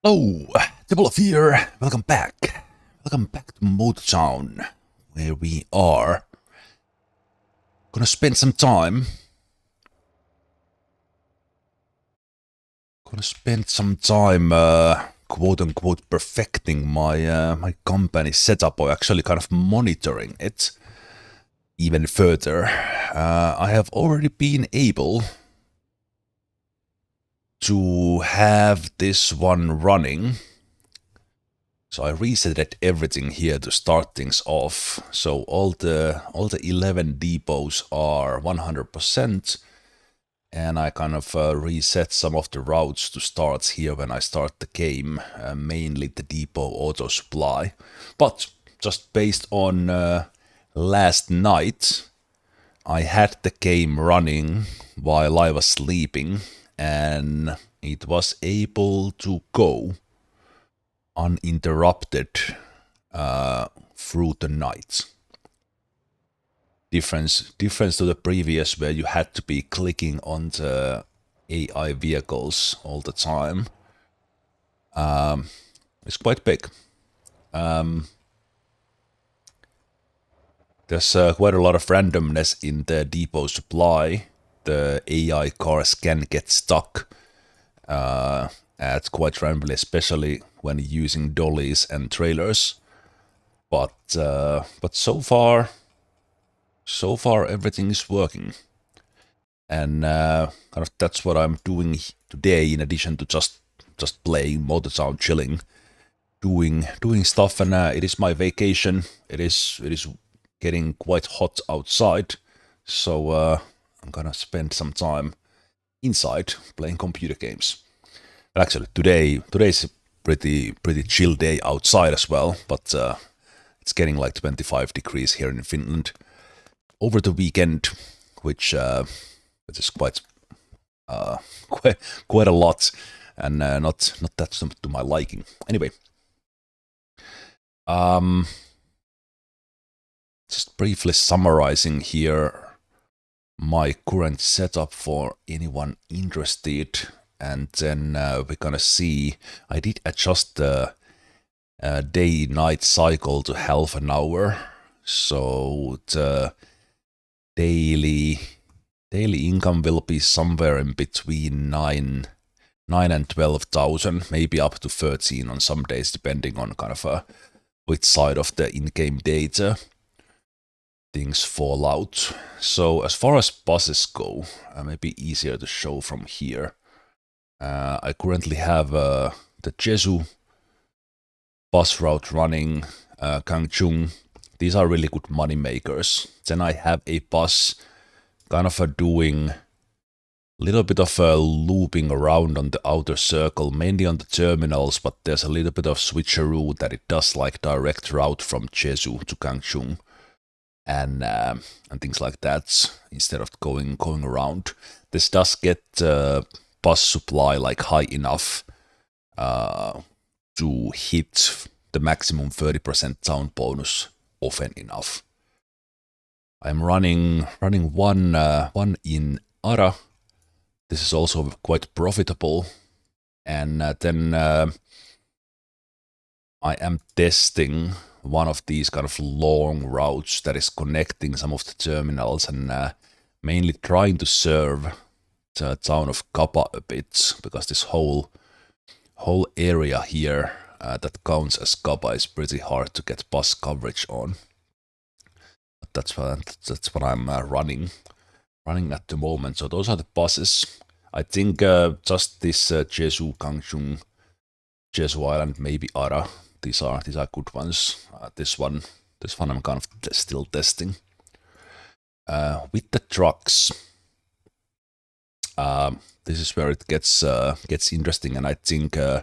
Hello, Zemalf here. Welcome back. Welcome back to Motown, where we are gonna spend some time. Quote unquote, perfecting my company setup, or actually kind of monitoring it even further. I have already been able to have this one running. So I resetted everything here to start things off. So all the 11 depots are 100%, and I kind of reset some of the routes to start here when I start the game, mainly the depot auto supply. But just based on last night, I had the game running while I was sleeping, and it was able to go uninterrupted through the night. Difference to the previous, where you had to be clicking on the AI vehicles all the time. It's quite big. There's quite a lot of randomness in the depot supply. The AI cars can get stuck at quite randomly, especially when using dollies and trailers. But so far everything is working, and kind of that's what I'm doing today. In addition to just playing Motown, chilling, doing stuff, and it is my vacation. It is getting quite hot outside, so I'm gonna spend some time inside playing computer games. But actually, today's a pretty chill day outside as well, but it's getting like 25 degrees here in Finland over the weekend, which is quite quite a lot, and not that to my liking. Anyway, just briefly summarizing here my current setup for anyone interested, and then we're gonna see. I did adjust the day-night cycle to half an hour, so the daily income will be somewhere in between 9 and 12,000, maybe up to 13 on some days, depending on kind of which side of the in-game data things fall out. So as far as buses go, maybe easier to show from here. I currently have the Jeju bus route running, Gwangjin. These are really good money makers. Then I have a bus kind of doing a little bit of looping around on the outer circle, mainly on the terminals, but there's a little bit of switcheroo that it does, like direct route from Jeju to Gwangjin and things like that, instead of going around. This does get bus supply like high enough to hit the maximum 30% town bonus often enough. I'm running one in Ara. This is also quite profitable, and then I am testing one of these kind of long routes that is connecting some of the terminals, and mainly trying to serve the town of Kappa a bit, because this whole area here that counts as Kappa is pretty hard to get bus coverage on. But that's what I'm running at the moment. So those are the buses. I think just this Jeju, Gwangjin, Jeju Island, maybe Ara. These are good ones. This one I'm kind of still testing. With the trucks, this is where it gets interesting, and I think I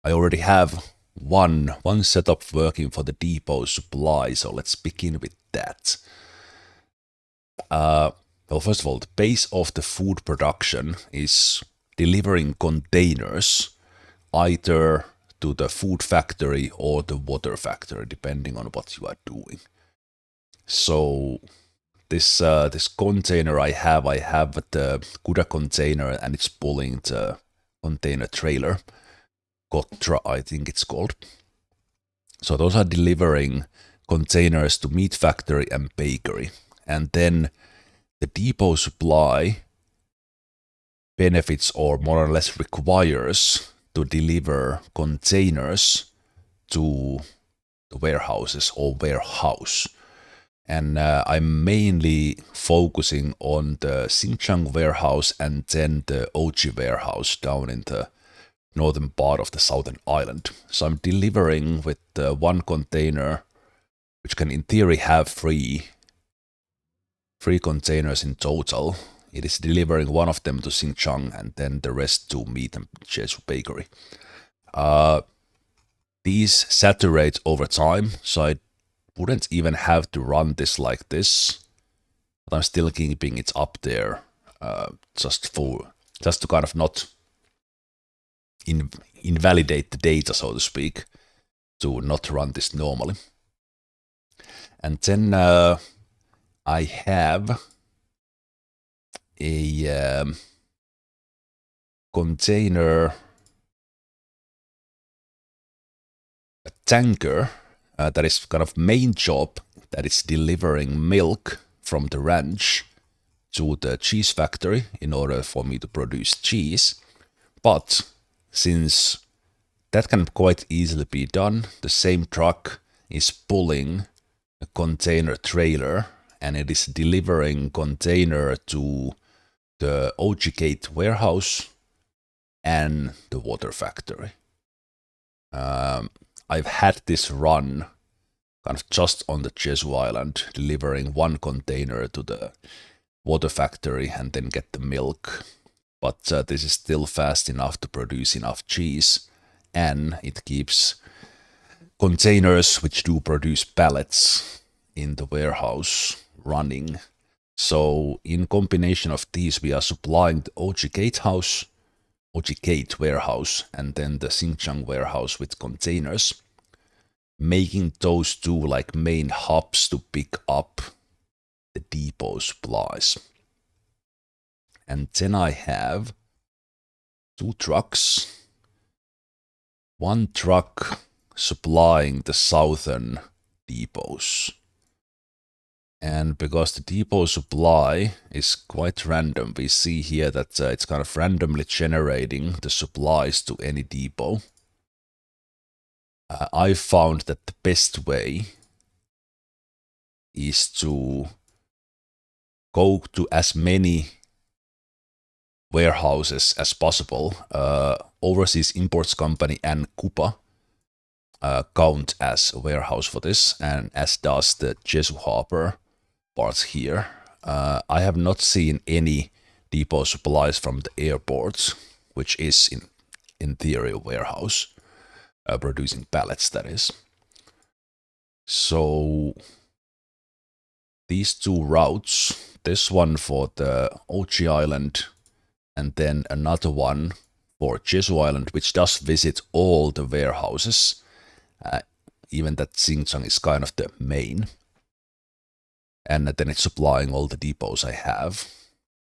already have one setup working for the depot supply. So let's begin with that. Well, first of all, the base of the food production is delivering containers either to the food factory or the water factory, depending on what you are doing. So this container I have the Kuda container, and it's pulling the container trailer. Kotra, I think it's called. So those are delivering containers to meat factory and bakery. And then the depot supply benefits or more or less requires to deliver containers to the warehouses or warehouse. And I'm mainly focusing on the Xinjiang warehouse and then the Oji warehouse down in the northern part of the southern island. So I'm delivering with one container, which can in theory have three containers in total. It is delivering one of them to Xinjiang and then the rest to meat and Jeju bakery. These saturate over time, so I wouldn't even have to run this like this. But I'm still keeping it up there, just to kind of not invalidate the data, so to speak, to not run this normally. And then I have a container, a tanker that is kind of main job, that is delivering milk from the ranch to the cheese factory in order for me to produce cheese. But since that can quite easily be done, the same truck is pulling a container trailer and it is delivering container to the OG Gate warehouse and the water factory. I've had this run kind of just on the Jeju Island, delivering one container to the water factory and then get the milk. But this is still fast enough to produce enough cheese, and it keeps containers which do produce pallets in the warehouse running. So in combination of these, we are supplying the OG Gate warehouse and then the Xinjiang warehouse with containers, making those two like main hubs to pick up the depot supplies. And then I have two trucks. One truck supplying the southern depots. And because the depot supply is quite random, we see here that it's kind of randomly generating the supplies to any depot. I found that the best way is to go to as many warehouses as possible. Overseas Imports Company and Kupa count as a warehouse for this, and as does the Jeju Harbor parts here. I have not seen any depot supplies from the airports, which is in theory a warehouse, producing pallets, that is. So these two routes, this one for the Ochi Island and then another one for Jeju Island, which does visit all the warehouses, even that Xinjiang is kind of the main. And then it's supplying all the depots I have.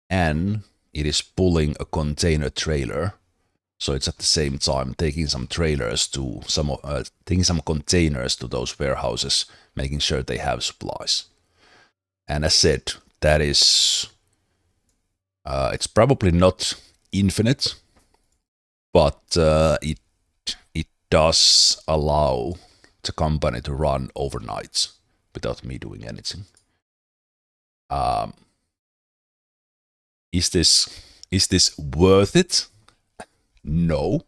And it is pulling a container trailer. So it's at the same time taking some trailers to taking some containers to those warehouses, making sure they have supplies. And as said, that is, it's probably not infinite, but it does allow the company to run overnight without me doing anything. Is this worth it? No.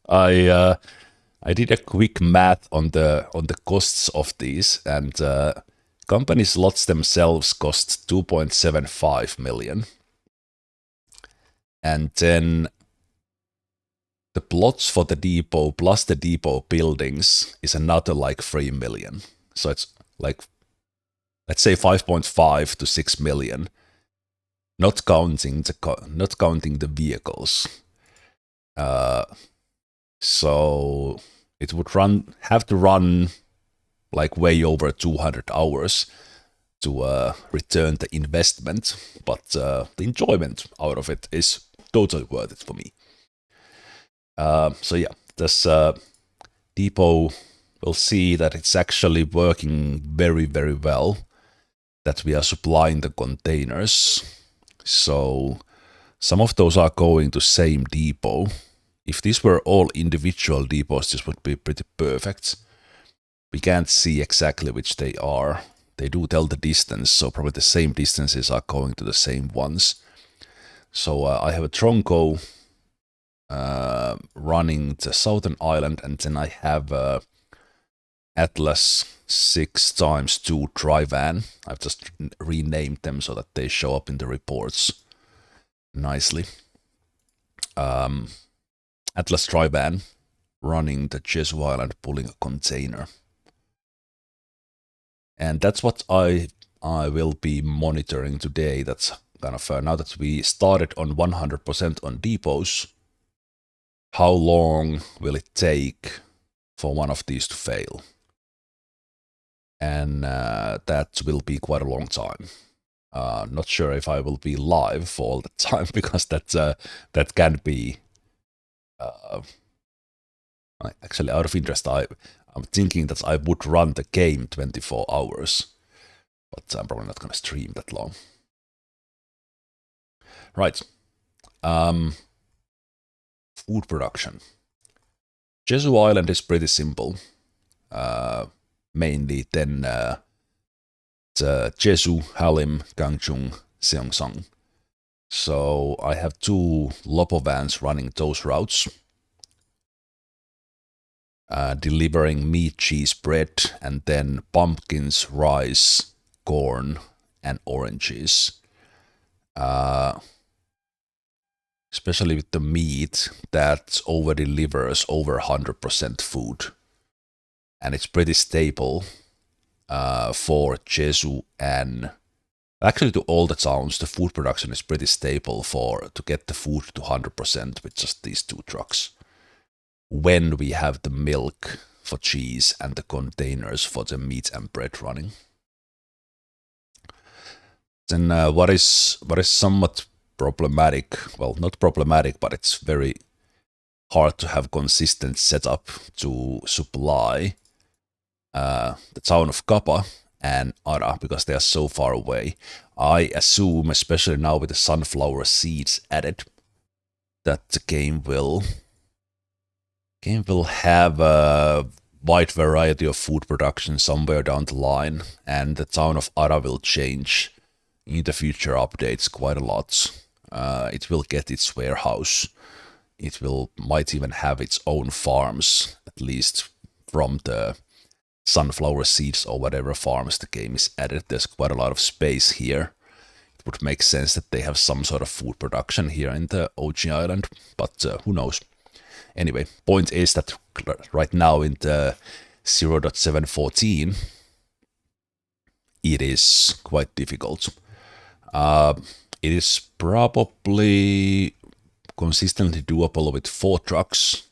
I did a quick math on the costs of these, and company slots themselves cost 2.75 million. And then the plots for the depot plus the depot buildings is another like 3 million. So it's like, let's say 5.5 to 6 million, not counting the vehicles. So it would have to run like way over 200 hours to return the investment, but the enjoyment out of it is totally worth it for me. So yeah, this depot, we'll see that it's actually working very, very well, that we are supplying the containers. So some of those are going to same depot. If these were all individual depots, this would be pretty perfect. We can't see exactly which they are. They do tell the distance, so probably the same distances are going to the same ones. So I have a Tronco running the southern island, and then I have Atlas 6x2 dry van. I've just renamed them so that they show up in the reports nicely. Atlas dry van running the Jesu Island, pulling a container. And that's what I will be monitoring today. That's kind of now that we started on 100% on depots, how long will it take for one of these to fail? And that will be quite a long time. Not sure if I will be live for all the time, because that can be actually, out of interest, I'm thinking that I would run the game 24 hours, but I'm probably not going to stream that long. Right. Food production. Jesu Island is pretty simple. Mainly then the Jesu, Halim, Gwangjin, Seongsang. So I have 2 Lopo vans running those routes, delivering meat, cheese, bread, and then pumpkins, rice, corn, and oranges. Especially with the meat, that over delivers over 100% food. And it's pretty stable for Jesu, and actually to all the towns, the food production is pretty stable to get the food to 100% with just these 2 trucks. When we have the milk for cheese and the containers for the meat and bread running. Then what is somewhat problematic, well, not problematic, but it's very hard to have consistent setup to supply the town of Kappa and Ara, because they are so far away. I assume, especially now with the sunflower seeds added, that the game will have a wide variety of food production somewhere down the line, and the town of Ara will change in the future updates quite a lot. It will get its warehouse. It might even have its own farms, at least from the sunflower seeds or whatever farms the game is added. There's quite a lot of space here. It would make sense that they have some sort of food production here in the OG island, but who knows. Anyway, point is that right now in the 0.714, it is quite difficult. It is probably consistently doable with 4 trucks,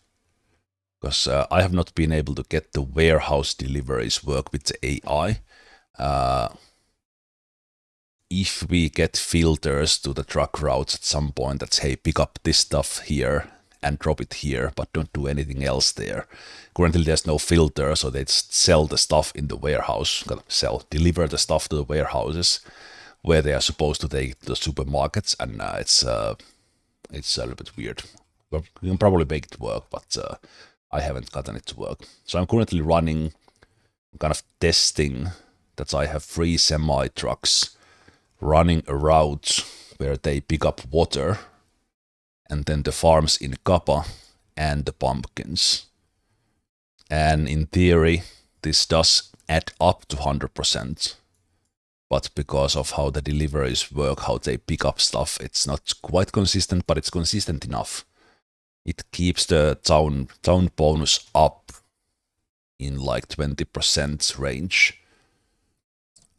because I have not been able to get the warehouse deliveries work with the AI. If we get filters to the truck routes at some point that's, hey, pick up this stuff here and drop it here, but don't do anything else there. Currently there's no filter, so they just sell the stuff in the warehouse, deliver the stuff to the warehouses where they are supposed to take the supermarkets, and it's a little bit weird. We can probably make it work, but I haven't gotten it to work. So I'm currently running, kind of testing that I have 3 semi-trucks running a route where they pick up water, and then the farms in Kappa and the pumpkins. And in theory, this does add up to 100%. But because of how the deliveries work, how they pick up stuff, it's not quite consistent, but it's consistent enough. It keeps the town bonus up in like 20% range.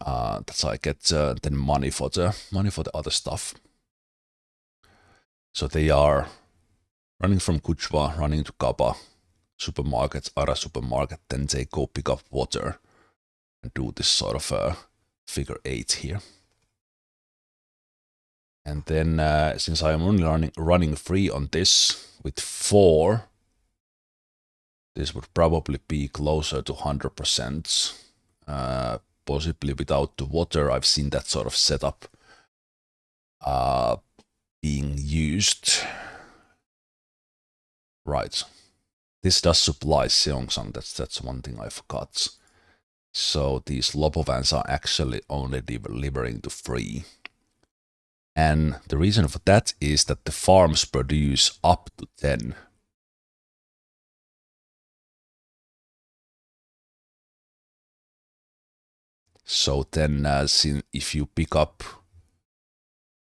That's how I get then money for the other stuff. So they are running from Kuchwa, running to Kappa supermarket, Ara supermarket, then they go pick up water and do this sort of figure 8 here. And then since I am only running free on this with 4 this would probably be closer to 100%, possibly without the water. I've seen that sort of setup being used. Right. This does supply Seongsang, that's one thing I forgot. So these Lopovans are actually only delivering to free. And the reason for that is that the farms produce up to 10. So then if you pick up,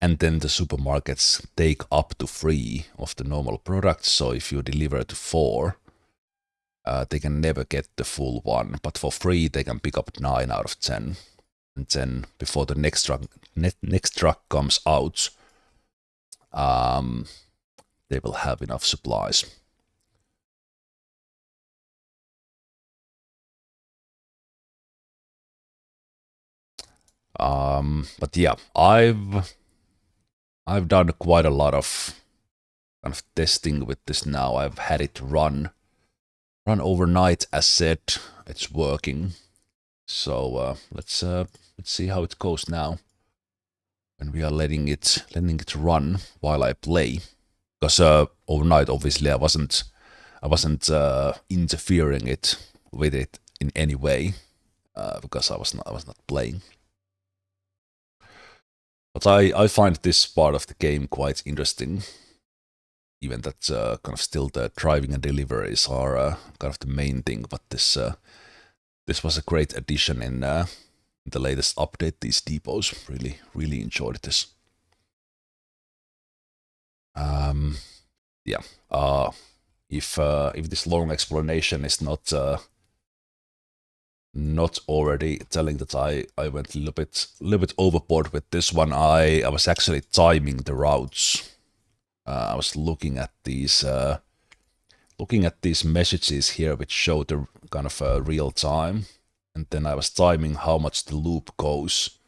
and then the supermarkets take up to 3 of the normal products, so if you deliver to 4, they can never get the full one, but for free they can pick up 9 out of 10. And then before the next truck comes out, they will have enough supplies. But yeah, I've done quite a lot of kind of testing with this now. I've had it run overnight. As said, it's working. So let's see how it goes now. When we are letting it run while I play, because overnight obviously I wasn't interfering with it in any way, because I was not playing. But I find this part of the game quite interesting, even that kind of still the driving and deliveries are kind of the main thing. But this was a great addition in the latest update. These depots, really enjoyed this. Yeah. If this long explanation is not already telling that I went a little bit overboard with this one, I was actually timing the routes. I was looking at these messages here, which show the kind of real time, and then I was timing how much the loop goes,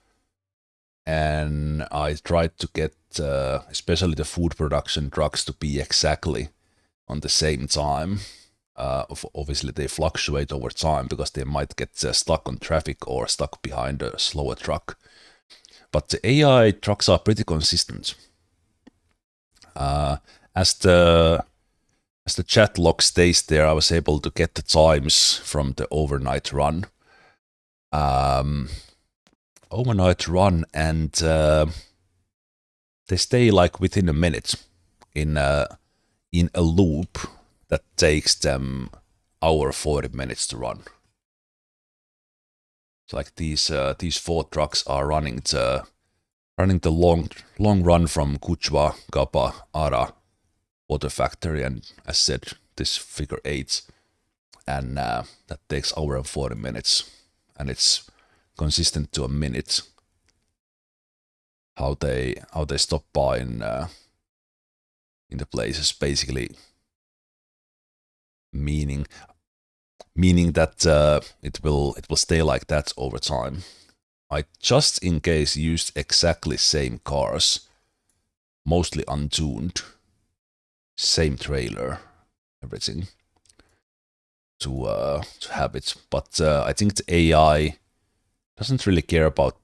and I tried to get especially the food production trucks to be exactly on the same time. Obviously they fluctuate over time because they might get stuck on traffic or stuck behind a slower truck. But the AI trucks are pretty consistent. As the chat log stays there, I was able to get the times from the overnight run. Overnight run, and they stay like within a minute in a loop that takes them hour 40 minutes to run. It's like these 4 trucks are running the long run from Kuchwa, Gapa, Ara water factory, and as said, this figure 8, and that takes hour and 40 minutes, and it's consistent to a minute how they stop by in the places, basically meaning that it will stay like that over time. I just in case used exactly same cars, mostly untuned, same trailer, everything to have it. But I think the AI doesn't really care about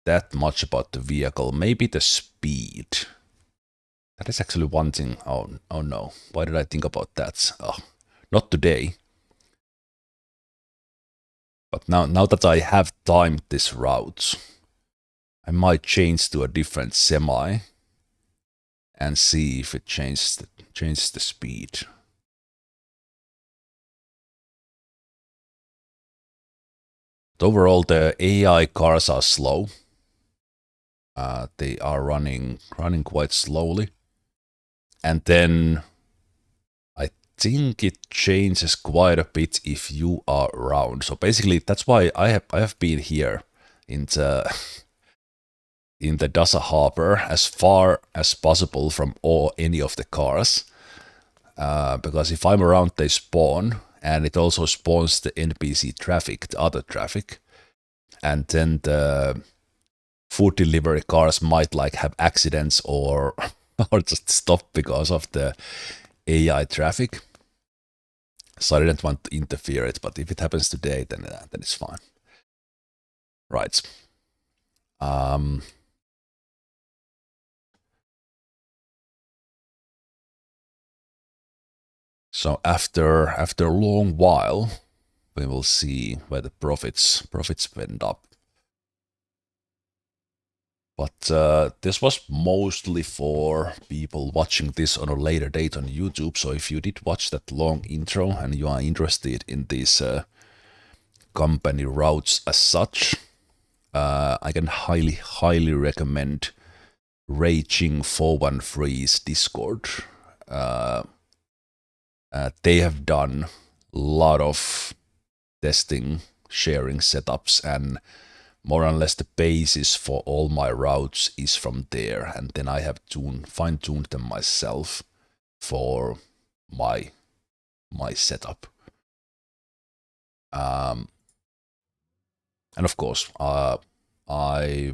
that much about the vehicle. Maybe the speed. That is actually one thing. Oh no, why did I think about that? Oh, not today. But now that I have timed this route, I might change to a different semi and see if it changes the speed. But overall, the AI cars are slow. They are running quite slowly, and then I think it changes quite a bit if you are around. So basically, that's why I have been here in the Dasa Harbor as far as possible from any of the cars, because if I'm around, they spawn, and it also spawns the NPC traffic, the other traffic, and then the food delivery cars might like have accidents or or just stop because of the AI traffic. So I didn't want to interfere it, but if it happens today, then it's fine. Right. So after a long while, we will see where the profits went up. But this was mostly for people watching this on a later date on YouTube. So if you did watch that long intro and you are interested in these company routes as such, I can highly recommend Raging 413's Discord. They have done a lot of testing, sharing setups, and more or less the basis for all my routes is from there, and then I have fine-tuned them myself for my setup. And of course, I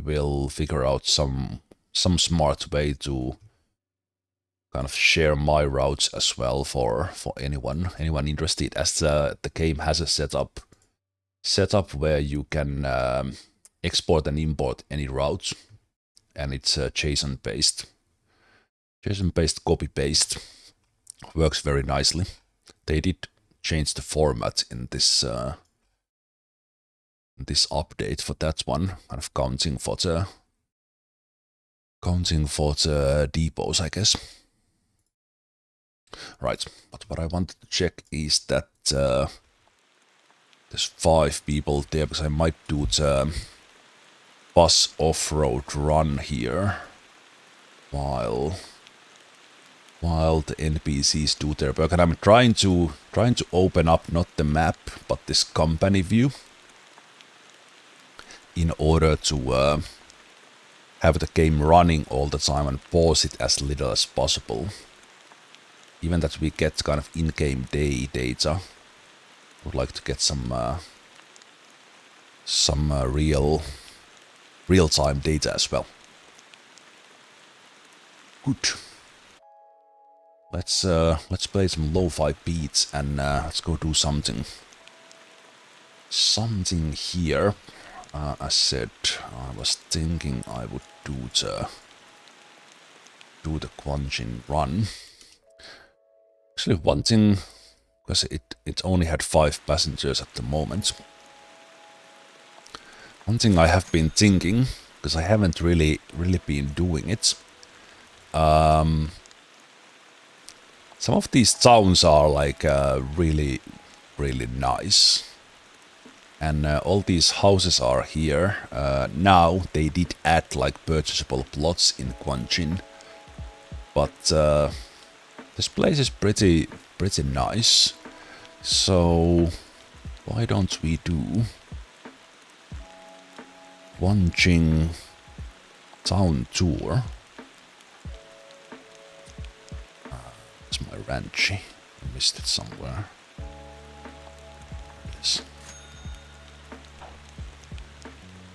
will figure out some smart way to kind of share my routes as well for anyone interested, as the game has a setup where you can export and import any routes, and it's JSON based copy paste. Works very nicely. They did change the format in this update for that one, kind of counting for the depots, I guess. Right, but what I wanted to check is that there's 5 people there, because I might do the bus off-road run here while the NPCs do their work. And I'm trying to open up not the map but this company view in order to have the game running all the time and pause it as little as possible. Even that we get kind of in-game day data, I would like to get some real-time data as well. Good. Let's play some lo-fi beats and let's go do something here. As said, I was thinking I would do the Gwangjin run. Actually, one thing, because it only had 5 passengers at the moment. One thing I have been thinking, because I haven't really been doing it. Some of these towns are like really nice, and all these houses are here. Now they did add like purchasable plots in Gwangjin, but this place is pretty nice. So why don't we do Gwangjin town tour? It's my ranch. I missed it somewhere. Yes.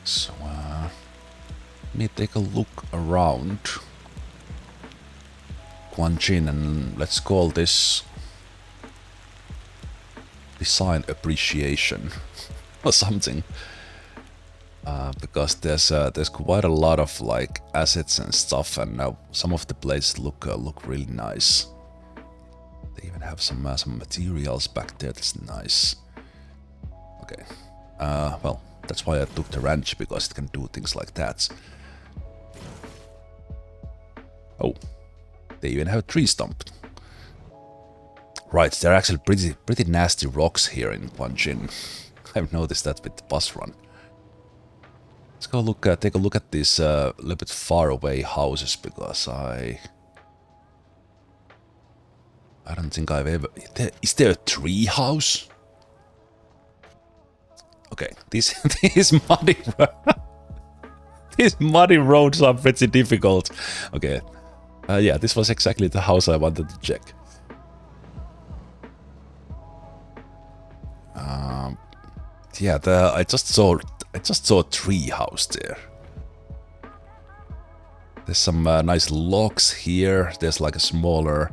So let me take a look around Gwangjin, and let's call this design appreciation or something. Because there's quite a lot of like assets and stuff, and now some of the places look really nice. They even have some materials back there. That's nice. Okay. Well, that's why I took the ranch, because it can do things like that. Oh, they even have a tree stump. Right, there are actually pretty nasty rocks here in Gwangjin. I've noticed that with the bus run. Let's go take a look at these little bit far away houses, because I don't think I've ever... Is there a tree house? Okay, these muddy roads are pretty difficult. Okay, yeah, this was exactly the house I wanted to check. Yeah, I just saw a tree house there. There's some nice logs here. There's like a smaller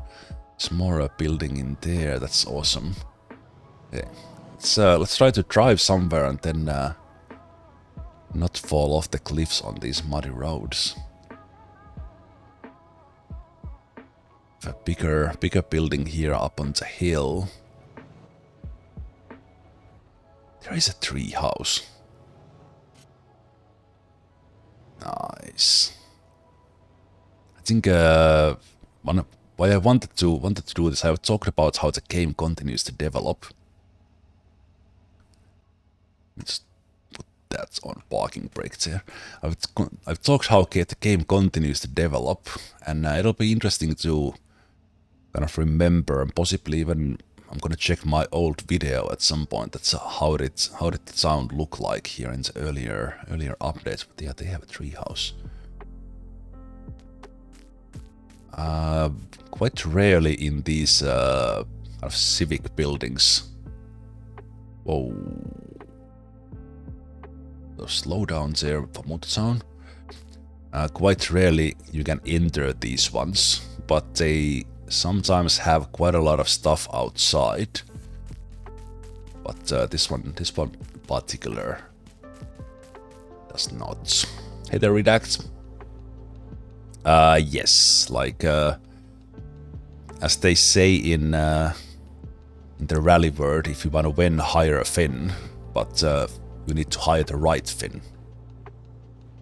building in there. That's awesome. Okay. Let's try to drive somewhere and then not fall off the cliffs on these muddy roads. A bigger building here up on the hill. There is a tree house. Nice. I think why I wanted to do this, I've talked about how the game continues to develop. Let's put that on parking brake there. I've talked how the game continues to develop, and it'll be interesting to kind of remember, and possibly even I'm gonna check my old video at some point. That's how did the sound look like here in the earlier updates. But yeah, they have a treehouse. Quite rarely in these kind of civic buildings. Whoa. So slow down there for motor sound. Quite rarely you can enter these ones, but they sometimes have quite a lot of stuff outside. But this one particular does not. Hey there, Redact. Yes, like as they say in the rally word, if you want to win, hire a Finn, but you need to hire the right Finn.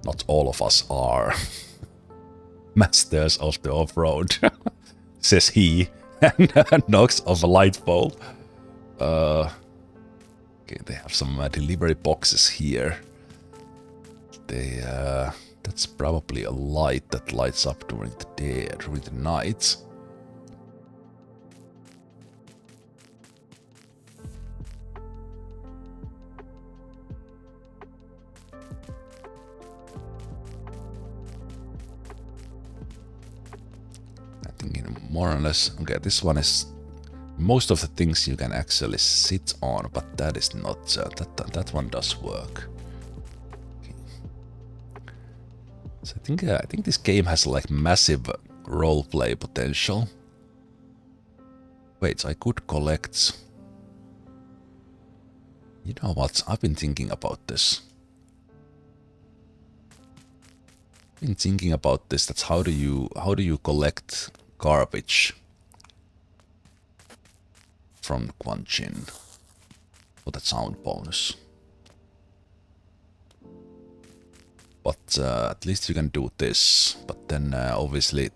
Not all of us are masters of the off-road, says he, and knocks off a light pole. Okay, they have some delivery boxes here. That's probably a light that lights up during the day, during the night. I think more or less. Okay, this one is most of the things you can actually sit on, but that is not. That one does work. So I think this game has like massive roleplay potential. Wait, I could collect. You know what? I've been thinking about this. That's how do you collect garbage from Gwangjin for the sound bonus? But at least you can do this. But then obviously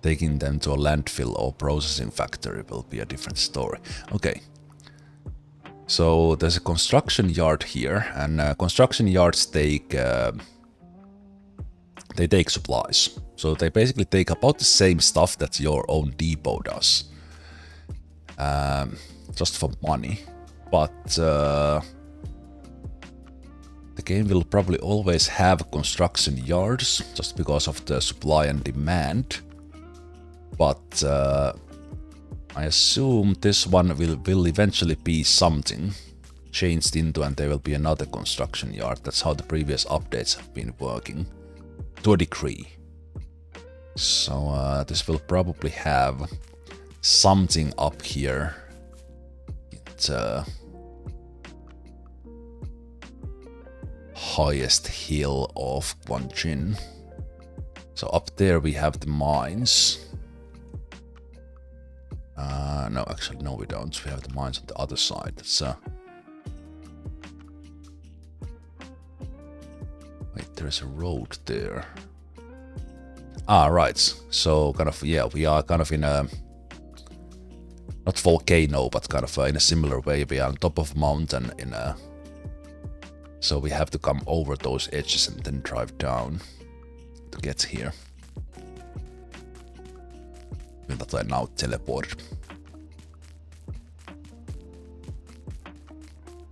taking them to a landfill or processing factory will be a different story. Okay. So there's a construction yard here, and construction yards take supplies. So they basically take about the same stuff that your own depot does, just for money. But the game will probably always have construction yards, just because of the supply and demand. But I assume this one will eventually be something changed into, and there will be another construction yard. That's how the previous updates have been working, to a degree. So this will probably have something up here. Highest hill of Gwangjin. So up there we have the mines. No, actually, no, we don't. We have the mines on the other side. That's wait, there's a road there. Ah, right. So kind of, yeah, we are kind of in a not volcano, but kind of in a similar way. We are on top of a mountain in a. So we have to come over those edges and then drive down to get here. That I now teleported.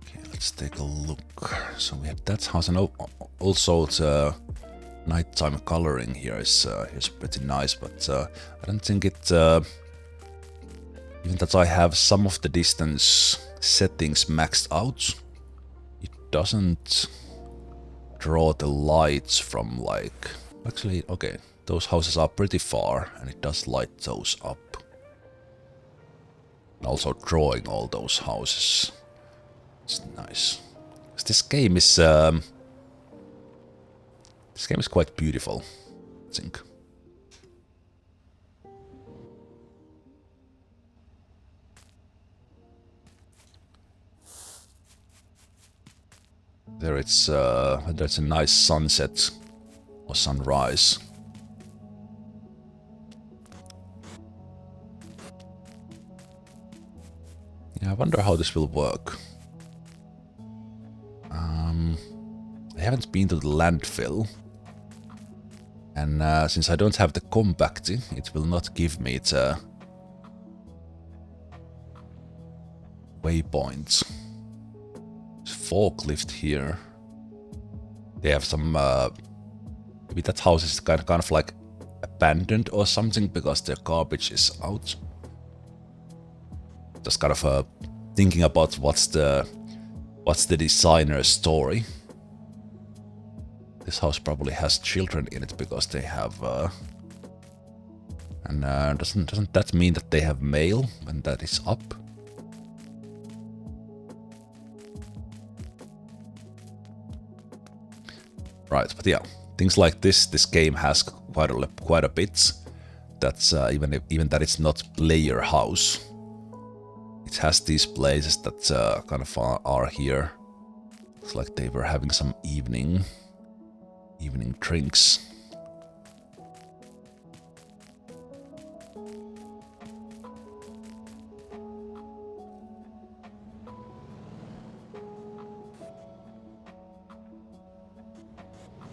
Okay, let's take a look. So we have that house, and also the nighttime coloring here is pretty nice. But I don't think it. Even that I have some of the distance settings maxed out, it doesn't draw the lights from like. Actually, okay. Those houses are pretty far, and it does light those up. Also drawing all those houses. It's nice. This game is quite beautiful, I think. There's a nice sunset or sunrise. Yeah, I wonder how this will work. I haven't been to the landfill. And since I don't have the compacting, it will not give me the waypoints. Forklift here. They have some... maybe that house is kind of like abandoned or something because their garbage is out. Just kind of thinking about what's the designer's story. This house probably has children in it because they have... and doesn't that mean that they have mail when that is up? Right, but yeah, things like this game has quite a bit. That's even that it's not player house. It has these places that kind of are here. Looks like they were having some evening drinks.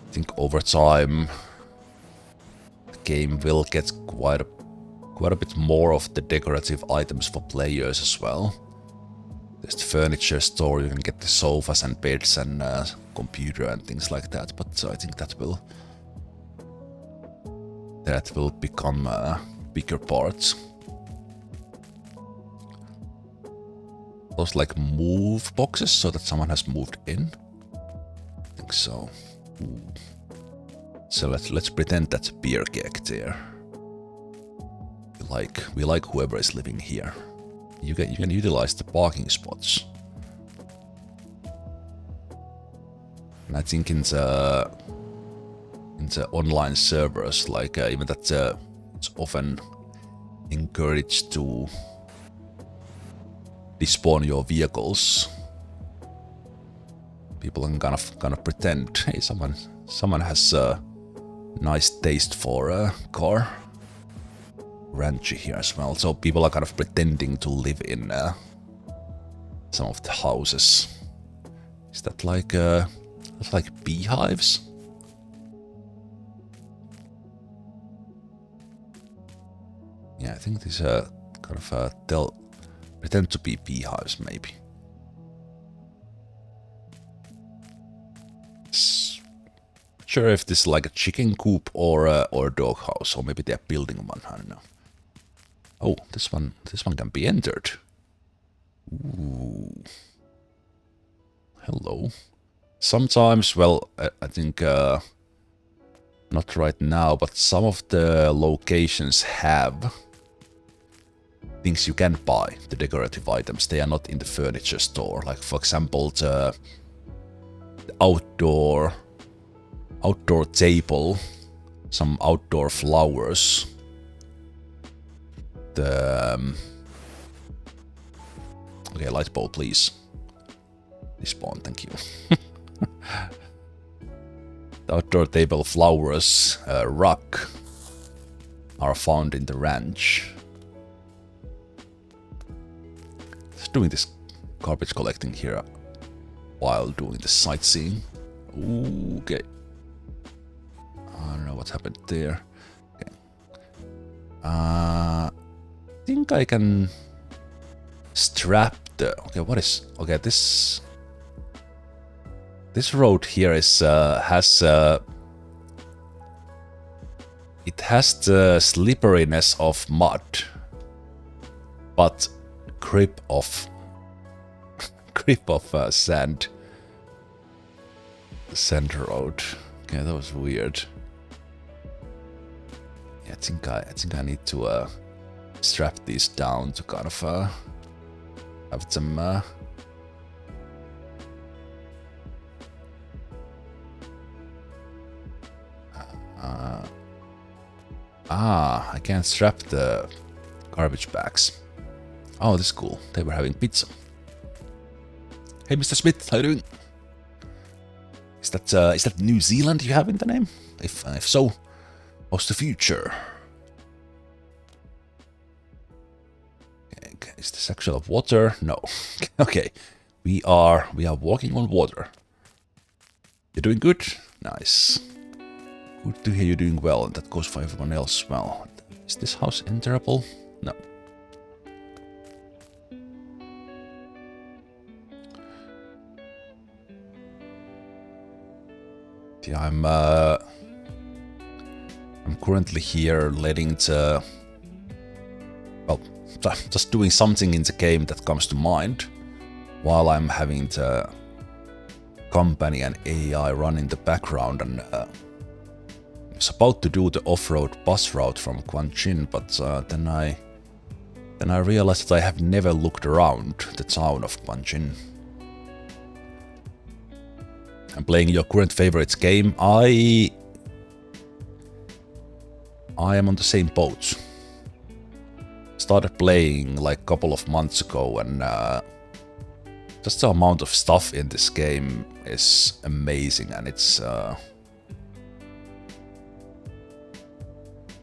I think over time the game will get quite a bit more of the decorative items for players as well. There's the furniture store, you can get the sofas and beds and computer and things like that, but I think that will become bigger parts. Those like move boxes so that someone has moved in. I think so. Ooh. So let's pretend that's a beer keg there. We like whoever is living here. You can utilize the parking spots. And I think in the online servers, like even that it's often encouraged to despawn your vehicles. People can kind of pretend, hey, someone has a nice taste for a car. Ranchy here as well, so people are kind of pretending to live in some of the houses. Is that like that's like beehives? Yeah, I think these kind of pretend to be beehives, maybe. Sure if this is like a chicken coop or a doghouse, or maybe they're building one. I don't know. Oh, this one can be entered. Ooh. Hello. Sometimes, well, I think not right now, but some of the locations have things you can buy, the decorative items. They are not in the furniture store. Like for example, the outdoor table, some outdoor flowers. Okay, light bulb, please. Despawn, thank you. The outdoor table flowers, rock, are found in the ranch. Just doing this garbage collecting here while doing the sightseeing. Ooh, okay. I don't know what happened there. Okay. I think I can strap the... Okay, what is... Okay, this road here is has it has the slipperiness of mud, but grip of sand. Sand road. Okay, that was weird. Yeah, I think I need to strap these down to kind of have some I can't strap the garbage bags. Oh, this is cool. They were having pizza. Hey, Mr. Smith, how you doing? Is that New Zealand you have in the name? If so, what's the future? Okay, is this actual water? No. Okay, we are walking on water. You're doing good. Nice. Good to hear you're doing well, and that goes for everyone else as well. Is this house enterable? No. Yeah, I'm currently here letting the... Well, just doing something in the game that comes to mind while I'm having the company and AI run in the background, and I was about to do the off-road bus route from Gwangjin, but then I realized that I have never looked around the town of Gwangjin. I'm playing your current favorites game. I am on the same boat. Started playing like a couple of months ago, and just the amount of stuff in this game is amazing, and it's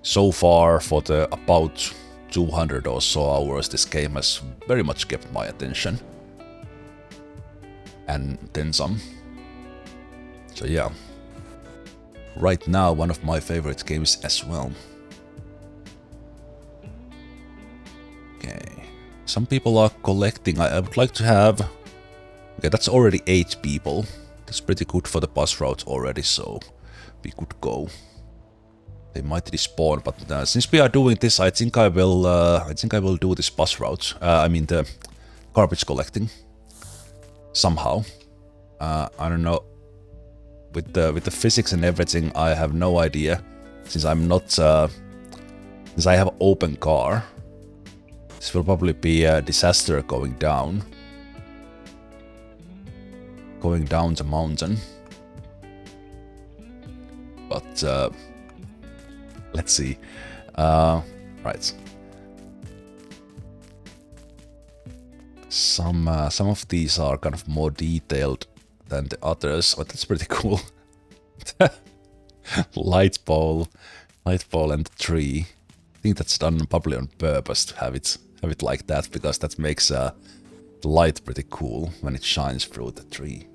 so far for the about 200 or so hours this game has very much kept my attention. And then some. So yeah, right now one of my favorite games as well. Okay, some people are collecting. I would like to have... Okay, that's already 8 people. That's pretty good for the bus route already, so we could go. They might respawn, but since we are doing this, I think I will do this bus route. I mean the garbage collecting somehow. I don't know. With the physics and everything, I have no idea. Since I'm not, since I have an open car, this will probably be a disaster going down the mountain. But let's see. Right. Some of these are kind of more detailed than the others, but that's pretty cool. light pole and the tree. I think that's done probably on purpose to have it like that, because that makes the light pretty cool when it shines through the tree.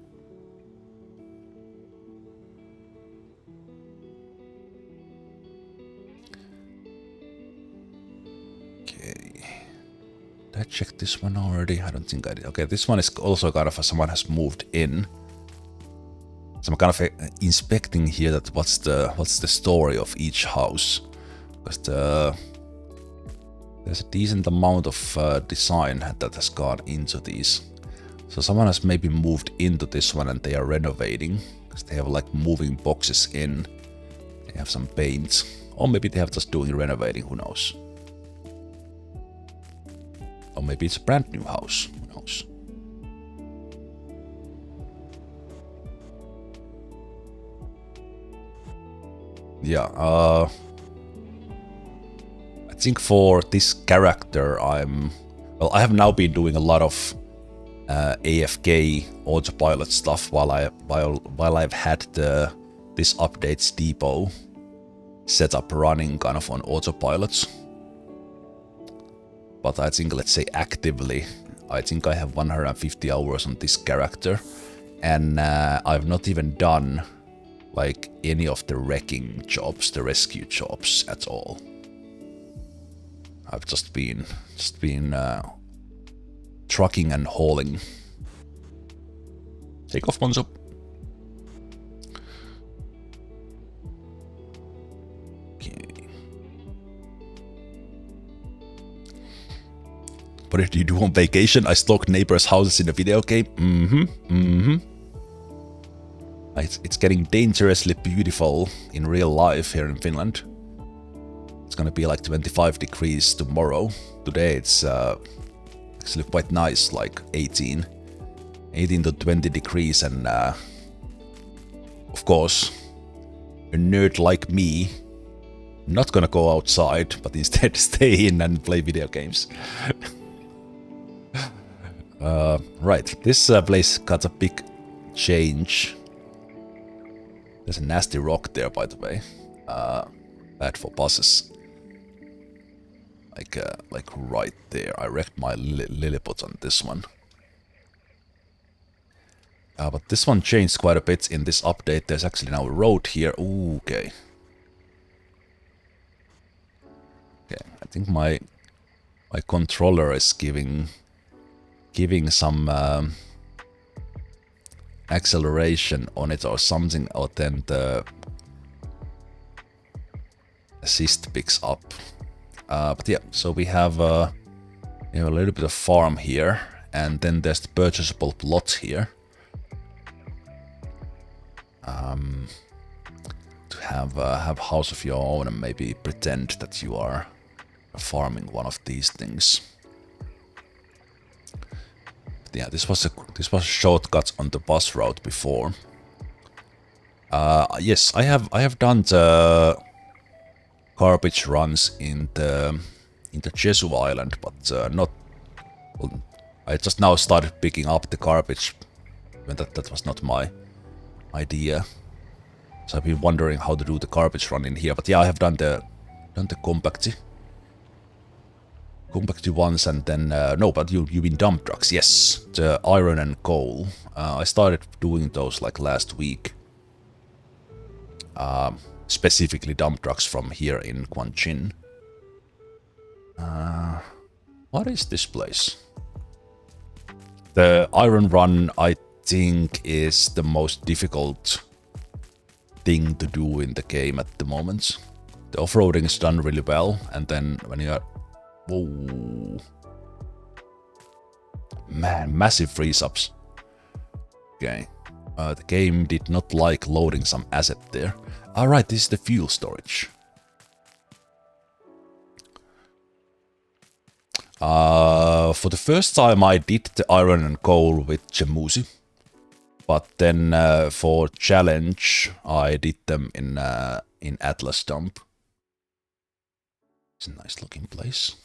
Okay. Did I check this one already? I don't think I did. Okay, this one is also kind of someone has moved in. So I'm kind of inspecting here that what's the story of each house, because there's a decent amount of design that has gone into these. So someone has maybe moved into this one and they are renovating, because they have like moving boxes in. They have some paint, or maybe they have just doing renovating. Who knows? Or maybe it's a brand new house. Who knows? Yeah, I think for this character I have now been doing a lot of AFK autopilot stuff while I've had this updates depot setup running kind of on autopilots. But I think, let's say actively, I think I have 150 hours on this character, and I've not even done like any of the wrecking jobs, the rescue jobs at all. I've just been trucking and hauling. Take off, Monzo. Okay. What did you do on vacation? I stalked neighbors' houses in a video game. It's getting dangerously beautiful in real life here in Finland. It's gonna be like 25 degrees tomorrow. Today it's actually quite nice, like 18 to 20 degrees, and of course, a nerd like me, not gonna go outside, but instead stay in and play video games. Right, this place got a big change. There's a nasty rock there, by the way. Bad for buses. Like right there. I wrecked my Lilliput on this one. But this one changed quite a bit in this update. There's actually now a road here. Ooh, okay. Okay, I think my controller is giving some acceleration on it or something, or then the assist picks up. But yeah, so we have a little bit of farm here, and then there's the purchasable plot here. To have house of your own and maybe pretend that you are farming one of these things. But yeah, this was a shortcut on the bus route before. Yes, I have done the garbage runs in the Jesu Island, but not. Well, I just now started picking up the garbage, when that was not my idea. So I've been wondering how to do the garbage run in here. But yeah, I have done the compacty ones, and then no, but you mean dump trucks? Yes, the iron and coal. I started doing those like last week. Specifically dump trucks from here in Gwangjin. What is this place? The iron run, I think, is the most difficult thing to do in the game at the moment. The off-roading is done really well, and then when you are... Whoa. Man, massive freeze-ups. Okay. The game did not like loading some asset there. Alright, this is the fuel storage. For the first time I did the iron and coal with Jamusi. But then for challenge I did them in Atlas Dump. It's a nice looking place.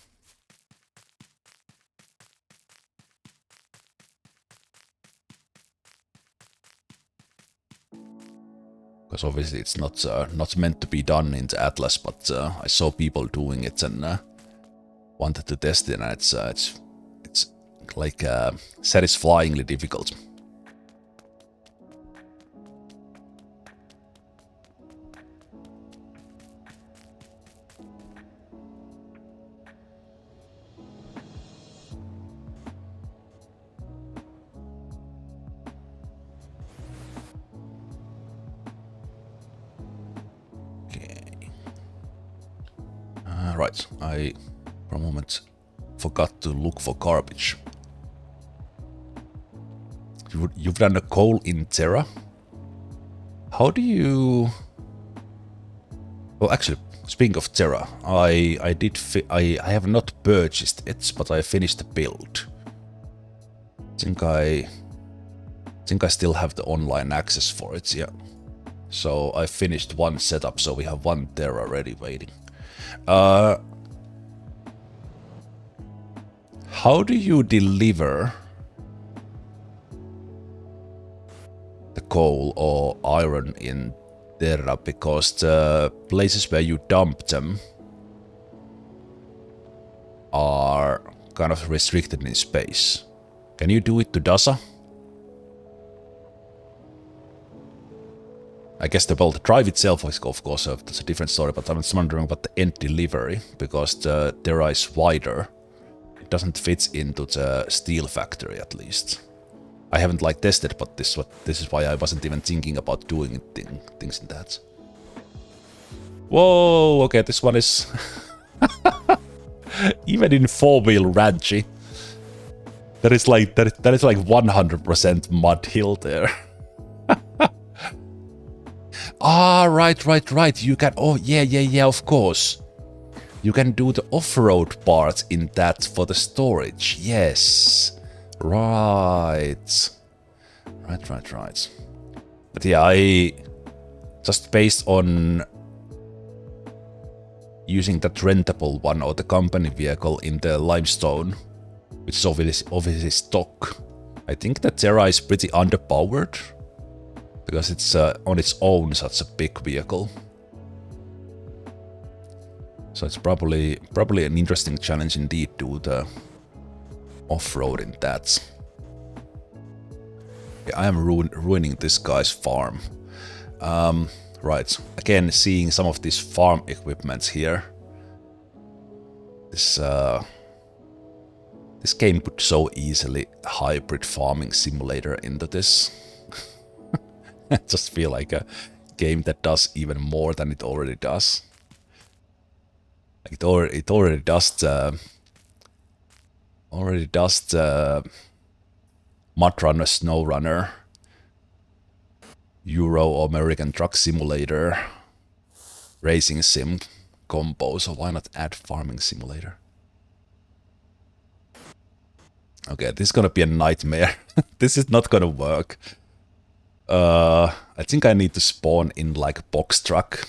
Because obviously it's not meant to be done in the Atlas, but I saw people doing it and wanted to test it, and it's like satisfyingly difficult. Right, I for a moment forgot to look for garbage. You've done a coal in Terra? How do you... Well, actually, speaking of Terra, I have not purchased it, but I finished the build. I think I still have the online access for it, yeah. So I finished one setup, so we have one Terra ready waiting. How do you deliver the coal or iron in Terra? Because the places where you dump them are kind of restricted in space. Can you do it to Dasa? I guess the drive itself is, of course, that's a different story, but I'm just wondering about the end delivery, because the Terra is wider. It doesn't fit into the steel factory, at least. I haven't tested, but this is why I wasn't even thinking about doing things in that. Whoa, okay, this one is even in 4-wheel ranchy. That is like 100% mud hill there. Ah, right. You can... Oh, yeah, of course. You can do the off-road part in that for the storage. Yes. Right. Right. But yeah, I just based on using that rentable one or the company vehicle in the limestone, which is obviously stock. I think that Terra is pretty underpowered because it's on its own such a big vehicle. So it's probably an interesting challenge indeed to do the off-road in that. Yeah, I am ruining this guy's farm. Right, again seeing some of these farm equipments here. This game could so easily hybrid farming simulator into this. I just feel like a game that does even more than it already does. It already does the Mud Runner, Snow Runner, Euro or American Truck Simulator, Racing Sim combo, so why not add Farming Simulator? Okay, this is gonna be a nightmare. This is not gonna work. I think I need to spawn in like box truck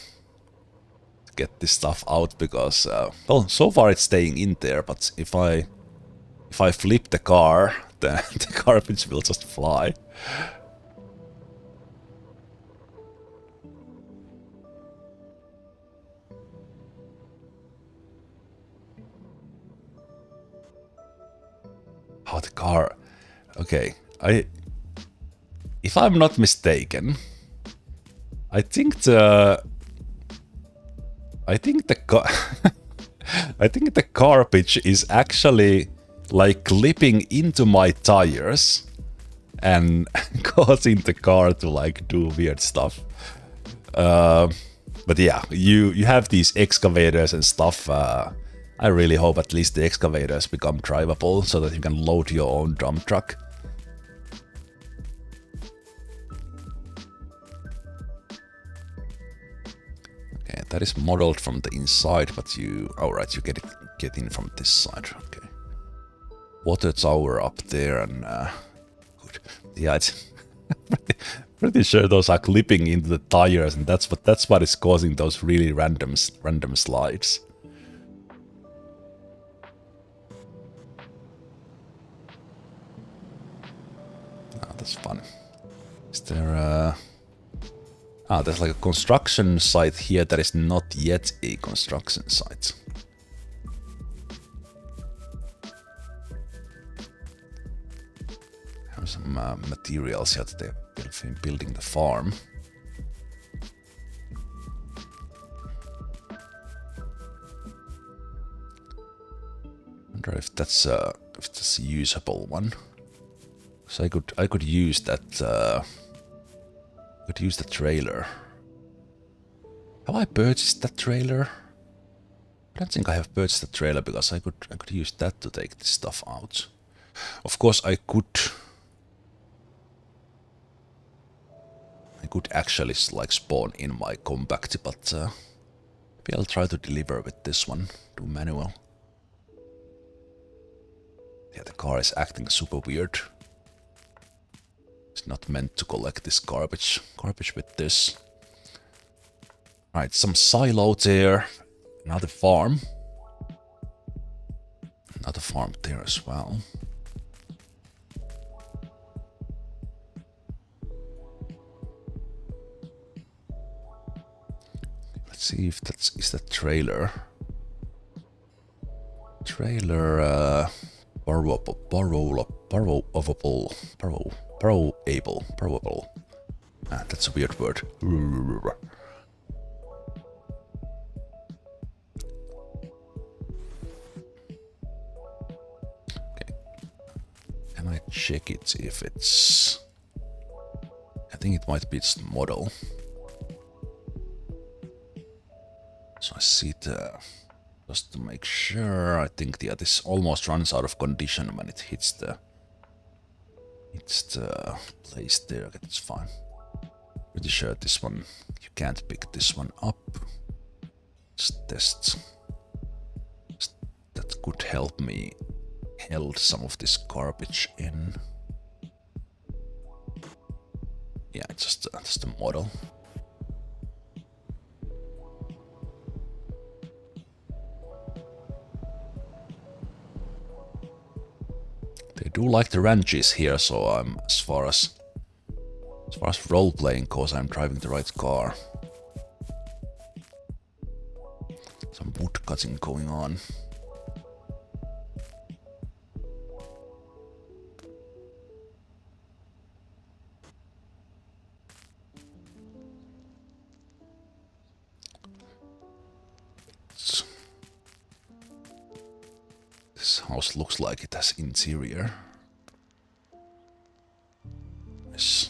to get this stuff out because, well, so far it's staying in there, but if I flip the car, then the garbage will just fly. Oh, the car. Okay, if I'm not mistaken, I think the I think the garbage is actually like clipping into my tires and causing the car to like do weird stuff. But yeah, you have these excavators and stuff. I really hope at least the excavators become drivable so that you can load your own dump truck. Okay, that is modeled from the inside, but right, you get in from this side. Okay, water tower up there, and good. Yeah, it's pretty sure those are clipping into the tires, and that's what is causing those really random slides. Oh, that's fun. Is there there's like a construction site here that is not yet a construction site. Have some materials here that they've been building the farm. Wonder if that's a usable one. So I could use that. Could use the trailer. Have I purchased that trailer? I don't think I have purchased the trailer because I could use that to take this stuff out. Of course, I could actually like spawn in my compact, but maybe I'll try to deliver with this one. Do manual. Yeah, the car is acting super weird. It's not meant to collect this garbage with this. Right, some silo there. Another farm. Another farm there as well. Let's see if is that trailer. Trailer borrowable. Ah, that's a weird word. Okay. Can I check it if it's... I think it might be its model. So I see the... Just to make sure, I think this almost runs out of condition when it hits the place there. Okay, that's fine. Pretty sure this one, you can't pick this one up. Just test. could help me held some of this garbage in. Yeah, just a model. They do like the ranches here, so I'm as far as role playing goes, I'm driving the right car. Some wood cutting going on. This house looks like it has interior. Yes.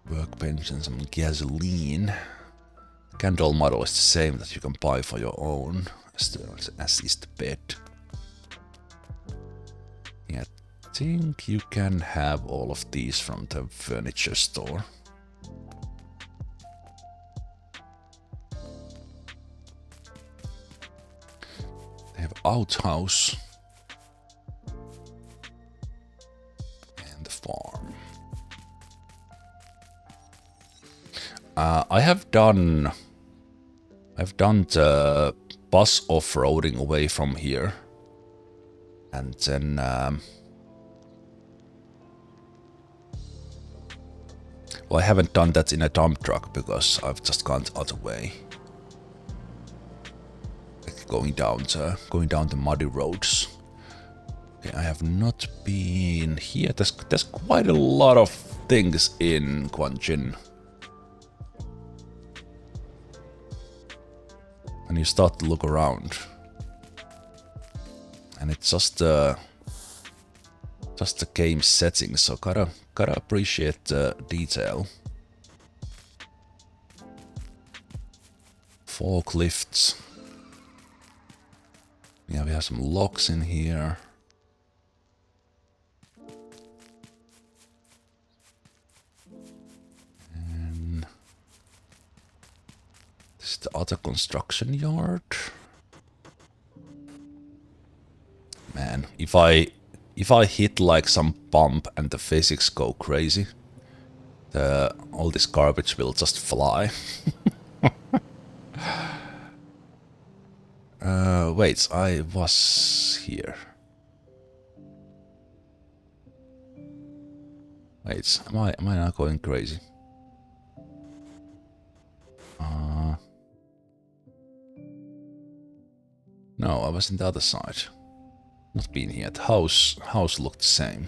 Workbench and some gasoline. Candle model is the same that you can buy for your own, as is the bed. Yeah, I think you can have all of these from the furniture store. They have outhouse and the farm. I've done the bus off-roading away from here, and then well, I haven't done that in a dump truck because I've just gone the other way, like going down the muddy roads. Okay, I have not been here. There's quite a lot of things in Gwangjin. And you start to look around, and it's just the game setting, so gotta appreciate the detail. Forklifts. Yeah, we have some locks in here. The other construction yard. Man, if I hit like some bump and the physics go crazy, all this garbage will just fly. Wait, I was here. Wait, am I not going crazy? No, I was on the other side. Not been here. The house looked the same.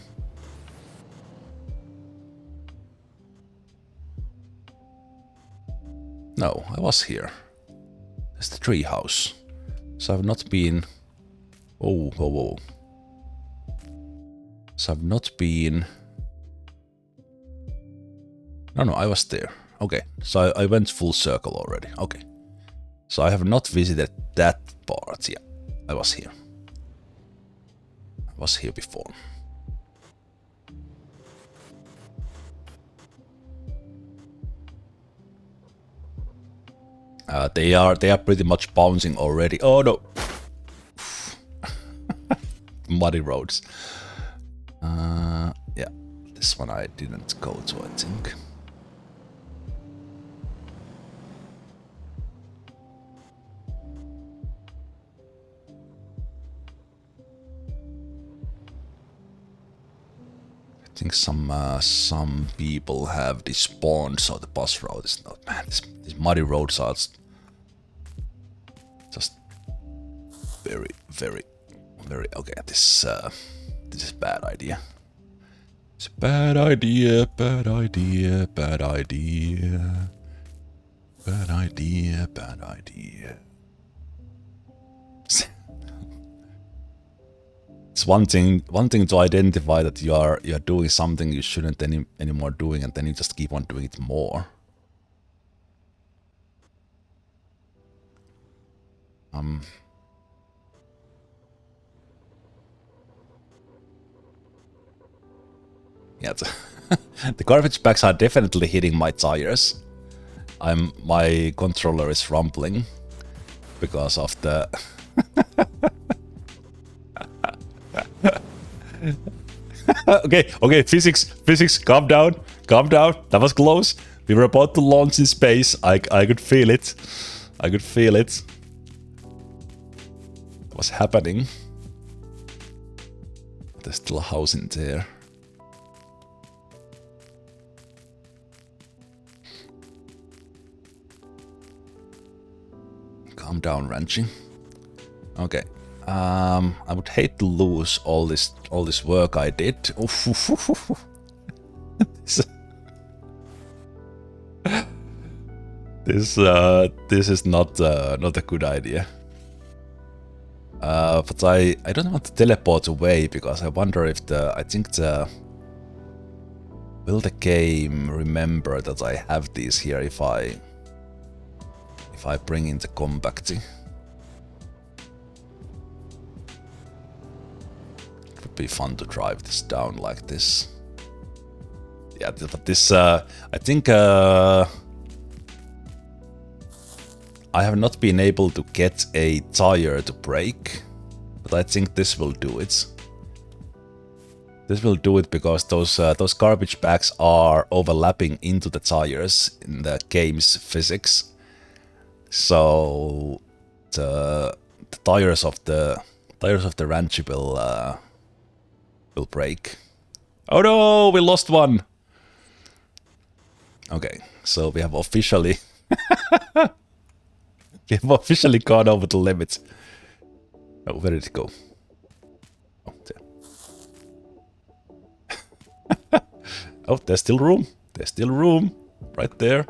No, I was here. There's the tree house. So I've not been... Oh, whoa, whoa. So I've not been... No, I was there. Okay, so I went full circle already. Okay. So I have not visited that part yet. I was here. I was here before. They are pretty much bouncing already. Oh no! Muddy roads. Yeah, this one I didn't go to, I think. I think some people have despawned, so the bus road is not. Man, these muddy roads are just very, very, very. Okay, this is a bad idea. It's a bad idea, bad idea, bad idea, bad idea, bad idea. It's one thing to identify that you're doing something you shouldn't anymore doing, and then you just keep on doing it more. Yeah, the garbage bags are definitely hitting my tires. My controller is rumbling because of the okay, physics, calm down, that was close. We were about to launch in space. I could feel it. What's happening? There's still a house in there. Calm down, Ranchi. Okay. I would hate to lose all this work I did. This is not a good idea. But I don't want to teleport away because I wonder if will the game remember that I have these here if I bring in the compacty? It would be fun to drive this down like this. Yeah, but this I think I have not been able to get a tire to break, but I think this will do it. This will do it because those garbage bags are overlapping into the tires in the game's physics. So the tires of the Ranchi will break. Oh no, we lost one. Okay, so we have officially gone over the limit. Oh, where did it go? Oh, there. Oh, there's still room. There's still room right there.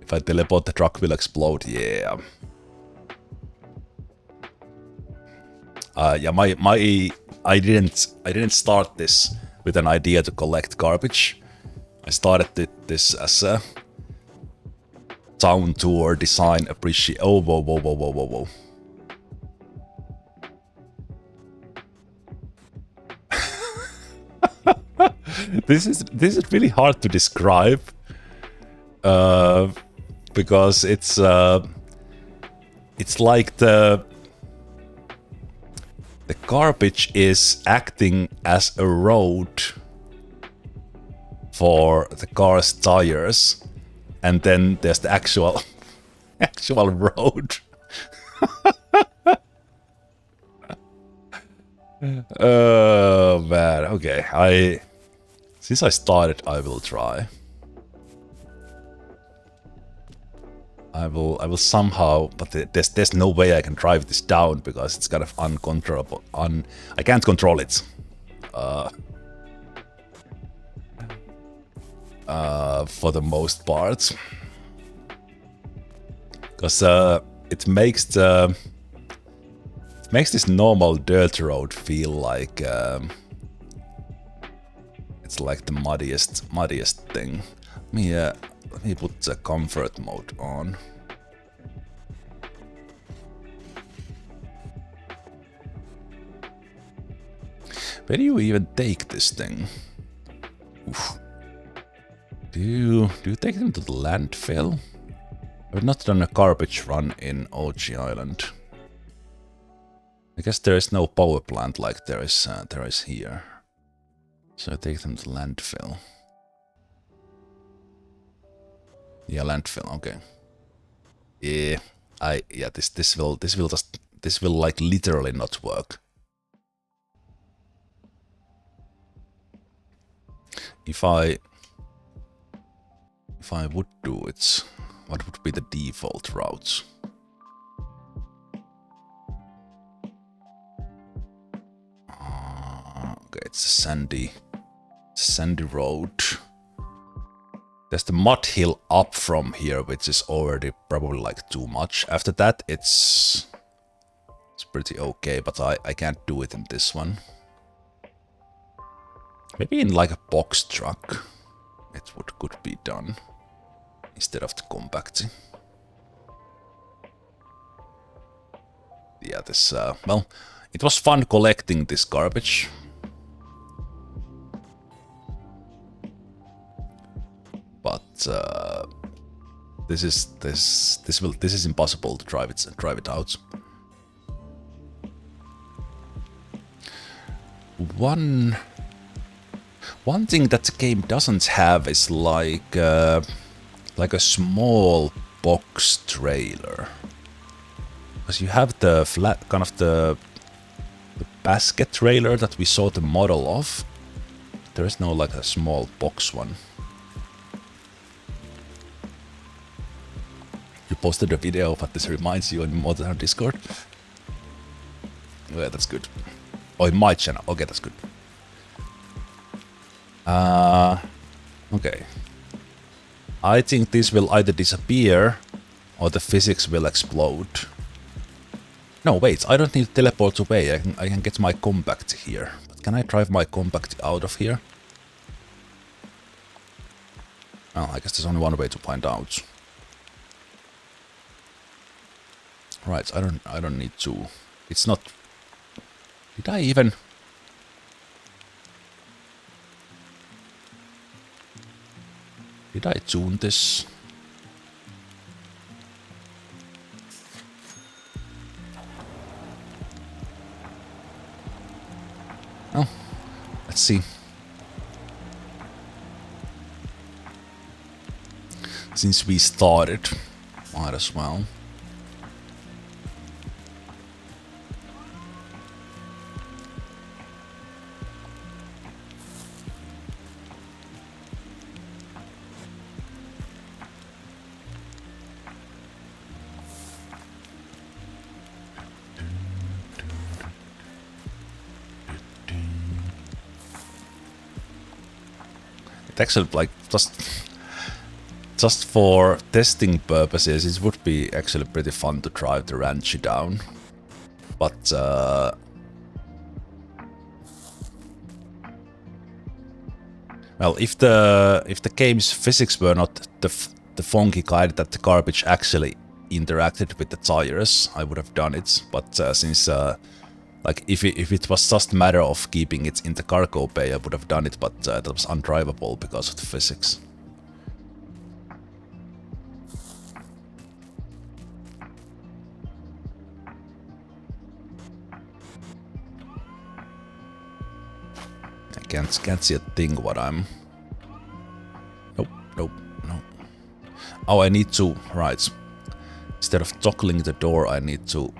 If I teleport, the truck will explode. Yeah. Yeah. I didn't start this with an idea to collect garbage. I started this as a town tour design appreciation. Oh, whoa. This is really hard to describe. Because it's like the garbage is acting as a road for the car's tires, and then there's the actual road. Oh man, okay. Since I started, I will try. I will somehow, but there's no way I can drive this down because it's kind of uncontrollable. I can't control it. For the most part, because it makes this normal dirt road feel like it's like the muddiest thing. Let me put the comfort mode on. Where do you even take this thing? Oof. Do you take them to the landfill? I've not done a garbage run in OG Island. I guess there is no power plant like there is here. So I take them to landfill. Yeah, landfill. Okay. Yeah, this will like literally not work. If I would do it, what would be the default routes? Okay, it's a sandy road. There's the mud hill up from here, which is already probably like too much. After that, it's pretty okay, but I can't do it in this one. Maybe in like a box truck, it could be done instead of the compacting. Yeah, this well, it was fun collecting this garbage. this is impossible to drive it out. One thing that the game doesn't have is like a small box trailer, because you have the flat kind of the basket trailer that we saw the model of. There is no like a small box one. You posted a video of what this reminds you on Modern Discord. Yeah, that's good. Oh, in my channel. Okay, that's good. Okay. I think this will either disappear or the physics will explode. No, wait, I don't need to teleport away. I can get my compact here. But can I drive my compact out of here? Oh, I guess there's only one way to find out. Right, I don't need to. It's not. Did I even? Did I tune this? Oh, let's see. Since we started, might as well. It actually, like, just for testing purposes, it would be actually pretty fun to drive the Ranchi down. But well, if the game's physics were not the funky kind that the garbage actually interacted with the tires, I would have done it. But since like if it was just a matter of keeping it in the cargo bay, I would have done it. But that was undrivable because of the physics. Can't see a thing what I'm. Nope. No. Oh, I need to. Right. Instead of toggling the door, I need to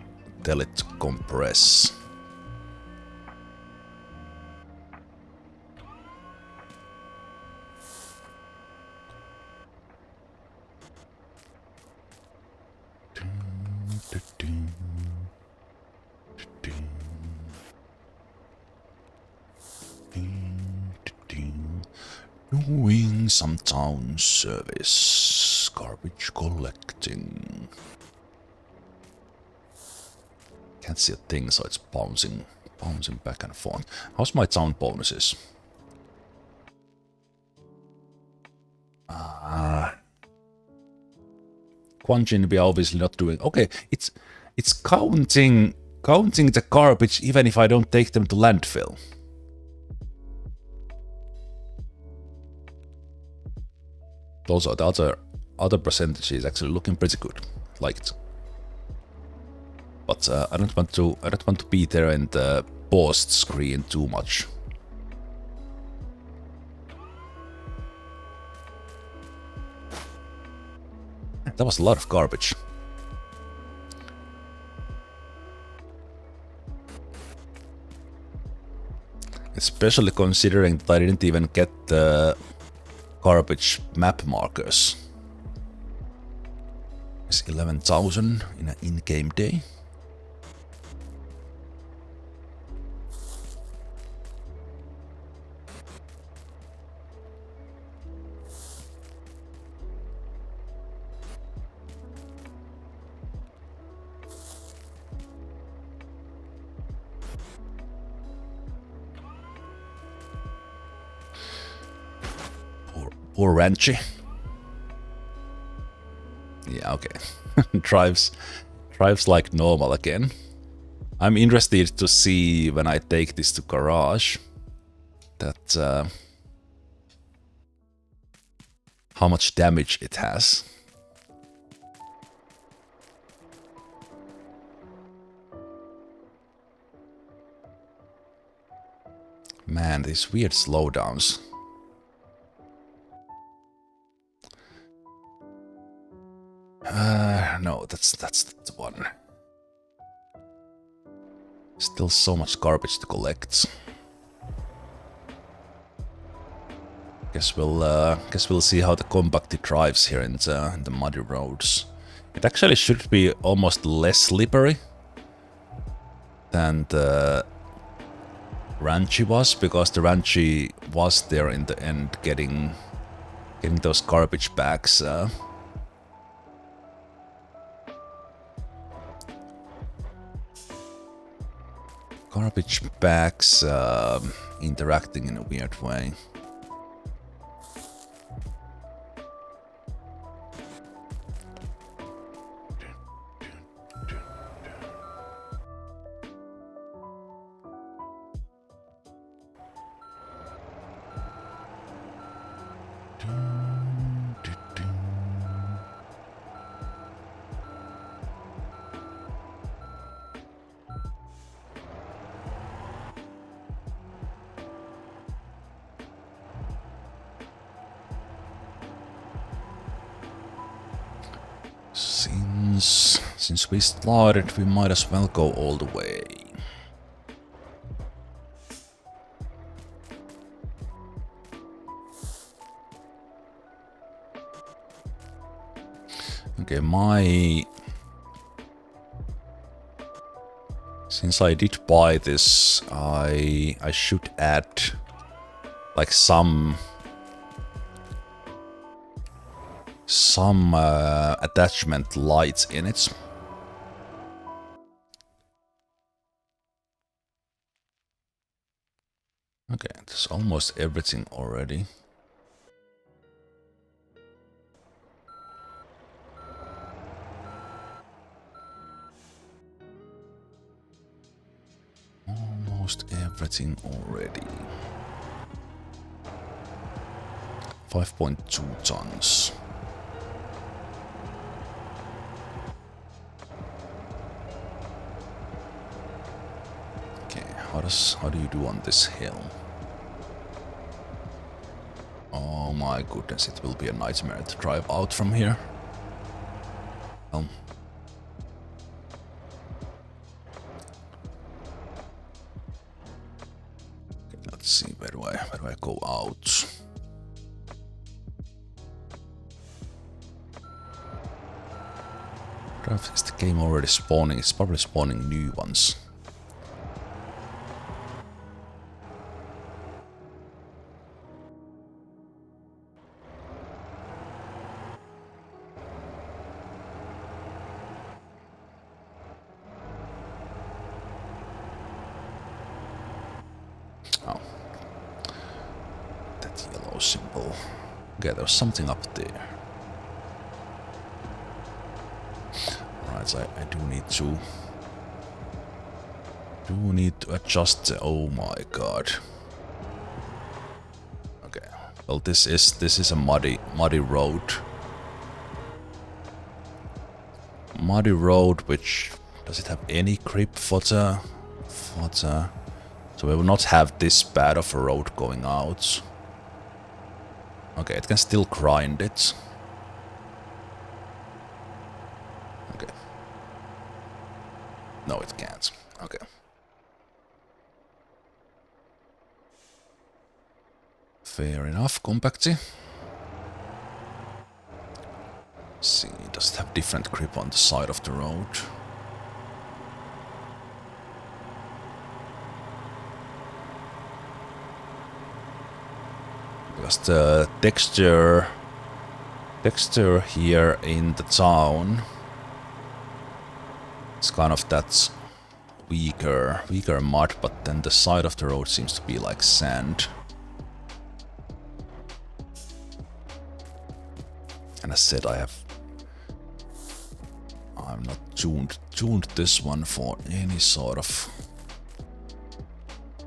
tell it to compress. Doing some town service, garbage collecting. Can't see a thing, so it's bouncing back and forth. How's my town bonuses? Gwangjin we are obviously not doing. Okay, it's counting the garbage even if I don't take them to landfill. Also, the other percentage is actually looking pretty good. Like it. But I don't want to be there in the post screen too much. That was a lot of garbage. Especially considering that I didn't even get the garbage map markers. It's 11,000 in an in-game day. Poor Ranchi. Yeah, okay. drives like normal again. I'm interested to see when I take this to garage that how much damage it has. Man, these weird slowdowns. No, that's the one. Still so much garbage to collect. Guess we'll see how the compacty drives here in the muddy roads. It actually should be almost less slippery than the Ranchi was, because the Ranchi was there in the end getting those garbage bags. Garbage bags interacting in a weird way. Since we started, we might as well go all the way. Okay, since I did buy this, I should add like some attachment lights in it. Okay, there's almost everything already. Almost everything already. 5.2 tons. Okay, how do you do on this hill? Oh my goodness, it will be a nightmare to drive out from here. Well, okay, let's see, where do I go out? Is the game already spawning? It's probably spawning new ones. Oh. That yellow symbol. Okay, there's something up there. Alright, I do need to adjust the... Oh my god. Okay. Well, this is a muddy road. Muddy road, which... Does it have any grip fodder? So we will not have this bad of a road going out. Okay, it can still grind it. Okay. No, it can't. Okay. Fair enough, compacty. Let's see, does it have different grip on the side of the road? Because the texture here in the town, it's kind of that weaker mud, but then the side of the road seems to be like sand. And as said, I'm not tuned this one for any sort of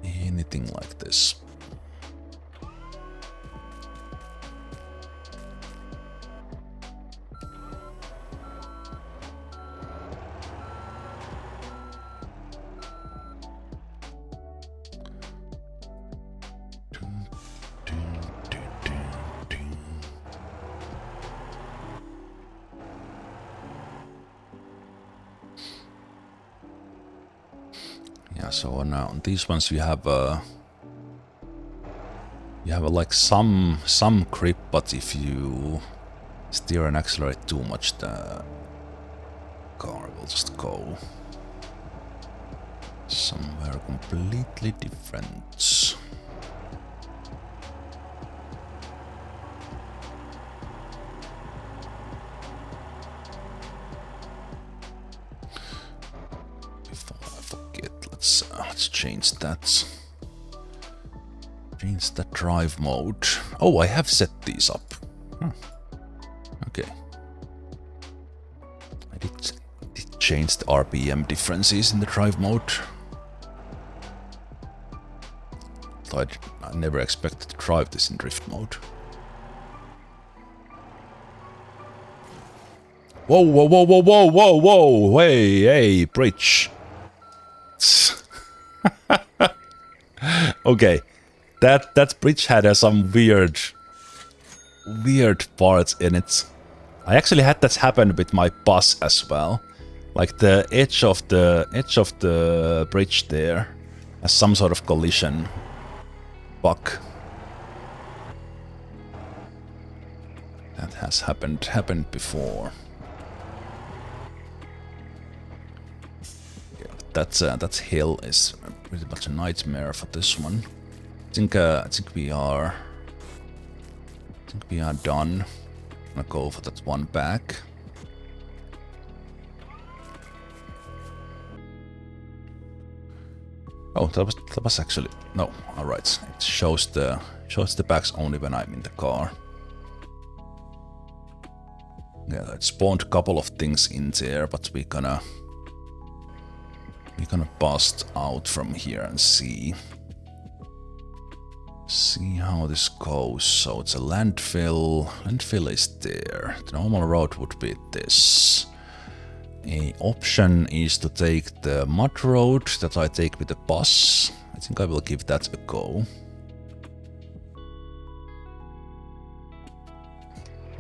anything like this. Yeah, so now on these ones you have like some grip, but if you steer and accelerate too much, the car will just go somewhere completely different. Before I forget, let's change that. Change the drive mode. Oh, I have set these up. Okay. I did change the RPM differences in the drive mode. I never expected to drive this in drift mode. Whoa, whoa, whoa, whoa, whoa, whoa, whoa! Hey, hey, bridge. Okay, that bridge had some weird parts in it. I actually had that happen with my bus as well. Like the edge of the bridge there has some sort of collision bug. That has happened before. Yeah, that hill is pretty much a nightmare for this one. I think we are done. I'm gonna go for that one back. Oh, that was actually no. All right, it shows the backs only when I'm in the car. Yeah, it spawned a couple of things in there, but we're gonna bust out from here and see how this goes. So it's a landfill. Landfill is there. The normal road would be this. A option is to take the mud road that I take with the bus. I think I will give that a go.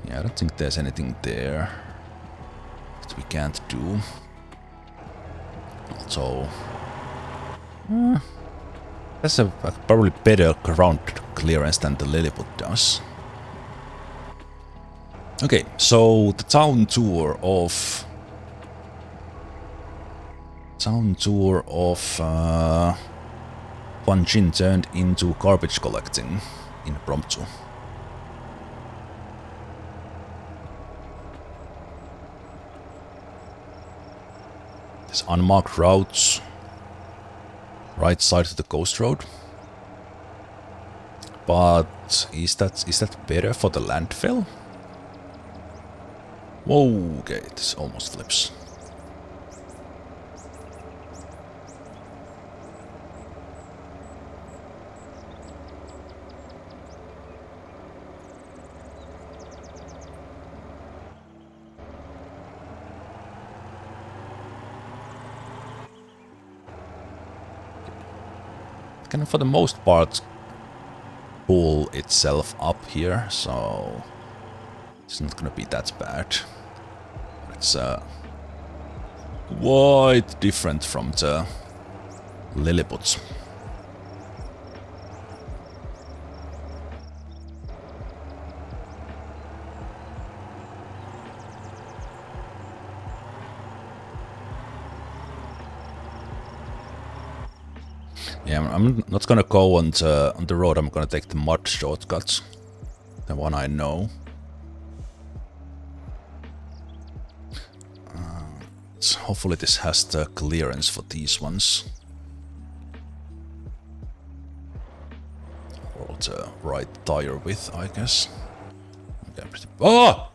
Yeah, I don't think there's anything there that we can't do. Also, that's a probably better ground clearance than the Lilliput does. Okay, so the town tour of Gwangjin turned into garbage collecting impromptu. There's unmarked routes right side of the coast road. But is that better for the landfill? Whoa, okay, this almost flips. Can for the most part pull itself up here, so it's not gonna be that bad. It's quite different from the Lilliputs. Yeah, I'm not gonna go on the road. I'm gonna take the mud shortcut, the one I know. So hopefully this has the clearance for these ones. Or the right tire width, I guess. Okay, oh!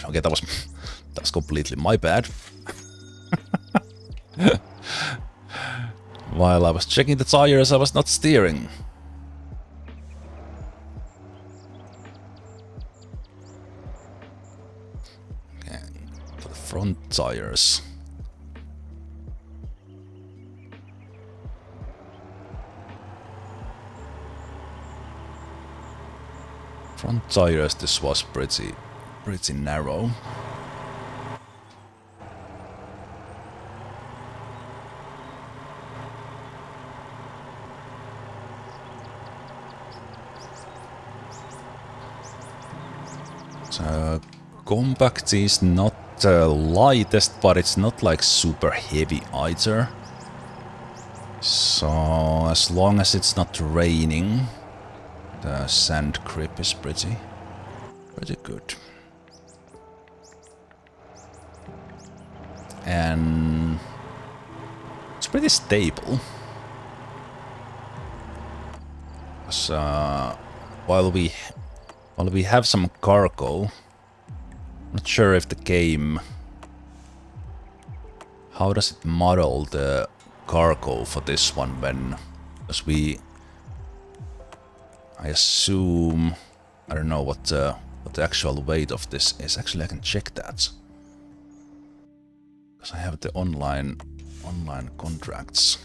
Okay, that was completely my bad. While I was checking the tires, I was not steering. Okay, for the front tires. Front tires, this was pretty narrow. So, compact is not the lightest, but it's not like super heavy either. So, as long as it's not raining, the sand grip is pretty good. And it's pretty stable. So, while we have some cargo, not sure if the game, how does it model the cargo for this one when, because I assume, I don't know what the actual weight of this is. Actually, I can check that, because I have the online contracts.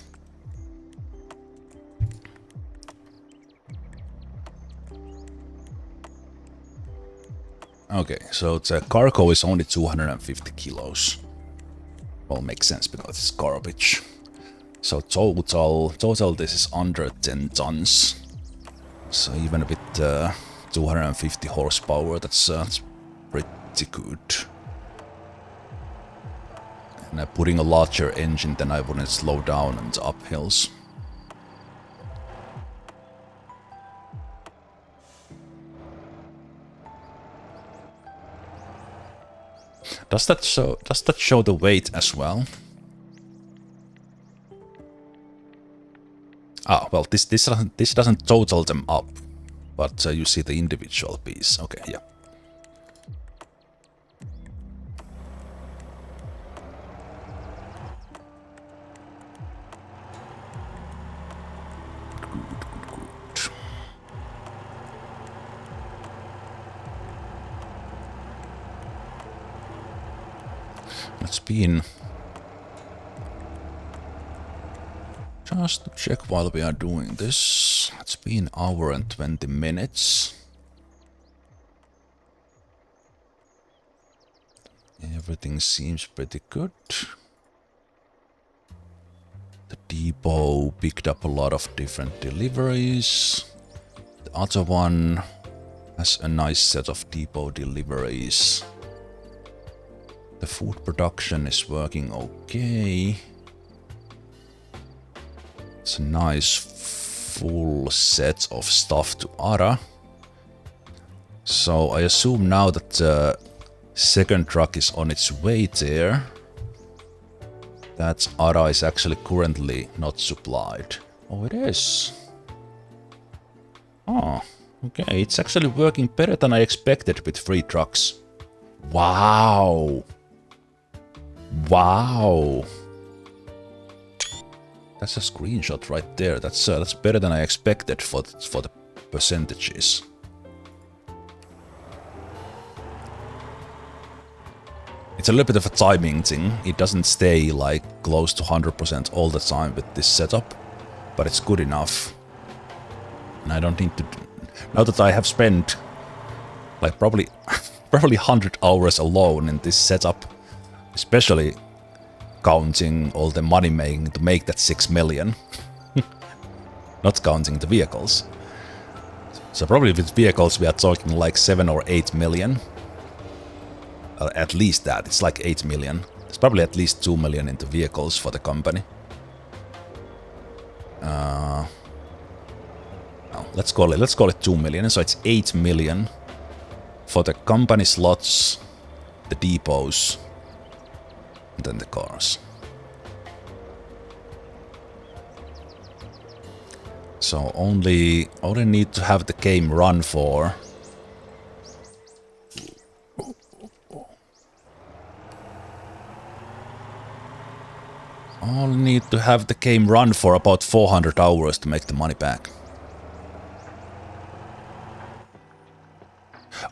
Okay, so the cargo is only 250 kilos. Well, makes sense because it's garbage. So total this is under 10 tons. So even with 250 horsepower, that's pretty good. And putting a larger engine, then I wouldn't slow down on the uphills. Does that show the weight as well? Ah, well, this doesn't total them up, but you see the individual piece. Okay, yeah. Good. It's been, just to check while we are doing this, it's been an hour and 20 minutes. Everything seems pretty good. The depot picked up a lot of different deliveries. The other one has a nice set of depot deliveries. The food production is working okay. It's a nice full set of stuff to Ara. So I assume now that the second truck is on its way there, that Ara is actually currently not supplied. Oh, it is. Oh, okay. It's actually working better than I expected with 3 trucks. Wow. Wow. That's a screenshot right there. That's better than I expected for the percentages. It's a little bit of a timing thing. It doesn't stay like close to 100% all the time with this setup, but it's good enough. And I don't need to. Now that I have spent like probably 100 hours alone in this setup, especially counting all the money making to make that 6 million, not counting the vehicles. So probably with vehicles we are talking like 7 or 8 million. At least that. It's like 8 million. There's probably at least 2 million into vehicles for the company. No, let's call it 2 million. So it's 8 million for the company slots, the depots, and then the cars. So only need to have the game run for about 400 hours to make the money back.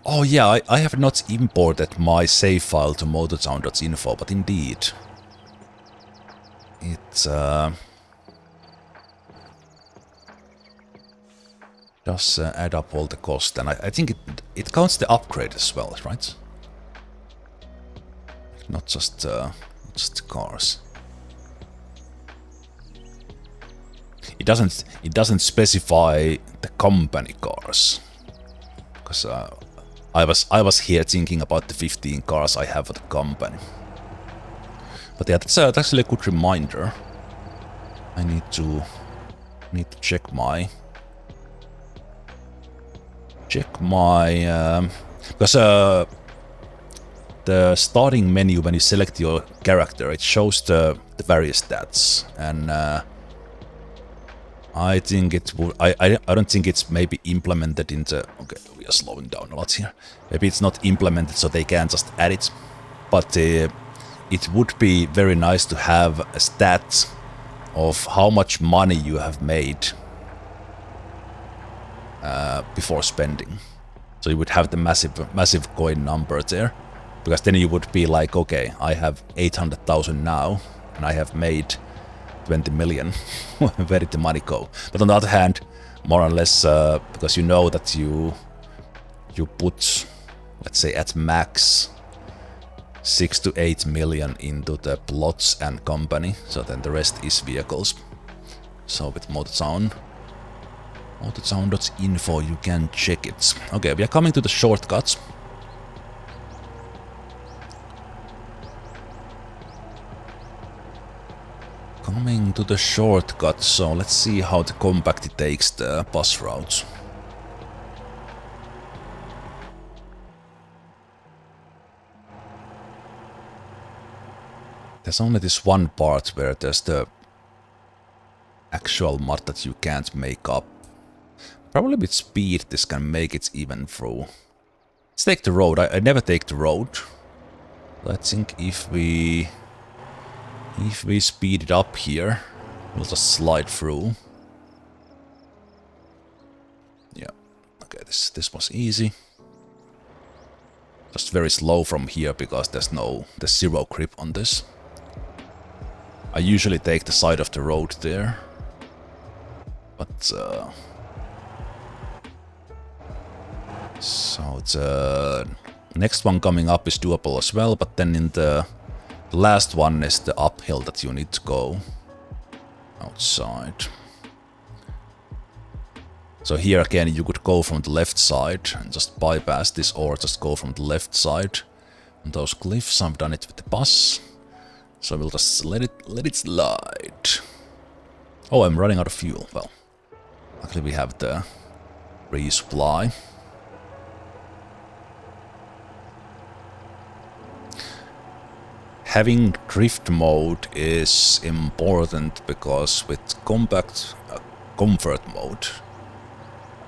Oh yeah, I have not imported my save file to motortown.info, but indeed, it does add up all the cost, and I think it counts the upgrade as well, right? Not just cars. It doesn't specify the company cars, because I was here thinking about the 15 cars I have for the company. But yeah, that's actually a good reminder. I need to check my because the starting menu, when you select your character, it shows the various stats, and I think it would. I don't think it's maybe implemented into. Okay, we are slowing down a lot here. Maybe it's not implemented, so they can't just add it. But it would be very nice to have a stat of how much money you have made before spending. So you would have the massive coin number there, because then you would be like, okay, I have 800,000 now, and I have made 20 million. Where did the money go? But on the other hand, more or less, because you know that you put, let's say at max, 6 to 8 million into the plots and company, so then the rest is vehicles. So with motortown.info you can check it. Okay, we are coming to the shortcuts. Coming to the shortcut, so let's see how the compact takes the bus routes. There's only this one part where there's the actual mud that you can't make up. Probably with speed this can make it even through. Let's take the road. I never take the road. I think if we speed it up here, we'll just slide through. Yeah. Okay, this was easy. Just very slow from here because there's zero grip on this. I usually take the side of the road there. But so the next one coming up is doable as well, but then in the last one is the uphill that you need to go outside. So here again you could go from the left side and just bypass this, or just go from the left side on those cliffs. I've done it with the bus, so we'll just let it slide. Oh, I'm running out of fuel. Well, luckily we have the resupply. Having drift mode is important because with compact comfort mode,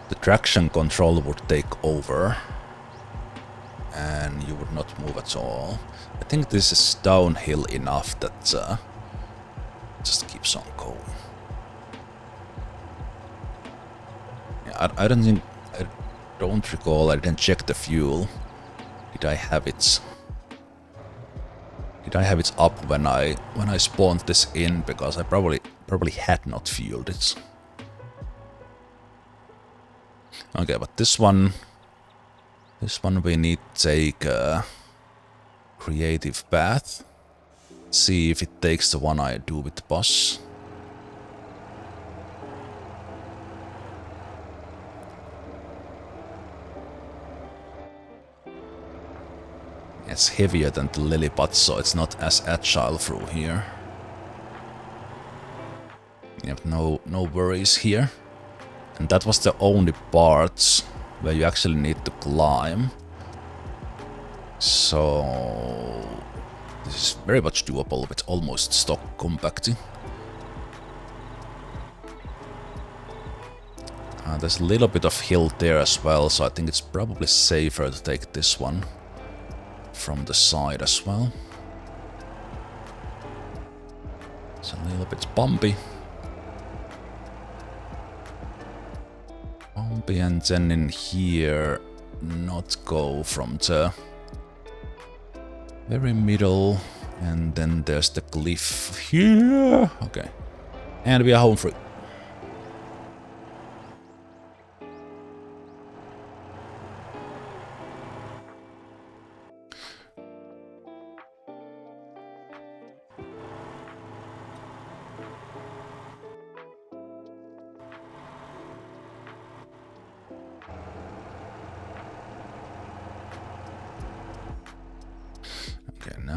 the traction control would take over and you would not move at all. I think this is downhill enough that just keeps on going. Yeah, I don't recall, I didn't check the fuel. Did I have it? Did I have it up when I spawned this in? Because I probably had not fueled it. Okay, but this one we need to take a creative path. See if it takes the one I do with the bus. It's heavier than the Lilliput, so it's not as agile through here. You have no worries here. And that was the only part where you actually need to climb. So this is very much doable with almost stock compacting. There's a little bit of hill there as well, so I think it's probably safer to take this one from the side as well. It's a little bit bumpy. And then in here, not go from the very middle, and then there's the cliff here. Okay, and we are home free.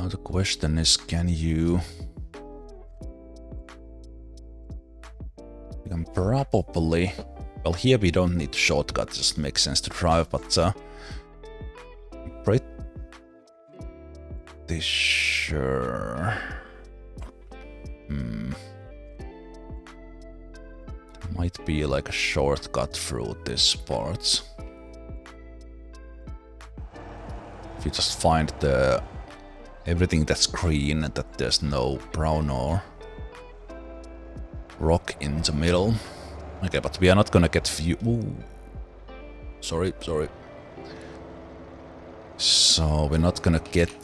Now the question is, can you... You can probably... Well, here we don't need shortcut, just makes sense to drive, but pretty sure... Might be like a shortcut through this part. If you just find the everything that's green and that there's no brown or rock in the middle. Okay, but we are not gonna get few. Ooh. Sorry. So we're not gonna get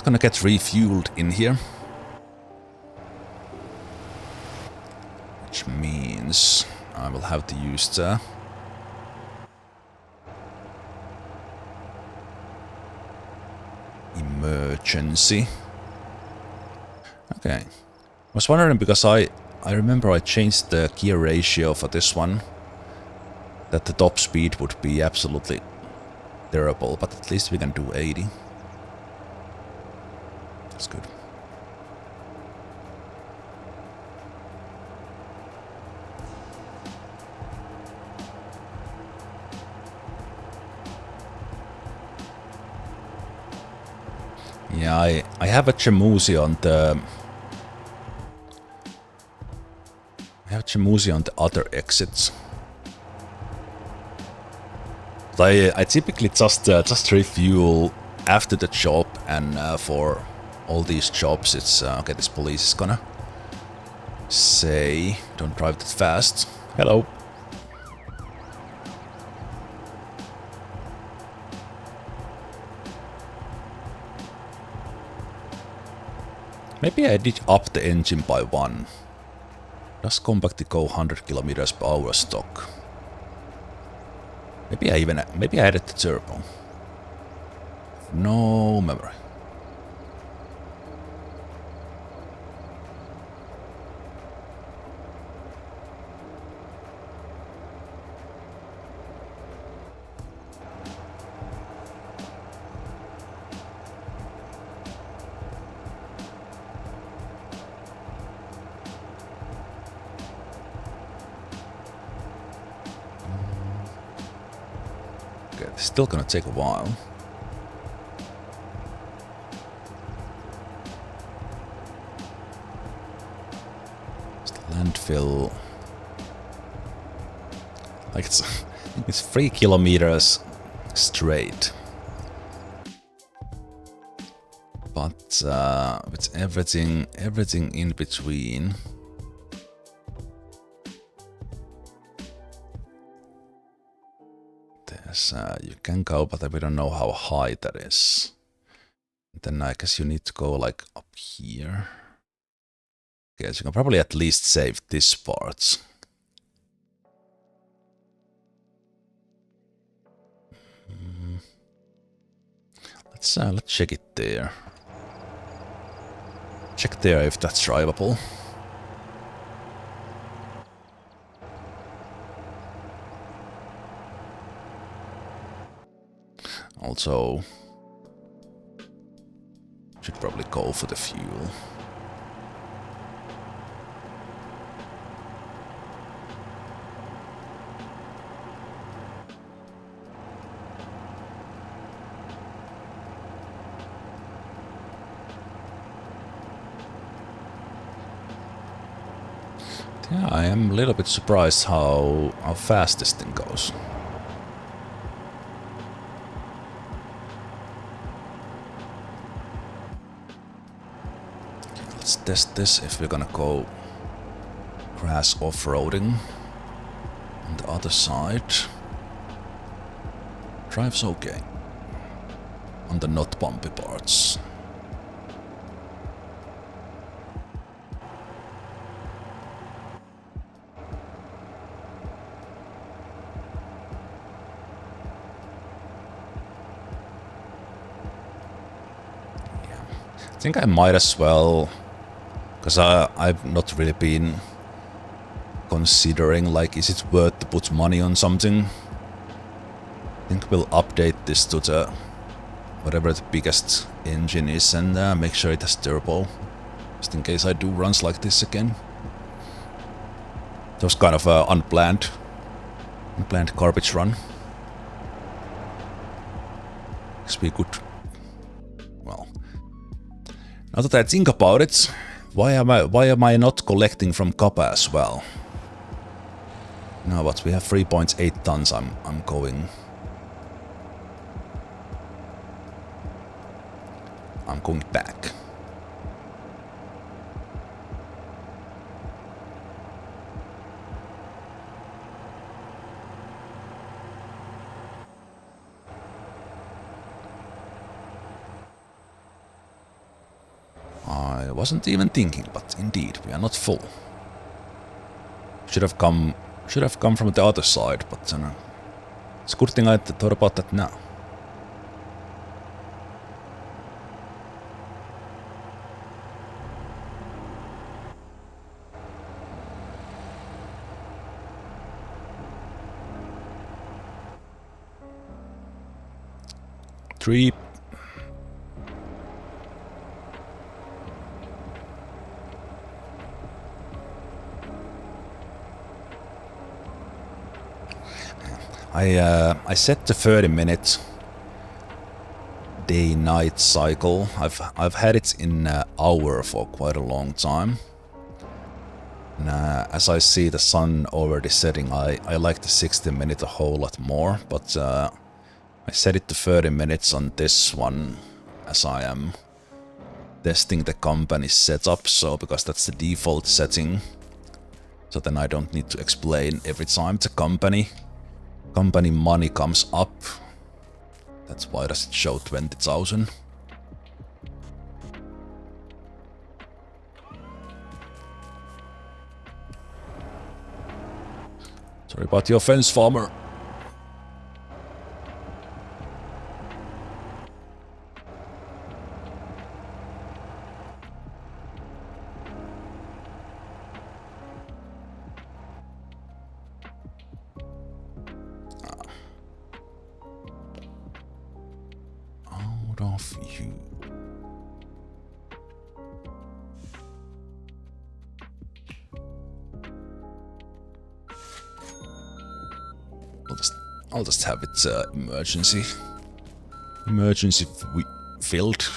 refueled in here. Which means I will have to use the emergency. Okay. I was wondering because I remember I changed the gear ratio for this one. That the top speed would be absolutely terrible, but at least we can do 80. That's good. Yeah, I have a Jamusi on the... I have Jamusi on the other exits. But I typically just refuel after the job, and for all these jobs it's... okay, this police is gonna say, don't drive that fast. Hello. Maybe I did up the engine by 1. Does Compact go 100 kilometers per hour stock? Maybe I added the turbo. No memory. It's still gonna take a while. It's the landfill. Like it's 3 kilometers straight. But with everything in between. You can go, but we don't know how high that is. Then I guess you need to go like up here. Okay, so you can probably at least save this part. Let's check it there. Check there if that's drivable. Also, should probably go for the fuel. Yeah, I am a little bit surprised how fast this thing goes. Let's test this if we're gonna go grass off-roading on the other side. Drives okay on the not bumpy parts. I think I might as well, because I've not really been considering, like, is it worth to put money on something? I think we'll update this to the whatever the biggest engine is and make sure it has turbo. Just in case I do runs like this again. It was kind of unplanned garbage run. Because we could... Well... Now that I think about it, why am I not collecting from Kappa as well? No, but we have 3.8 tons. I'm going back. I wasn't even thinking, but indeed, we are not full. Should have come from the other side, but it's a good thing I thought about that now. Three. I set the 30-minute day-night cycle. I've had it in an hour for quite a long time. And, as I see the sun already setting, I like the 60-minute a whole lot more. But I set it to 30 minutes on this one, as I am testing the company setup. So because that's the default setting, so then I don't need to explain every time the company money comes up. That's why does it show 20,000. Sorry about your fence, farmer. Out of you. I'll just have it emergency filled.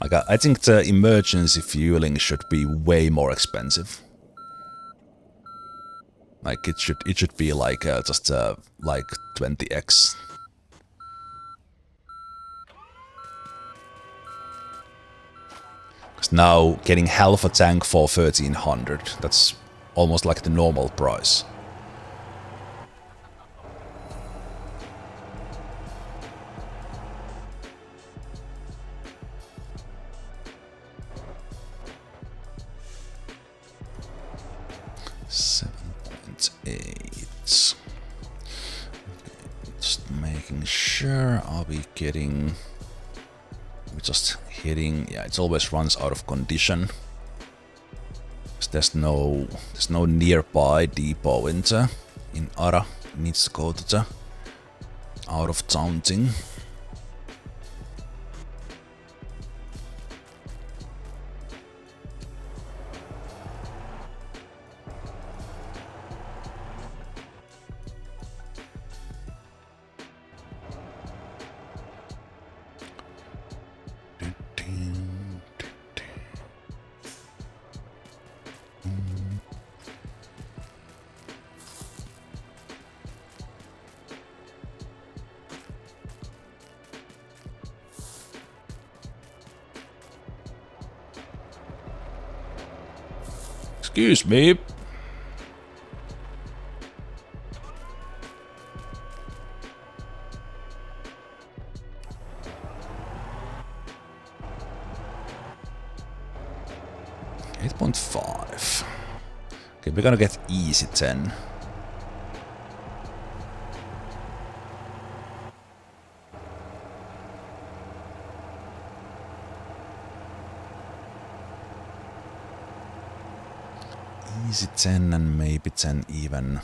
Like I think the emergency fueling should be way more expensive. Like it should be like just like 20x. Because now getting half a tank for 1300, that's almost like the normal price. Just making sure, are we getting... We're just hitting... Yeah, it always runs out of condition. There's no nearby depot in Ara. It needs to go to the out of town thing. Excuse me. .5. Okay, we're gonna get easy 10. Easy 10 and maybe 10 even.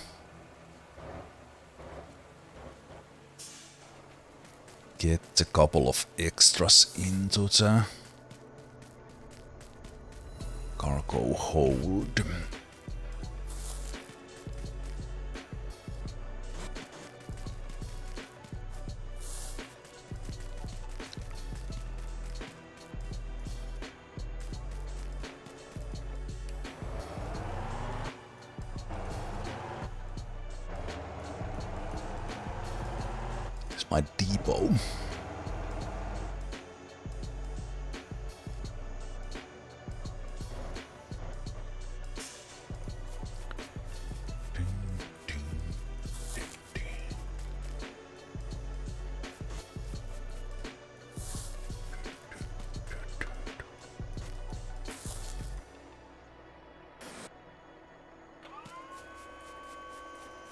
get a couple of extras into the cargo hold. It's my depot.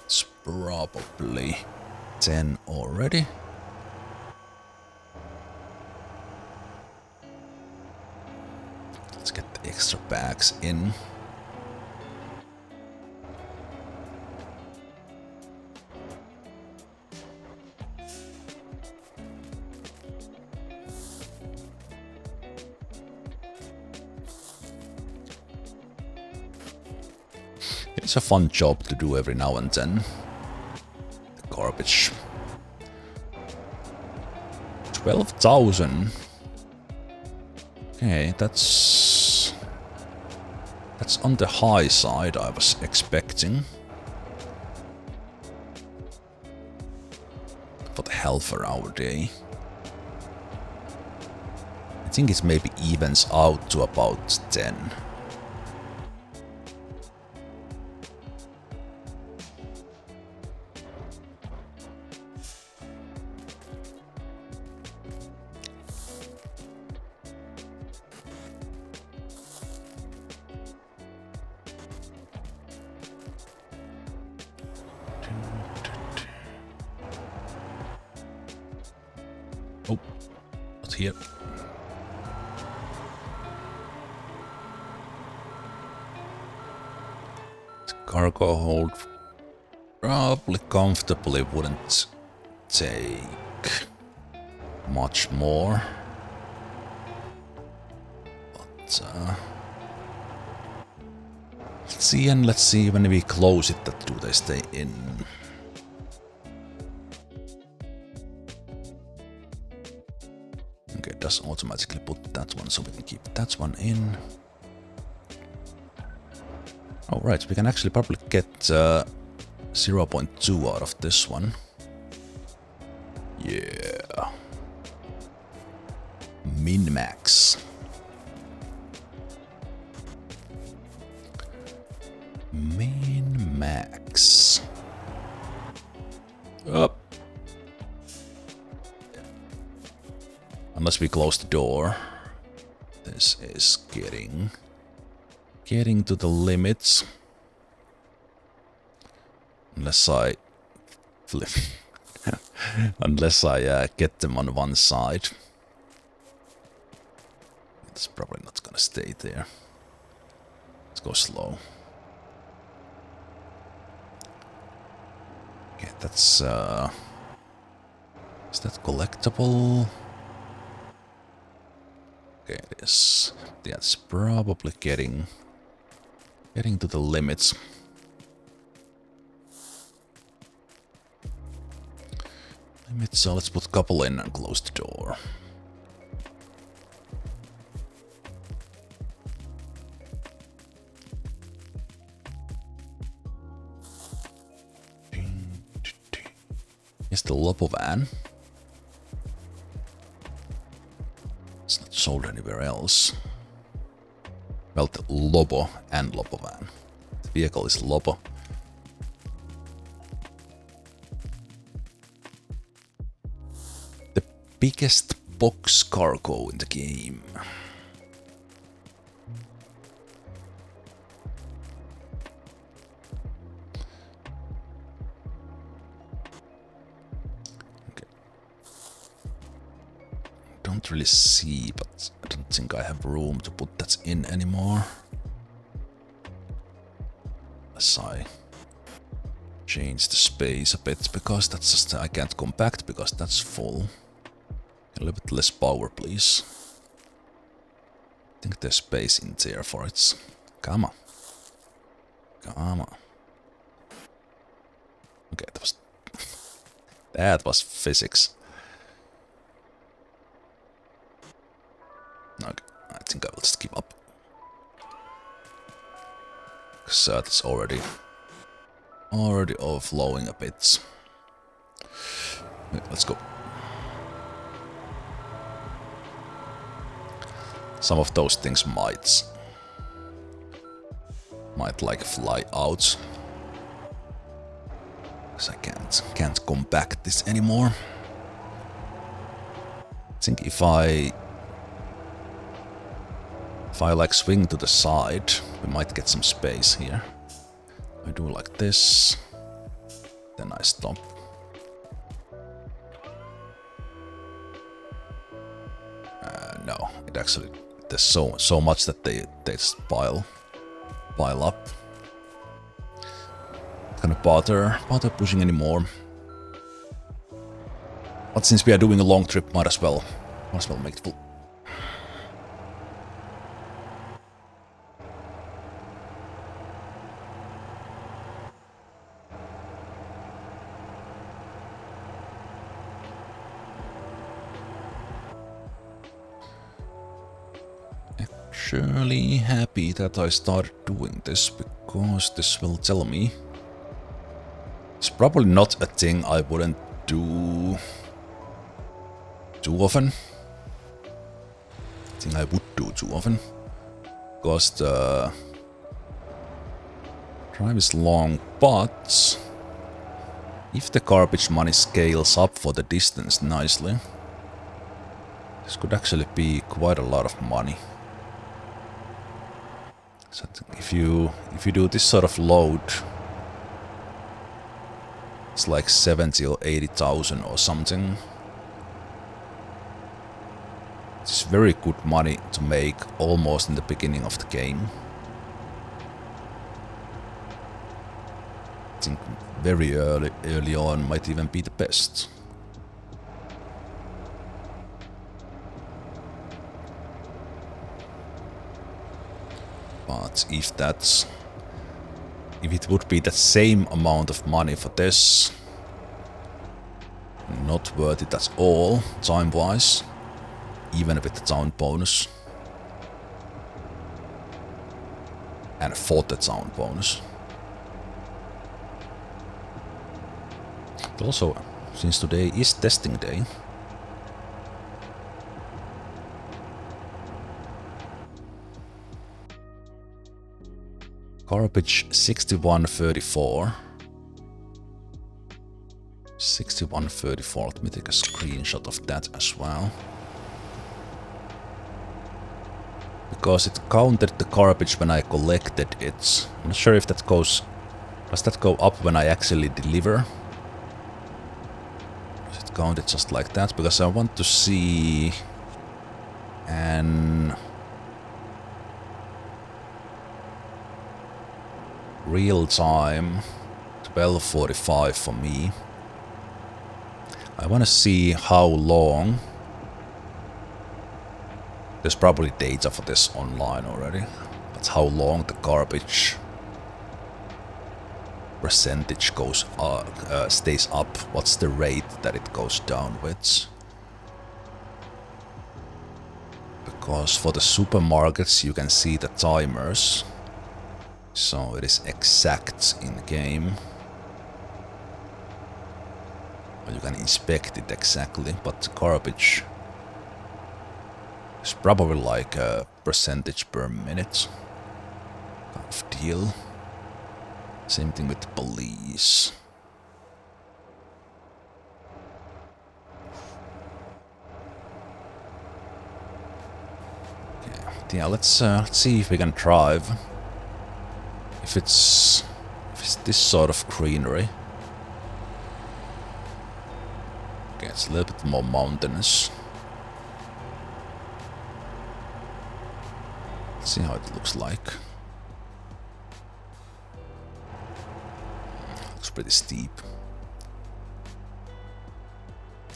It's probably 10 already. Let's get the extra bags in. It's a fun job to do every now and then. The garbage. 12,000. Okay, that's on the high side, I was expecting. For the hell for our day. I think it maybe evens out to about 10. Oh, not here. The cargo hold probably comfortably wouldn't take much more. But let's see when we close it, that do they stay in. Okay, it does automatically put that one, so we can keep that one in. Alright, we can actually probably get 0.2 out of this one. Yeah. Min-max. Min-max. Up. Unless we close the door. This is getting to the limits. Unless I flip. Unless I get them on one side. It's probably not gonna stay there. Let's go slow. Okay, that's is that collectible? Okay, it is. Yeah, it's probably getting to the limits. So let's put a couple in and close the door. Here's the Lopo van. It's not sold anywhere else. Well, the Lobo and Lopo van. The vehicle is Lopo. The biggest box cargo in the game. Okay. Don't really see, but I don't think I have room to put that in anymore. Unless I change the space a bit, because that's just, I can't compact because that's full. A little bit less power, please. I think there's space in there for it. Come on. Come on. Okay, that was physics. Okay, I think I will just give up. Because that's already overflowing a bit. Okay, let's go. Some of those things might like fly out. Because I can't compact this anymore. I think if I like swing to the side, we might get some space here. I do like this, then I stop. No, it actually, there's so much that they just pile up. Not gonna bother pushing anymore. But since we are doing a long trip, might as well make it full. Actually happy that I started doing this, because this will tell me. It's probably not a thing I wouldn't do too often. A thing I would do too often. Because the drive is long, but if the garbage money scales up for the distance nicely, this could actually be quite a lot of money. So if you do this sort of load, it's like 70 or 80,000 or something. It's very good money to make almost in the beginning of the game. I think very early on might even be the best. But if it would be the same amount of money for this, not worth it at all, time-wise, even with the town bonus. And for the town bonus. But also, since today is testing day, garbage 6134. 6134. Let me take a screenshot of that as well. Because it counted the garbage when I collected it. I'm not sure if that goes... Does that go up when I actually deliver? Does it count it just like that? Because I want to see... And... Real time 12:45 for me. I want to see how long. There's probably data for this online already, but how long the garbage percentage goes stays up. What's the rate that it goes down with? Because for the supermarkets you can see the timers. So it is exact in game. Well, you can inspect it exactly, but the garbage is probably like a percentage per minute kind of deal. Same thing with the police. Yeah, let's see if we can drive. If it's this sort of greenery. Okay, it's a little bit more mountainous. Let's see how it looks like. Looks pretty steep.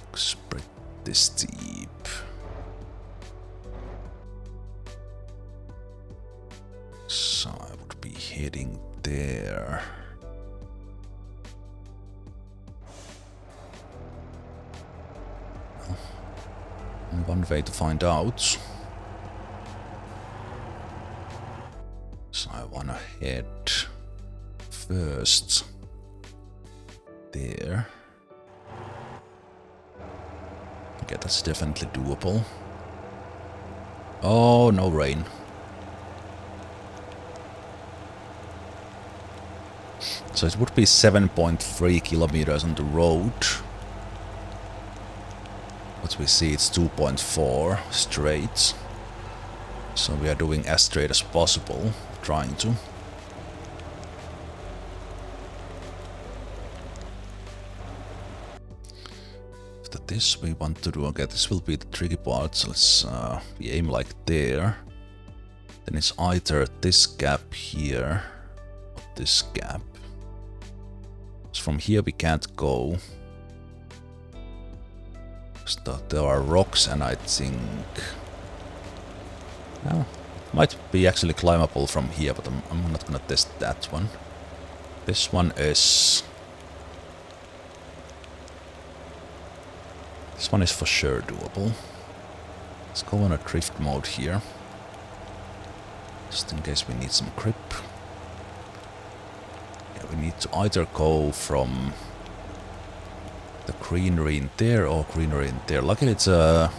Looks pretty steep. going there? Well, only one way to find out. So I wanna head first there. Okay, that's definitely doable. Oh, no rain. So it would be 7.3 kilometers on the road. But we see it's 2.4 straight. So we are doing as straight as possible, trying to. After this we want to do, okay, this will be the tricky part, so let's we aim like there. Then it's either this gap here, or this gap. So from here we can't go. So there are rocks and I think... Well, it might be actually climbable from here, but I'm not gonna test that one. This one is... This one is for sure doable. Let's go on a drift mode here. Just in case we need some grip. Yeah, we need to either go from the greenery in there or greenery in there. Luckily the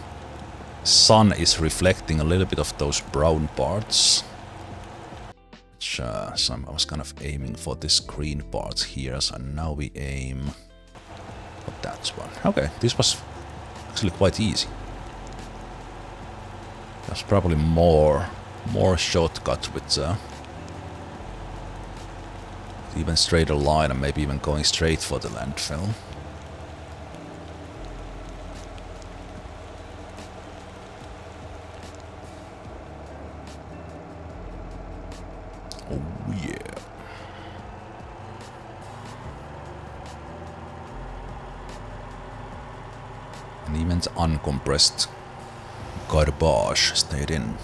sun is reflecting a little bit of those brown parts. Which, so I was kind of aiming for this green part here, so now we aim for that one. Okay, this was actually quite easy. There's probably more shortcut with even straighter line and maybe even going straight for the landfill. Oh yeah. And even the uncompressed garbage stayed in.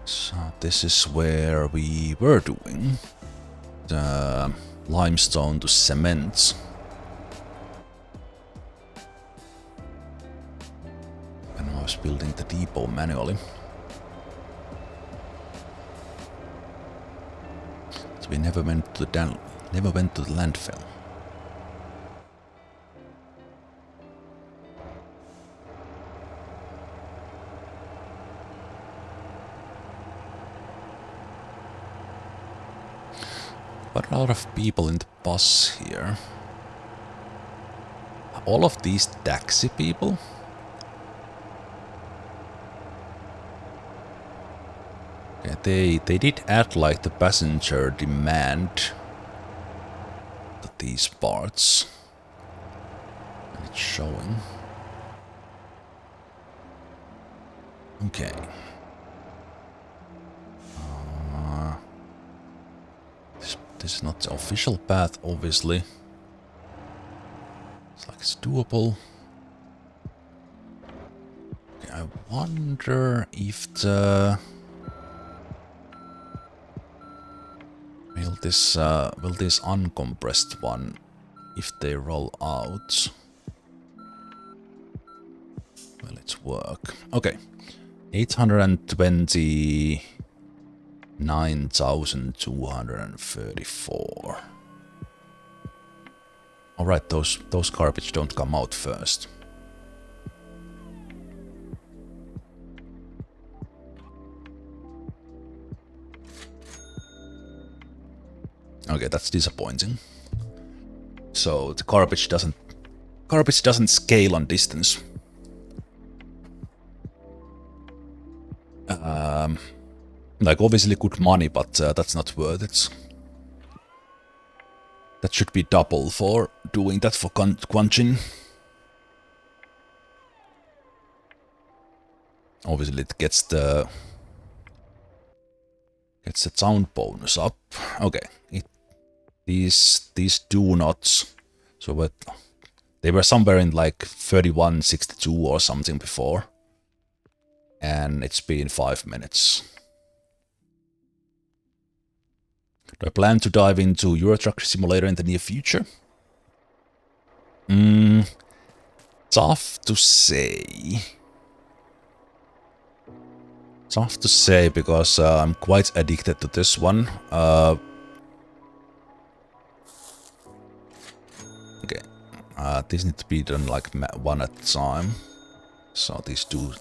So this is where we were doing the limestone to cement. And I was building the depot manually. So we never went to the landfill. But a lot of people in the bus here. All of these taxi people? Yeah, they did add like the passenger demand to these parts. And it's showing. Okay. This is not the official path, obviously. It's like it's doable. Okay, I wonder if the... Will this uncompressed one, if they roll out, will it work? Okay, 829,234. All right, those garbage don't come out first. Okay, that's disappointing. So the garbage doesn't scale on distance. Like obviously good money, but that's not worth it. That should be double for doing that for Gwangjin. Obviously it gets the sound bonus up. Okay, these do not. So what? They were somewhere in like 31.62 or something before, and it's been 5 minutes. Do I plan to dive into Euro Truck Simulator in the near future? Tough to say. Tough to say because I'm quite addicted to this one. Okay, these need to be done like one at a time. So these do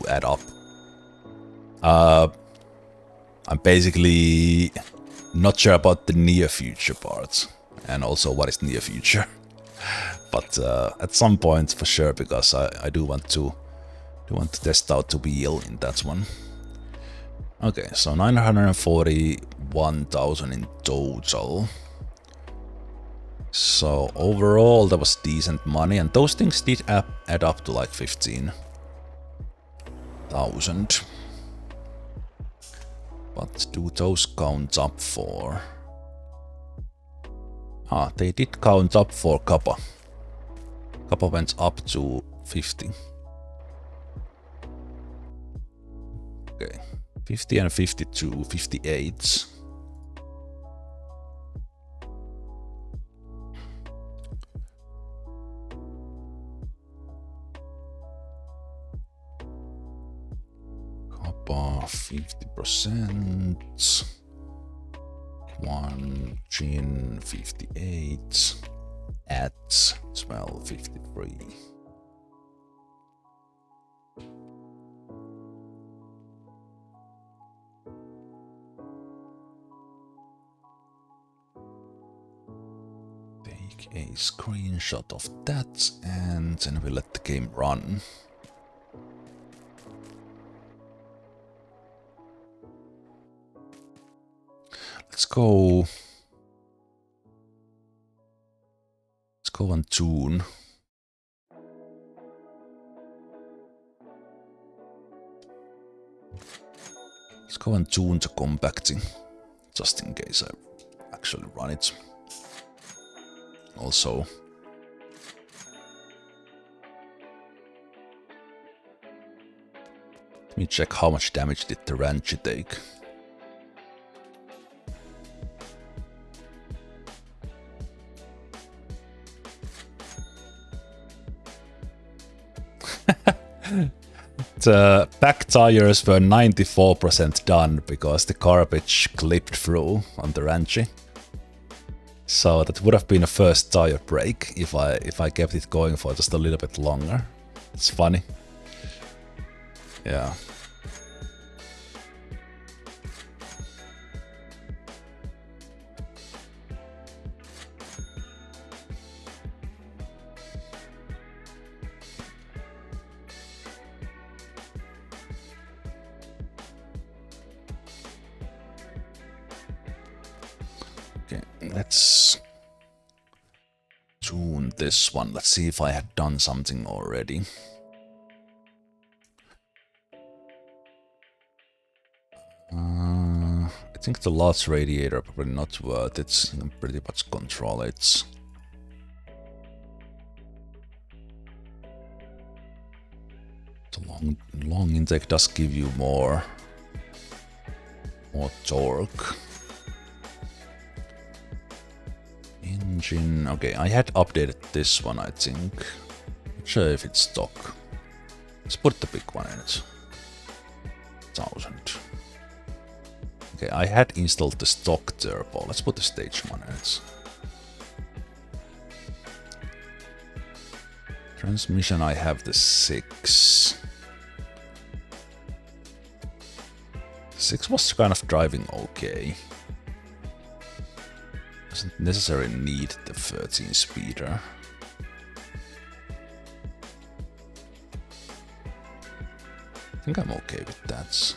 add up. I'm basically not sure about the near future part, and also what is near future. But at some point for sure, because I do want to test out the wheel in that one. Okay, so 941,000 in total. So overall that was decent money, and those things did add up to like 15,000. But do those count up for... Ah, they did count up for Kappa. Kappa went up to 50. Okay, 50 and 52, 58. Kappa 50%. Gwangjin 58 at 12.53. Take a screenshot of that and then we'll let the game run. Let's go and tune. Let's go and tune the compacting, just in case I actually run it. Also, let me check how much damage did the Ranchi take. The back tires were 94% done because the garbage clipped through on the Ranchi. So that would have been a first tire break if I kept it going for just a little bit longer. It's funny. Yeah. Okay, let's tune this one. Let's see if I had done something already. I think the large radiator probably not worth it. You can pretty much control it. The long intake does give you more torque. Engine, okay, I had updated this one, I think. Not sure if it's stock. Let's put the big one in it. 1000. Okay, I had installed the stock turbo. Let's put the stage one in it. Transmission, I have the 6. 6 was kind of driving okay. Doesn't necessarily need the 13 speeder. I think I'm okay with that.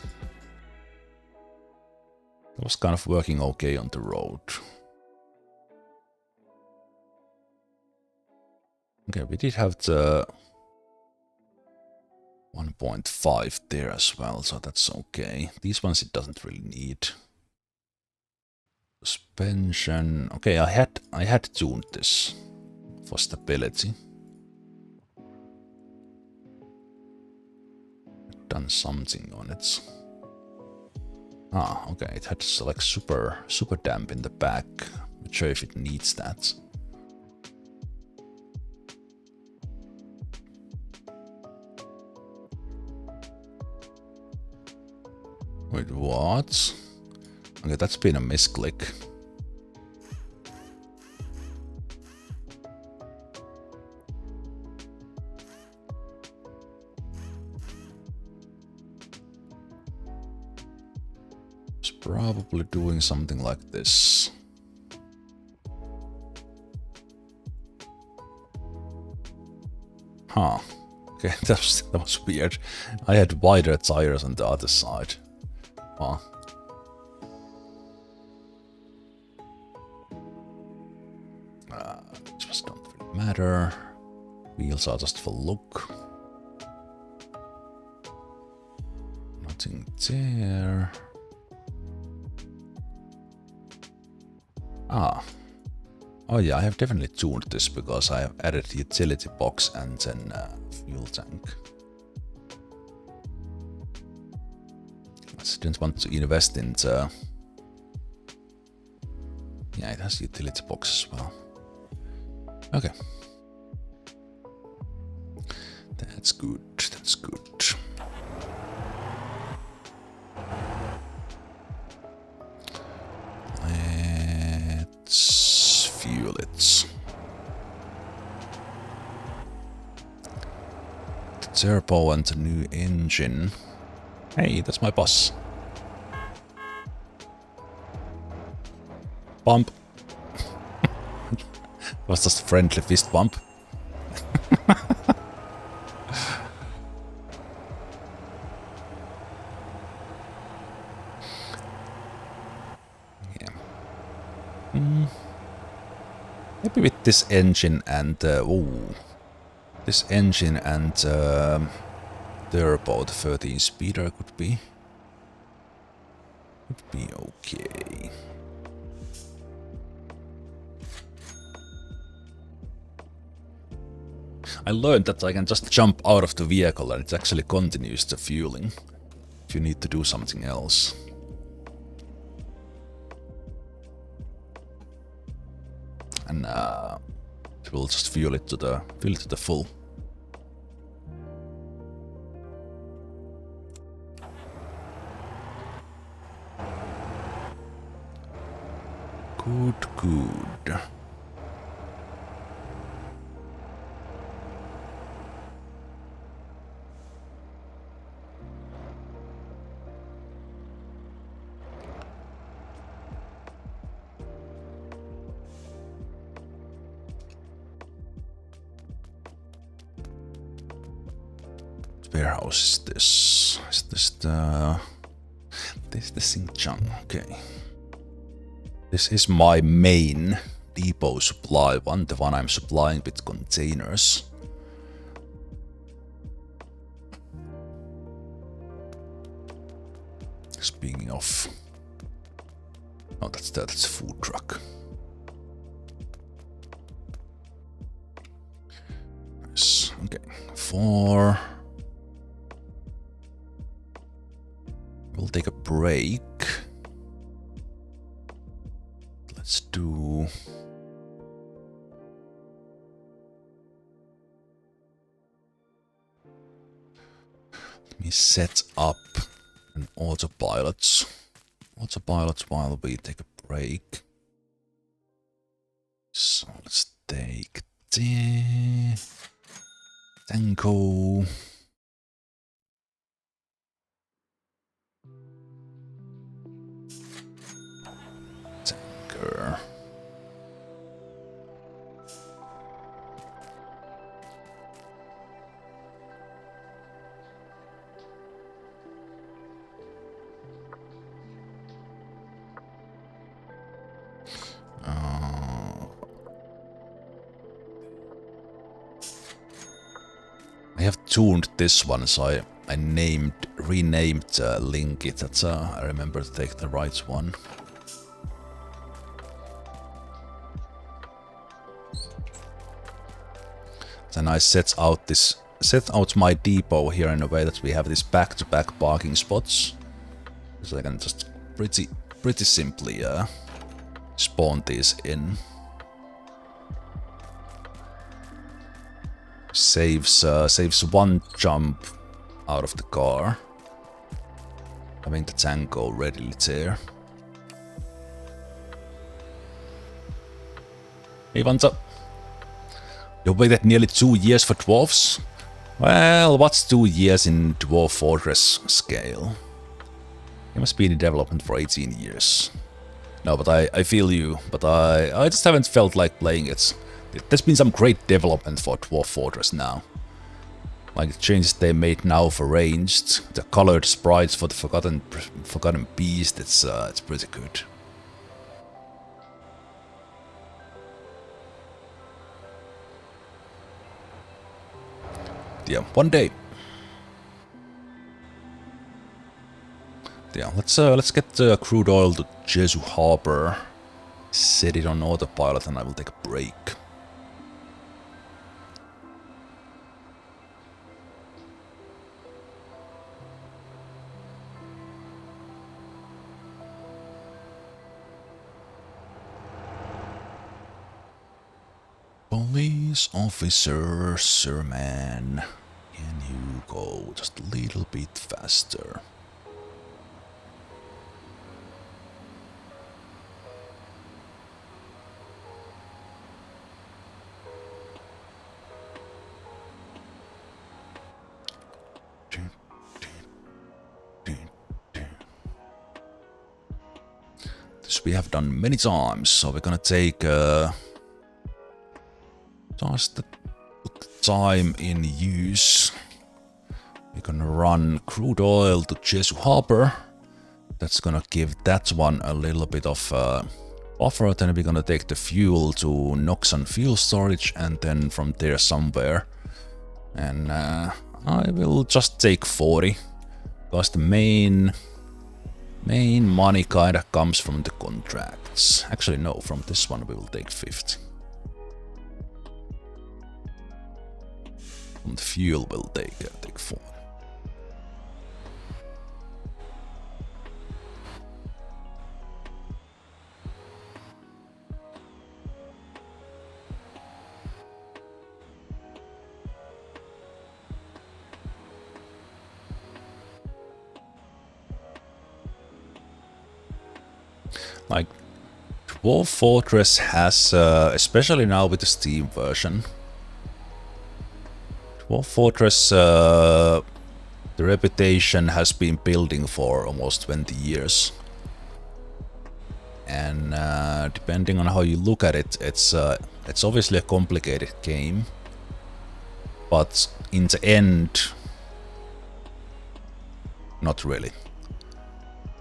It was kind of working okay on the road. Okay, we did have the 1.5 there as well, so that's okay. These ones it doesn't really need. Suspension. Okay, I had tuned this for stability. Done something on it. Ah, okay, it had like super damp in the back. Not sure if it needs that. Wait, what? Okay, that's been a misclick. It's probably doing something like this. Huh. Okay, that was weird. I had wider tires on the other side. Huh. This was don't really matter. Wheels are just for look. Nothing there. Ah. Oh yeah, I have definitely tuned this because I have added the utility box and then fuel tank. I didn't want to invest in the... Yeah, it has utility box as well. Okay. That's good, that's good. Let's fuel it. The turbo and the new engine. Hey, that's my boss. Bump. It was just a friendly fist bump. Yeah. Maybe with this engine and this engine and turbo, the 13 speeder could be okay. I learned that I can just jump out of the vehicle and it actually continues the fueling if you need to do something else. And it will just fuel it to the full. Good. Warehouse is this? Is this the... This is the Xinjiang, okay. This is my main depot supply one, the one I'm supplying with containers. Speaking of... Oh, that's a food truck. Nice, okay. 4... We'll take a break. Let's do... Let me set up an autopilot. Autopilot while we take a break. So let's take the... Tango. Tanker. have tuned this one, so I renamed Linky. That's I remember to take the right one. Then I set out my depot here in a way that we have these back-to-back parking spots, so I can just pretty simply spawn these in. Saves one jump out of the car, having the tango readily there. Hey Vanta, you waited nearly 2 years for dwarves? Well, what's 2 years in Dwarf Fortress scale? It must be in development for 18 years. No, but I feel you, but I just haven't felt like playing it. There's been some great development for Dwarf Fortress now. Like the changes they made now for ranged, the colored sprites for the Forgotten Beast, it's pretty good. Yeah, one day. Yeah, let's get crude oil to Jesu Harbor. Set it on autopilot and I will take a break. Police officer, sir man, can you go just a little bit faster? This we have done many times, so we're gonna take just the time in use. We're gonna run crude oil to Jesu Harbor. That's gonna give that one a little bit of buffer. Then we're gonna take the fuel to Noxon fuel storage, and then from there somewhere. And I will just take 40, because the main money kinda comes from the contracts. Actually, no, from this one we will take 50. From the fuel we'll take 40. Like, Dwarf Fortress has, especially now with the Steam version, Dwarf Fortress, the reputation has been building for almost 20 years. And depending on how you look at it, it's obviously a complicated game. But in the end, not really.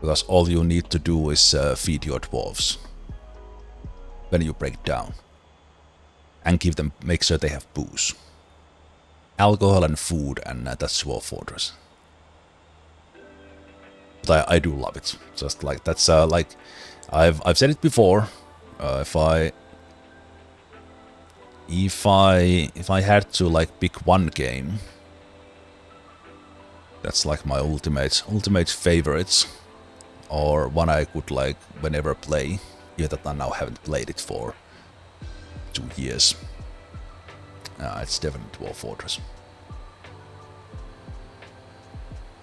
Because all you need to do is feed your dwarves when you break down, and make sure they have booze, alcohol and food, and that's Dwarf Fortress. But I do love it. Just like that's like I've said it before. If I had to like pick one game, that's like my ultimate favorites. Or one I could like whenever play, even that I now haven't played it for 2 years. It's definitely Dwarf Fortress.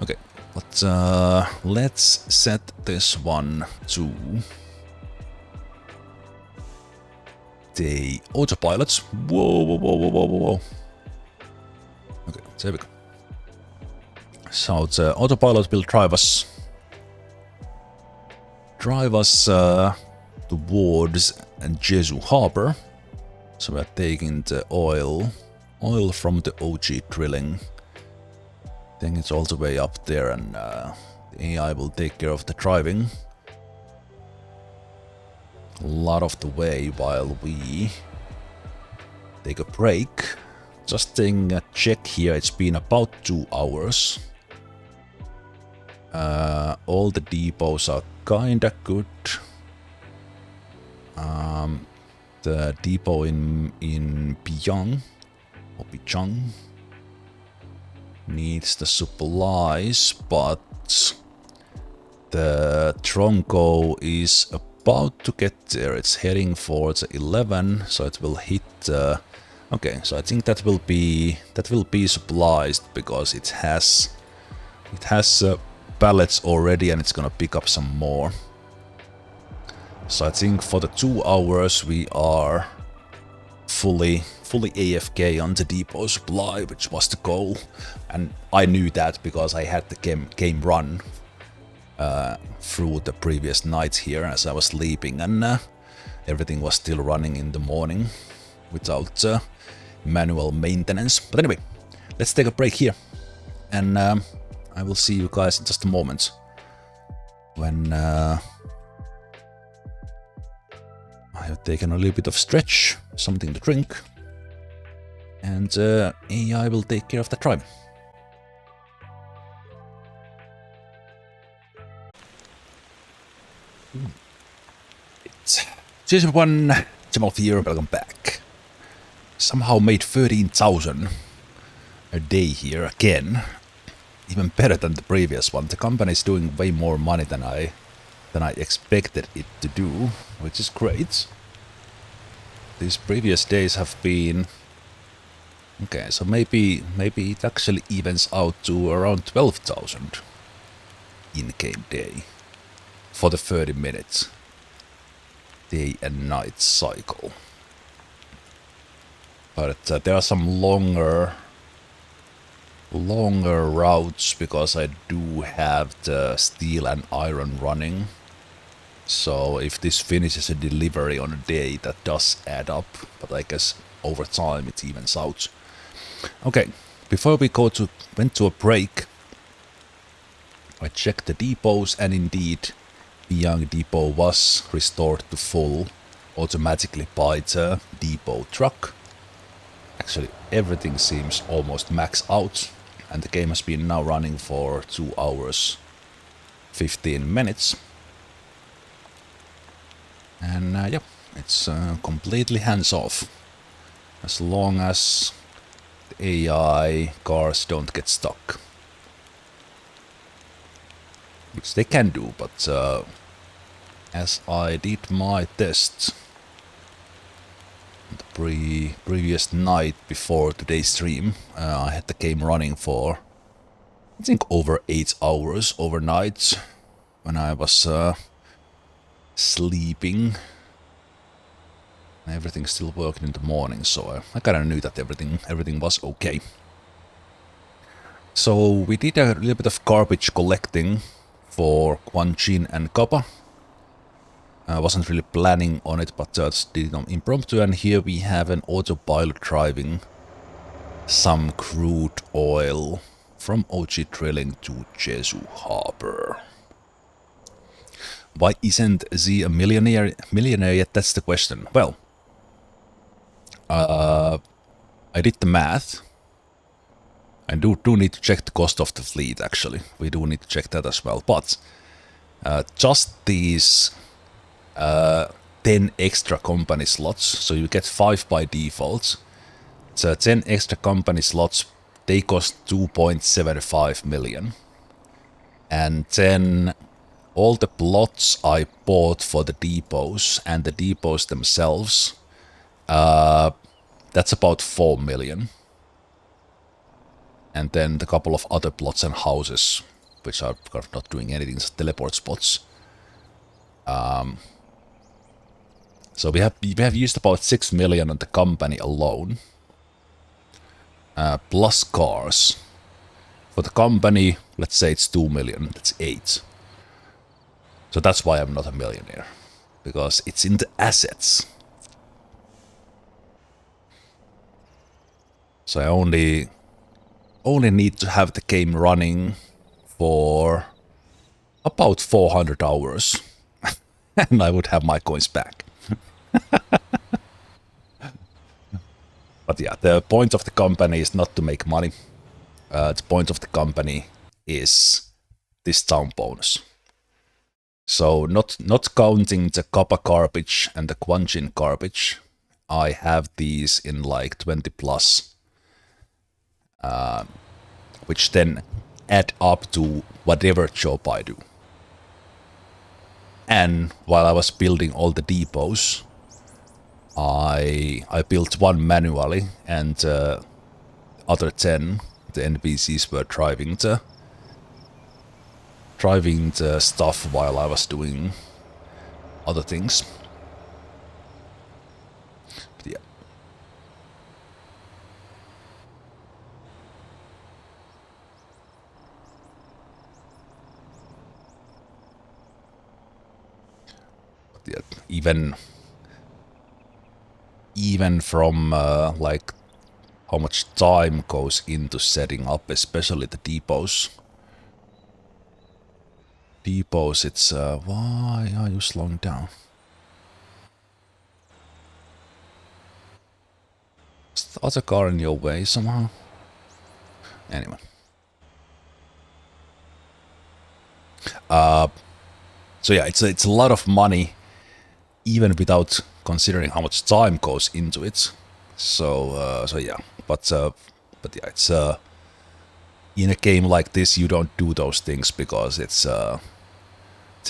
Okay, but let's set this one to the autopilot. Whoa. Okay, there we go. So the autopilot will drive us towards Jesu Harbor. So we're taking the oil from the OG drilling. I think it's all the way up there, and the AI will take care of the driving a lot of the way while we take a break just taking a check here. It's been about 2 hours. All the depots are kinda good. The depot in Pyong or Pichang needs the supplies, but the Tronco is about to get there. It's heading for the 11, so it will hit. Okay, so I think that will be supplies because it has pallets already, and it's gonna pick up some more. So I think for the 2 hours we are fully AFK on the depot supply, which was the goal, and I knew that because I had the game run through the previous nights here as I was sleeping, and everything was still running in the morning without manual maintenance. But anyway, let's take a break here, and I will see you guys in just a moment when I have taken a little bit of stretch, something to drink, and AI will take care of the tribe. It's Season 1, Zemalf here, welcome back. Somehow made 13,000 a day here again. Even better than the previous one. The company is doing way more money than I expected it to do, which is great. These previous days have been... Okay, so maybe it actually evens out to around 12,000 in-game day for the 30 minutes day and night cycle. But there are some longer routes because I do have the steel and iron running. So if this finishes a delivery on a day, that does add up, but I guess over time it evens out. Okay, before we went to a break, I checked the depots, and indeed Pyong depot was restored to full automatically by the depot truck. Actually, everything seems almost max out, and the game has been now running for 2 hours 15 minutes. And yeah, it's completely hands-off. As long as the AI cars don't get stuck. Which they can do, but as I did my test the previous night before today's stream, I had the game running for I think over 8 hours overnight when I was sleeping. Everything's still working in the morning, so I kinda knew that everything was okay. So we did a little bit of garbage collecting for Gwangjin and Kappa. I wasn't really planning on it, but just did it on impromptu, and here we have an autopilot driving some crude oil from OG Drilling to Jeju Harbor. Why isn't Z a millionaire yet? That's the question. Well, I did the math. I do need to check the cost of the fleet, actually. We do need to check that as well. But just these 10 extra company slots, so you get 5 by default. So 10 extra company slots, they cost 2.75 million. And then all the plots I bought for the depots and the depots themselves, that's about 4 million. And then the couple of other plots and houses, which are kind of not doing anything, just teleport spots. So we have used about 6 million on the company alone. Plus cars. For the company, let's say it's 2 million, that's 8. So that's why I'm not a millionaire. Because it's in the assets. So I only need to have the game running for about 400 hours. And I would have my coins back. But yeah, the point of the company is not to make money. The point of the company is this town bonus. So not counting the Kappa garbage and the Gwangjin garbage, I have these in like 20 plus, which then add up to whatever job I do. And while I was building all the depots, I built one manually, and other 10, the NPCs were driving the stuff while I was doing other things. But yeah. But yeah, even from like how much time goes into setting up, especially the depots. Depots, it's why are you slowing down? Is the other car in your way somehow? Anyway. So yeah, it's a lot of money, even without considering how much time goes into it. So yeah, but yeah, it's in a game like this you don't do those things because it's an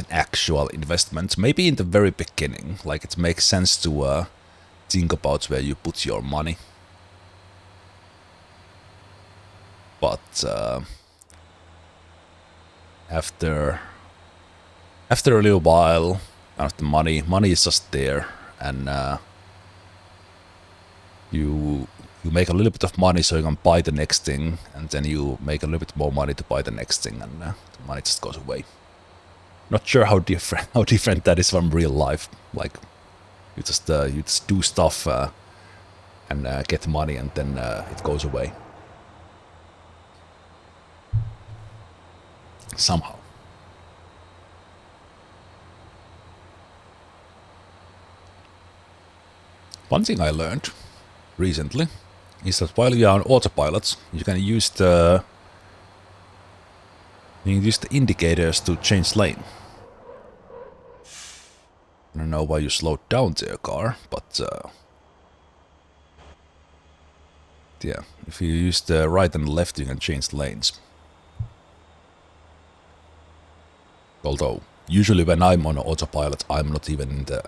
actual investment. Maybe in the very beginning, like it makes sense to think about where you put your money. But after a little while, the money is just there, and you make a little bit of money so you can buy the next thing, and then you make a little bit more money to buy the next thing, and the money just goes away. Not sure how different that is from real life. Like you just do stuff and get money, and then it goes away somehow. One thing I learned recently is that while you are on autopilot, you can use the indicators to change lane. I don't know why you slowed down their car, but yeah, if you use the right and left, you can change lanes. Although usually when I'm on autopilot, I'm not even in the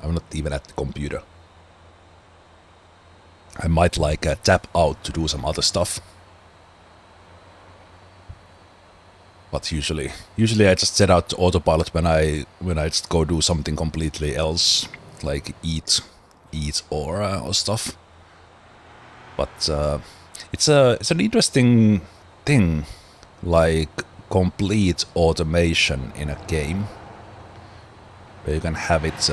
I'm not even at the computer. I might like tap out to do some other stuff. But usually I just set out to autopilot when I just go do something completely else, like eat or stuff. But it's an interesting thing, like complete automation in a game, where you can have it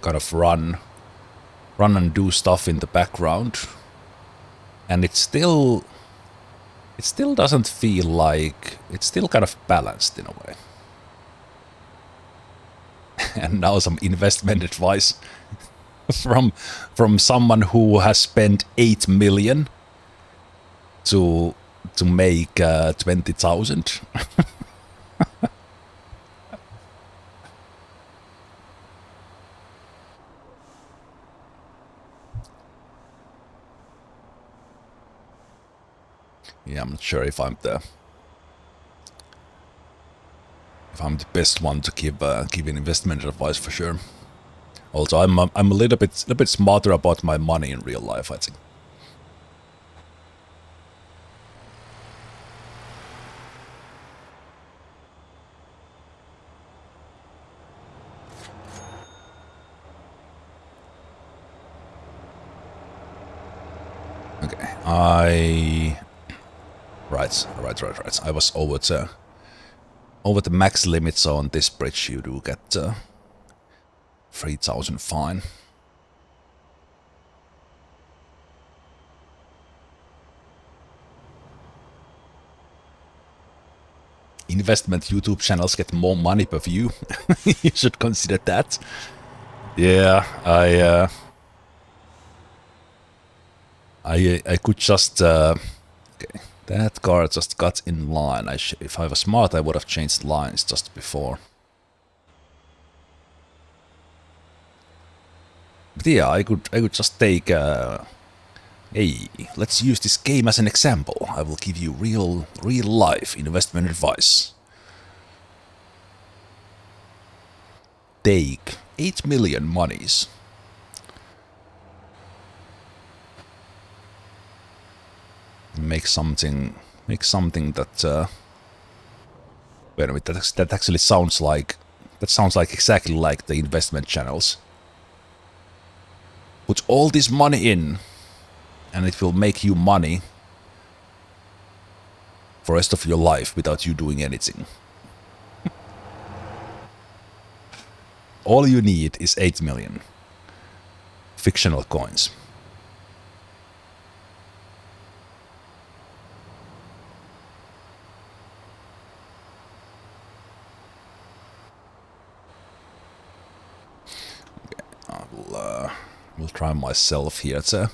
kind of run and do stuff in the background, and it still doesn't feel like it's still kind of balanced in a way. And now some investment advice from someone who has spent 8 million to make 20,000. Yeah, I'm not sure if I'm the best one to give investment advice for sure. Also, I'm a little bit smarter about my money in real life, I think. Okay, Right. I was over the max limit, so on this bridge you do get 3,000 fine. Investment YouTube channels get more money per view. You should consider that. Yeah, I could just okay. That car just got in line. If I was smart, I would have changed lines just before. But yeah, I could just take. Hey, let's use this game as an example. I will give you real life investment advice. Take 8 million monies. Make something that wait a minute, that actually sounds like exactly like the investment channels. Put all this money in and it will make you money for the rest of your life without you doing anything. All you need is 8 million fictional coins. Will try myself here to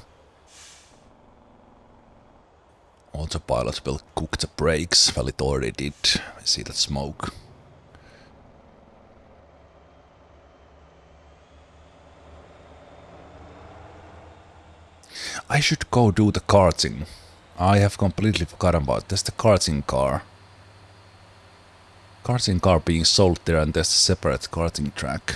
autopilot will cook the brakes. Well, it already did. I see that smoke. I should go do the karting. I have completely forgotten about this. The karting car. Karting car being sold there, and there's a separate karting track.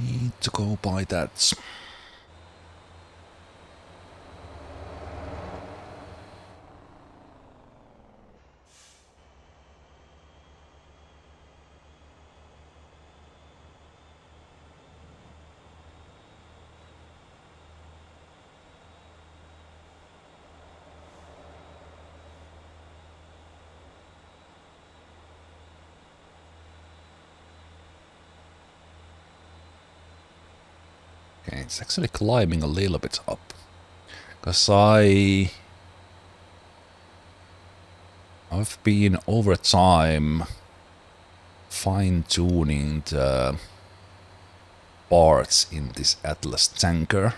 Need to go buy that. Okay, it's actually climbing a little bit up. Because I've been over time fine-tuning the parts in this Atlas tanker.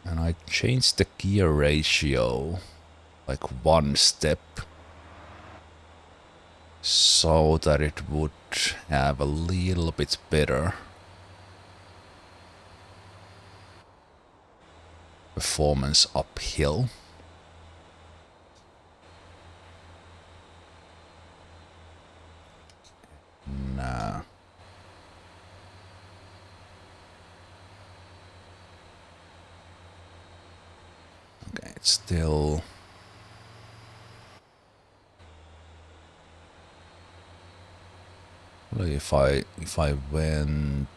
And I changed the gear ratio like 1 step so that it would have a little bit better performance uphill. Nah. Okay, it's still... Well, if I went...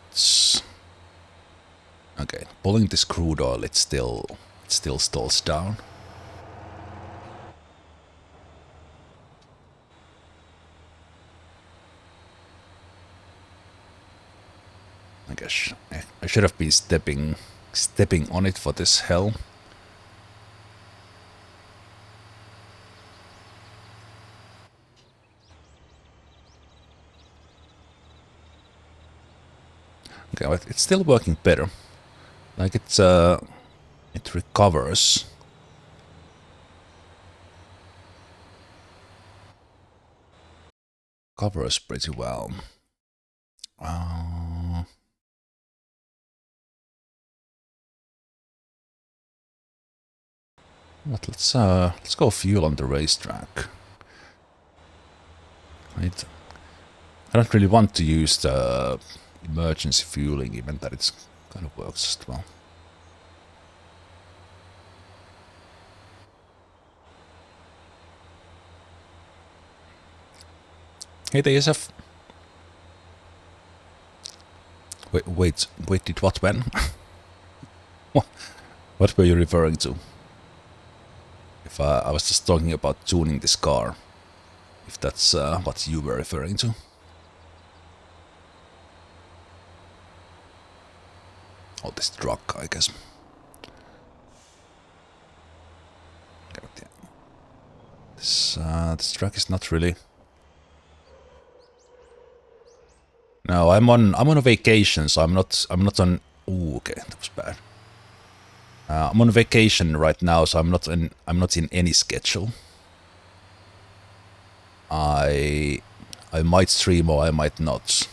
Okay, pulling this crude oil, it still stalls down. I guess I should have been stepping on it for this hell. Okay, but it's still working better. Like it recovers. Covers pretty well. But let's go fuel on the racetrack. Right. I don't really want to use the emergency fueling, even that it's kind of works just well. Hey, DSF. Wait, did what when? What were you referring to? If I was just talking about tuning this car, if that's what you were referring to. Oh, this truck, I guess. Okay, this truck is not really No, I'm on a vacation, so I'm not on. Ooh, okay, that was bad. I'm on vacation right now, so I'm not in any schedule. I I might stream or I might not.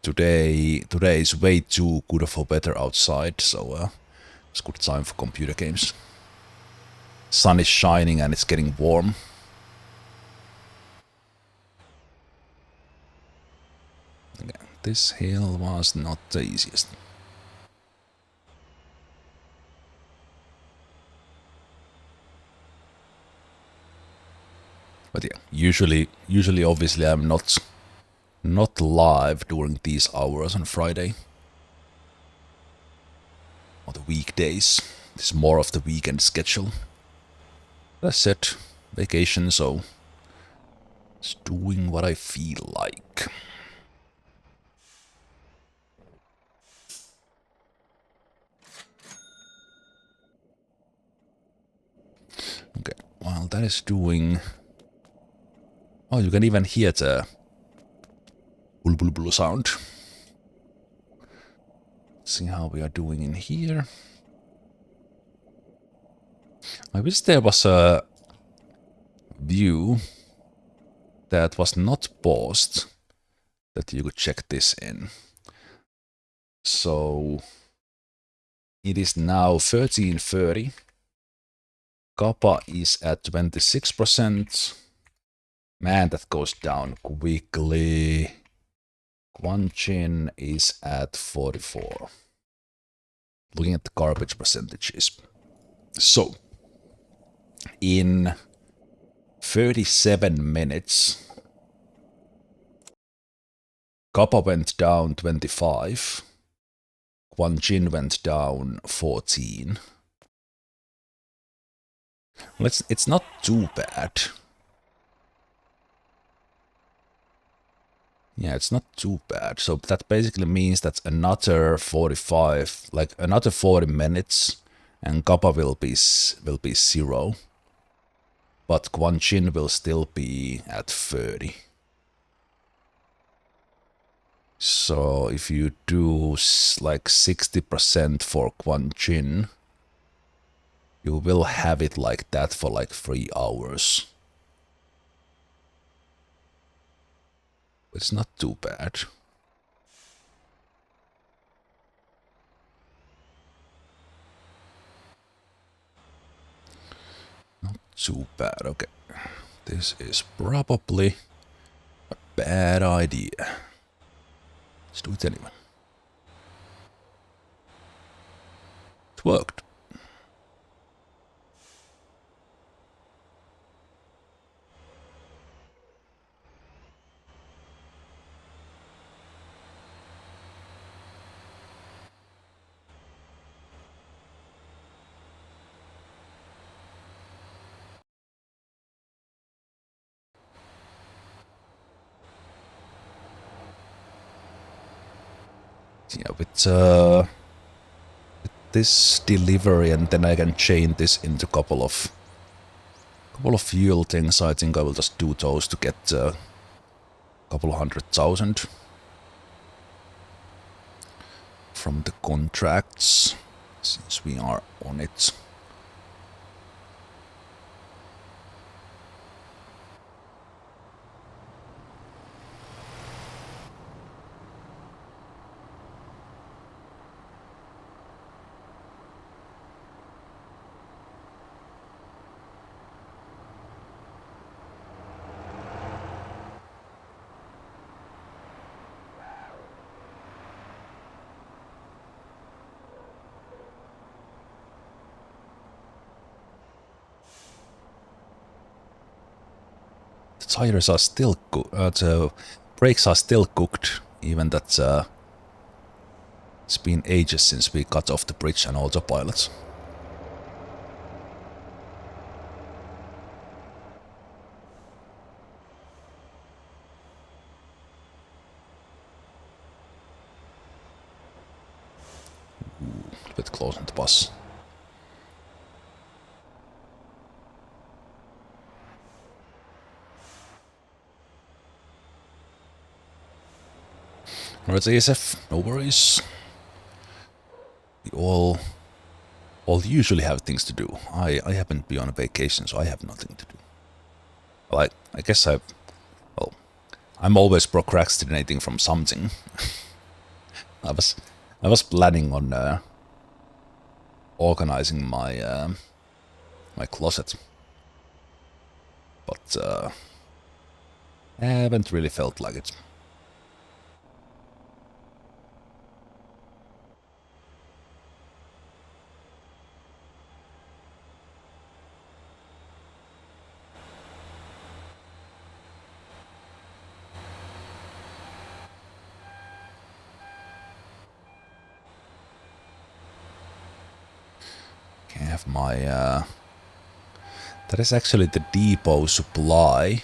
Today is way too good of a weather outside, so it's good time for computer games. Sun is shining and it's getting warm. Okay, this hill was not the easiest. But yeah, usually obviously I'm not live during these hours on Friday or the weekdays. It's more of the weekend schedule. That's it. Vacation, so it's doing what I feel like. Okay, while that is doing... Oh, you can even hear the bul bul bul sound. See how we are doing in here. I wish there was a view that was not paused that you could check this in. So it is now 13:30. Kappa is at 26%. Man, that goes down quickly. Gwangjin is at 44. Looking at the garbage percentages. So, in 37 minutes, Kappa went down 25. Gwangjin went down 14. Well, it's not too bad. Yeah, it's not too bad. So that basically means that another 45, like another 40 minutes, and Kappa will be 0. But Gwangjin will still be at 30. So if you do like 60% for Gwangjin, you will have it like that for like 3 hours. It's not too bad. Not too bad, okay. This is probably a bad idea. Let's do it anyway. It worked. Yeah, with this delivery, and then I can chain this into a couple of fuel things. I think I will just do those to get a couple 100,000 from the contracts, since we are on it. The tires are still the brakes are still cooked, even that it's been ages since we got off the bridge and autopilot. Ooh, a bit close on the bus. Alright, ASF, no worries. We all usually have things to do. I happen to be on a vacation, so I have nothing to do. Well, I guess well, I'm always procrastinating from something. I was planning on organizing my my closet, but I haven't really felt like it. I have my that is actually the depot supply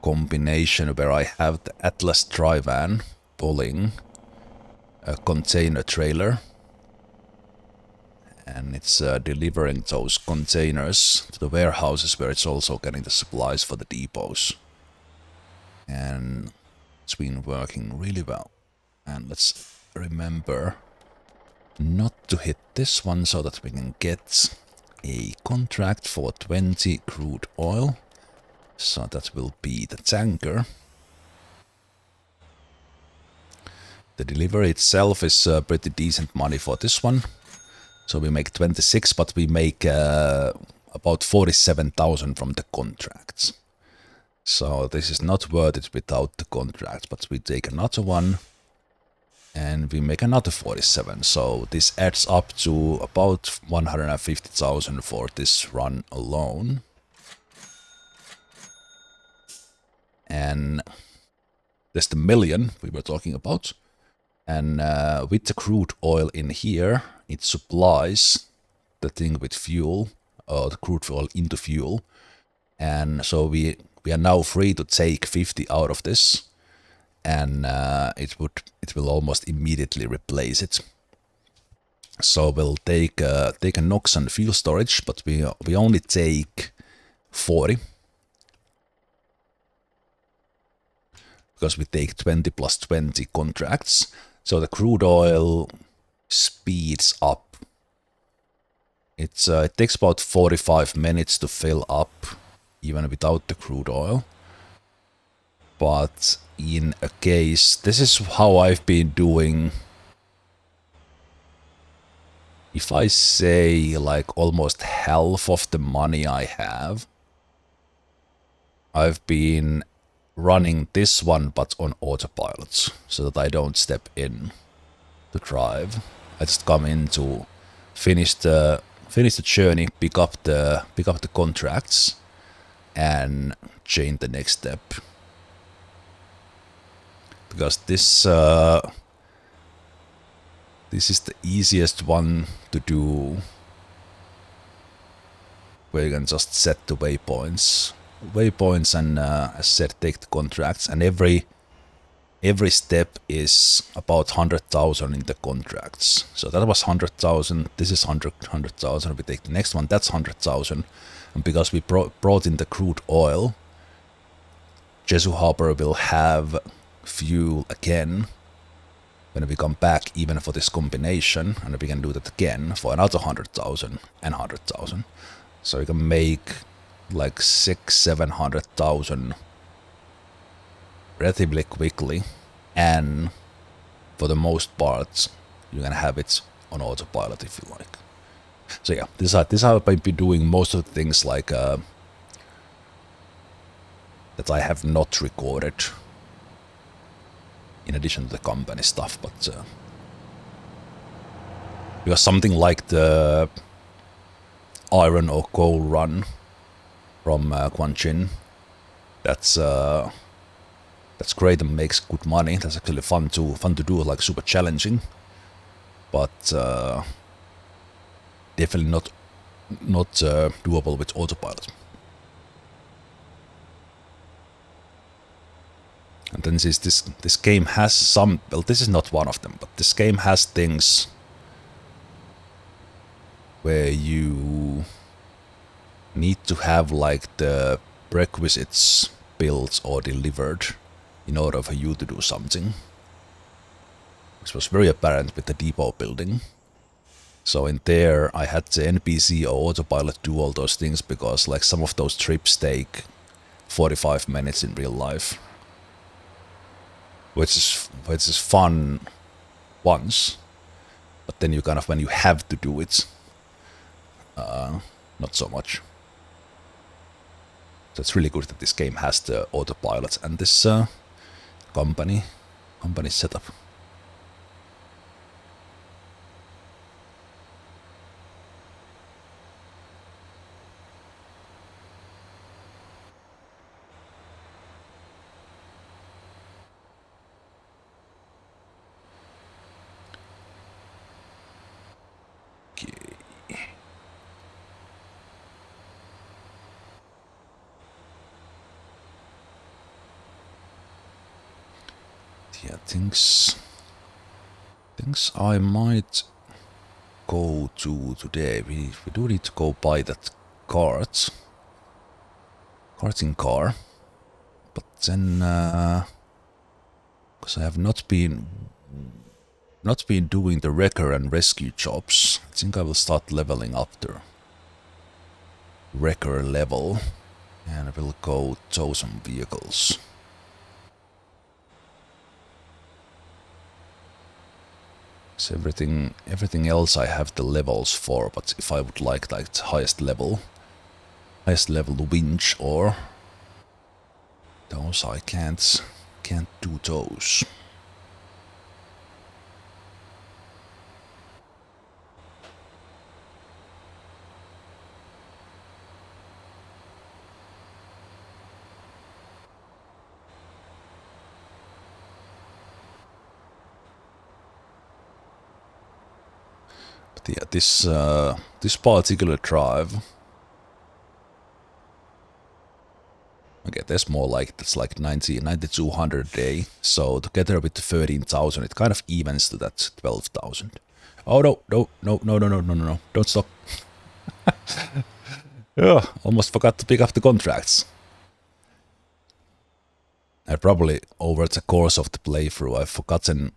combination where I have the Atlas Tri-van pulling a container trailer, and it's delivering those containers to the warehouses where it's also getting the supplies for the depots. And it's been working really well. And let's remember not to hit this one so that we can get a contract for 20 crude oil. So that will be the tanker. The delivery itself is pretty decent money for this one. So we make 26, but we make about 47,000 from the contracts. So this is not worth it without the contract, but we take another one and we make another 47. So this adds up to about 150,000 for this run alone. And there's the million we were talking about. And with the crude oil in here, it supplies the thing with fuel, or the crude oil into fuel. And so we are now free to take 50 out of this, and it will almost immediately replace it. So we'll take a NOx and fuel storage, but we only take 40. Because we take 20 plus 20 contracts. So the crude oil speeds up. It takes about 45 minutes to fill up, even without the crude oil. But in a case, this is how I've been doing. If I say like almost half of the money I have, I've been running this one but on autopilot, so that I don't step in to drive. I just come in to finish the journey, pick up the contracts, and change the next step. Because this is the easiest one to do, where you can just set the waypoints and as said, take the contracts, and every step is about 100,000 in the contracts. So that was 100,000, this is 100,000, we take the next one, that's 100,000. And because we brought in the crude oil, Jesu Harbor will have fuel again when we come back, even for this combination, and we can do that again for another 100,000 and 100,000. So you can make like 600,000-700,000 relatively quickly, and for the most part you can have it on autopilot if you like. So yeah, this is how I've been doing most of the things, like that I have not recorded in addition to the company stuff, but because something like the iron or coal run from Gwangjin, that's great and makes good money. That's actually fun to do, like super challenging, but definitely not doable with autopilot. And then this game has some, well, this is not one of them, but this game has things where you need to have like the requisites built or delivered in order for you to do something, which was very apparent with the depot building. So in there, I had the NPC or autopilot do all those things because like some of those trips take 45 minutes in real life, which is fun once, but then you kind of when you have to do it, not so much. So it's really good that this game has the autopilot and this company setup. Yeah, things I might go to today. We do need to go buy that karting car, but then because I have not been doing the wrecker and rescue jobs, I think I will start leveling up the wrecker level, and I will go tow some vehicles. So everything else I have the levels for, but if I would like the highest level winch or those, I can't do those. But yeah, this particular drive. Okay, there's more like that's like 9,200 a day. So together with the 13,000, it kind of evens to that 12,000. Oh no! Don't stop. Yeah, almost forgot to pick up the contracts. I probably over the course of the playthrough I've forgotten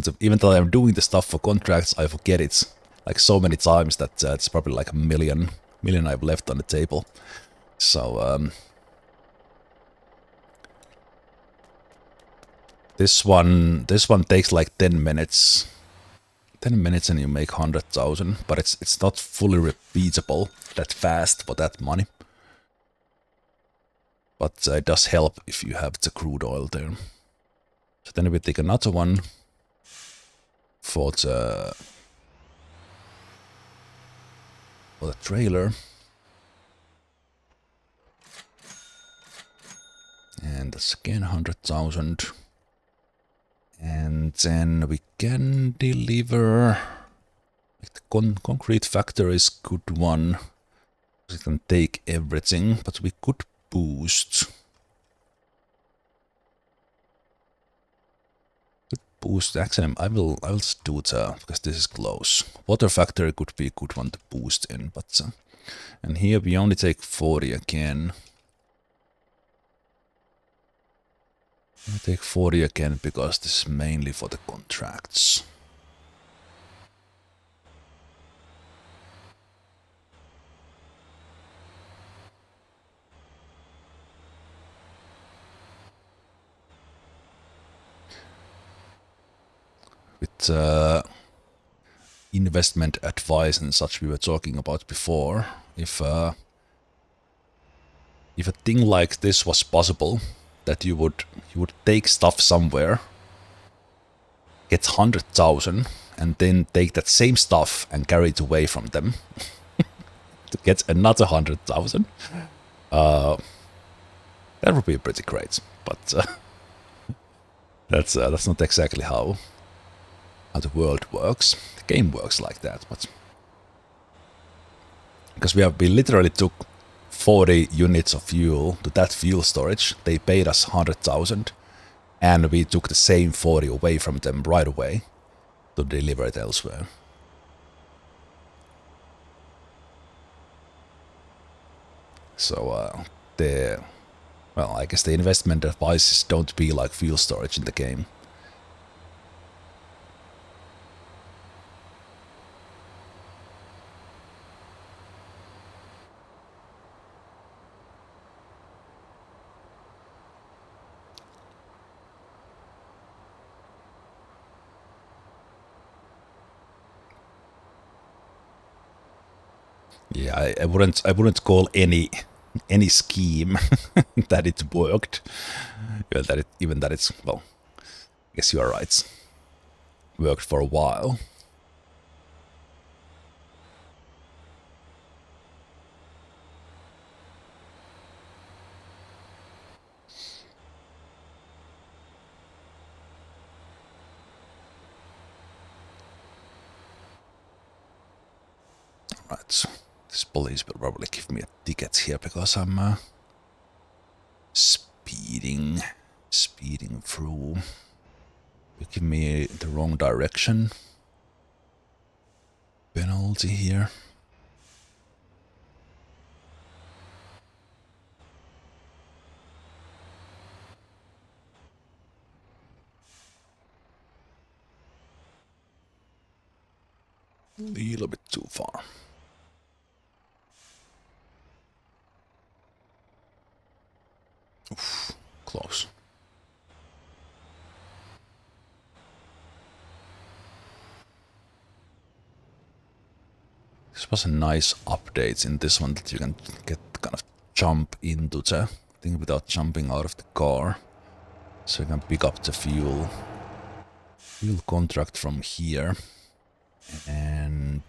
to, even though I'm doing the stuff for contracts, I forget it like so many times that it's probably like a million I've left on the table. So this one takes like 10 minutes. 10 minutes and you make 100,000, but it's not fully repeatable that fast for that money. But it does help if you have the crude oil there. So then we take another one for the trailer. And that's again 100,000. And then we can deliver. Like the concrete factory is good one. We can take everything, but we could boost. Actually, I will just do the, because this is close. Water factory could be a good one to boost in, but and here we only take 40 again. I take 40 again because this is mainly for the contracts. With investment advice and such we were talking about before, if a thing like this was possible, that you would take stuff somewhere, get 100,000, and then take that same stuff and carry it away from them to get another 100,000. That would be pretty great, but that's not exactly how the world works. The game works like that, but because we literally took 40 units of fuel to that fuel storage, they paid us 100,000, and we took the same 40 away from them right away to deliver it elsewhere. So Well, I guess the investment devices don't be like fuel storage in the game. Yeah, I wouldn't call any scheme that it worked. Yeah, that it's well, I guess you are right. Worked for a while. Right, so this police will probably give me a ticket here because I'm speeding through. You give me the wrong direction. Penalty here. A little bit too far. Oof, close. This was a nice update in this one that you can get kind of jump into the thing without jumping out of the car. So you can pick up the fuel contract from here. And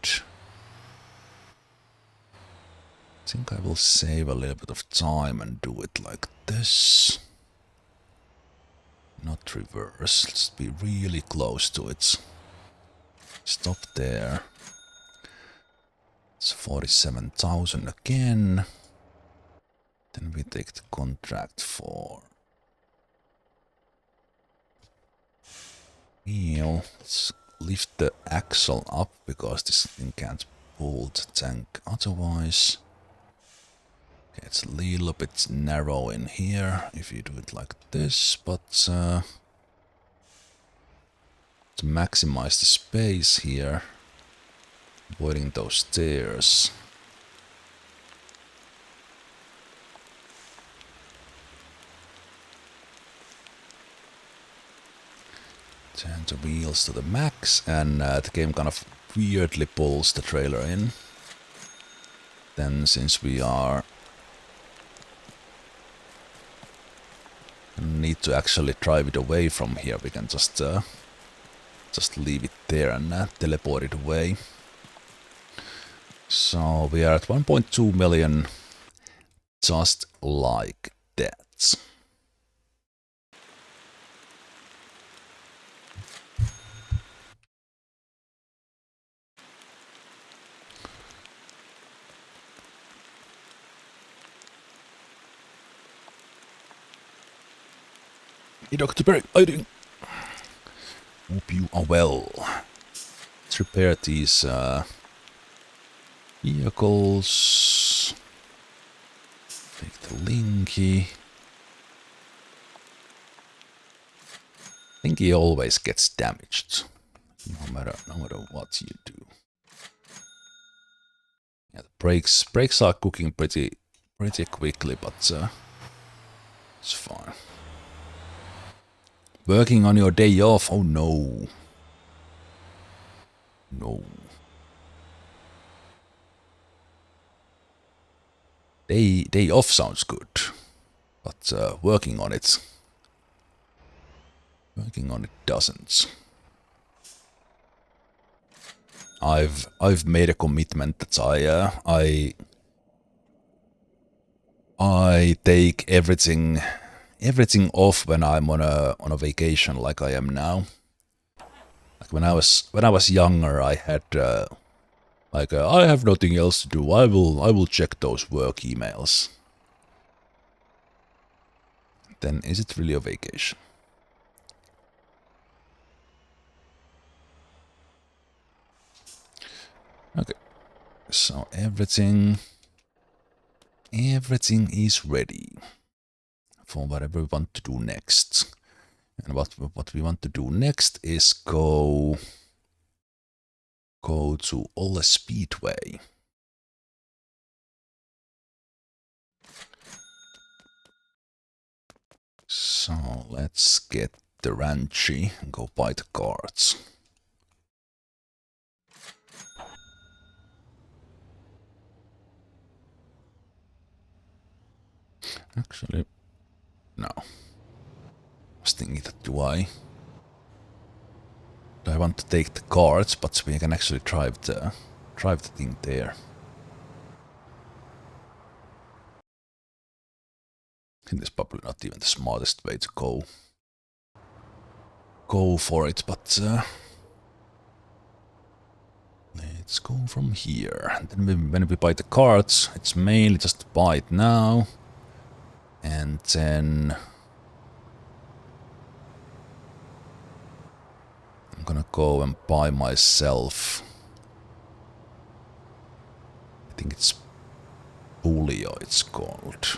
I think I will save a little bit of time and do it like this. Not reverse. Let's be really close to it. Stop there. It's 47,000 again. Then we take the contract for wheel. Let's lift the axle up because this thing can't pull the tank otherwise. Okay, it's a little bit narrow in here if you do it like this, but to maximize the space here, avoiding those stairs. Turn the wheels to the max, and the game kind of weirdly pulls the trailer in. Then, since we are need to actually drive it away from here, we can just leave it there and teleport it away. So we are at 1.2 million, just like that. Hey, Dr. Berry, how are you doing? Hope you are well. Let's repair these vehicles. Take the Linky. Linky always gets damaged, no matter what you do. Yeah, the brakes are cooking pretty quickly, but it's fine. Working on your day off? Oh no. No. Day off sounds good, but working on it doesn't. I've made a commitment that I take everything off when I'm on a vacation like I am now. Like when I was younger, I had I have nothing else to do. I will check those work emails. Then is it really a vacation? Okay. So everything is ready. for whatever we want to do next. And what we want to do next is go to Olle Speedway. So let's get the Ranchy and go buy the cards. Actually, no. I was thinking that do I want to take the cards, but we can actually drive the thing there. I think that's probably not even the smartest way to go for it, but let's go from here. And then when we buy the cards, it's mainly just to buy it now. And then I'm gonna go and buy myself, I think it's Pulio it's called.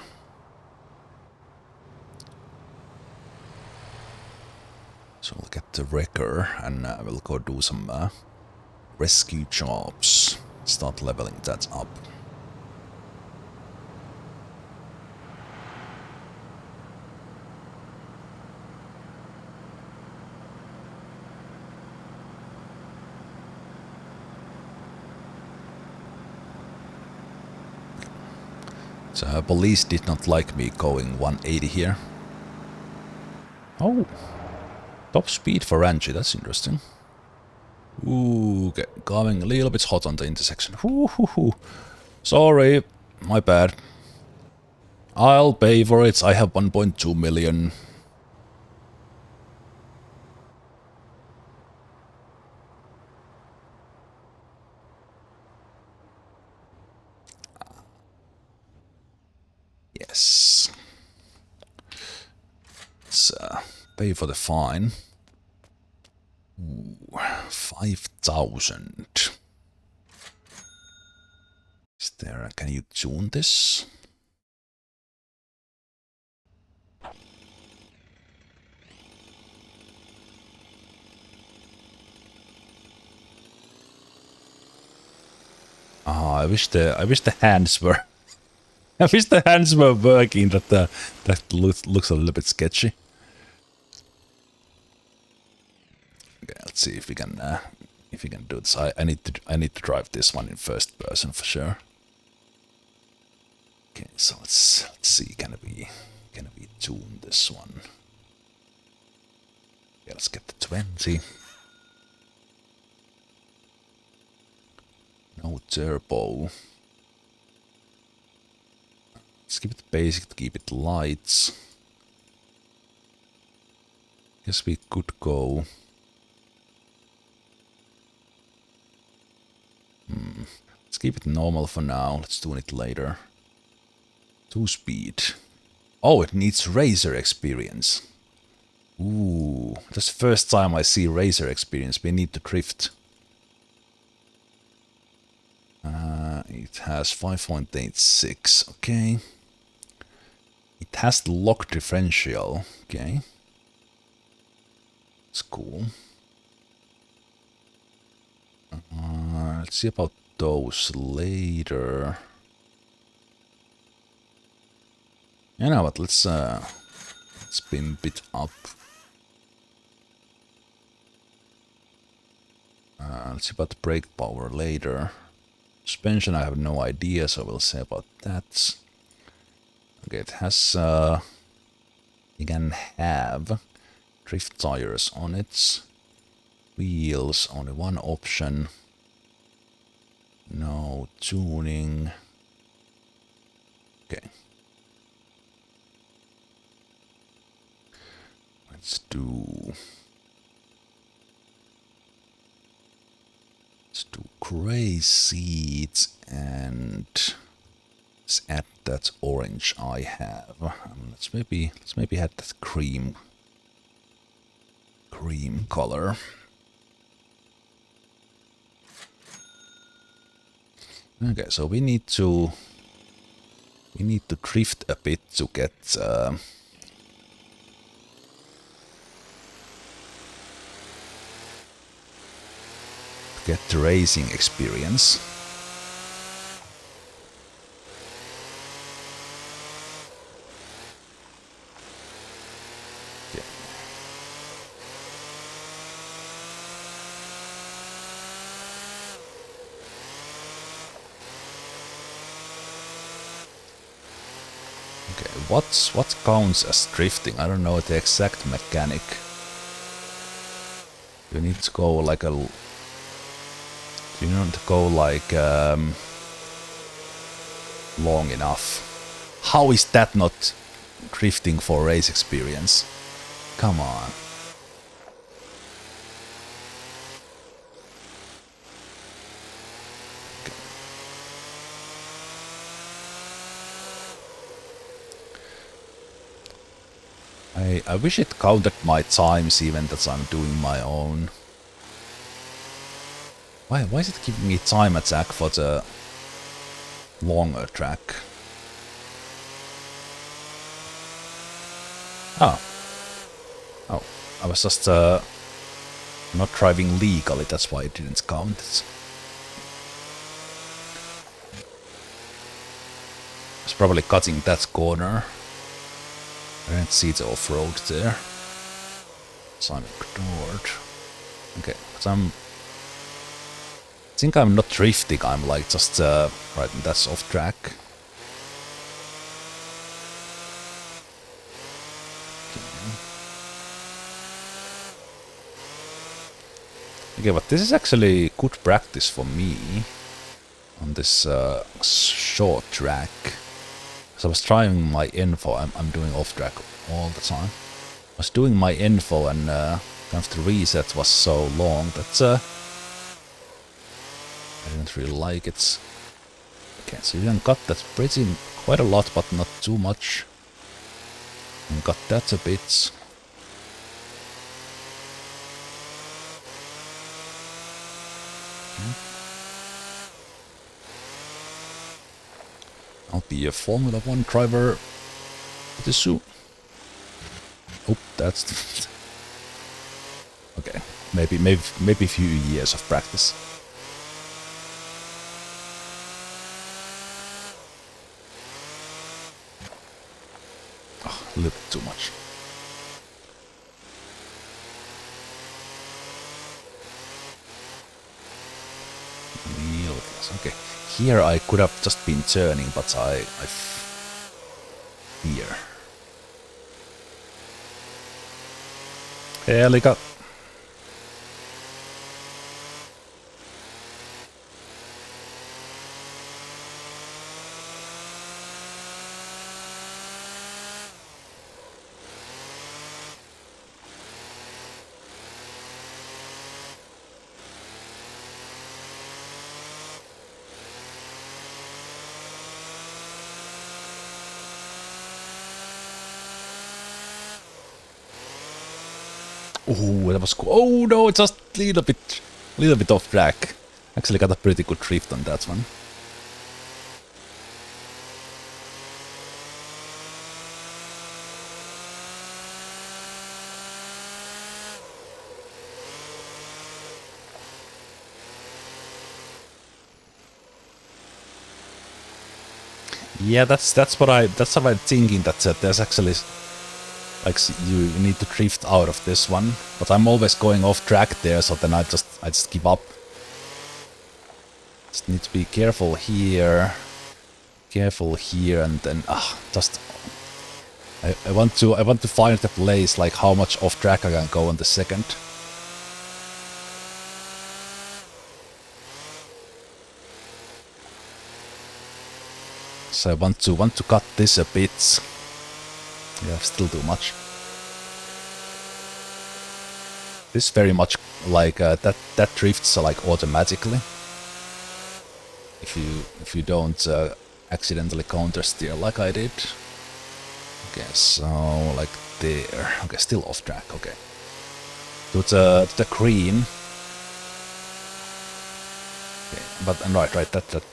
So we'll get the wrecker and we'll go do some rescue jobs. Start leveling that up. So police did not like me going 180 here. Oh, top speed for Ranchy, that's interesting. Ooh, okay, going a little bit hot on the intersection. Ooh. Sorry, my bad. I'll pay for it, I have 1.2 million. Yes. Let's pay for the fine. Ooh, 5,000. Is there? Can you tune this? Ah, I wish the hands were. I wish the hands were working. That looks a little bit sketchy. Okay, let's see if we can do this. I need to drive this one in first person for sure. Okay, so let's see. Can we tune this one? Yeah, let's get the 20. No turbo. Let's keep it basic to keep it lights. Guess we could go. Let's keep it normal for now. Let's do it later. 2-speed. Oh, it needs racer experience. Ooh, that's the first time I see racer experience. We need to drift. It has 5.86. Okay. It has the lock differential. Okay. It's cool. Let's see about those later. You know what? Let's pimp it up. Let's see about the brake power later. Suspension, I have no idea, so we'll say about that. Okay, it has. You can have drift tires on it. Wheels, only one option. No tuning. Okay. Let's do gray seats and let's add that orange I have. Let's maybe add that cream color. Okay, so we need to drift a bit to get get the racing experience. Okay, what counts as drifting? I don't know the exact mechanic. You need to go like a... You need to go like long enough. How is that not drifting for race experience? Come on. I wish it counted my times even that I'm doing my own. Why is it giving me time attack for the longer track? Oh. Oh, I was just not driving legally, that's why it didn't count. I was probably cutting that corner. I didn't see the off-road there. So I'm ignored. Okay, but I think I'm not drifting, I'm like just... right, that's off track. Okay, but this is actually good practice for me on this short track. So I was trying my info, I'm doing off track all the time. I was doing my info and kind of the reset was so long that I didn't really like it. Okay, so you can cut that quite a lot, but not too much. And cut that a bit. I'll be a Formula 1 driver pretty soon. Oh, that's... okay, maybe a few years of practice. Oh, a little bit too much. Okay, here I could have just been turning, but here. Elikä. Oh, that was cool. Oh no, it's just a little bit off track. Actually got a pretty good drift on that one. Yeah, that's how I'm thinking that there's actually like you need to drift out of this one, but I'm always going off track there, so then I just give up. Just need to be careful here, and then just I want to find the place like how much off track I can go on the second. So I want to cut this a bit. Yeah, still too much. This very much like that drifts like automatically. If you don't accidentally counter steer like I did. Okay, so like there. Okay, still off track. Okay, to the green. Okay, but right. That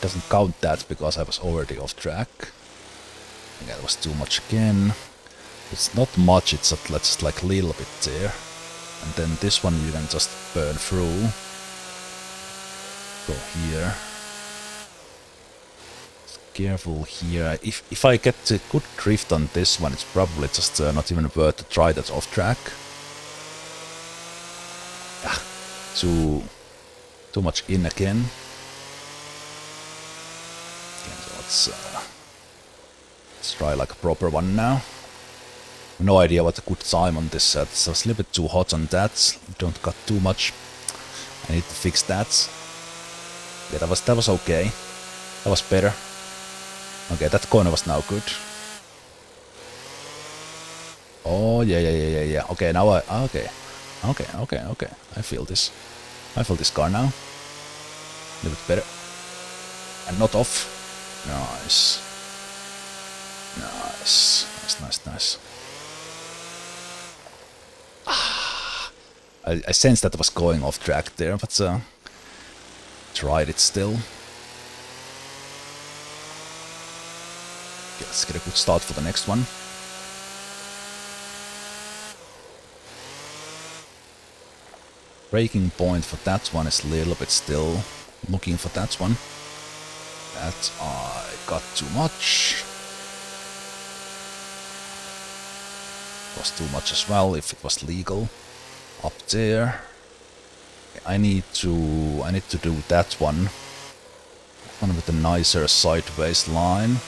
doesn't count that because I was already off track. Okay, that was too much again. It's not much, it's just like a little bit there. And then this one you can just burn through. Go here. Careful here. If I get a good drift on this one, it's probably just not even worth to try that off track. Ah, too much in again. Okay, so let's try like a proper one now. No idea what a good time on this set. So it's a little bit too hot on that. Don't cut too much. I need to fix that. Yeah, that was okay. That was better. Okay, that corner was now good. Oh, yeah. Okay, now okay. I feel this. I feel this car now. A little bit better. And not off. Nice. Nice. Ah, I sensed that I was going off track there, but tried it still. Okay, let's get a good start for the next one. Braking point for that one is a little bit still looking for that one. That I got too much. It was too much as well if it was legal. Up there. I need to do that one. One with a nicer sideways line.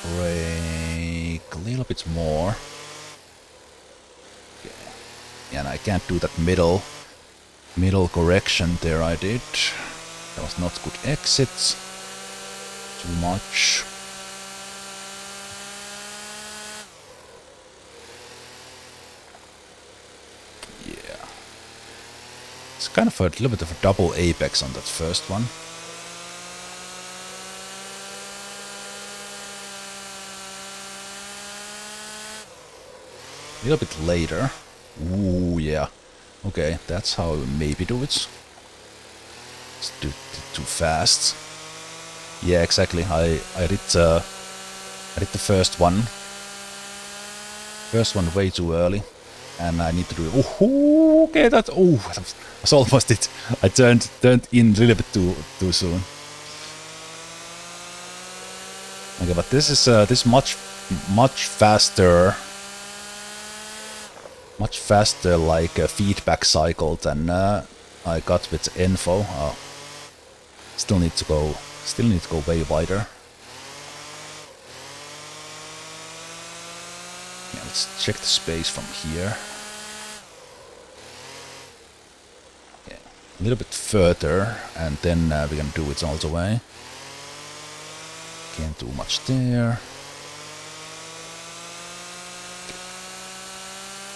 Brake a little bit more. Okay. Yeah, and I can't do that middle correction there I did. That was not good exit. Too much. Yeah. It's kind of a little bit of a double apex on that first one. A little bit later. Ooh, yeah. Okay, that's how I maybe do it. It's too fast. Yeah, exactly. I did the first one. First one way too early, and I need to do it. Oh, okay, that was almost it. I turned in a little bit too soon. Okay, but this is much faster. Much faster, like a feedback cycle than I got with info. Oh, still need to go way wider. Yeah, let's check the space from here. Yeah, a little bit further, and then we can do it all the way. Can't do much there.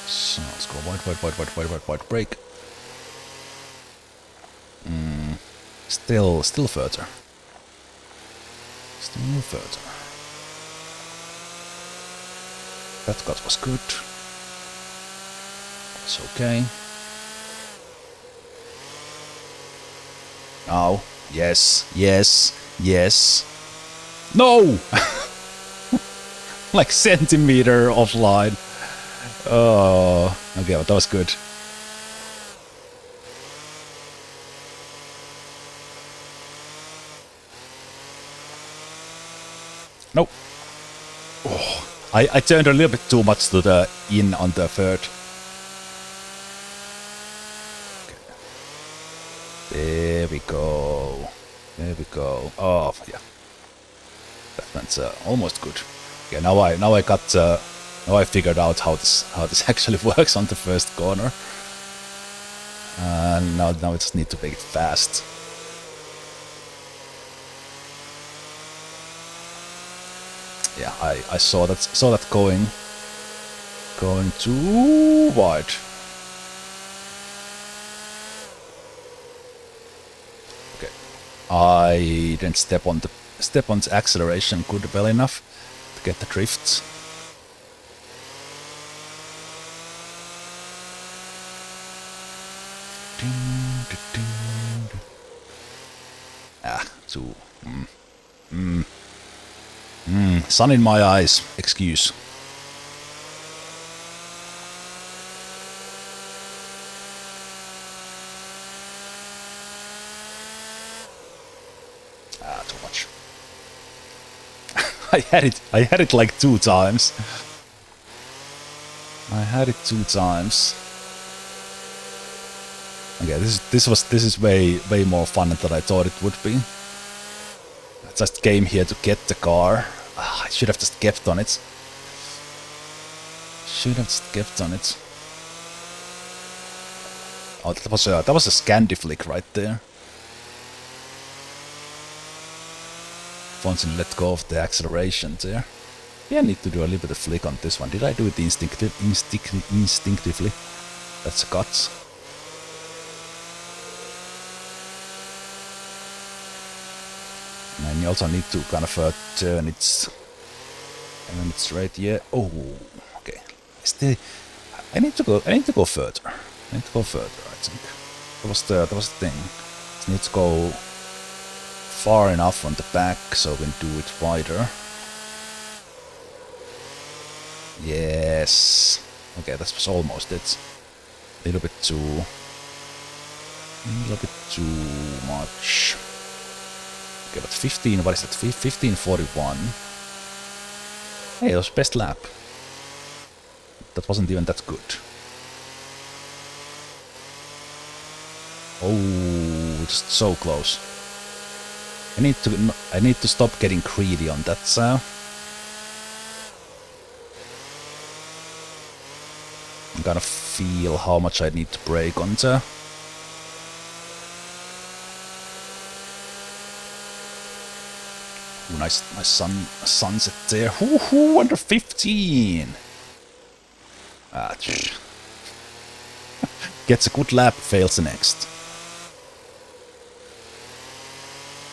So let's go wide brake. Still further. Still further. That cut was good. It's okay. Now, yes. No! Like centimeter offline. Oh, okay, well, that was good. Nope. Oh, I turned a little bit too much to the in on the third. Okay. There we go. Oh, yeah. That went almost good. Okay, now I got. Now I figured out how this actually works on the first corner. And now I just need to make it fast. Yeah, I saw that going too wide. Okay, I didn't step on the acceleration well enough to get the drift. Too. Sun in my eyes. Excuse. I had it like 2 times. I had it 2 times. Okay, this is way more fun than I thought it would be. I just came here to get the car. I should have just kept on it. Should have just kept on it. Oh, that was a Scandi flick right there. Once you let go of the acceleration there. Yeah, I need to do a little bit of flick on this one. Did I do it instinctively? That's a cut. And you also need to kind of turn it straight. Yeah. Oh, okay. Still, I need to go further. I need to go further. I think that was the thing. I need to go far enough on the back so we can do it wider. Yes. Okay, that was almost it. A little bit too much. Okay, but 15, what is that? 15:41. Hey, that was best lap. That wasn't even that good. Oh, just so close. I need to stop getting greedy on that. I'm gonna feel how much I need to brake onto. Ooh, nice sunset there. Woohoo, under 15. Gets a good lap, fails the next.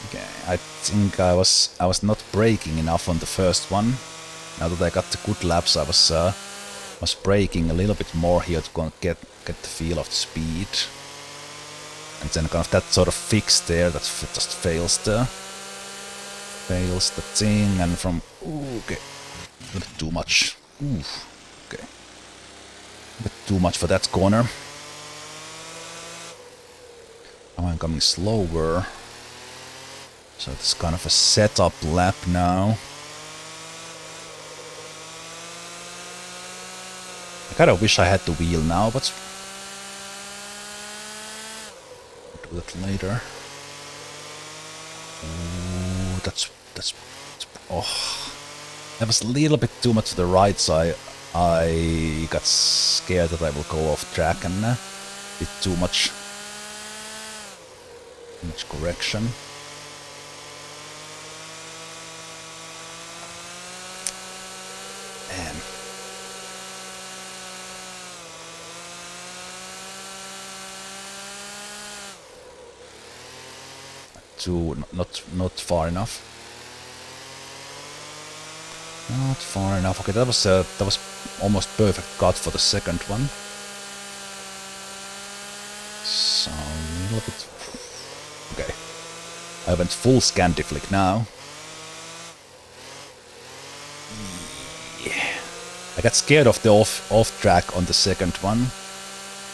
Okay, I think I was not braking enough on the first one. Now that I got the good laps, I was braking a little bit more here to get the feel of the speed. And then kind of that sort of fix there that just fails the thing, and from okay, a bit too much. Okay, a bit too much for that corner. Now I'm coming slower, so it's kind of a setup lap now. I kind of wish I had the wheel now, but I'll do that later. Ooh, that's oh, that was a little bit too much to the right, so I got scared that I will go off track and did too much correction. Man. Not far enough. Not far enough. Okay, that was almost perfect cut for the second one. So a little bit. Okay, I went full Scandi flick now. Yeah. I got scared of the off track on the second one.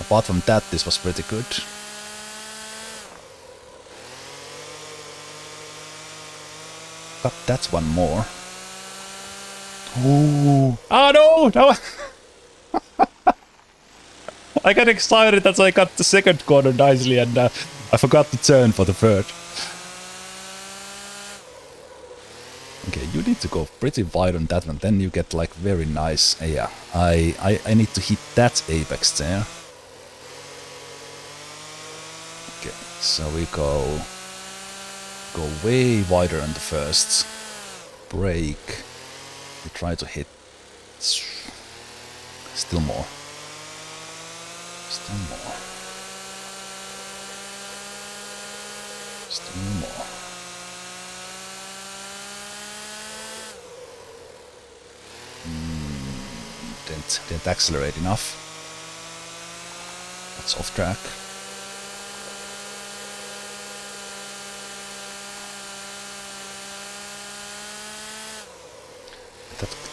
Apart from that, this was pretty good. Got that one more. Ooh. Oh no! No! I got excited that I got the second corner nicely, and I forgot to turn for the third. Okay, you need to go pretty wide on that one, then you get like very nice. Yeah, I need to hit that apex there. Okay, so we go way wider on the first. Brake. We try to hit still more. Still more. Still more. Didn't accelerate enough. That's off track.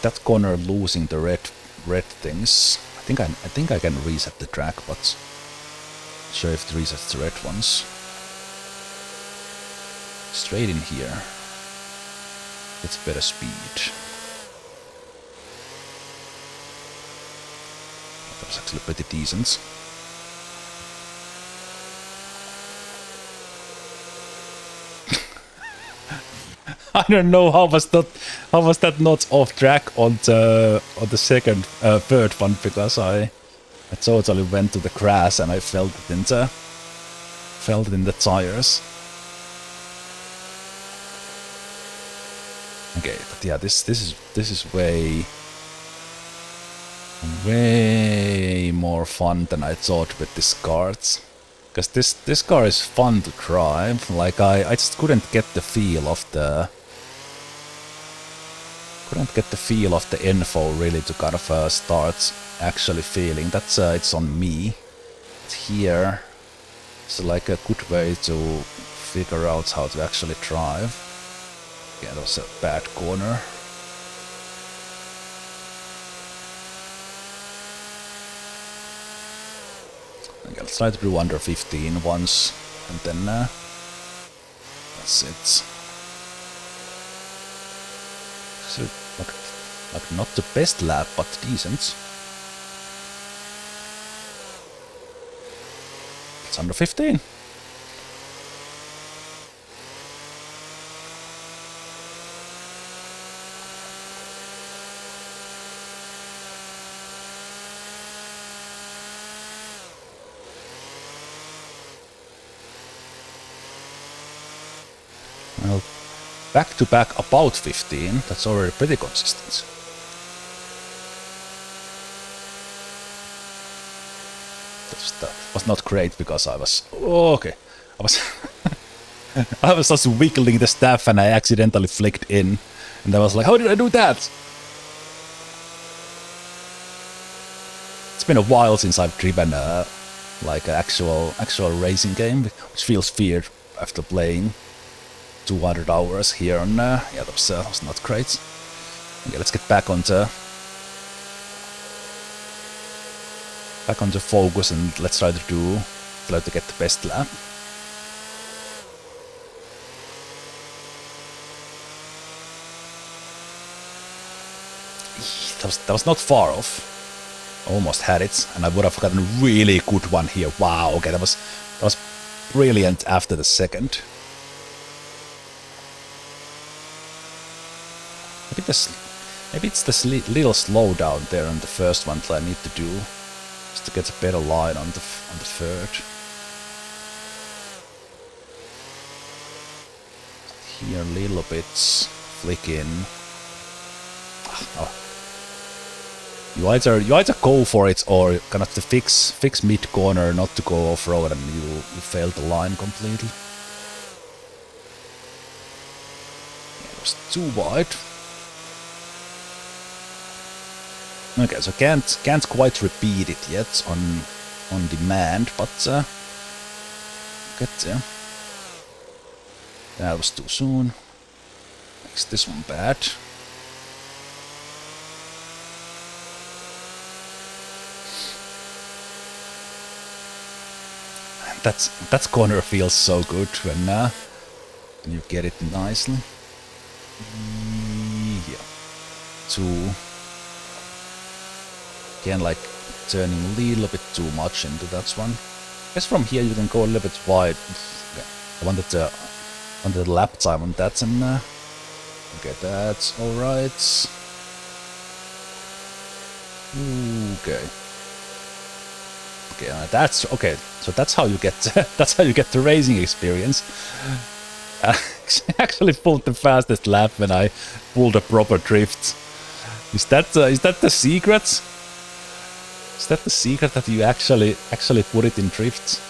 That corner losing the red things. I think I can reset the track, but not sure if it resets the red ones. Straight in here. Gets better speed. That was actually pretty decent. I don't know how was that not off track on the third one, because I totally went to the grass and I felt it in the tires. Okay, but yeah, this is way more fun than I thought with this kart. Because this car is fun to drive. Like I just couldn't get the feel of the info really to kind of start actually feeling. That's it's on me. But here, it's like a good way to figure out how to actually drive. Yeah, that was a bad corner. Okay, let's try to do under 15 once, and then that's it. So, like not the best lap, but decent. It's under 15. Well, back to back about 15, that's already pretty consistent. That was not great because I was... Oh, okay. I was just wiggling the staff and I accidentally flicked in. And I was like, how did I do that? It's been a while since I've driven like an actual racing game, which feels weird after playing 200 hours here on... yeah, that was not great. Okay, let's get back onto focus and let's try to get the best lap. That was not far off. Almost had it, and I would have gotten a really good one here. Wow, okay, that was brilliant after the second. Maybe it's this little slowdown there on the first one that I need to do, just to get a better line on the third. Here a little bit, flick in. Oh. You either go for it or kind of to fix mid corner, not to go off road, and you fail the line completely. It was too wide. Okay, so can't quite repeat it yet on demand, but get there. That was too soon. Makes this one bad. That corner feels so good when you get it nicely. Yeah. Two. Again, like turning a little bit too much into that one. I guess from here you can go a little bit wide. Okay. I wanted the lap time on that, and okay, that's all right. Okay. Okay, that's okay. So that's how you get the racing experience. I actually pulled the fastest lap when I pulled a proper drift. Is that the secret? Is that the secret that you actually put it in drift?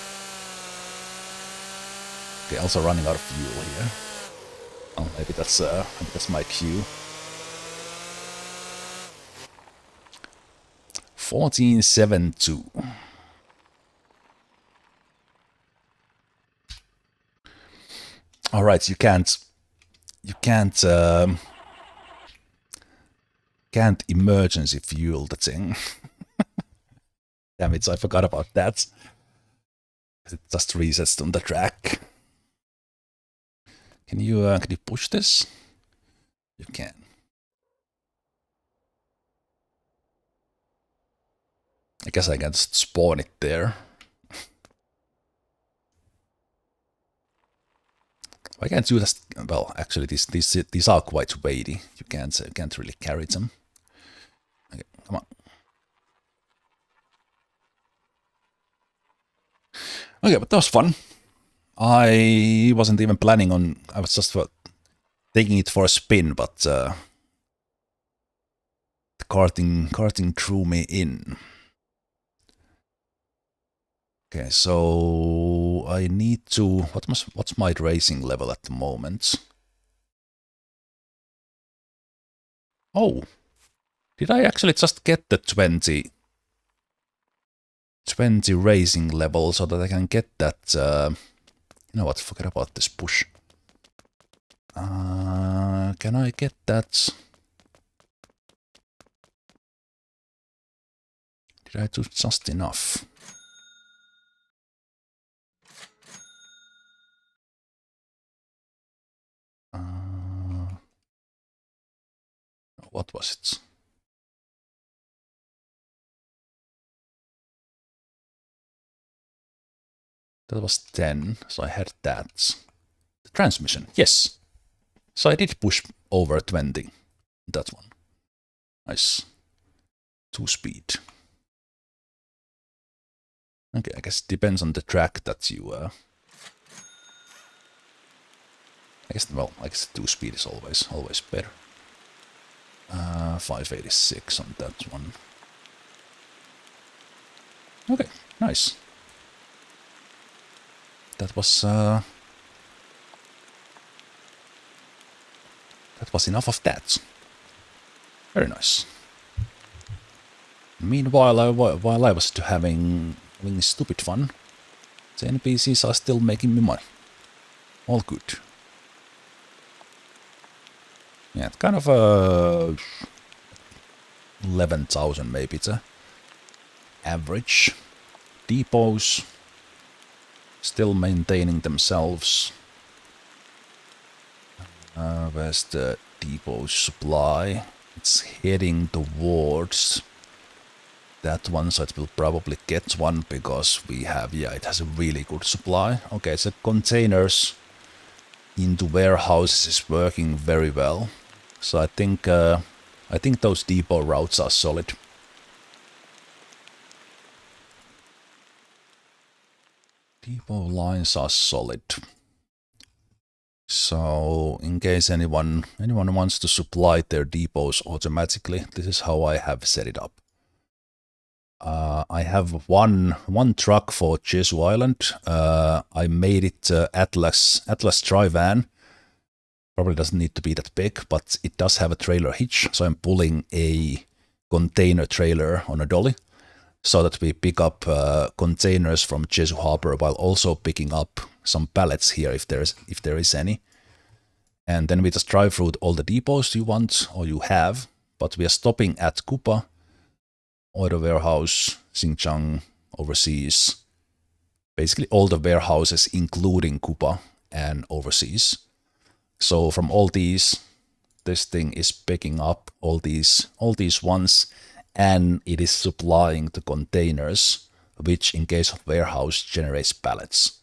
Okay, also running out of fuel here. Oh, maybe that's my cue. 14.72. All right, you can't emergency fuel the thing. Damn it! I forgot about that. It just resets on the track. Can you push this? You can. I guess I can just spawn it there. I can't do this. Well, actually, these are quite weighty. You can't really carry them. Okay, come on. Okay, but that was fun. I wasn't even planning on. I was just taking it for a spin, but the karting drew me in. Okay, so I need to. What's my racing level at the moment? Oh, did I actually just get the 20 racing level so that I can get that? You know what? Forget about this push. Can I get that? Did I do just enough? What was it? That was 10, so I had that. The transmission, yes. So I did push over 20. That one. Nice. 2-speed. Okay, I guess it depends on the track that you... I guess 2-speed is always better. 586 on that one. Okay, nice. That was enough of that. Very nice. Meanwhile, while I was having stupid fun, the NPCs are still making me money. All good. Yeah, it's kind of 11,000 maybe the average. Depots still maintaining themselves. Where's the depot supply? It's heading towards that one, so it will probably get one because we have, yeah, it has a really good supply. Okay, so containers into warehouses is working very well. So I think those depot routes are solid. Depot lines are solid. So in case anyone wants to supply their depots automatically, this is how I have set it up. I have one truck for Jesu Island. I made it Atlas Tri-van. Probably doesn't need to be that big, but it does have a trailer hitch, so I'm pulling a container trailer on a dolly, so that we pick up containers from Jesu Harbor while also picking up some pallets here if there is any. And then we just drive through all the depots you want or you have, but we are stopping at Kupa, Oil Warehouse, Xinjiang, overseas. Basically all the warehouses including Kupa and overseas. So from all these, this thing is picking up all these ones, and it is supplying the containers, which in case of warehouse generates pallets.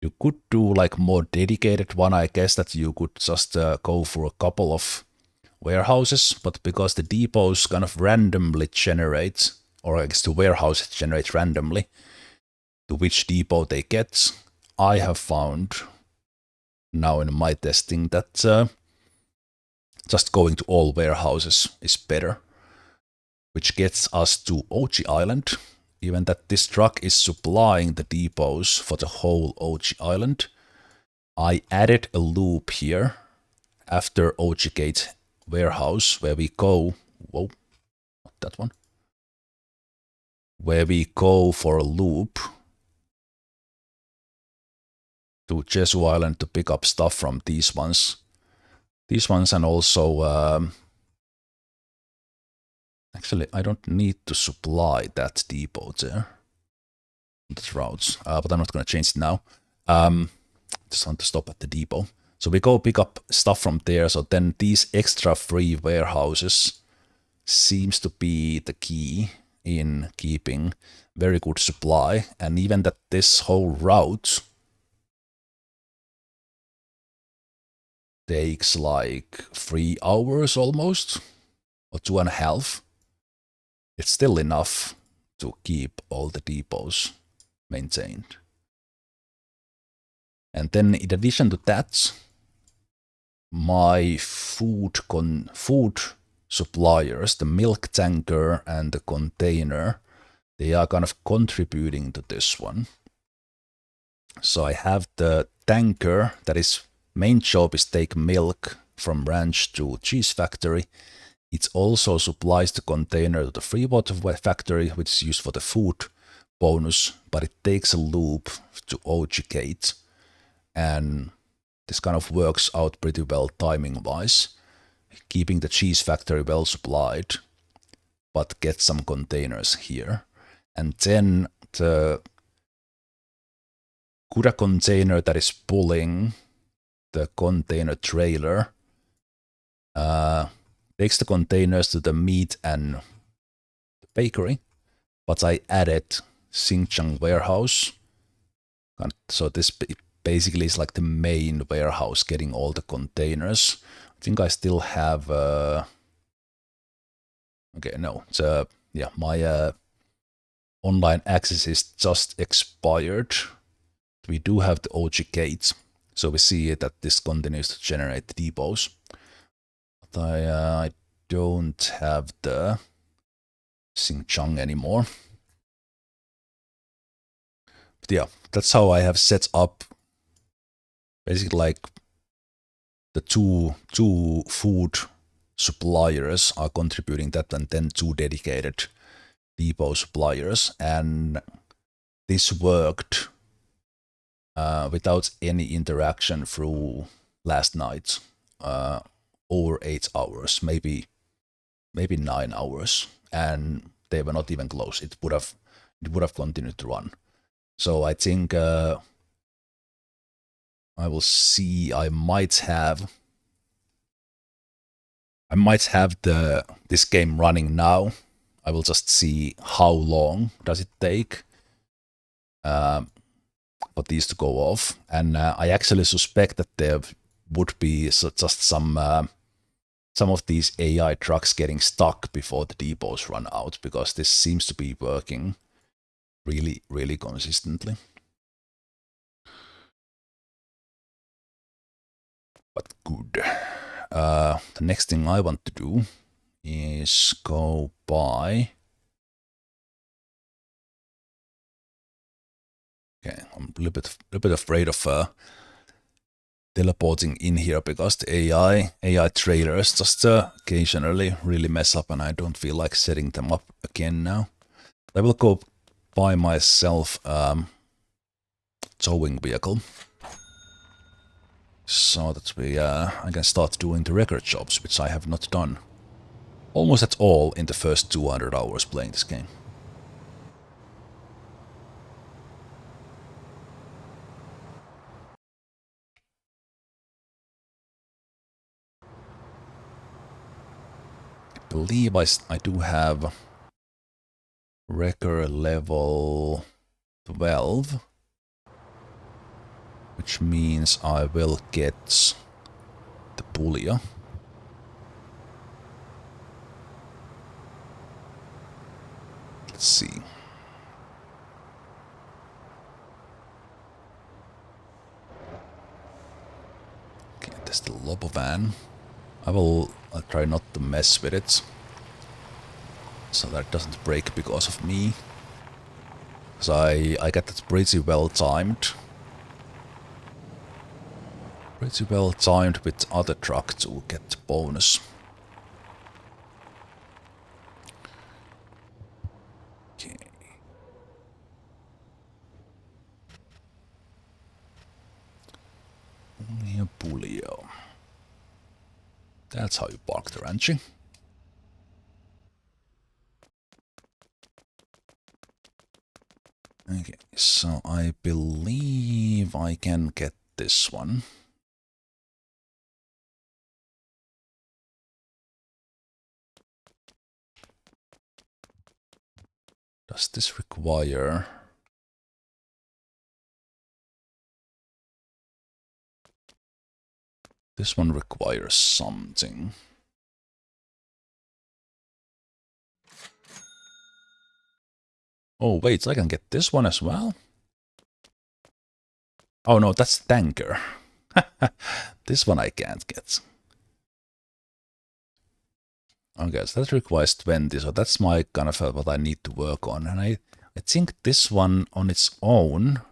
You could do like more dedicated one, I guess that you could just go for a couple of warehouses, but because the depots kind of randomly generate, or I guess the warehouses generate randomly to which depot they get, I have found now in my testing that just going to all warehouses is better, which gets us to Ochi Island, even that this truck is supplying the depots for the whole Ochi Island. I added a loop here after Ochi Gate warehouse where we go, whoa, not that one, where we go for a loop to Jesu Island to pick up stuff from these ones. These ones, and also, actually, I don't need to supply that depot there. That's routes, but I'm not going to change it now. Just want to stop at the depot. So we go pick up stuff from there. So then these extra free warehouses seems to be the key in keeping very good supply. And even that this whole route takes like 3 hours almost, or 2.5. It's still enough to keep all the depots maintained. And then in addition to that, my food suppliers, the milk tanker and the container, they are kind of contributing to this one. So I have the tanker that is main job is take milk from ranch to cheese factory. It also supplies the container to the free water factory, which is used for the food bonus, but it takes a loop to OG gate, and this kind of works out pretty well timing-wise, keeping the cheese factory well supplied, but get some containers here. And then the Kura container that is pulling the container trailer takes the containers to the meat and the bakery, but I added Xinjiang warehouse. So this basically is like the main warehouse getting all the containers. I think I still have okay, no, yeah, my online access is just expired. We do have the OG gates, so we see that this continues to generate the depots. But I don't have the Xinjiang anymore. But yeah, that's how I have set up basically like the two food suppliers are contributing that, and then 2 dedicated depot suppliers, and this worked without any interaction through last night, over 8 hours, maybe 9 hours, and they were not even close. It would have continued to run. So I think I will see. I might have this game running now. I will just see how long does it take for these to go off. And I actually suspect that there would be just some of these AI trucks getting stuck before the depots run out, because this seems to be working really, really consistently. But good. The next thing I want to do is go buy. Okay, I'm a little bit afraid of teleporting in here, because the AI trailers just occasionally really mess up, and I don't feel like setting them up again now. I will go buy myself towing vehicle, so that I can start doing the record jobs, which I have not done almost at all in the first 200 hours playing this game. I believe I do have record level 12, which means I will get the Pulio. Let's see. Okay, there's the Lobovan. I'll try not to mess with it, so that it doesn't break because of me. So I get that pretty well timed. Pretty well timed with other truck to get the bonus. Okay. Only a Pulio. That's how you park the Ranchi. Okay, so I believe I can get this one. Does this require... This one requires something. Oh, wait, I can get this one as well? Oh no, that's tanker. This one I can't get. Okay, so that requires 20, so that's my kind of what I need to work on. And I think this one on its own...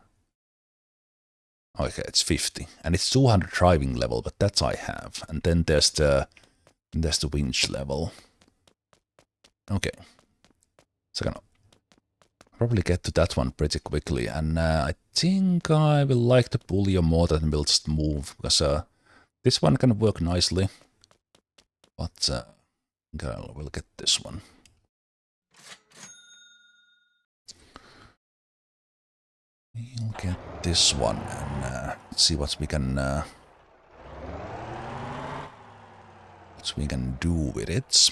Okay, it's 50. And it's 200 driving level, but that I have. And then there's the winch level. Okay. So I can probably get to that one pretty quickly. And I think I will like the Pulio more than we'll just move. Because this one can work nicely. But we'll get this one. We'll get this one and see what we can do with it.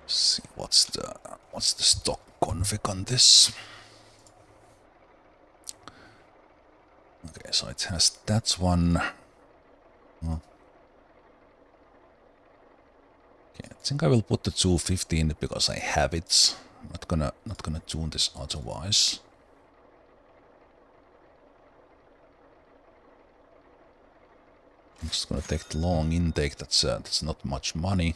See what's the stock config on this. Okay, so it has that one. Okay, I think I will put the 250 in it because I have it. Not gonna tune this otherwise. I'm just gonna take the long intake. That's not much money.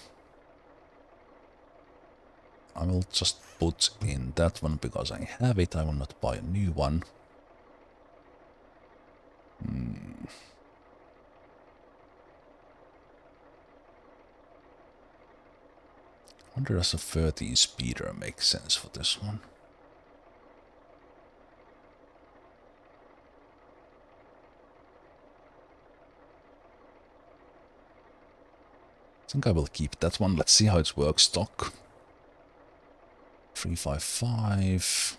I will just put in that one because I have it. I will not buy a new one. I wonder does a 13 speeder make sense for this one? I think I will keep that one. Let's see how it works stock. 355.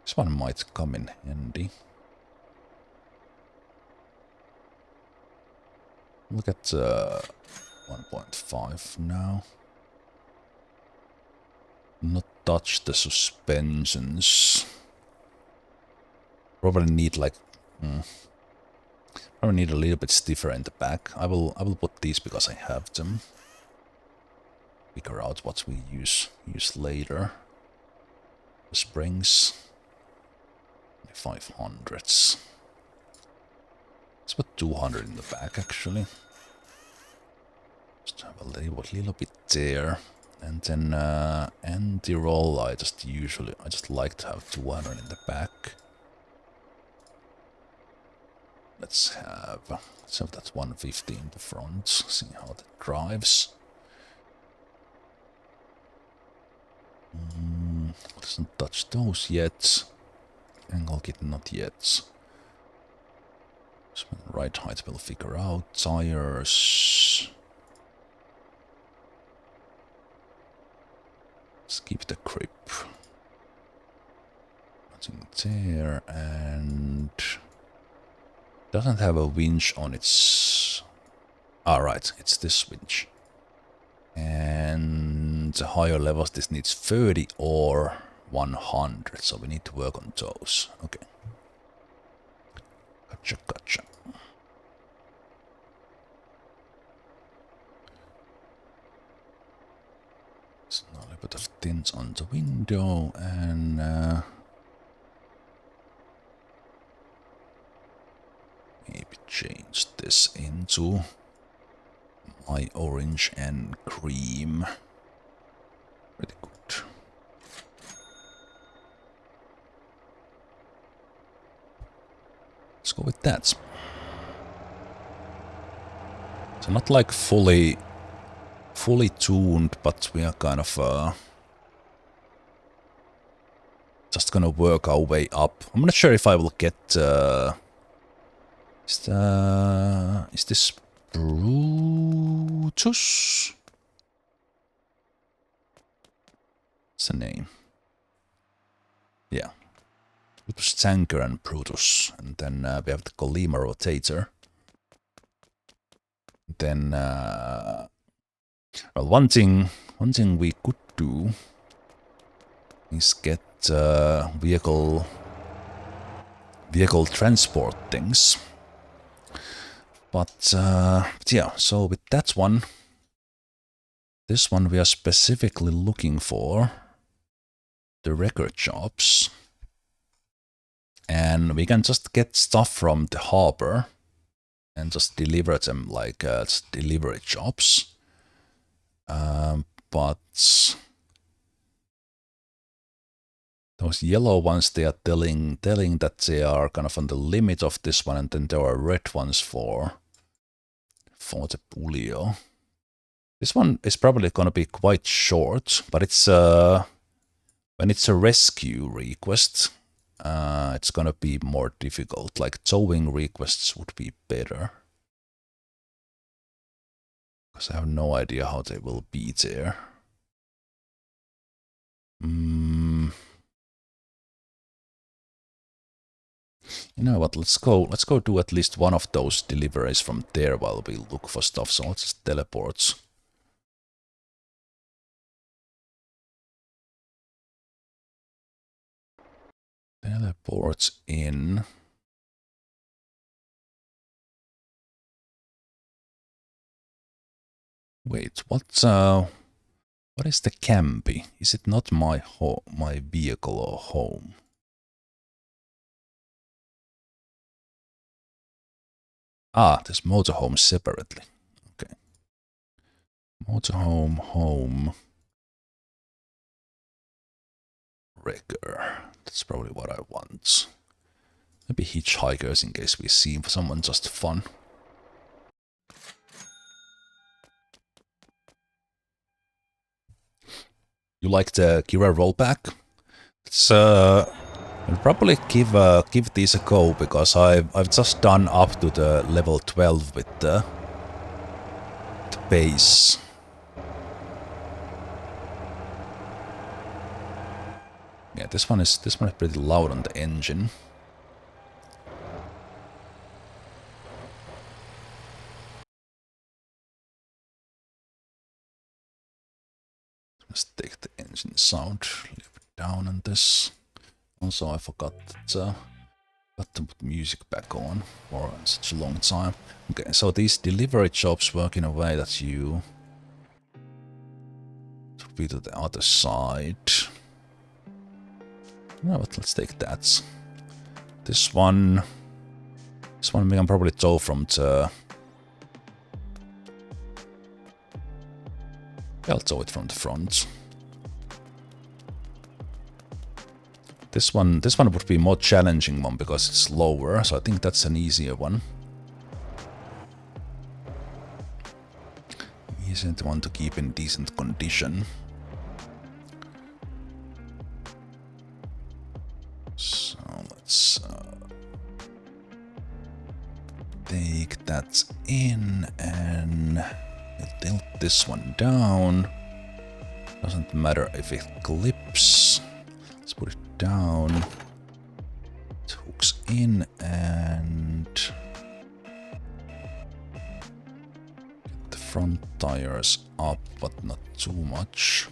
This one might come in handy. Look at 1.5 now. Not touch the suspensions. Probably need like... probably need a little bit stiffer in the back. I will put these because I have them. Figure out what we use later. The springs. 500s. Let's put 200 in the back actually. Just have a little bit there. And then anti-roll, I just like to have 200 in the back. Let's have that 150 in the front, see how that drives. Doesn't touch those yet. Angle kit not yet. So right height we'll figure out. Tires. Let's keep the grip. Nothing there, and doesn't have a winch on its... Alright, it's this winch. And the higher levels this needs 30 or 100, so we need to work on those. Okay. Gotcha. So now a little bit of tint on the window and maybe change this into my orange and cream. Pretty good. Let's go with that. So not like fully tuned, but we are kind of just gonna work our way up. I'm not sure if I will get is this Brutus? What's the name? Yeah. Brutus Tanker and Brutus. And then we have the Colima Rotator. Then well, one thing we could do is get vehicle transport things. But yeah, so with that one, this one we are specifically looking for the record jobs. And we can just get stuff from the harbor and just deliver them like delivery jobs. But those yellow ones, they are telling that they are kind of on the limit of this one, and then there are red ones for the Pulio. This one is probably gonna be quite short, but it's when it's a rescue request, it's gonna be more difficult. Like towing requests would be better. Because I have no idea how they will be there. You know what, let's go do at least one of those deliveries from there while we look for stuff. So let's just teleport. Teleports in. Wait, what is the Camby? Is it not my vehicle or home? Ah, there's motorhome separately. Okay. Motorhome, home. Wrecker. That's probably what I want. Maybe hitchhikers in case we see someone just fun. You like the Kira rollback? It's I'll probably give these a go because I've just done up to the level 12 with the base. Yeah, this one is pretty loud on the engine. Let's take the engine sound, leave it down on this. Also, I forgot to put music back on for such a long time. Okay, so these delivery jobs work in a way that you should be to the other side. No, but let's take that. This one we can probably tow from the... I'll tow it from the front. This one would be a more challenging one because it's lower, so I think that's an easier one. Easier one to keep in decent condition. So let's take that in and tilt this one down. Doesn't matter if it clips. Let's put it down. It hooks in and get the front tires up, but not too much.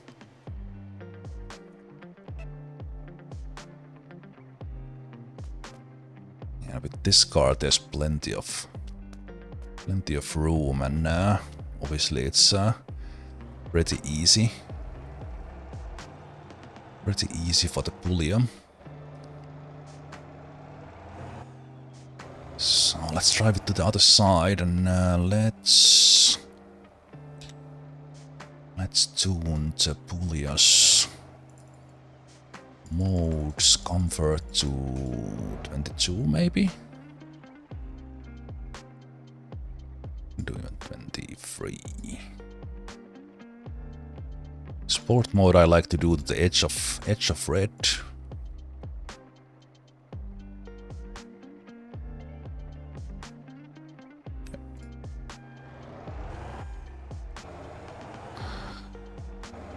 Yeah, with this car there's plenty of room, and obviously it's pretty easy. Pretty easy for the Pulio. So let's drive it to the other side and let's tune the Pulio's modes comfort to 22 maybe? Do it 23. Sport mode I like to do the edge of red.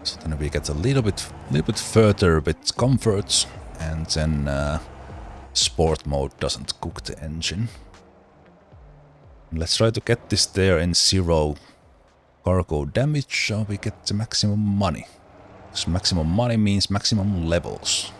So then we get a little bit further with comfort, and then sport mode doesn't cook the engine. Let's try to get this there in 0 cargo damage so we get the maximum money. Because maximum money means maximum levels.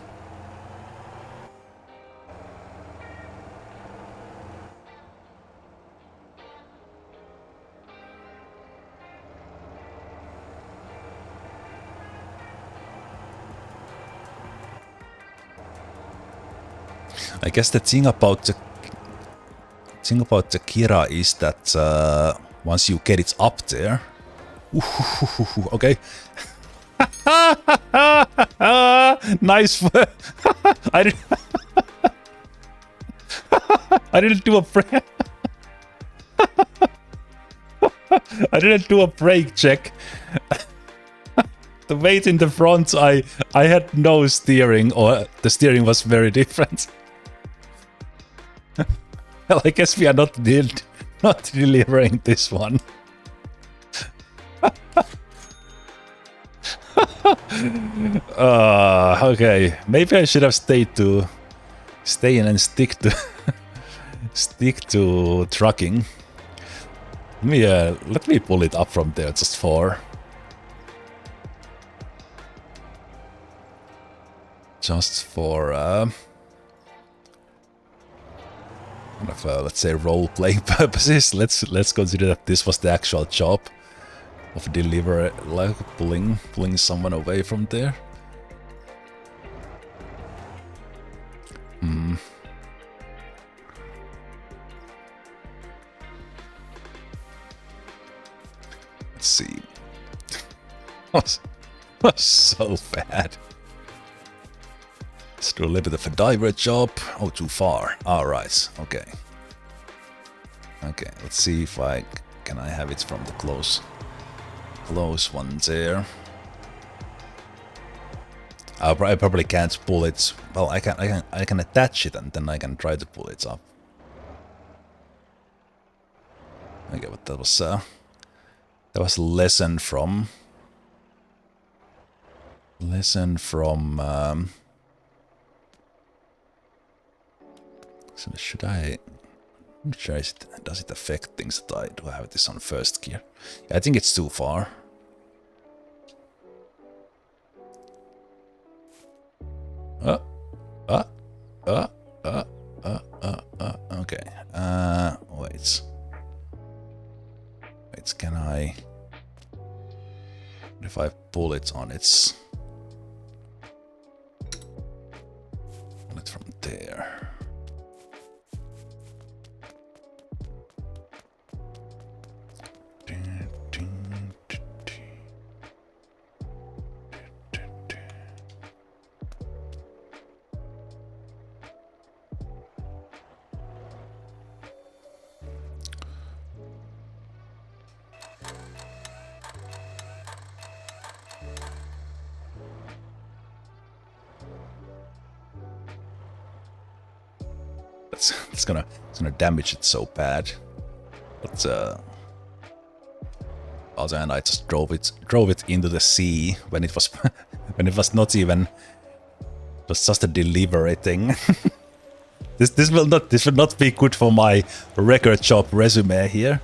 I guess the thing about the Kira is that once you get it up there, okay. Nice. I didn't do a break. I didn't do a brake check. The weight in the front, I had no steering, or the steering was very different. Well, I guess we are not delivering this one. Okay, maybe I should have stay in and stick to trucking. Let me pull it up from there just for let's say role-playing purposes. Let's consider that this was the actual job of deliver, like pulling someone away from there. Let's see. was so bad. Let's do a little bit of a diver job. Oh, too far. Alright, okay. Okay, let's see if can I have it from the close one there. I probably can't pull it. Well, I can attach it and then I can try to pull it up. Okay, but that was a lesson from so should I? I'm sure does it affect things that I do have this on first gear? Yeah, I think it's too far. Okay. Wait. Can I? If I pull it on its, pull it from there. It's gonna damage it so bad. But also, and I just drove it into the sea when it was when it was not even, it was just a delivery thing. This will not be good for my record shop resume here.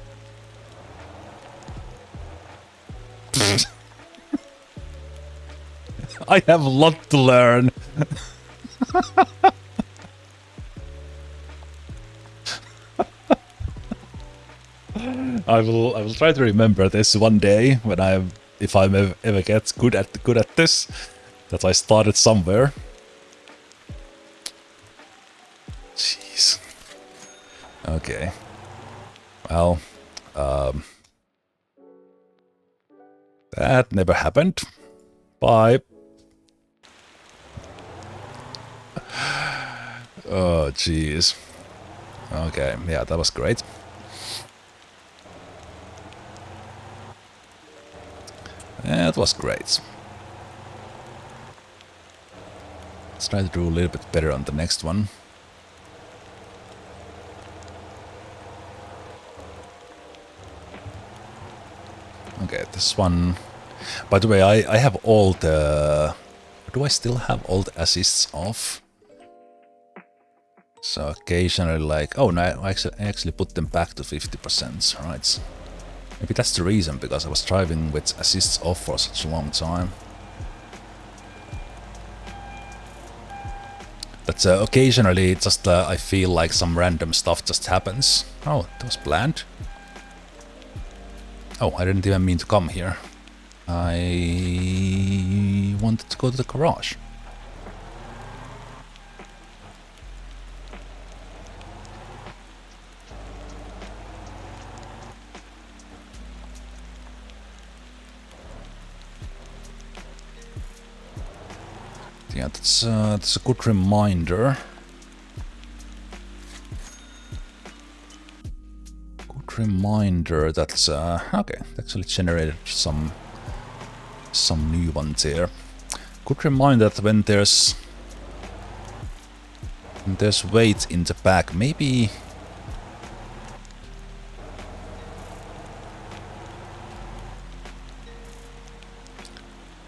I have a lot to learn. I will try to remember this one day when if I ever get good at this, that I started somewhere. Jeez. Okay. Well, that never happened. Bye. Oh, jeez. Okay, yeah, that was great. That was great. Let's try to do a little bit better on the next one. Okay, this one. By the way, I have all the... Do I still have all the assists off? So occasionally like, oh no, I actually put them back to 50%, right? Maybe that's the reason, because I was driving with assists off for such a long time. But occasionally just I feel like some random stuff just happens. Oh, that was planned. Oh, I didn't even mean to come here. I wanted to go to the garage. Yeah, that's a good reminder. Good reminder that okay, actually generated some new ones here. Good reminder that when there's weight in the back, maybe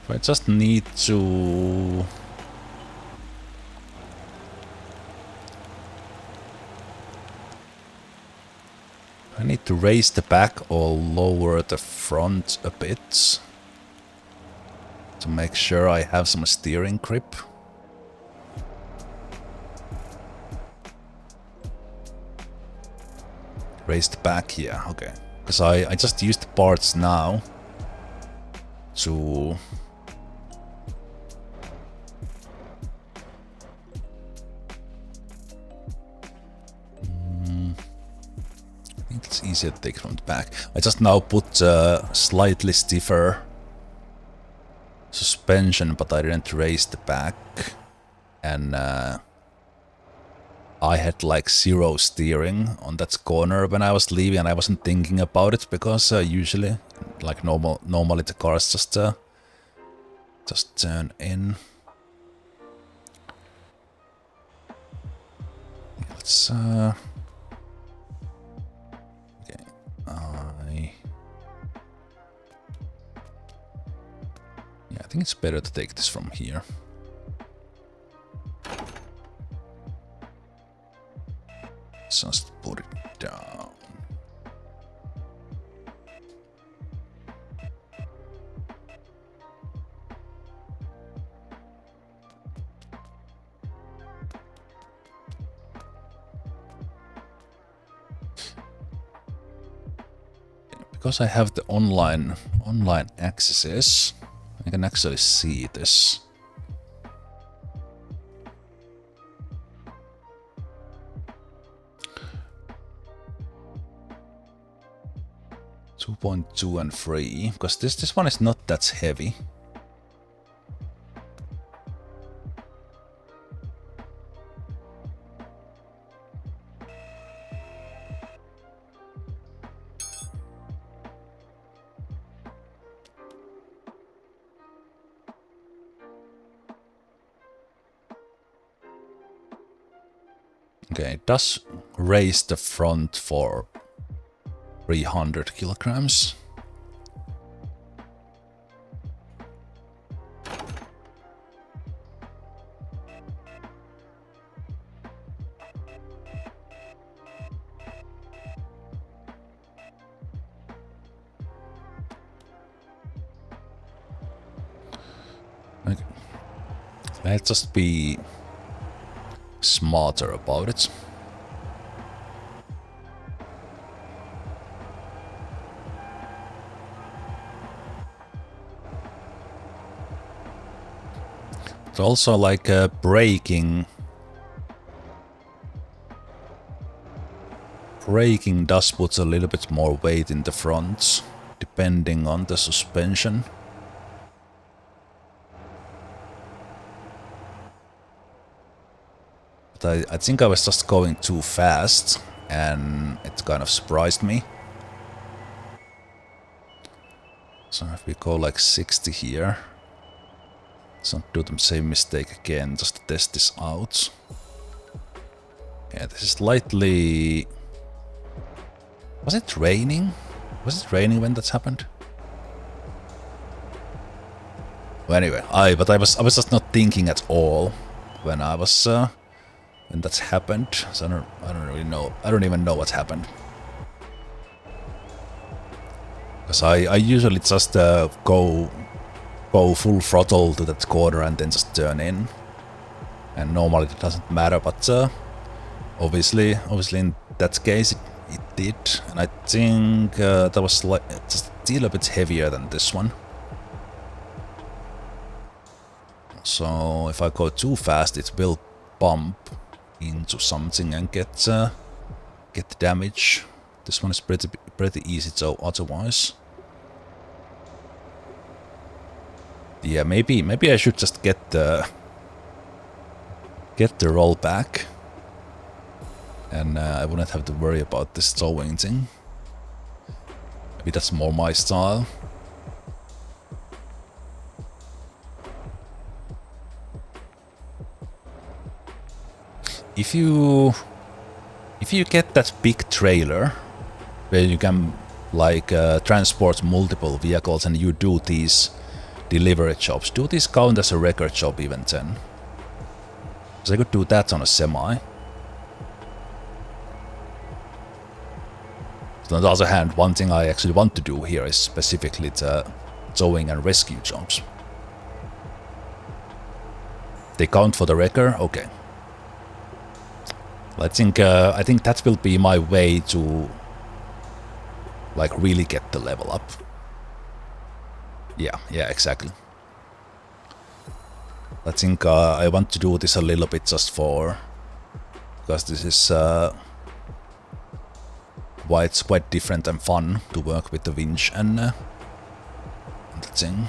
I just need to raise the back or lower the front a bit to make sure I have some steering grip. Raise the back here, okay. Because I just used the parts now to I think it's easier to take from the back. I just now put slightly stiffer suspension, but I didn't raise the back. And I had like zero steering on that corner when I was leaving, and I wasn't thinking about it because usually, like normally the cars just turn in. Let's okay. Yeah, I think it's better to take this from here. Just put it down. Because I have the online accesses, I can actually see this. .2 and 3, because this one is not that heavy. Okay, it does raise the front for 300 kilograms. Okay. Let's just be smarter about it. It's also like braking. Braking does put a little bit more weight in the front, depending on the suspension. But I think I was just going too fast, and it kind of surprised me. So if we go like 60 here, let's not do the same mistake again, just to test this out. Yeah, this is slightly... Was it raining? Was it raining when that happened? Well, anyway, I was just not thinking at all when I was when that's happened. So I don't really know. I don't even know what's happened. Because I usually just go full throttle to that corner and then just turn in. And normally it doesn't matter, but obviously in that case it did. And I think that was like just still a bit heavier than this one. So if I go too fast, it will bump into something and get damage. This one is pretty easy though otherwise. Yeah, maybe I should just get the roll back, and I wouldn't have to worry about this towing thing. Maybe that's more my style. If you get that big trailer where you can like transport multiple vehicles and you do these delivery jobs, do these count as a record job even then? Because I could do that on a semi. So on the other hand, one thing I actually want to do here is specifically the towing and rescue jobs. They count for the wrecker? Okay. I think that will be my way to like really get the level up. Yeah, exactly. I think I want to do this a little bit just for, because this is why it's quite different and fun to work with the winch and the thing.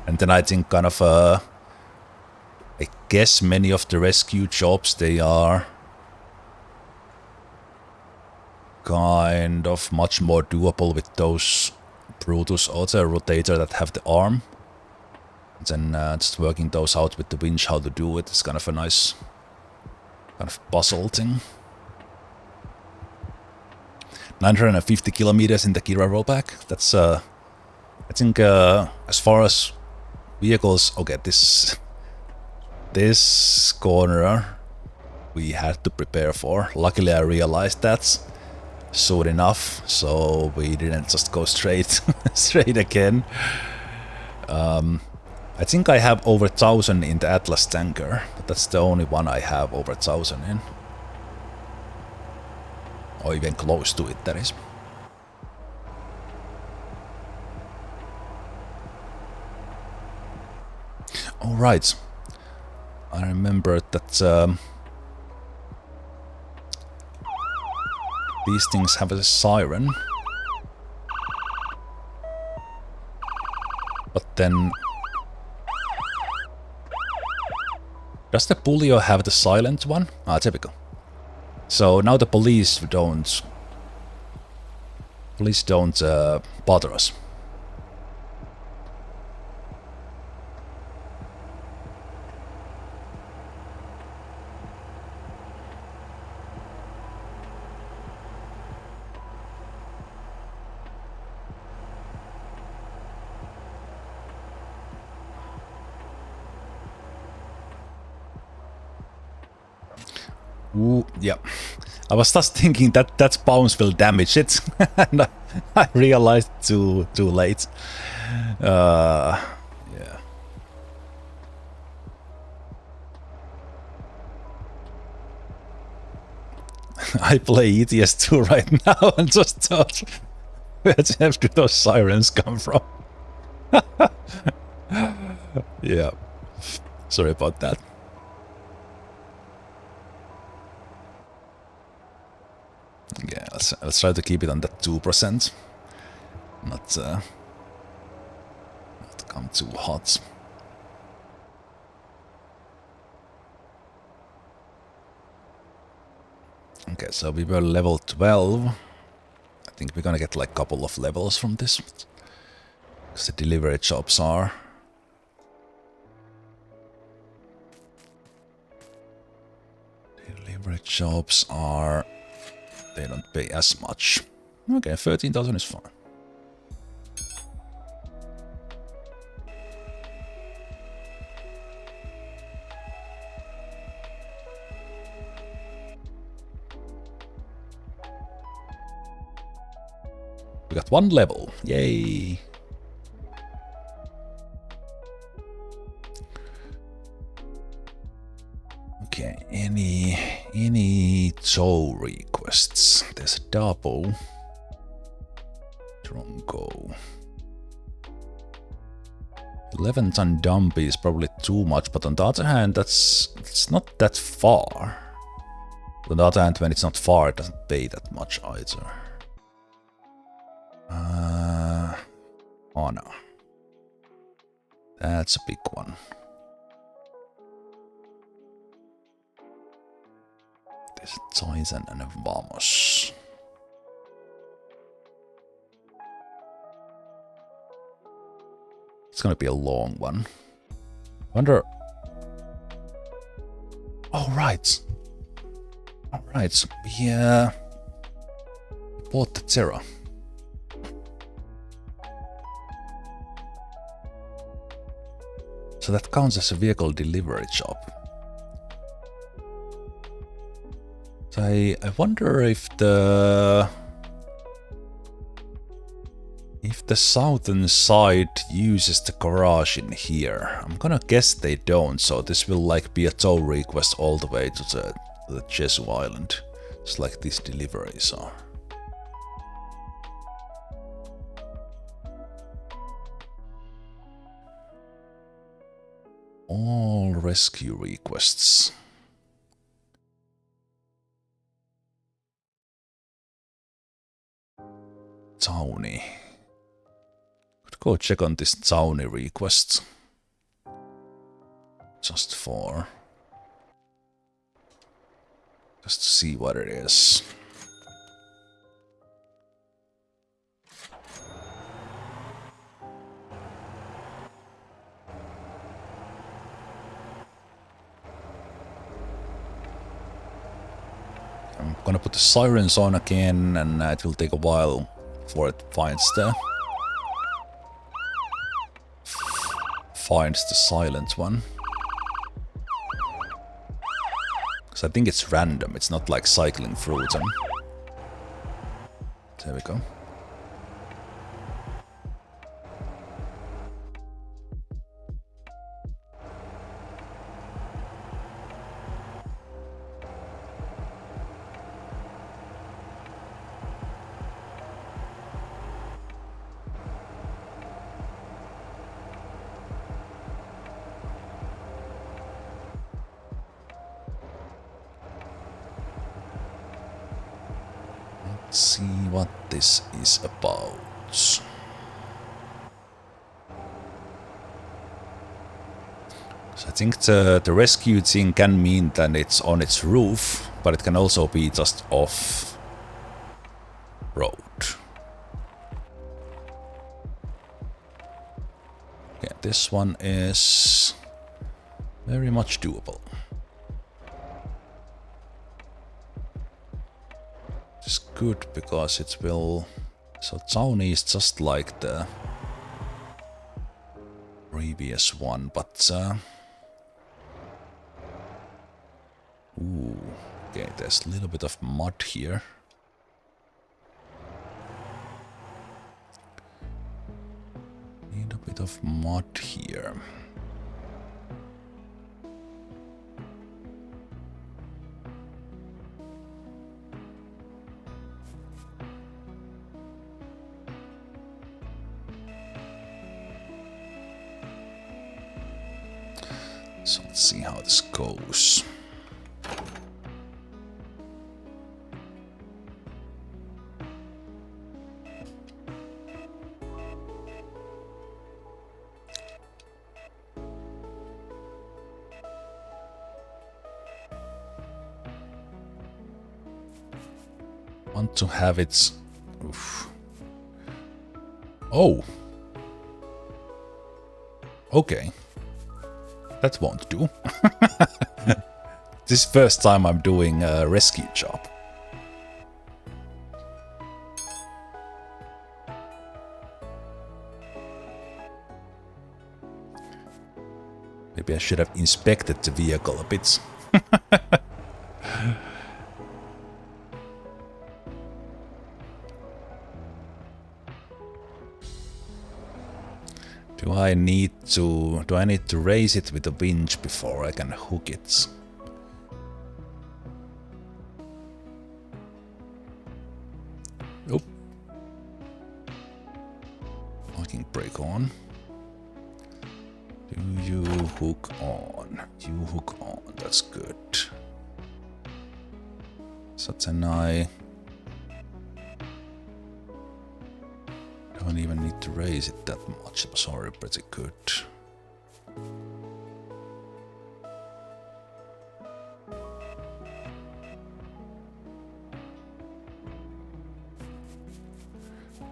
And then I think kind of I guess many of the rescue jobs, they are kind of much more doable with those Brutus auto rotator that have the arm. And then just working those out with the winch, how to do it, is kind of a nice kind of puzzle thing. 950 kilometers in the Kira rollback. That's I think as far as vehicles, okay, this corner we had to prepare for. Luckily I realized that soon enough, so we didn't just go straight again. I think I have over 1000 in the Atlas tanker, but that's the only one I have over 1000 in. Or even close to it, that is. Alright. I remember that these things have a siren. But then... does the Pulio have the silent one? Ah, there we go. So now the police don't bother us. Ooh, yeah. I was just thinking that bounce will damage it, and I realized too late. Yeah. I play ETS2 right now and just thought, where the hell do those sirens come from? Yeah. Sorry about that. Yeah, let's try to keep it on that 2%. Not come too hot. Okay, so we were level 12. I think we're gonna get like a couple of levels from this. Because the delivery jobs are... delivery jobs are... they don't pay as much. Okay, 13,000 is fine. We got 1 level. Yay! Okay, any tow requests? There's a double. Tronco. 11-ton dumpy is probably too much, but on the other hand, it's not that far. On the other hand, when it's not far, it doesn't pay that much either. Oh no. That's a big one. There's Tizen and a Vamos. It's gonna be a long one. Wonder. Oh right. Alright, so we bought the Terra. So that counts as a vehicle delivery job. So I wonder if the southern side uses the garage in here. I'm gonna guess they don't, so this will like be a tow request all the way to the Jesu Island. Just like these deliveries are. All rescue requests. Townie. Could go check on this Townie request. Just to see what it is. I'm gonna put the sirens on again, and it will take a while before it finds the silent one. Because I think it's random, it's not like cycling through them. There we go. Let's see what this is about. So I think the rescue thing can mean that it's on its roof, but it can also be just off road. Yeah, this one is very much doable. It's good because it will. So Townie is just like the previous one, but ooh, okay, there's a little bit of mud here. Need a bit of mud here. So let's see how this goes. Want to have it. Oof. Oh. Okay. That won't do. This is the first time I'm doing a rescue job. Maybe I should have inspected the vehicle a bit. I need to... Do I need to raise it with a winch before I can hook it? Nope. Parking brake on. Do you hook on? You hook on. That's good. Such an eye. Don't even need to raise it that much. It was already pretty good.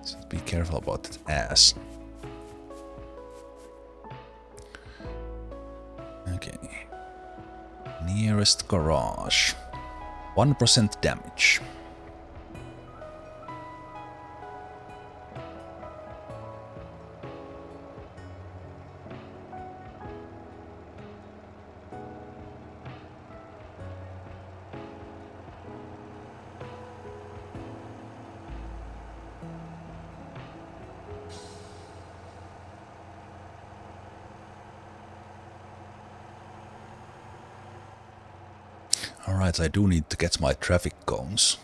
So be careful about that ass. Okay. Nearest garage. 1% damage. Alright, I do need to get my traffic cones.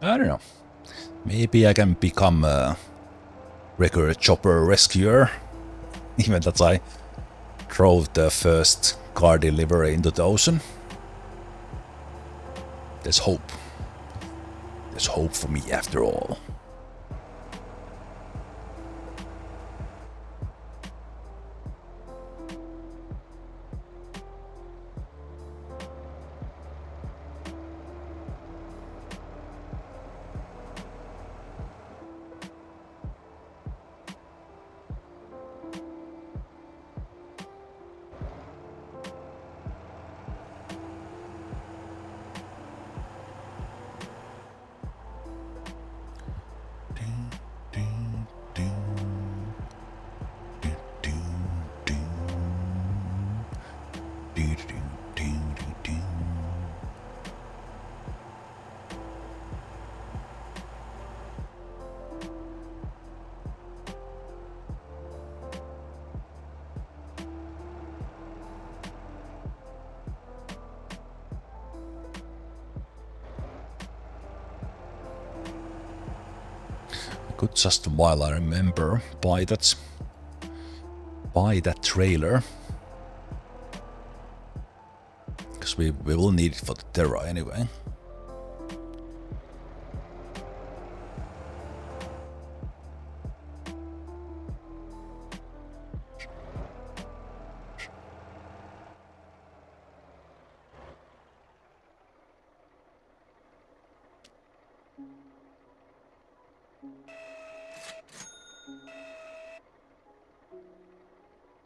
I don't know. Maybe I can become a regular chopper rescuer. Even that I drove the first car delivery into the ocean. There's hope. There's hope for me after all. Could just, while I remember, buy that trailer, because we will need it for the Terra anyway.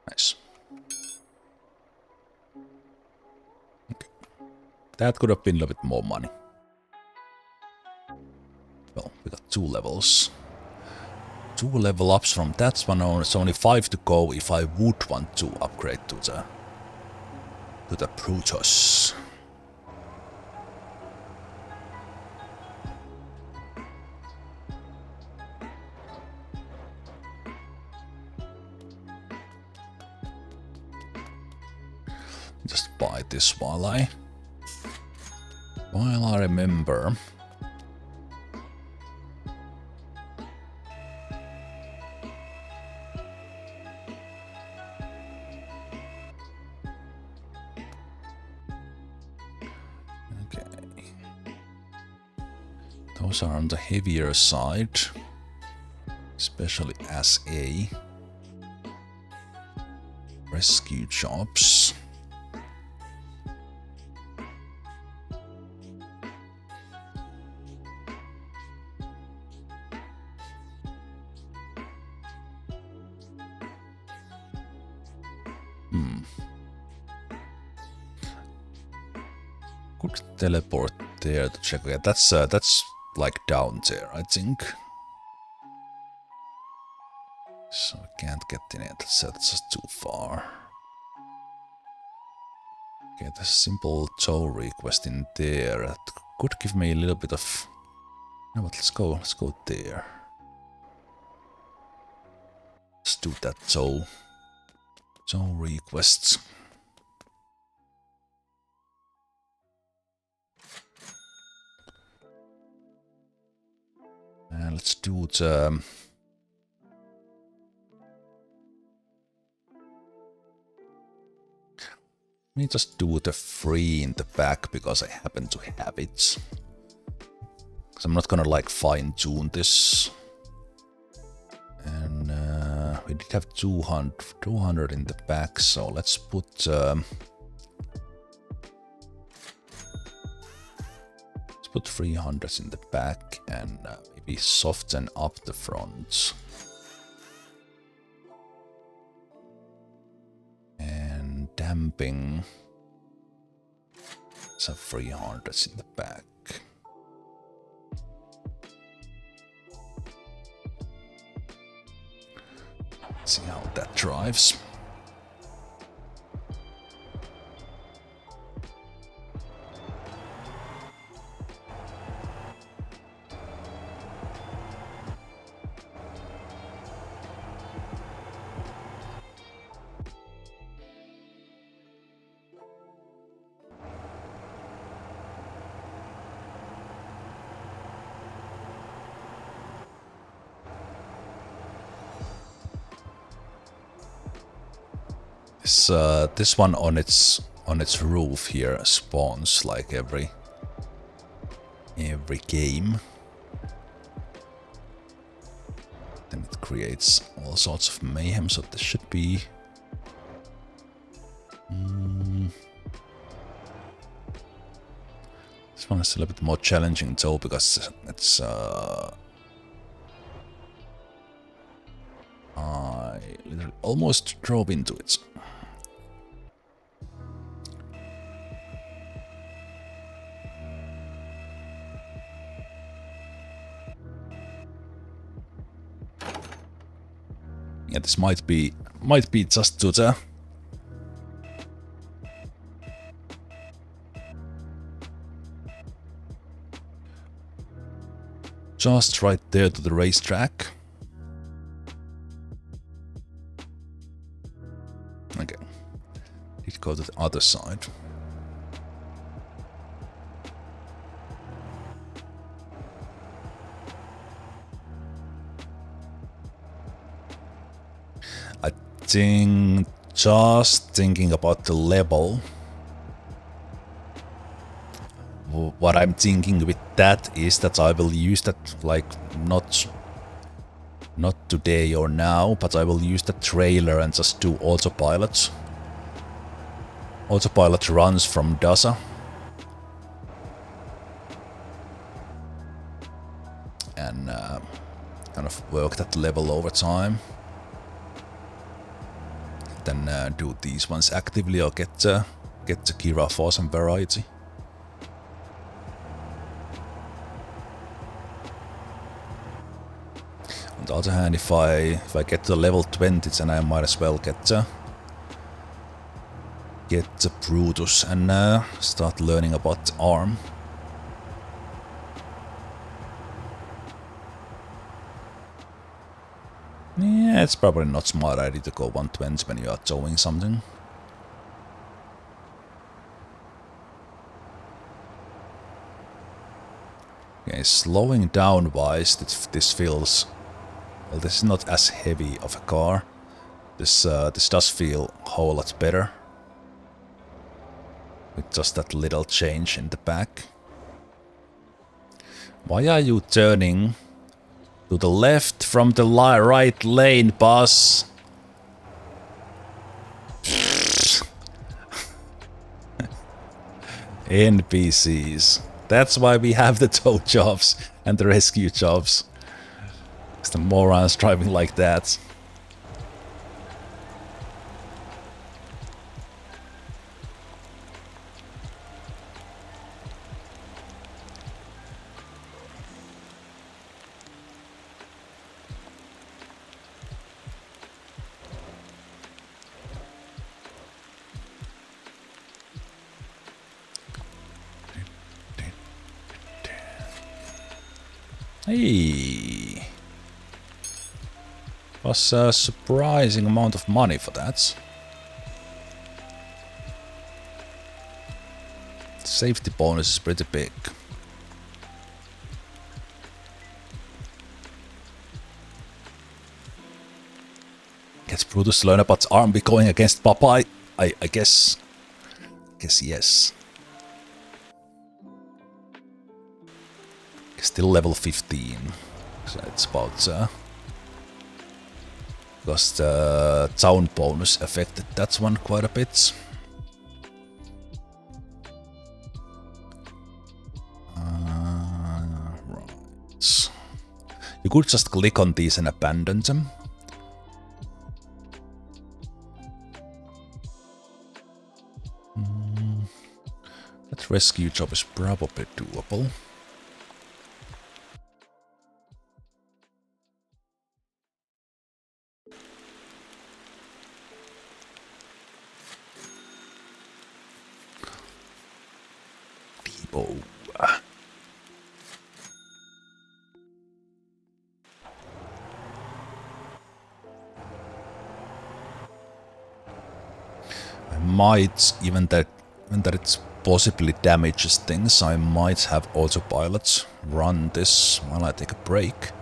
Nice. Okay. That could have been a little bit more money. Well, we got 2 levels. 2 level ups from that one. It's only 5 to go if I would want to upgrade to the Brutus. Just buy this while I remember. Okay. Those are on the heavier side, especially as a rescue jobs. could teleport there to check. Yeah, that's like down there, I think. So I can't get in it. That's just too far. Okay, there's a simple tow request in there. That could give me a little bit of... No, but let's go there. Let's do that tow requests. And let's do the... Let me just do the free in the back because I happen to have it. Because I'm not gonna like fine tune this. And we did have 200 in the back, so let's put let's put 300s in the back and maybe soften up the front. And damping some 300s in the back. See how that drives. This one on its roof here spawns like every game. Then it creates all sorts of mayhem, so this should be this one is a little bit more challenging though, because it's I literally almost drove into it. Yeah, this might be just to the just right there to the racetrack. Okay, it go to the other side. I think just thinking about the level. What I'm thinking with that is that I will use that like not today or now, but I will use the trailer and just do autopilot. Autopilot runs from Dasa. And kind of work that level over time. Then do these ones actively or get the Kira for some variety. On the other hand, if I get to level 20, then I might as well get the Brutus and start learning about the arm. Yeah, it's probably not smart idea to go 120 when you are towing something. Okay, slowing down wise, this feels... Well, this is not as heavy of a car. This does feel a whole lot better. With just that little change in the back. Why are you turning to the left from the right lane, boss? NPCs. That's why we have the tow jobs and the rescue jobs. It's the morons driving like that. Hey! Was a surprising amount of money for that. Safety bonus is pretty big. Gets Brutus to learn about army going against Popeye? I guess yes. Still level 15. So it's about because the town bonus affected that one quite a bit. Right. You could just click on these and abandon them. That rescue job is probably doable. Depot. I might, even that it's possibly damages things, I might have autopilot run this while I take a break.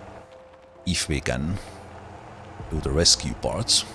If we can do the rescue parts.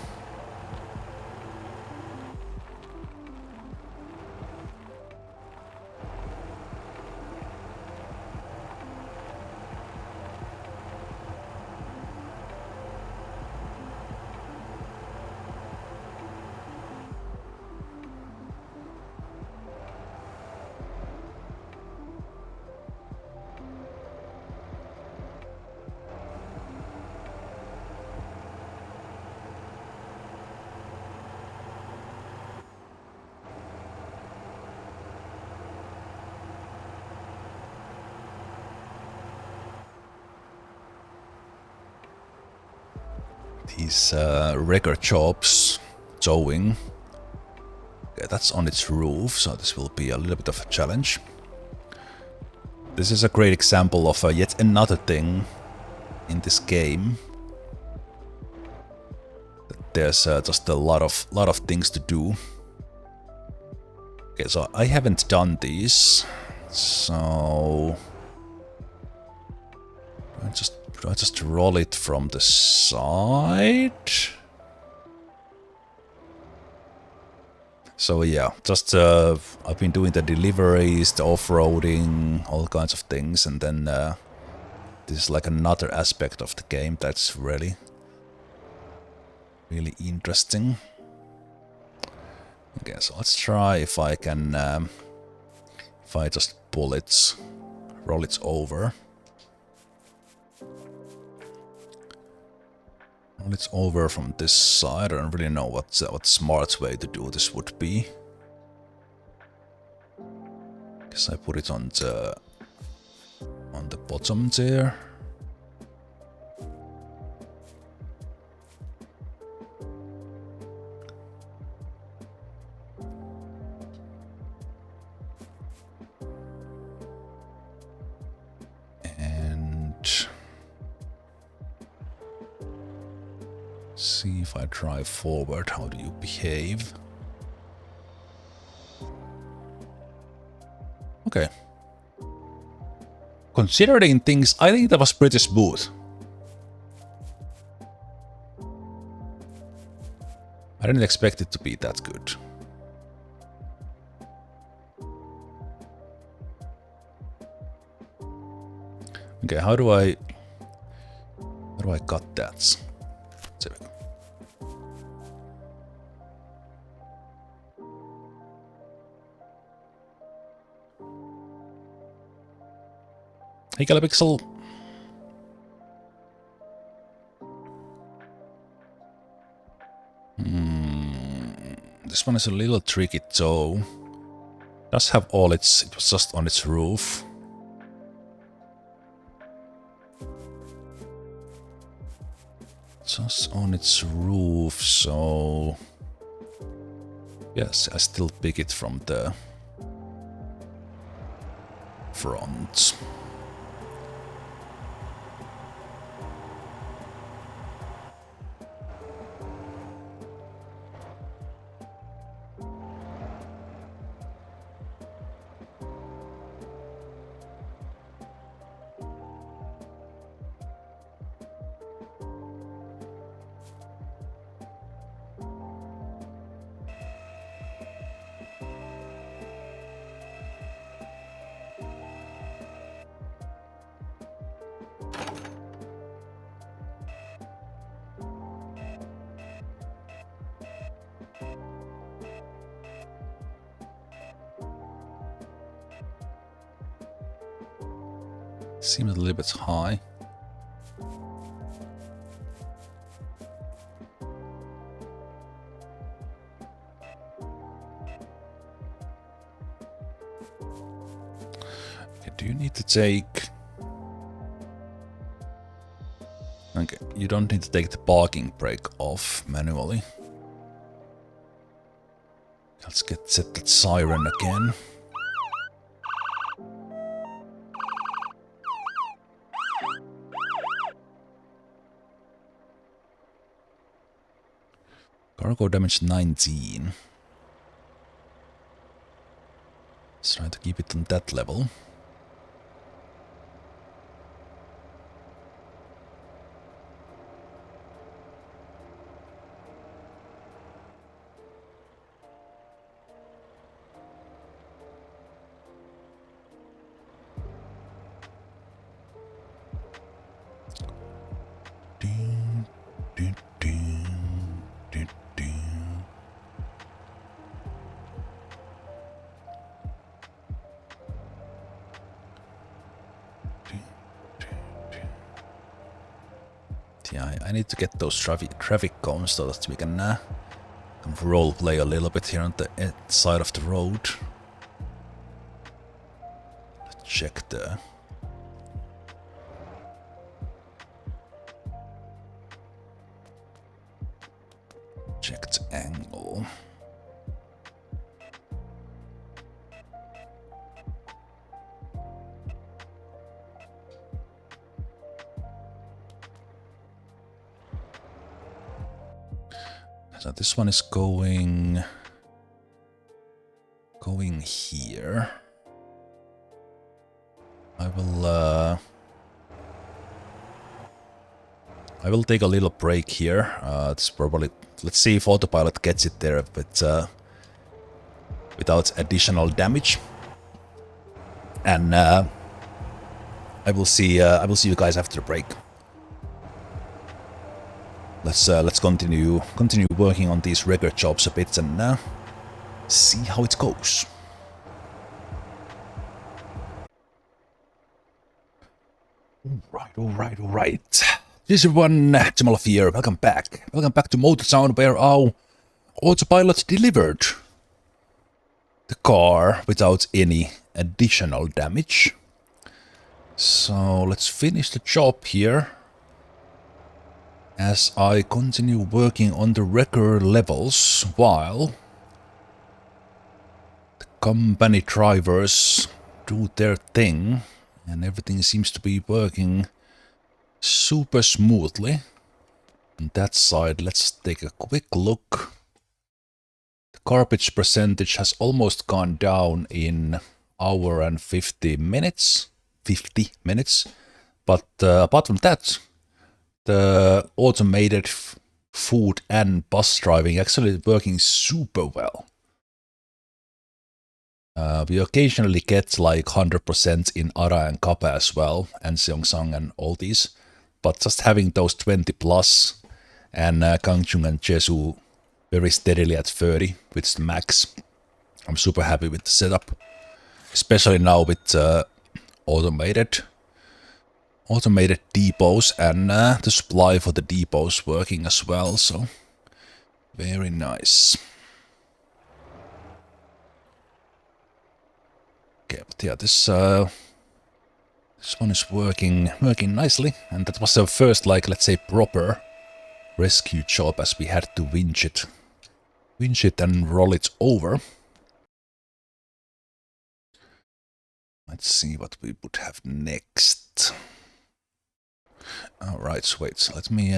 These record jobs towing. Okay, that's on its roof, so this will be a little bit of a challenge. This is a great example of yet another thing in this game. There's just a lot of things to do. Okay, so I haven't done these, so do I just roll it from the side? So yeah, just I've been doing the deliveries, the off-roading, all kinds of things, and then this is like another aspect of the game that's really interesting. Okay, so let's try if I can, if I just pull it, roll it over. Roll it over from this side. I don't really know what smart way to do this would be. Guess I put it on the bottom there. See if I drive forward, how do you behave? Okay. Considering things, I think that was pretty smooth. I didn't expect it to be that good. Okay, how do I cut that? There we go. Hey, Galapixel. This one is a little tricky though. Does have all it was just on its roof. Just on its roof, so yes, I still pick it from the front. Seems a little bit high. Okay, do you need to take... Okay, you don't need to take the parking brake off manually. Let's set that siren again. Cargo damage 19. Let's try to keep it on that level. Yeah, I need to get those traffic cones so that we can role play a little bit here on the side of the road. Let's check the... Check the angle. So this one is going here. I will take a little break here. It's probably, let's see if autopilot gets it there, but without additional damage. And I will see you guys after the break. Let's continue working on these record jobs a bit and see how it goes. All right. This is one Zemalf here. Welcome back. Welcome back to Motortown, where our autopilot delivered the car without any additional damage. So let's finish the job here as I continue working on the record levels while the company drivers do their thing and everything seems to be working super smoothly. On that side, let's take a quick look. The garbage percentage has almost gone down in hour and 50 minutes. But apart from that, the automated food and bus driving actually working super well. We occasionally get like 100% in Ara and Kappa as well, and Seongsang and all these. But just having those 20 plus and Gwangjin and Jesu very steadily at 30, which is the max. I'm super happy with the setup. Especially now with automated depots and the supply for the depots working as well, so very nice. Okay, but yeah, this one is working nicely, and that was the first, like, let's say, proper rescue job, as we had to winch it and roll it over. Let's see what we would have next. All right, so wait, so let me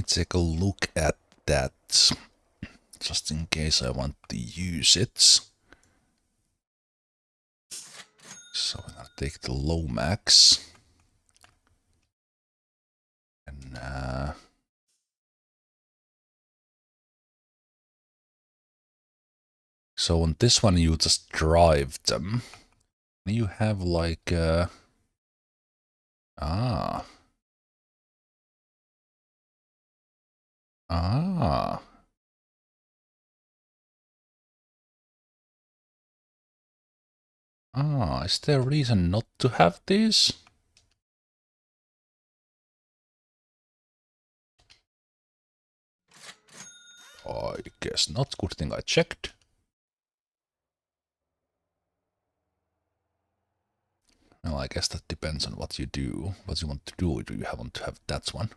take a look at that, just in case I want to use it. So I'm gonna take the low max. And so on this one you just drive them. You have like ah. Ah, is there a reason not to have these? I guess not. Good thing I checked. Well, I guess that depends on what you do. What you want to do. Do you want to have that one?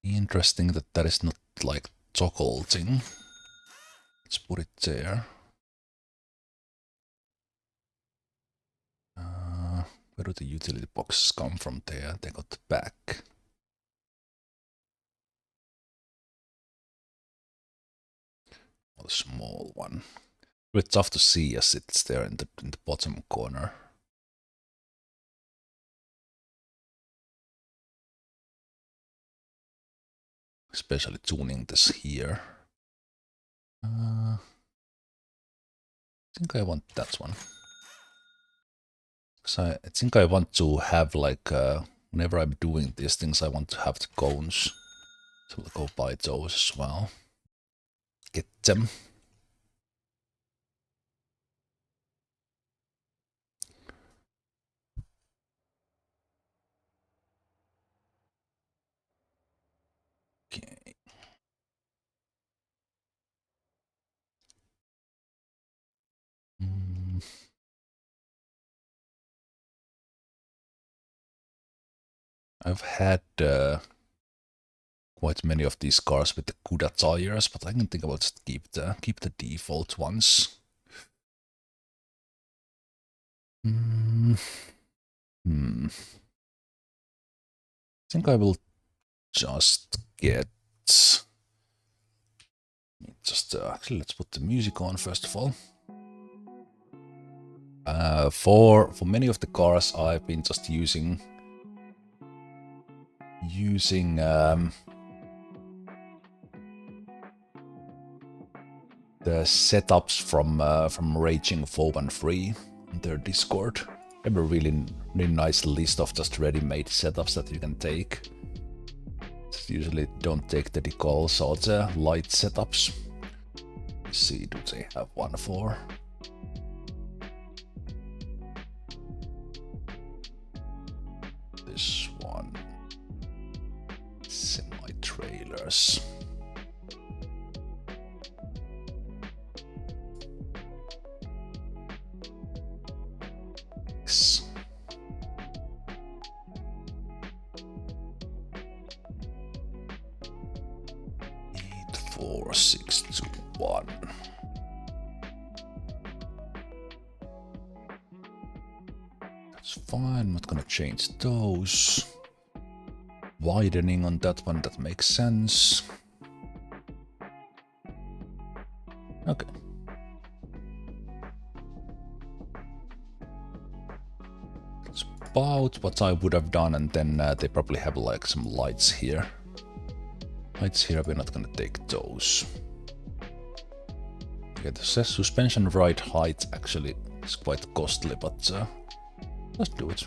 Interesting that that is not like toggle thing. Let's put it there. Where do the utility boxes come from there? They got back. A small one. It's tough to see as it's there in the bottom corner. Especially tuning this here. I think I want that one. Because I think I want to have like, whenever I'm doing these things, I want to have the cones. So we'll go buy those as well. Get them. Okay. I've had quite many of these cars with the CUDA tires, but I can think about just keep the default ones. I think I will just get. Actually, let's put the music on first of all. For many of the cars, I've been just using the setups from Raging Foe and Free on their Discord. They have a really nice list of just ready-made setups that you can take. Just usually don't take the decals or the light setups. Let's see, do they have one for? This one. Semi-trailers. Yes. 4, 6, 2, 1. That's fine, I'm not gonna change those. Widening on that one, that makes sense. Okay. That's about what I would have done, and then they probably have like some lights here. Lights here, we're not gonna take those. Okay, the suspension ride height actually is quite costly, but let's do it.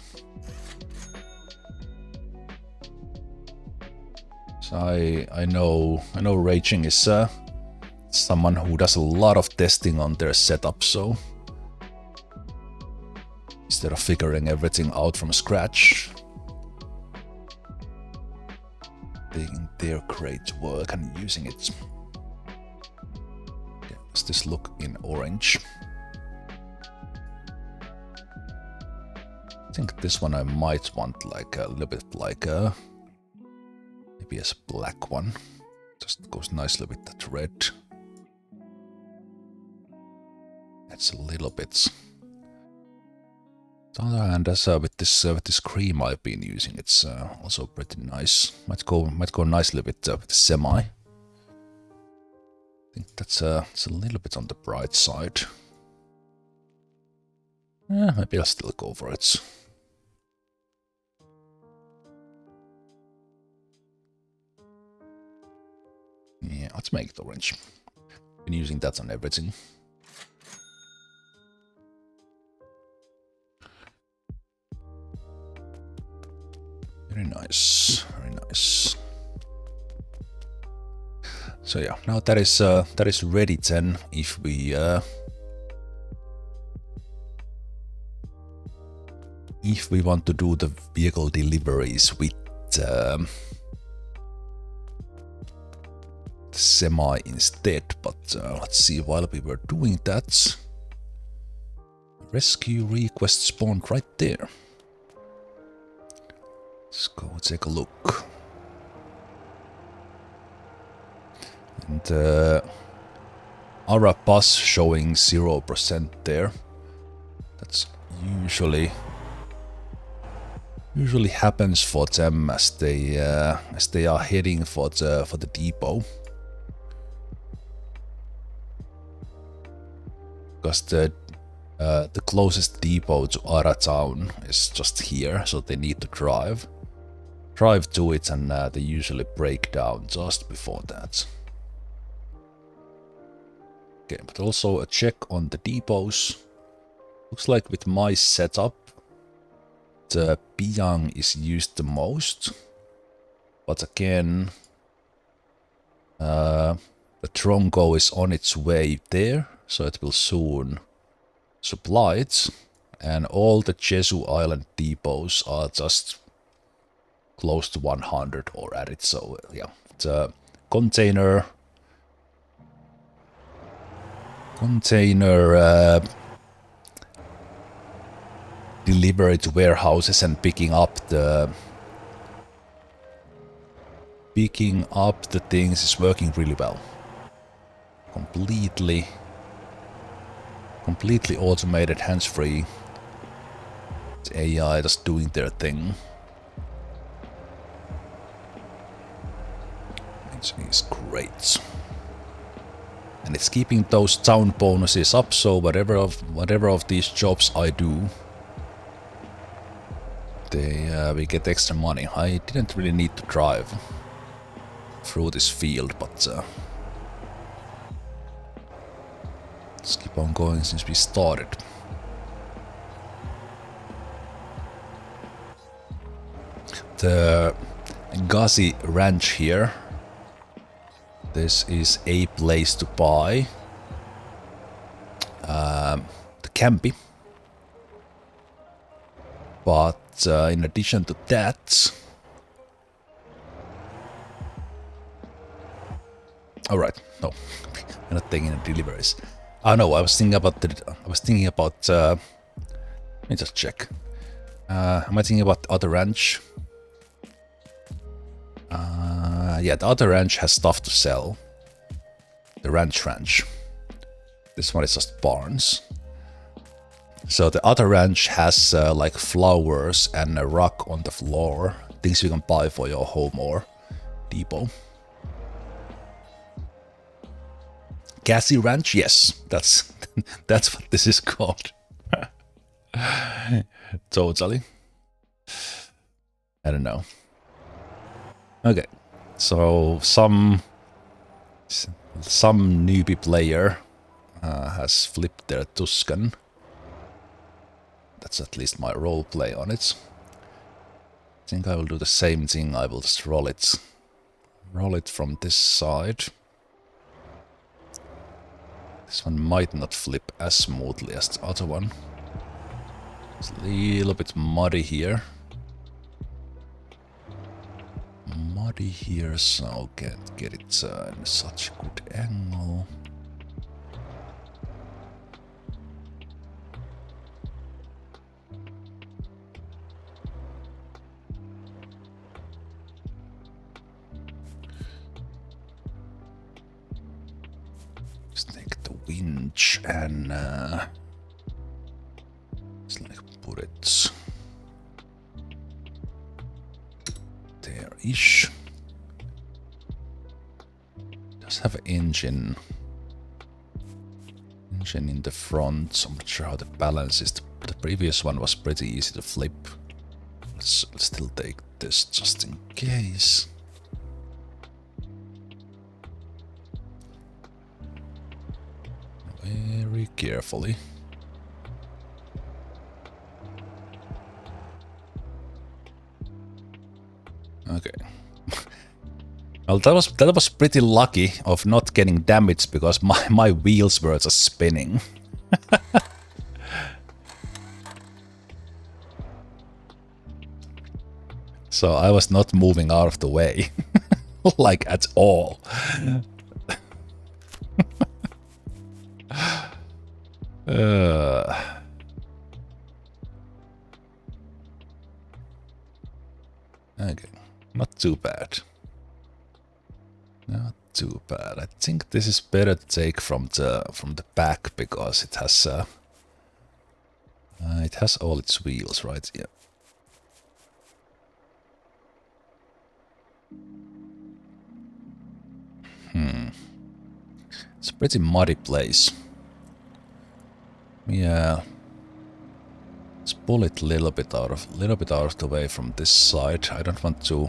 So I know Raging is someone who does a lot of testing on their setup, so instead of figuring everything out from scratch, taking their great work and using it. Okay, does this look in orange? I think this one I might want like a little bit like a maybe as a black one. Just goes nicely with that red. It's a little bit. On the other hand, as with this cream I've been using, it's also pretty nice. Might go nicely with the semi. I think that's it's a little bit on the bright side. Yeah, maybe I'll still go for it. Yeah, let's make it orange. Been using that on everything. Very nice, very nice. So yeah, now that is ready then. If we if we want to do the vehicle deliveries with semi instead, but let's see. While we were doing that, rescue request spawned right there. Let's go take a look. And our bus showing 0% there. That's usually happens for them as they are heading for the depot. Because the closest depot to Ara town is just here, so they need to drive to it, and they usually break down just before that. Okay, but also a check on the depots. Looks like with my setup, the Piang is used the most, but again, the Tronco is on its way there, so it will soon supply it, and all the Jeju Island depots are just close to 100 or at it, so yeah, the container delivery to warehouses and picking up the things is working really well. Completely automated, hands-free. The AI just doing their thing. It is great. And it's keeping those town bonuses up, so whatever of these jobs I do, we get extra money. I didn't really need to drive through this field, but let's keep on going since we started. The Gazi Ranch here. This is a place to buy the Campy. But in addition to that... Alright, no. I'm not taking the deliveries. Oh no, I was thinking about let me just check. Am I thinking about the other ranch? Yeah, the other ranch has stuff to sell. The ranch. This one is just barns. So the other ranch has like flowers and a rock on the floor. Things you can buy for your home or depot. Gassy Ranch? Yes, that's what this is called. Totally. I don't know. Okay, so some newbie player has flipped their Tuscan. That's at least my role play on it. I think I will do the same thing. I will just roll it from this side. This one might not flip as smoothly as the other one. It's a little bit muddy here. So can't get it in such a good angle. Let's take the winch and just like put it there-ish. Does have an engine in the front, so I'm not sure how the balance is. The previous one was pretty easy to flip. Let's still take this just in case. Very carefully. Okay. Well, that was pretty lucky of not getting damaged because my wheels were just spinning. So I was not moving out of the way. Like at all. Okay, not too bad. Not too bad. I think this is better to take from the back because it has all its wheels, right? Yeah. It's a pretty muddy place. Yeah. Let's pull it a little bit out of the way from this side. I don't want to.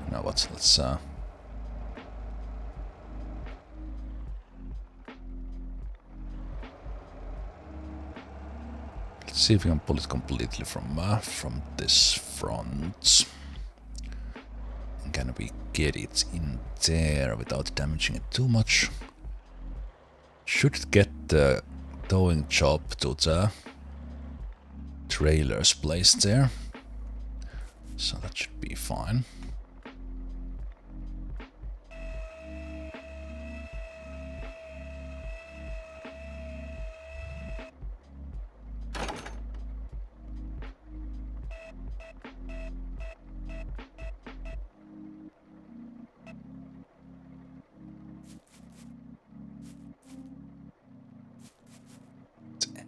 You know what? Let's see if we can pull it completely from this front. And can we get it in there without damaging it too much? Should get the towing job to the trailers placed there. So that should be fine.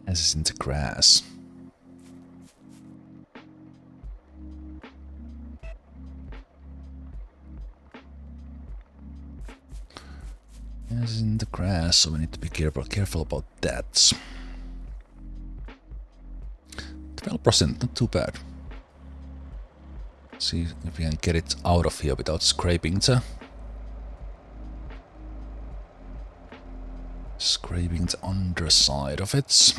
As is in the grass. As is in the grass, so we need to be careful about that. 12%, not too bad. See if we can get it out of here without scraping the underside of it.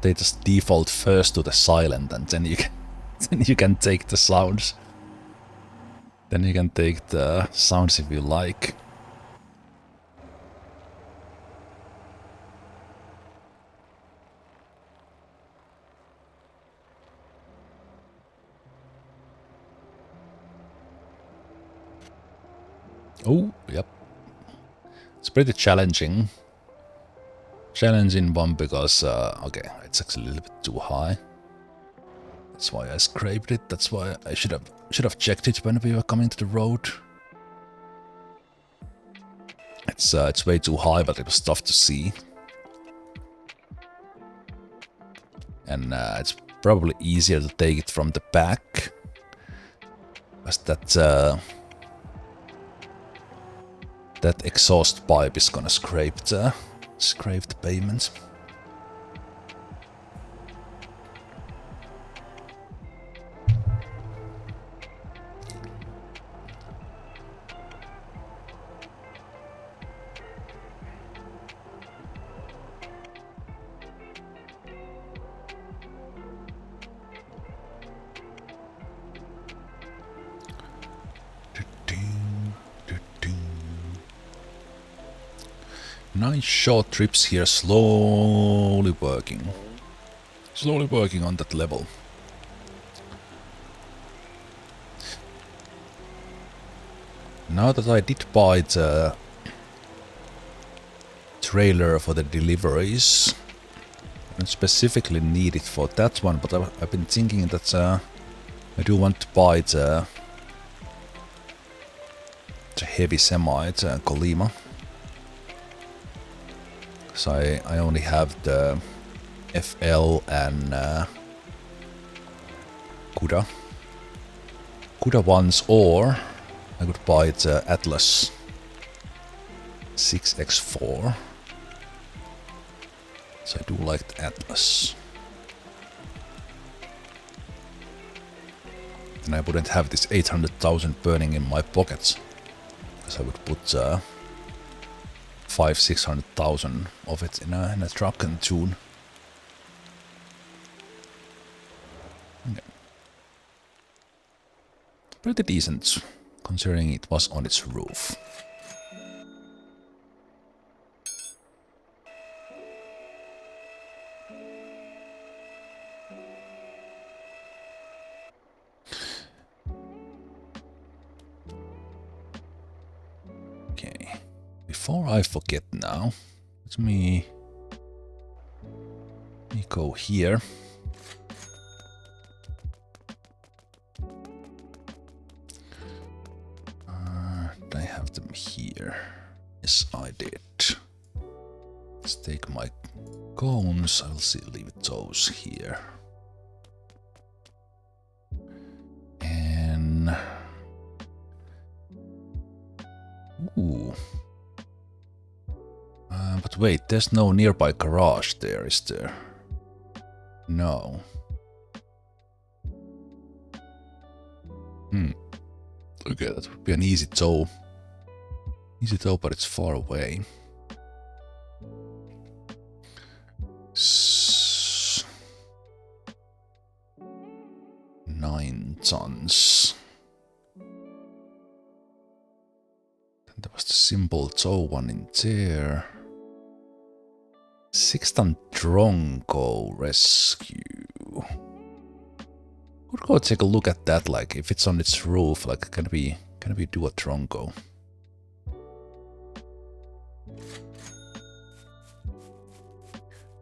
They just default first to the silent, and then you can take the sounds. Then you can take the sounds if you like. Oh, yep. It's pretty challenging. Challenging one because, okay, it's actually a little bit too high. That's why I scraped it. That's why I should have checked it when we were coming to the road. It's way too high, but it was tough to see. And it's probably easier to take it from the back. Because that exhaust pipe is gonna scrape the pavement. Nice short trips here, slowly working on that level. Now that I did buy the trailer for the deliveries, I don't specifically need it for that one, but I've been thinking that I do want to buy the heavy semi, the Colima. So I only have the FL and Kuda ones, or I could buy the Atlas 6X4. So I do like the Atlas. And I wouldn't have this 800,000 burning in my pockets, because I would put 500,000-600,000 of it in a truck and tune. Okay. Pretty decent, considering it was on its roof. Okay, before I forget now, let me go here. I have them here. Yes, I did. Let's take my cones. I'll leave those here. And ooh. But wait, there's no nearby garage there, is there? No. Okay, that would be an easy tow. Easy tow, but it's far away. 9 tons. Then there was the simple tow one in there. 6-ton Drongo rescue. Would go take a look at that, like if it's on its roof, like can we do a Drongo?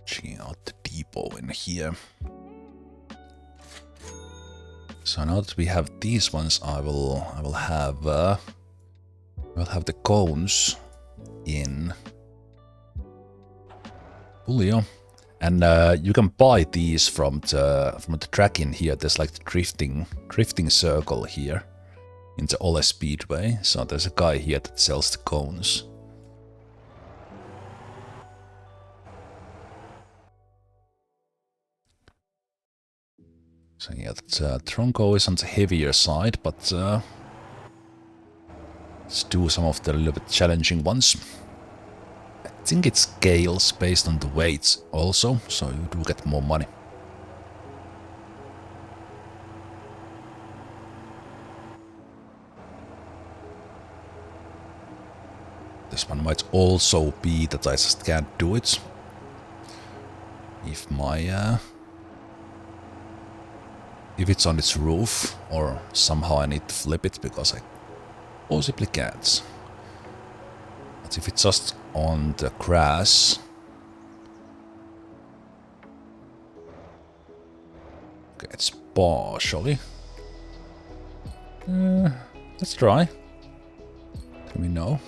Checking out the depot in here. So now that we have these ones, I will have the cones in Pulio. And you can buy these from the track in here. There's like the drifting circle here in the Ole Speedway. So there's a guy here that sells the cones. So yeah, that Tronco is on the heavier side, but let's do some of the little bit challenging ones. I think it scales based on the weights also, so you do get more money. This one might also be that I just can't do it. If my if it's on its roof, or somehow I need to flip it because I possibly can't. But if it's just on the grass... Okay, it's partially. Let's try. Let me know.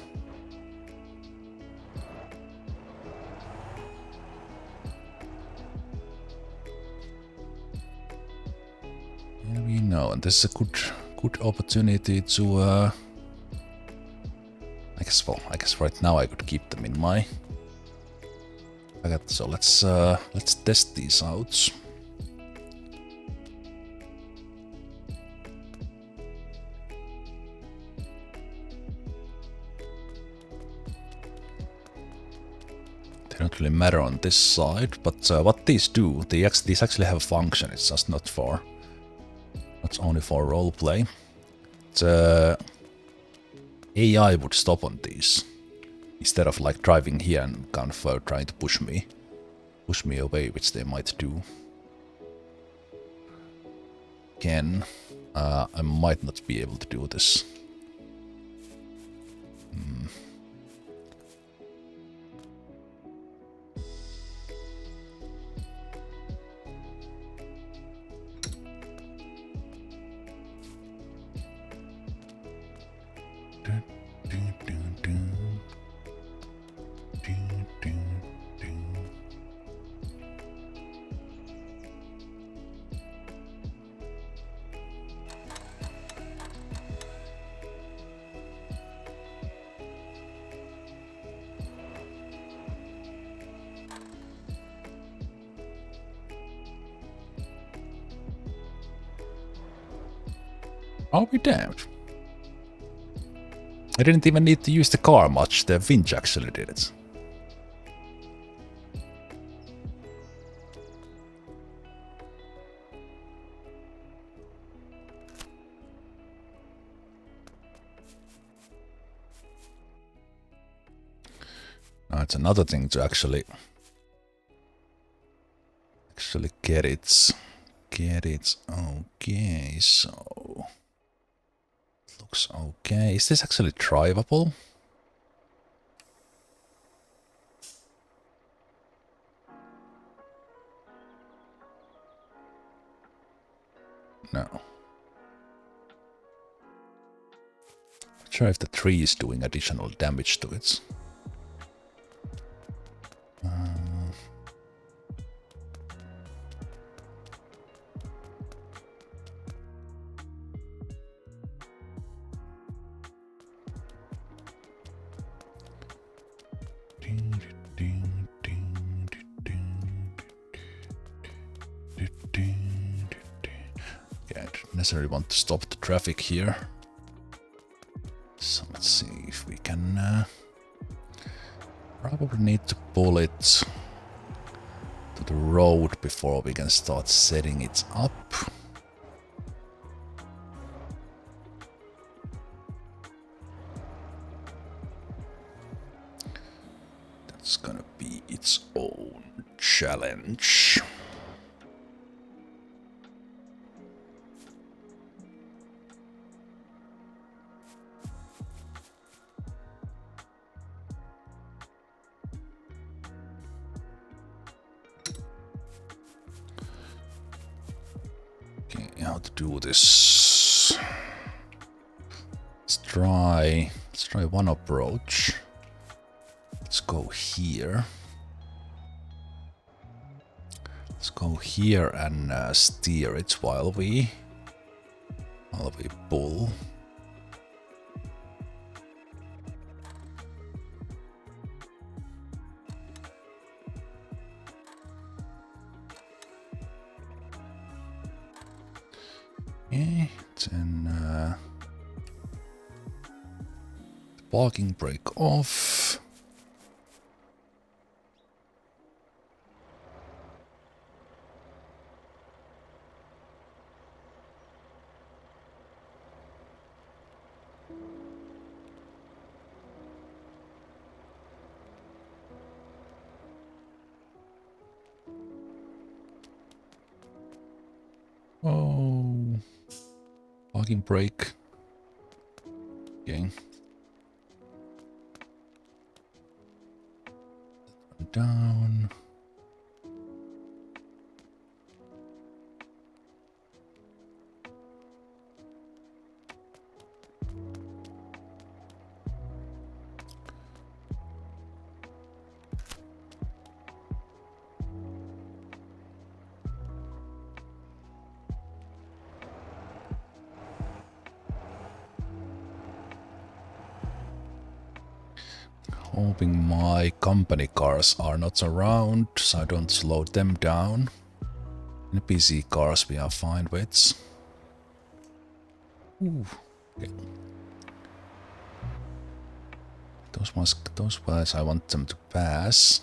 Here we know, and this is a good opportunity to I guess right now I could keep them in my packet. So let's test these out. They don't really matter on this side, but what these do, these actually have a function. It's just not only for roleplay. The AI would stop on these instead of like driving here and kind of trying to push me away, which they might do. Again, I might not be able to do this. Are we damned? I didn't even need to use the car much, the winch actually did it. That's another thing to actually get it. Okay, so looks okay. Is this actually drivable? No. Not sure if the tree is doing additional damage to it. Yeah, I don't necessarily want to stop the traffic here. So let's see if we can... probably need to pull it to the road before we can start setting it up. That's gonna be its own challenge. Okay, how to do this? Let's try one approach. Let's go here. Let's go here and steer it while we pull. Okay, then parking brake off. Oh, parking brake. Okay. Down. Hoping my company cars are not around, so I don't slow them down. The PC cars we are fine with. Ooh. Okay. Those ones I want them to pass.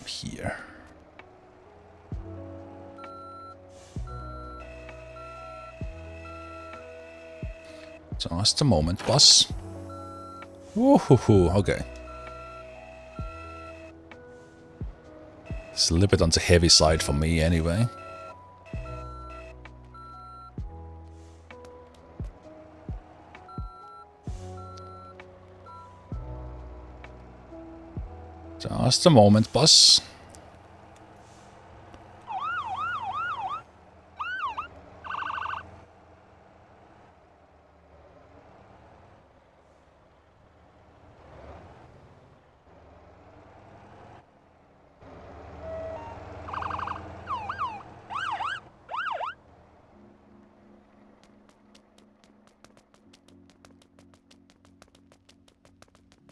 Here. Just a moment, boss. Woohoo, okay. It's a little bit on the heavy side for me anyway. Just a moment, boss.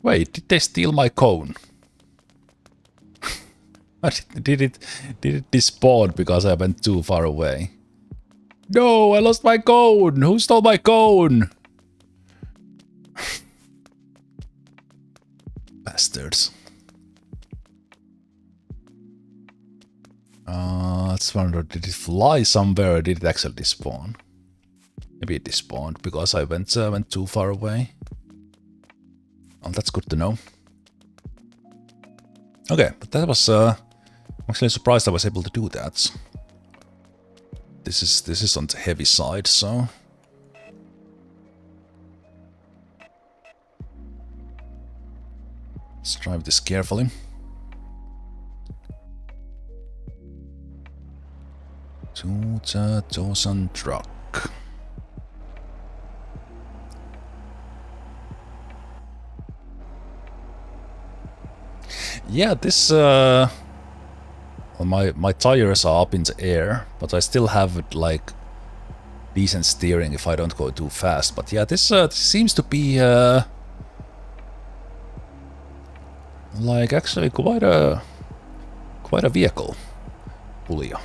Wait, did they steal my cone? Did it despawn because I went too far away? No, I lost my cone! Who stole my cone? Bastards. Let's wonder, did it fly somewhere or did it actually despawn? Maybe it despawned because I went too far away. Well, that's good to know. Okay, but that was I'm actually surprised I was able to do that. This is on the heavy side, so let's drive this carefully. To the Dosan truck. Yeah, this well, my tires are up in the air, but I still have like decent steering if I don't go too fast. But yeah, this seems to be like actually quite a vehicle, Pulio.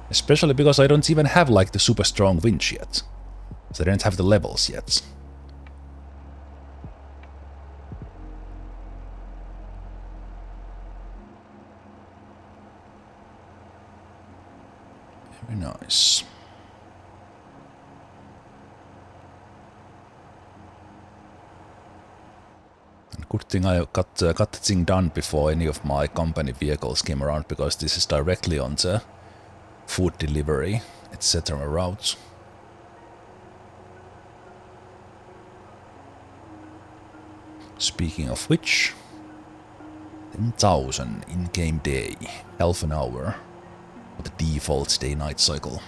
Especially because I don't even have like the super strong winch yet. So I don't have the levels yet. Very nice. And good thing I got the thing done before any of my company vehicles came around, because this is directly on the food delivery, etc. routes. Speaking of which, 10,000 in-game day, half an hour for the default day-night cycle.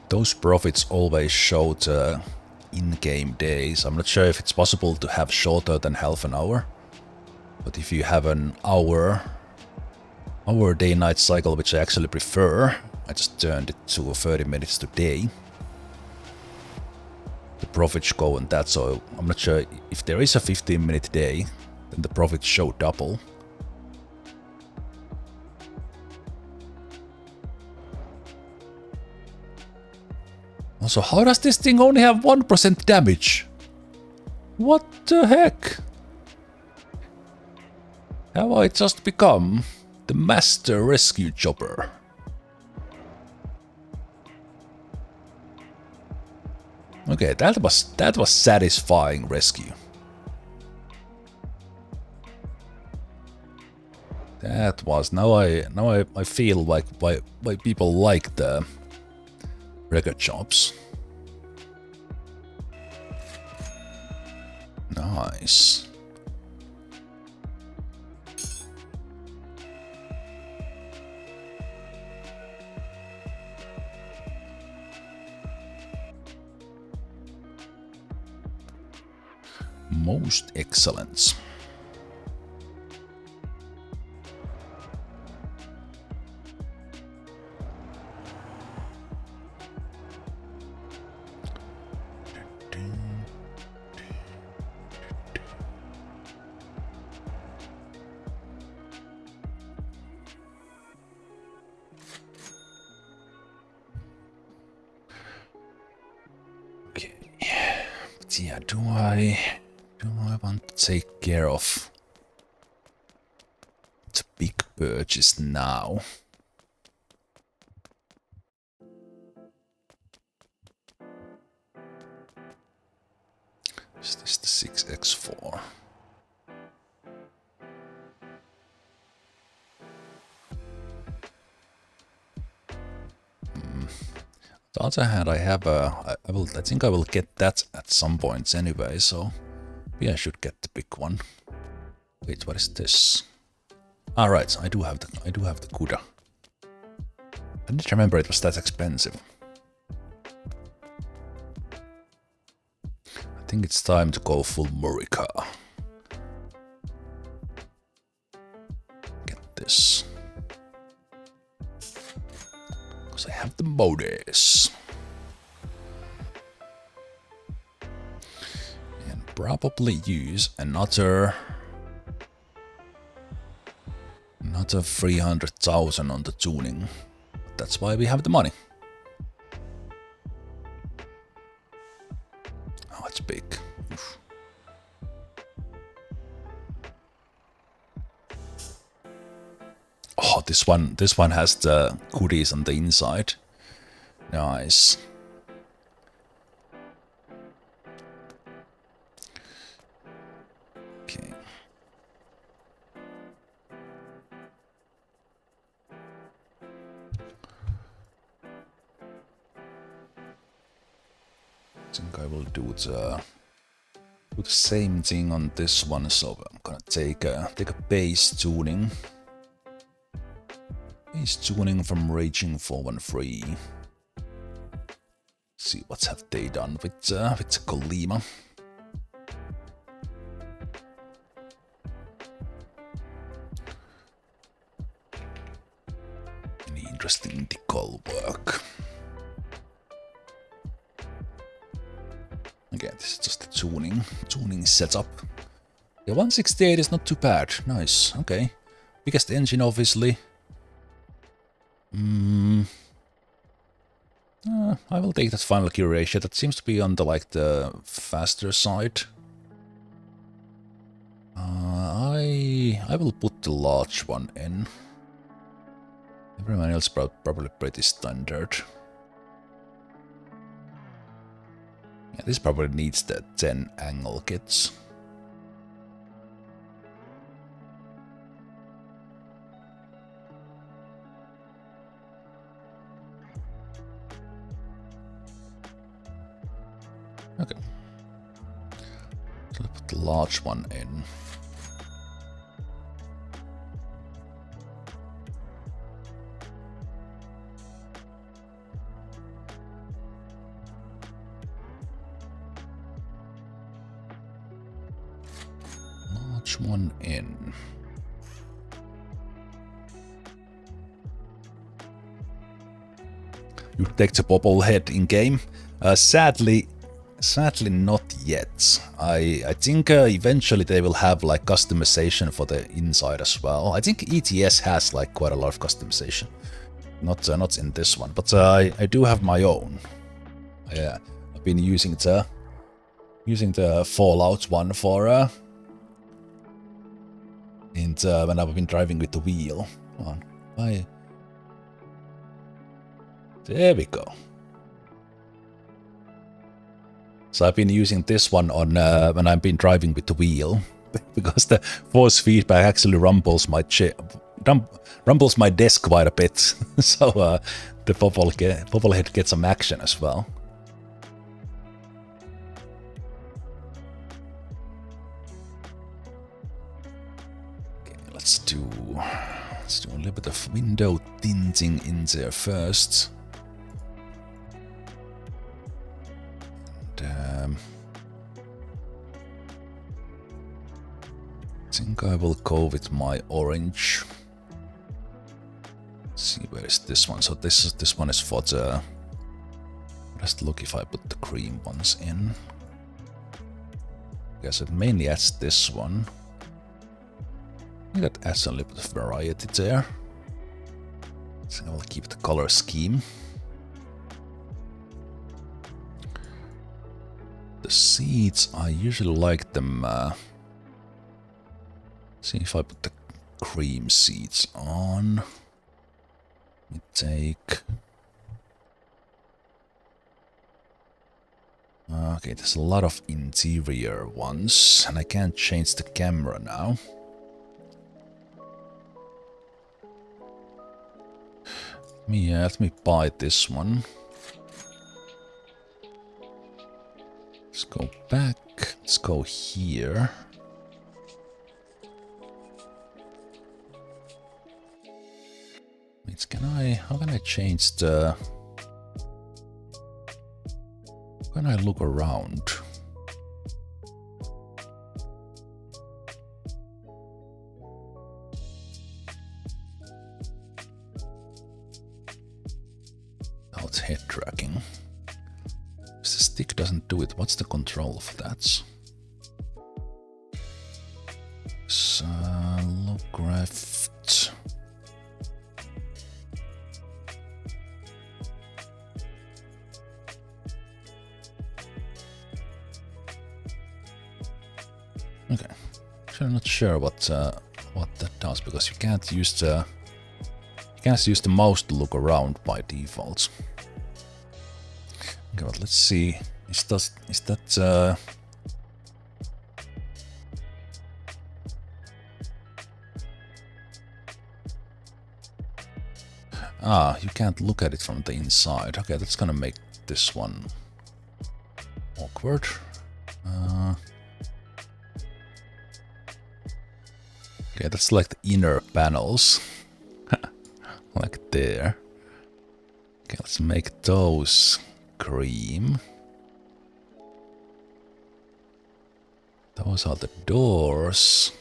Those profits always show the in-game days. I'm not sure if it's possible to have shorter than half an hour, but if you have an hour day-night cycle, which I actually prefer, I just turned it to 30 minutes today. The profits go on that, so I'm not sure if there is a 15-minute day, then the profits show double. Also, how does this thing only have 1% damage? What the heck? Have I just become the master rescue chopper? Okay, that was satisfying rescue. That was now I feel like why people like the record jobs. Nice. Most excellent. Okay. But yeah, do I want to take care of the big purchase now? Is this the 6x4? On the other hand, I have a. I think I will get that at some points anyway. So maybe I should get the big one. Wait, what is this? Ah, right. I do have the Kuda. I didn't remember it was that expensive. I think it's time to go full Murica. Get this. Because I have the modes. And probably use another 300,000 on the tuning. That's why we have the money. Oh, it's big. Oof. Oh, this one has the goodies on the inside. Nice. Okay. I think I will do the same thing on this one. So I'm gonna take a base tuning. Base tuning from Raging 413. See what have they done with Colima. Any interesting decal work? Again, this is just a tuning setup. Yeah, 168 is not too bad. Nice. Okay. Biggest engine, obviously. I will take that final gear ratio. That seems to be on the faster side. I will put the large one in. Everyone else probably pretty standard. Yeah, this probably needs the 10 angle kits. Okay. So I'll put the large one in. Large one in. You take the bobblehead in game. Sadly not yet. I think eventually they will have like customization for the inside as well. I think ETS has like quite a lot of customization. Not in this one, but I do have my own. Yeah, I've been using the Fallout one for when I've been driving with the wheel. Come on, there we go. So I've been using this one on when I've been driving with the wheel, because the force feedback actually rumbles my desk quite a bit. So the bobblehead gets some action as well. Okay, let's do a little bit of window tinting in there first. I think I will go with my orange. Let's see, where is this one? So this one is for the... Let's look if I put the cream ones in. Guess it mainly adds this one. I think that adds a little bit of variety there. So I will keep the color scheme. The seeds, I usually like them. See if I put the cream seeds on. Let me take. Okay, there's a lot of interior ones, and I can't change the camera now. Let me buy this one. Let's go back. Let's go here. Wait, how can I change the... When I look around? Oh, it's head tracking. If the stick doesn't do it, what's the control for that? Holographed. Okay, I'm not sure what that does, because you can't use the can use the mouse to look around by default. Okay, but let's see. Is that you can't look at it from the inside. Okay, that's gonna make this one awkward. Okay, that's like the inner panels. Like there. Okay, let's make those cream. Those are the doors.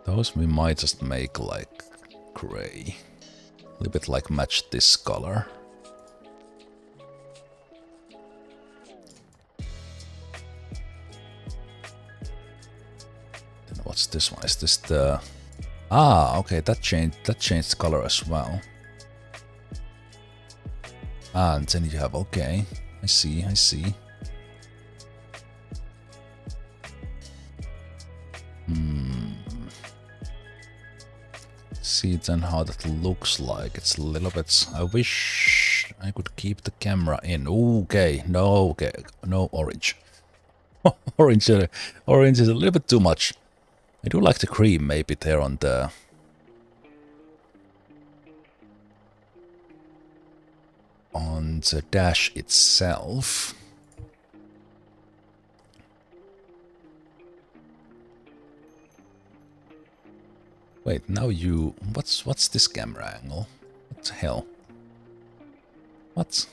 Those we might just make like gray. A little bit like match this color. Then what's this one? Is this the... Ah, okay, that changed the color as well. And then you have, okay, I see. See then how that looks like. It's a little bit... I wish I could keep the camera in. Okay, no orange. Orange is a little bit too much. I do like the cream maybe there on the... on the dash itself. Wait, now you... What's this camera angle? What the hell? What?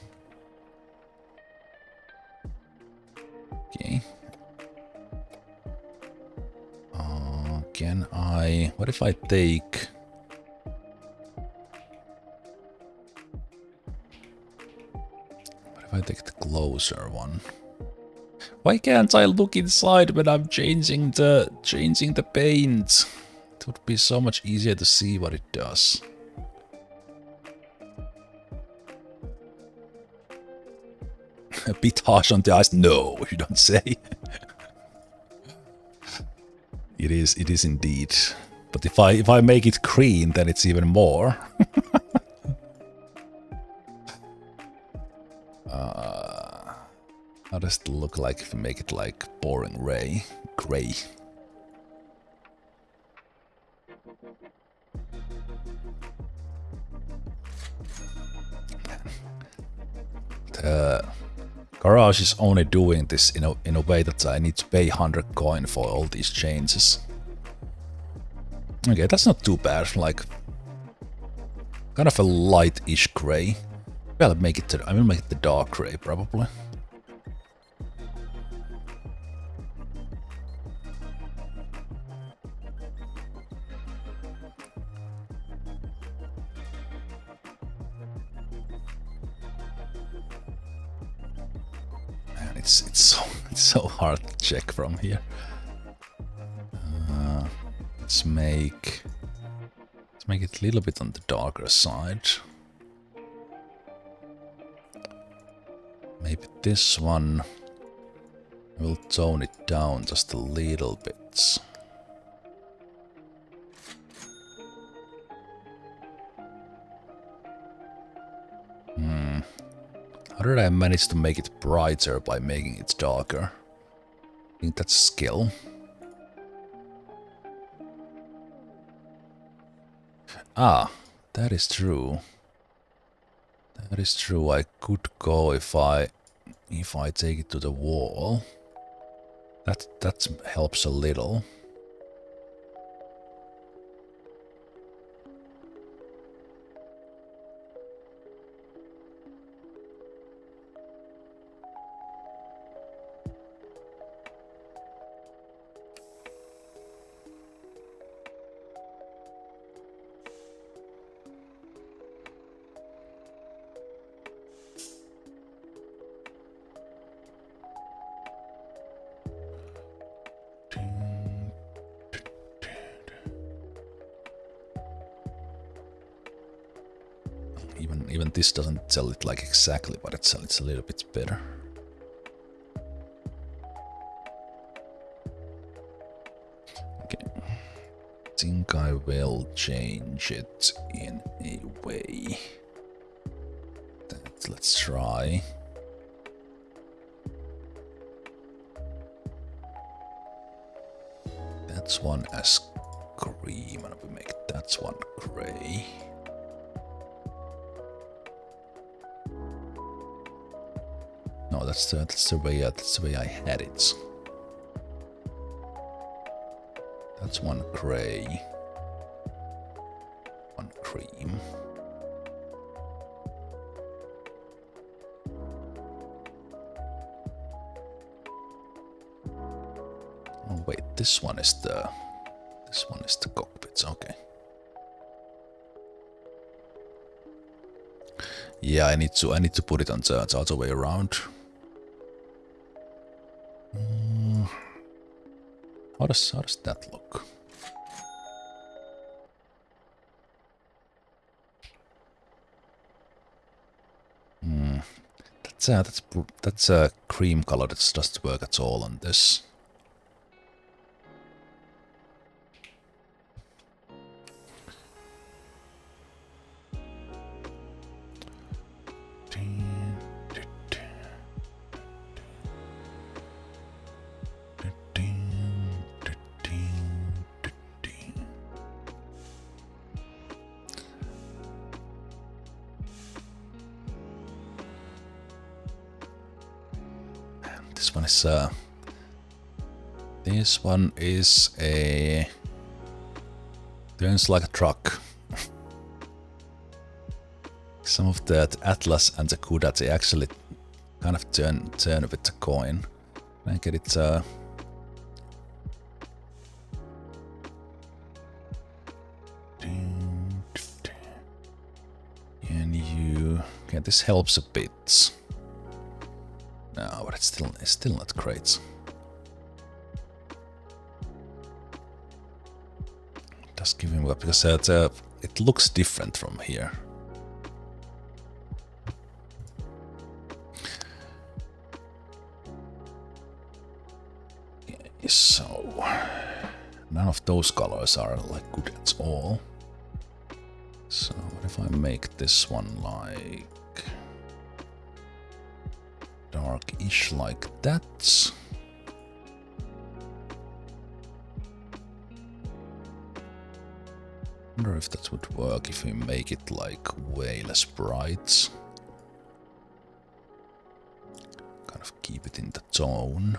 Okay. Can I... What if I take... What if I take the closer one? Why can't I look inside when I'm changing the paint? It would be so much easier to see what it does. A bit harsh on the eyes? No, you don't say. It is indeed. But if I make it green, then it's even more. How does it look like if we make it like boring gray? The garage is only doing this in a way that I need to pay 100 coin for all these changes. Okay, that's not too bad. Like kind of a light-ish gray. I will make it the dark gray probably. It's so hard to check from here. Let's make it a little bit on the darker side. Maybe this one will tone it down just a little bit. How did I manage to make it brighter by making it darker? I think that's skill. Ah, that is true. That is true. I could go if I take it to the wall. That helps a little. Even this doesn't tell it like exactly, but it's a little bit better. Okay. think I will change it in a way that, let's try. That's one as cream, and we make that one gray. No, that's the way I had it. That's one gray, one cream. Oh wait, this one is the cockpit. Okay. Yeah, I need to put it on the other way around. How does that look? That's a cream color. That doesn't work at all on this. This one is a turns like a truck. Some of the Atlas and the Kuda, they actually kind of turn with the coin. Can I get it? And you, okay, this helps a bit. No, but it's still not great. Just give him up because it looks different from here. Okay, so none of those colors are like good at all. So what if I make this one like dark-ish like that? I wonder if that would work if we make it like way less bright. Kind of keep it in the tone.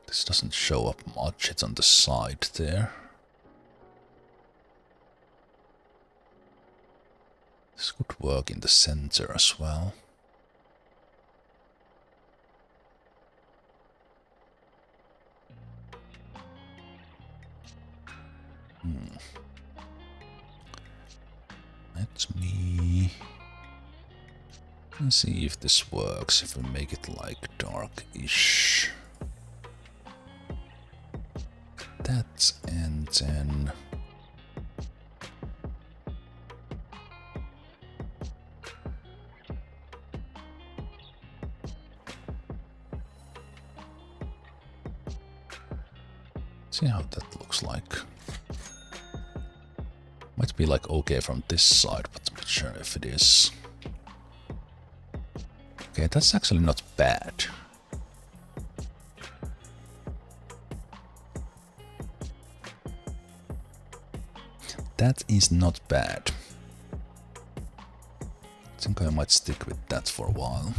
This doesn't show up much, it's on the side there. This could work in the center as well. Let me see if this works, if we make it like dark-ish. That, and then see how that looks like. Might be like okay from this side, but I'm not sure if it is. Okay, that's actually not bad. That is not bad. I think I might stick with that for a while.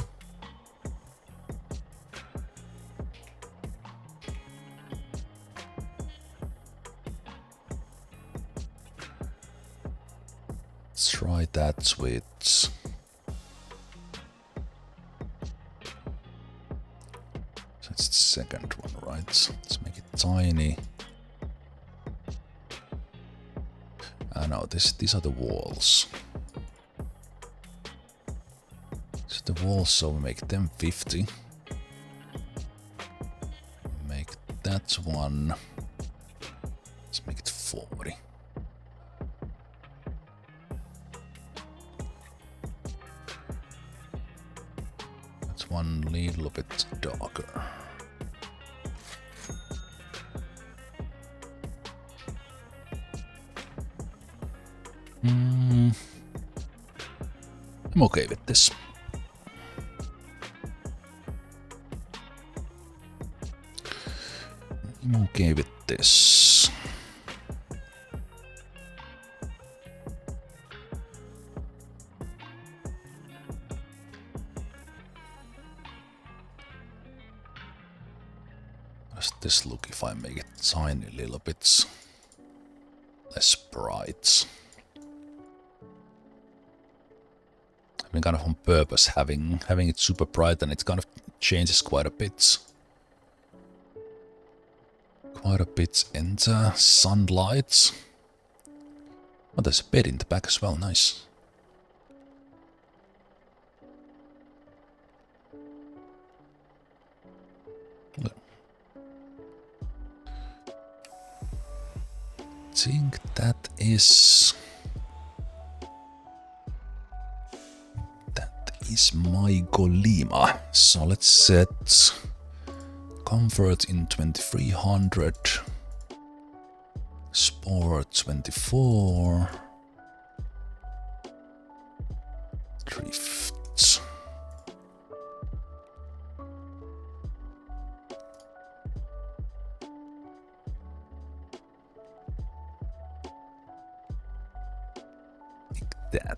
Let's try that with... So it's the second one, right? Let's make it tiny. No, these are the walls. So the walls, so we make them 50. Make that one. Let's make it 40. That's one little bit darker. I'm okay with this. I'm okay with this. Does this look if I make it tiny little bits less bright? I mean, kind of on purpose having it super bright, and it kind of changes quite a bit. Quite a bit in the sunlight. Oh, there's a bed in the back as well, nice. Look. I think that is my Golema. So let's set comfort in 2300, sport 24, drift. Like that.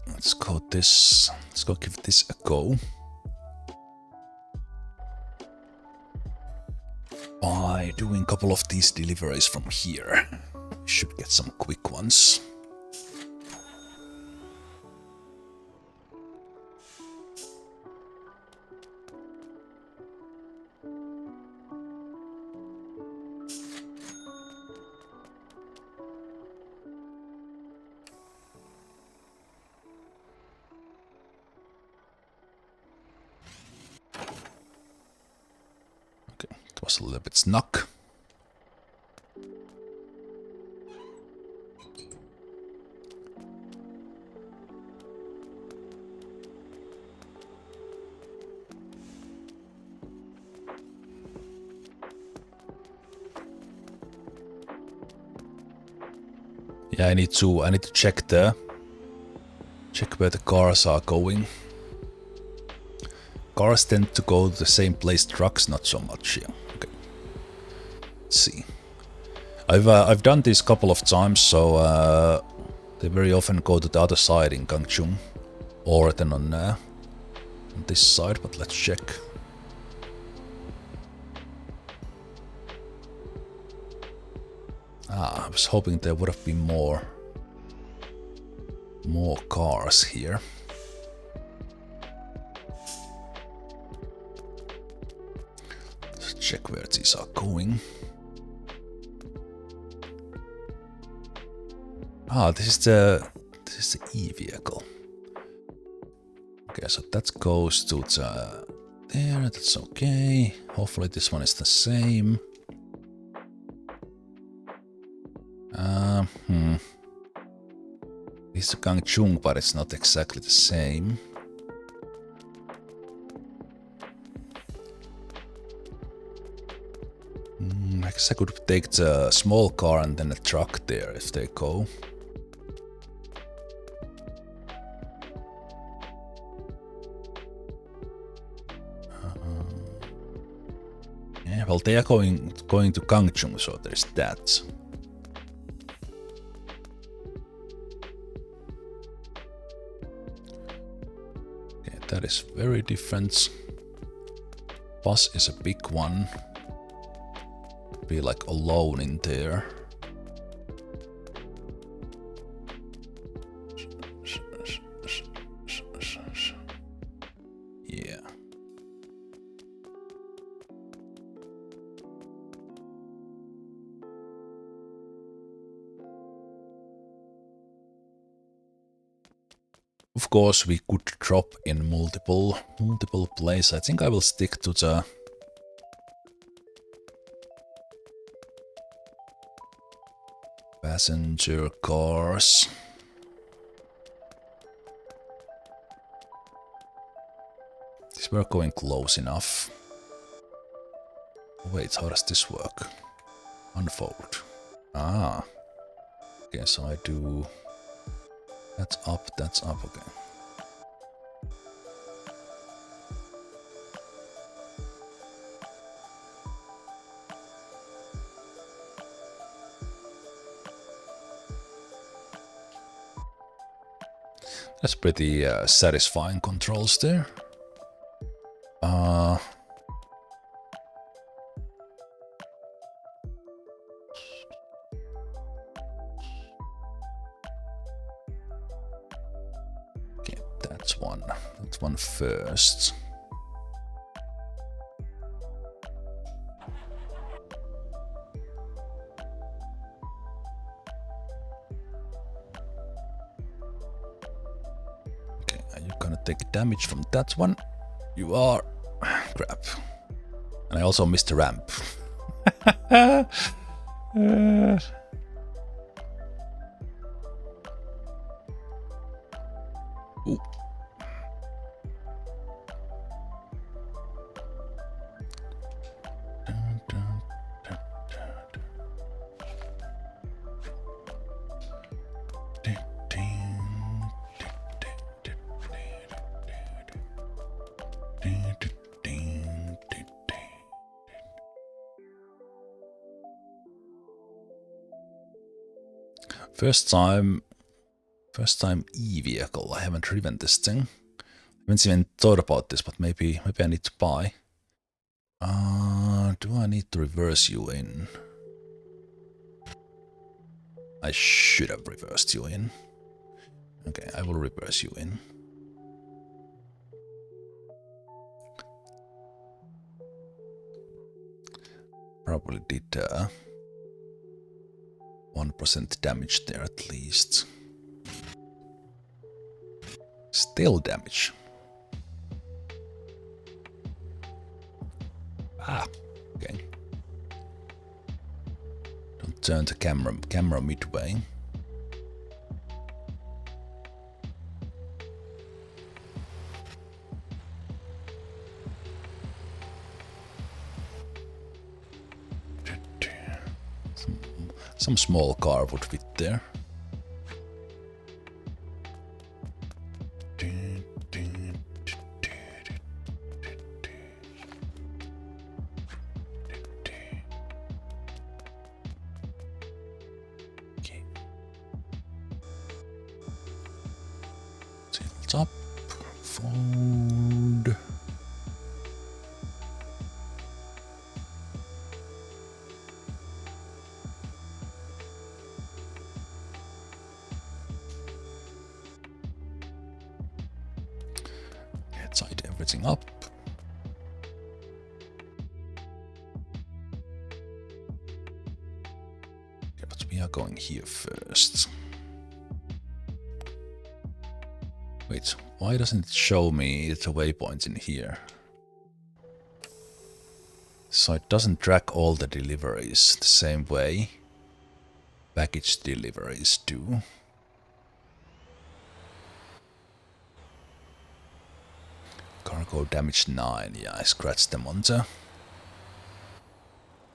Let's go this. Let's go give this a go. By doing a couple of these deliveries from here, should get some quick ones. Was a little bit snug. Yeah, I need to check where the cars are going. Cars tend to go to the same place, trucks not so much, yeah. Okay. Let's see. I've done this a couple of times, so they very often go to the other side in Gwangjin, or then on this side, but let's check. I was hoping there would have been more cars here. Let's check where these are going. This is the e-vehicle. Okay, so that goes to the there. That's okay. Hopefully this one is the same. It's a Gwangjin, but it's not exactly the same. I guess I could take the small car and then a truck there if they go. Yeah, well, they are going to Gwangjin, so there's that. Okay, that is very different. Bus is a big one. Be like alone in there. Yeah. Of course, we could drop in multiple places. I think I will stick to the passenger cars. These were going close enough. Wait, how does this work? Unfold. Ah. Okay, so I do... That's up, okay. That's pretty satisfying controls there. Okay, that's one. That's one first. Okay, are you gonna take damage from that one? You are. Crap. And I also missed the ramp. Ooh. First time e-vehicle. I haven't driven this thing. I haven't even thought about this, but maybe I need to buy. Do I need to reverse you in? I should have reversed you in. Okay, I will reverse you in. Probably did 1% damage there at least. Still damage. Ah, okay. Don't turn the camera midway. Some small car would fit there. Tilts up, fold. Tied everything up. Okay, but we are going here first. Wait, why doesn't it show me the waypoints in here? So it doesn't track all the deliveries the same way package deliveries do. Cargo damage 9, yeah, I scratched them on the...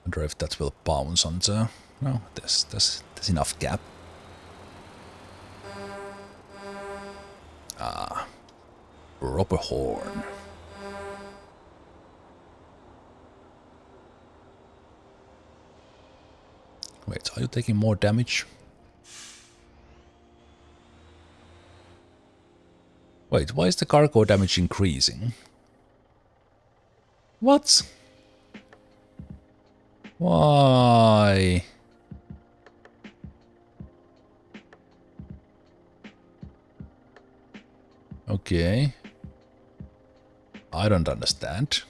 Wonder if that will bounce on the... No, there's enough gap. Ah, proper horn. Wait, are you taking more damage? Wait, why is the cargo damage increasing? What? Why? Okay. I don't understand.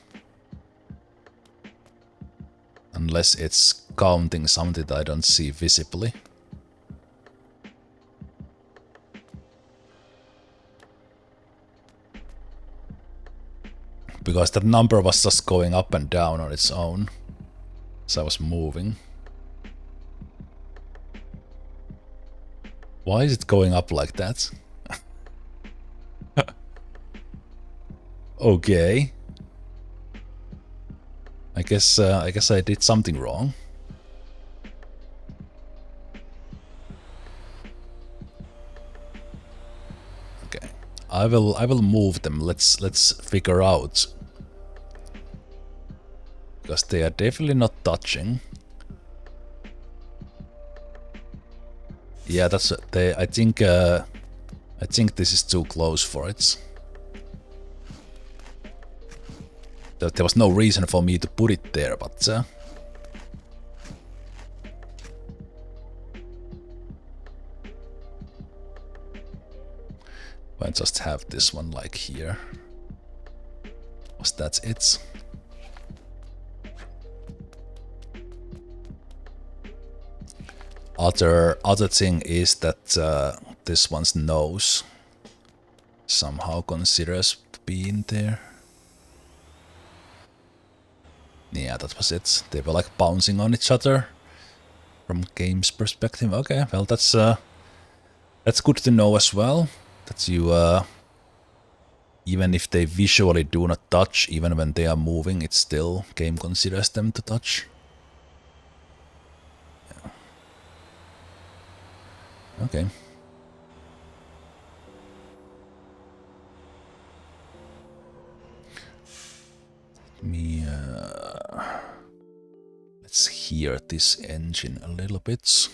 Unless it's counting something that I don't see visibly. Because that number was just going up and down on its own. So I was moving. Why is it going up like that? Okay. I guess I did something wrong. Okay, I will move them. Let's figure out, because they are definitely not touching. Yeah, that's they. I think this is too close for it. There was no reason for me to put it there, but I just have this one like here. Was that it? Other thing is that this one's nose somehow considers being there. Yeah, that was it. They were like bouncing on each other from game's perspective. Okay, well that's good to know as well. That you even if they visually do not touch, even when they are moving, it still game considers them to touch. Yeah. Okay. Let's hear this engine a little bit.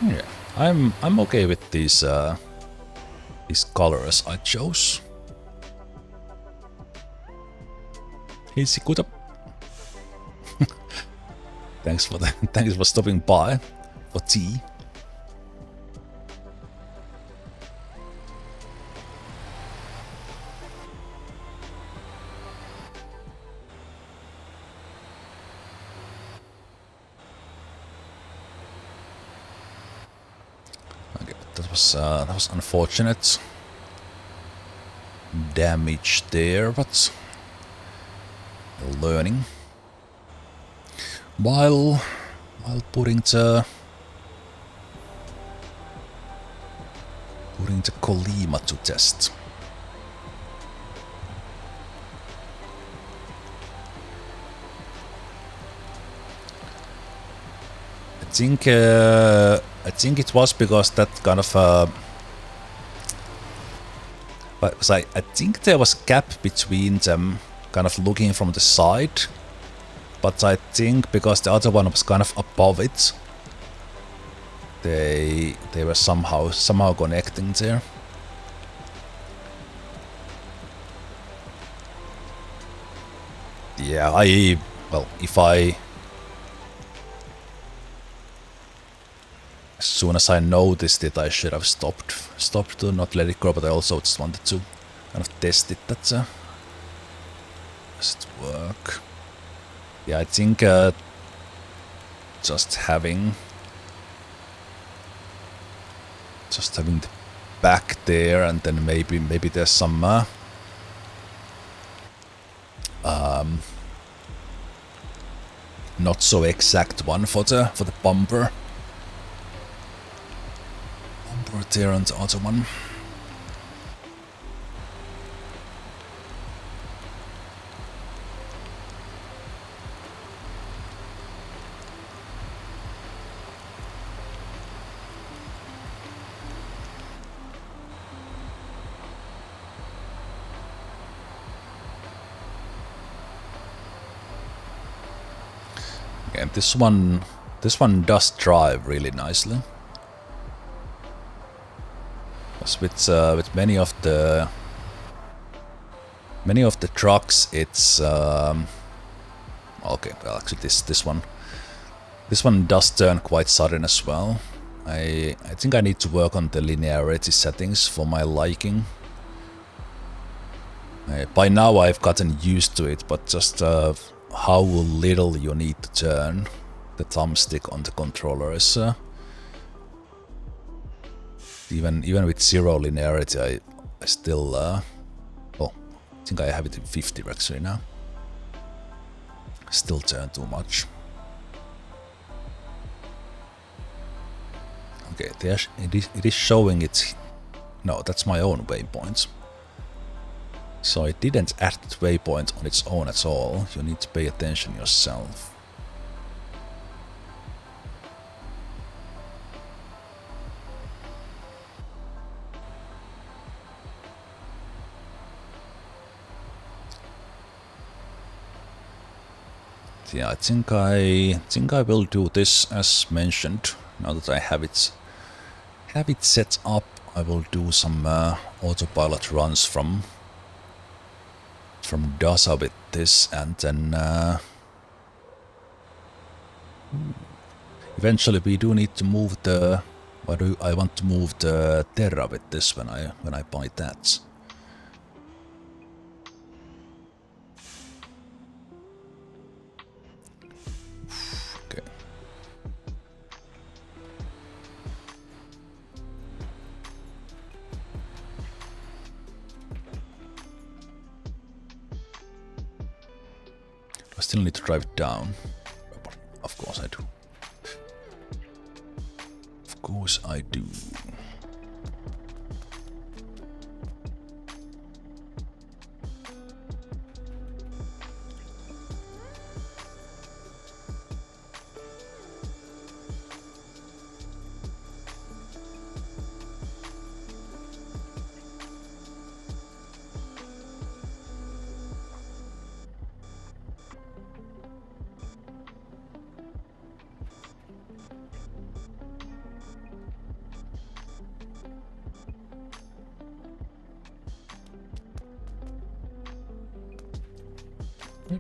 Yeah, I'm okay with these colors I chose. Hey Sikuta. Thanks for stopping by for tea. Okay, that was unfortunate damage there, but learning while putting the Kolima to test. I think it was because that kind of but I think there was gap between them, kind of looking from the side, but I think because the other one was kind of above it, they were somehow connecting there. Yeah, as soon as I noticed it, I should have stopped to not let it go, but I also just wanted to kind of test it. Does it work? Yeah, I think just having the back there, and then maybe there's some not so exact one for the bumper. There on the other one. Okay, this one does drive really nicely. With many of the trucks, it's okay. Well, actually, this one does turn quite sudden as well. I think I need to work on the linearity settings for my liking. By now I've gotten used to it, but just how little you need to turn the thumbstick on the controller is even with zero linearity, I still oh, I think I have it in 50 actually now. Still turn too much. Okay, it is showing it. No, that's my own waypoint. So it didn't add the waypoint on its own at all. You need to pay attention yourself. Yeah, I think I will do this as mentioned. Now that I have it set up, I will do some autopilot runs from DASA with this, and then eventually we do need to move the. Why do I want to move the Terra with this when I buy that? Okay. I still need to drive it down. Of course I do. Of course I do.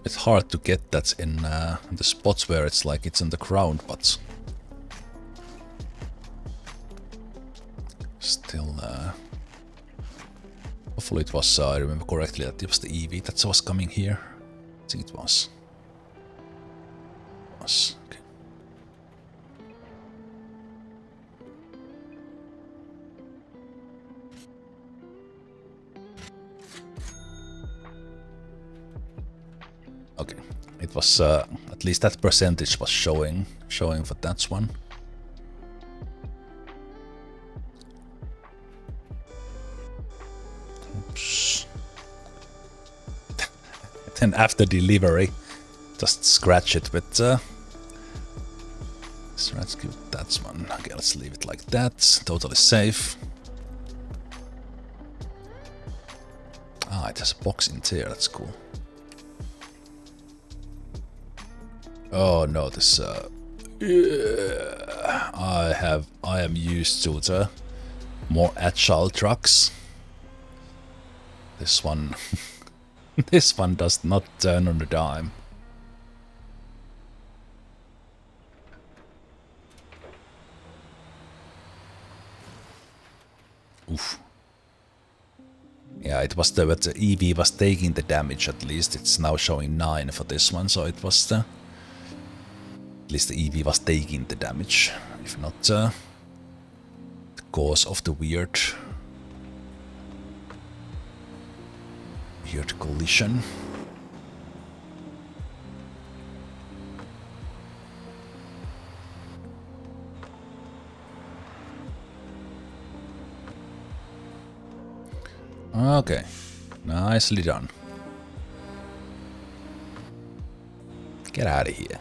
It's hard to get that in the spots where it's like it's on the ground, but still, hopefully it was, I remember correctly, that it was the EV that was coming here. I think it was. Okay. Okay, it was at least that percentage was showing for that one. Oops. Then after delivery, just scratch it with let's give that one. Okay, let's leave it like that. Totally safe. Ah, it has a box in there. That's cool. Oh no, this I am used to the more agile trucks. This one this one does not turn on a dime. Oof. Yeah, it was the EV was taking the damage at least. It's now showing 9 for this one, so it was the at least the EV was taking the damage, if not the cause of the weird collision. Okay, nicely done. Get out of here.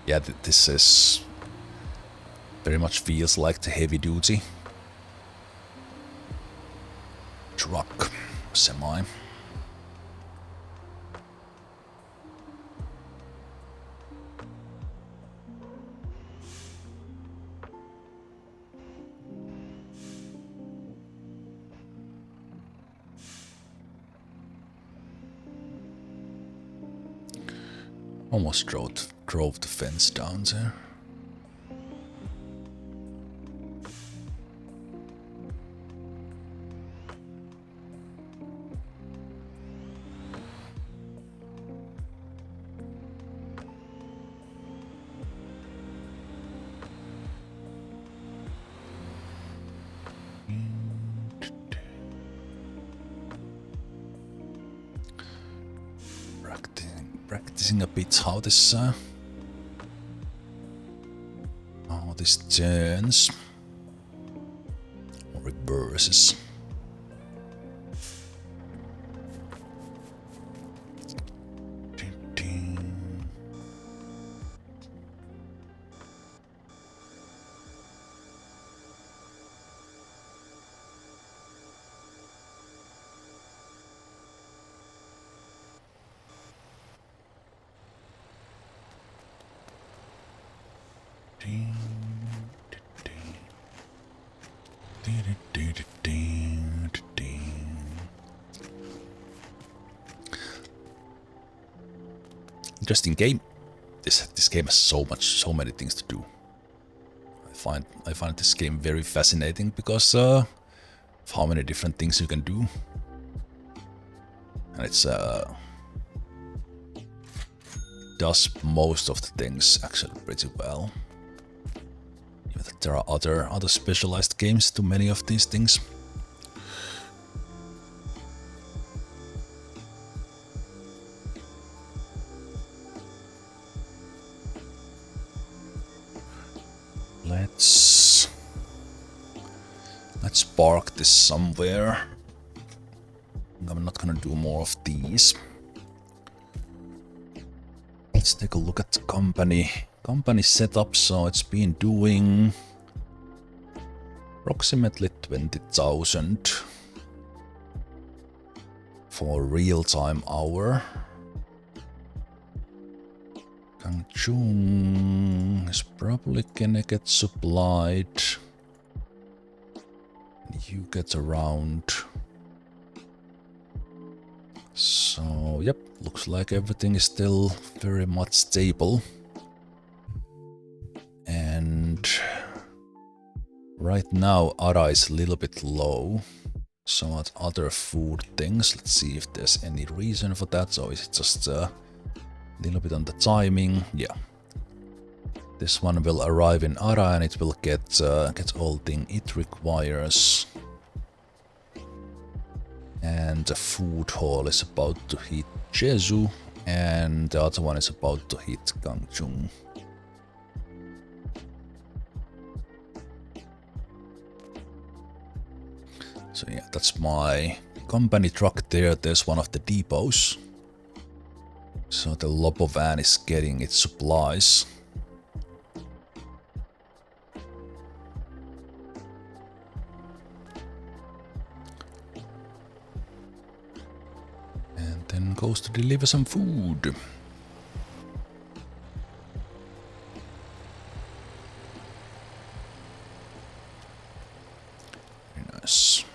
Yeah, this is very much feels like the heavy duty truck semi. Almost drove the fence down there. Practicing a bit how this turns or reverses. Interesting game. This game has so many things to do. I find this game very fascinating because of how many different things you can do, and it's does most of the things actually pretty well. Even that there are other specialized games to many of these things. Let's park this somewhere. I'm not gonna do more of these. Let's take a look at the company setup. So it's been doing approximately 20,000 for real-time hour. Gwangjin is probably gonna get supplied. You get around. So, yep, looks like everything is still very much stable. And right now, Ara is a little bit low. So, at other food things, let's see if there's any reason for that. So, is it just a little bit on the timing? Yeah. This one will arrive in Ara and it will get all thing it requires. And the food hall is about to hit Jeju, and the other one is about to hit Gwangjin. So yeah, that's my company truck there. There's one of the depots. So the Lobo van is getting its supplies. Then goes to deliver some food. Very nice.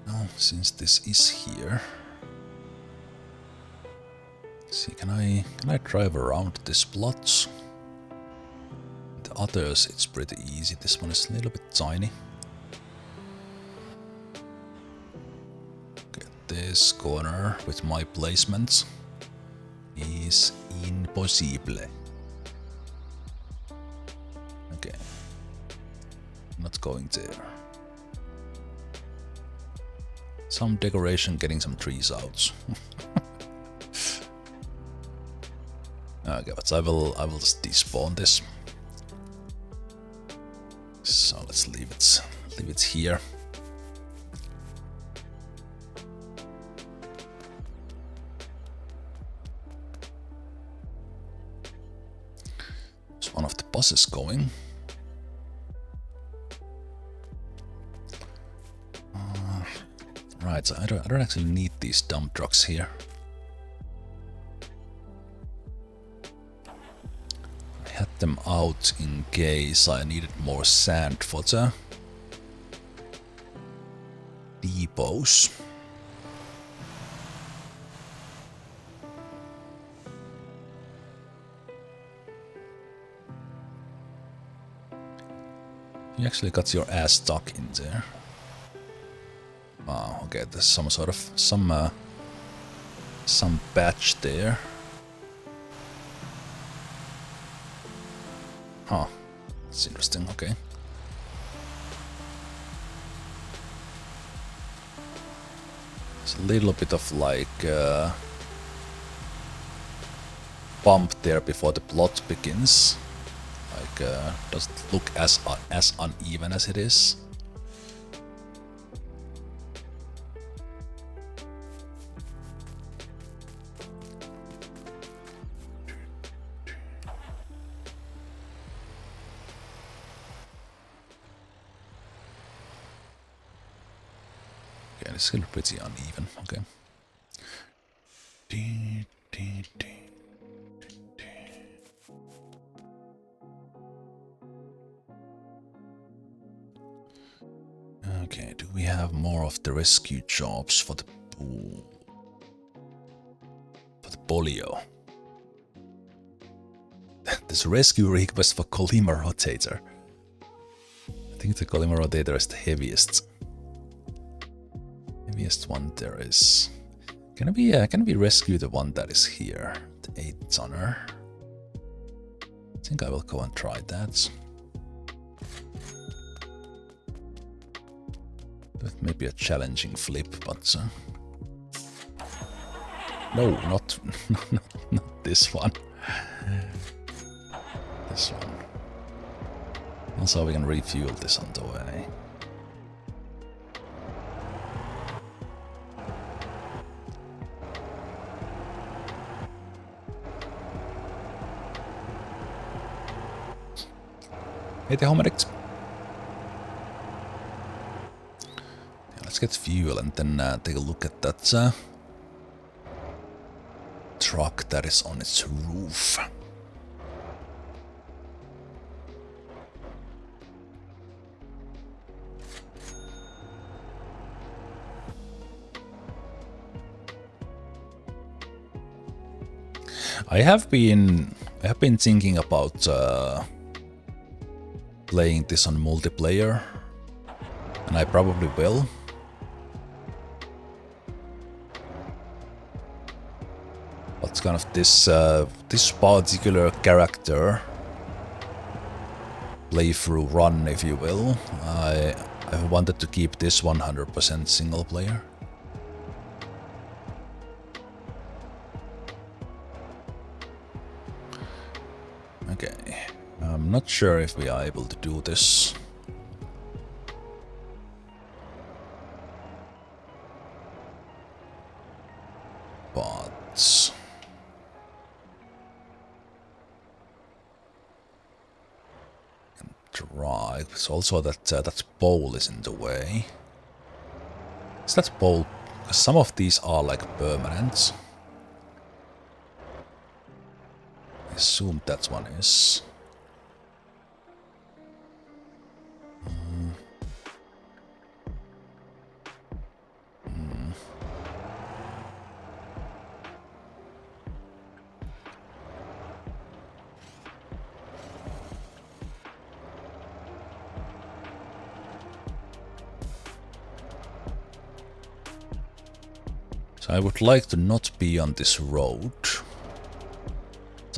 Now, since this is here, let's see, can I drive around this plot? The others, it's pretty easy. This one is a little bit tiny. Okay, this corner with my placements is impossible. Okay, not going there. Some decoration, getting some trees out. Okay, but I will just despawn this. So let's leave it here. There's one of the buses going. Right, so I don't actually need these dump trucks here. I had them out in case I needed more sand for the depots. You actually got your ass stuck in there. Wow, okay, there's some sort of some patch there. Huh, that's interesting, okay. There's a little bit of like bump there before the plot begins. Like, doesn't look as uneven as it is. Okay, it's still pretty uneven. Okay. Okay, do we have more of the rescue jobs for the Pulio? There's a rescue request for Colima Rotator. I think the Colima Rotator is the heaviest. Heaviest one there is. Can we rescue the one that is here? The 8-tonner. I think I will go and try that. That may be a challenging flip, but no, not this one. This one. Also, we can refuel this on the way. Hey, the homerics. Let's get fuel and then take a look at that truck that is on its roof. I have been thinking about playing this on multiplayer, and I probably will. But kind of this particular character playthrough run, if you will, I wanted to keep this 100% single player. Okay, I'm not sure if we are able to do this. But try. It's also that that pole is in the way. Is that pole? Some of these are like permanent. I assume that one is. So I would like to not be on this road.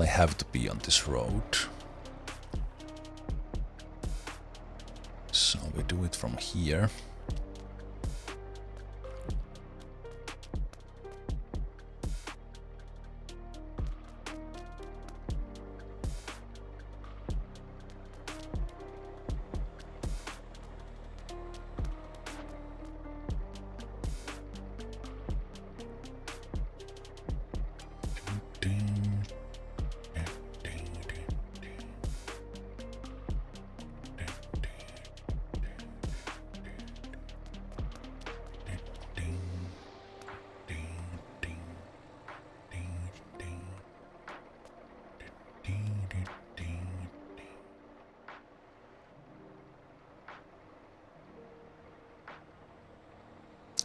I have to be on this road. So we do it from here.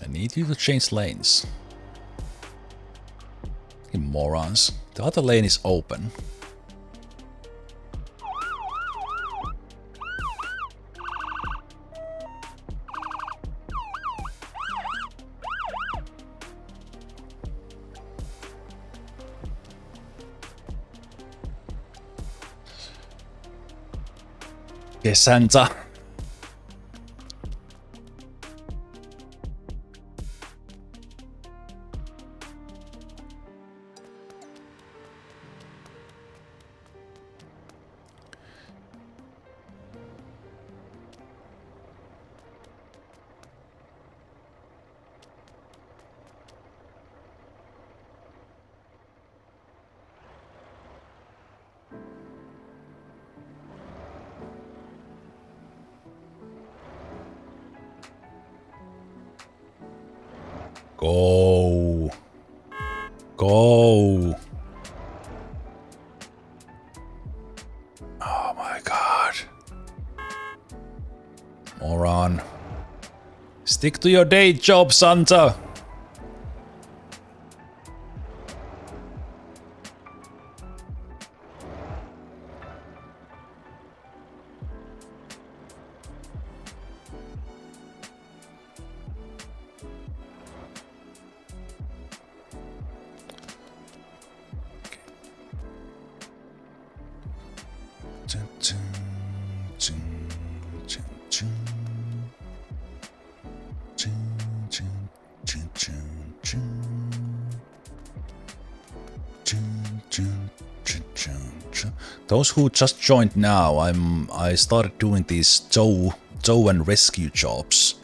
I need you to change lanes. You morons. The other lane is open. Okay, Santa. Go. Go. Oh my god. Moron. Stick to your day job, Santa. Those who just joined now, I started doing these tow and rescue jobs.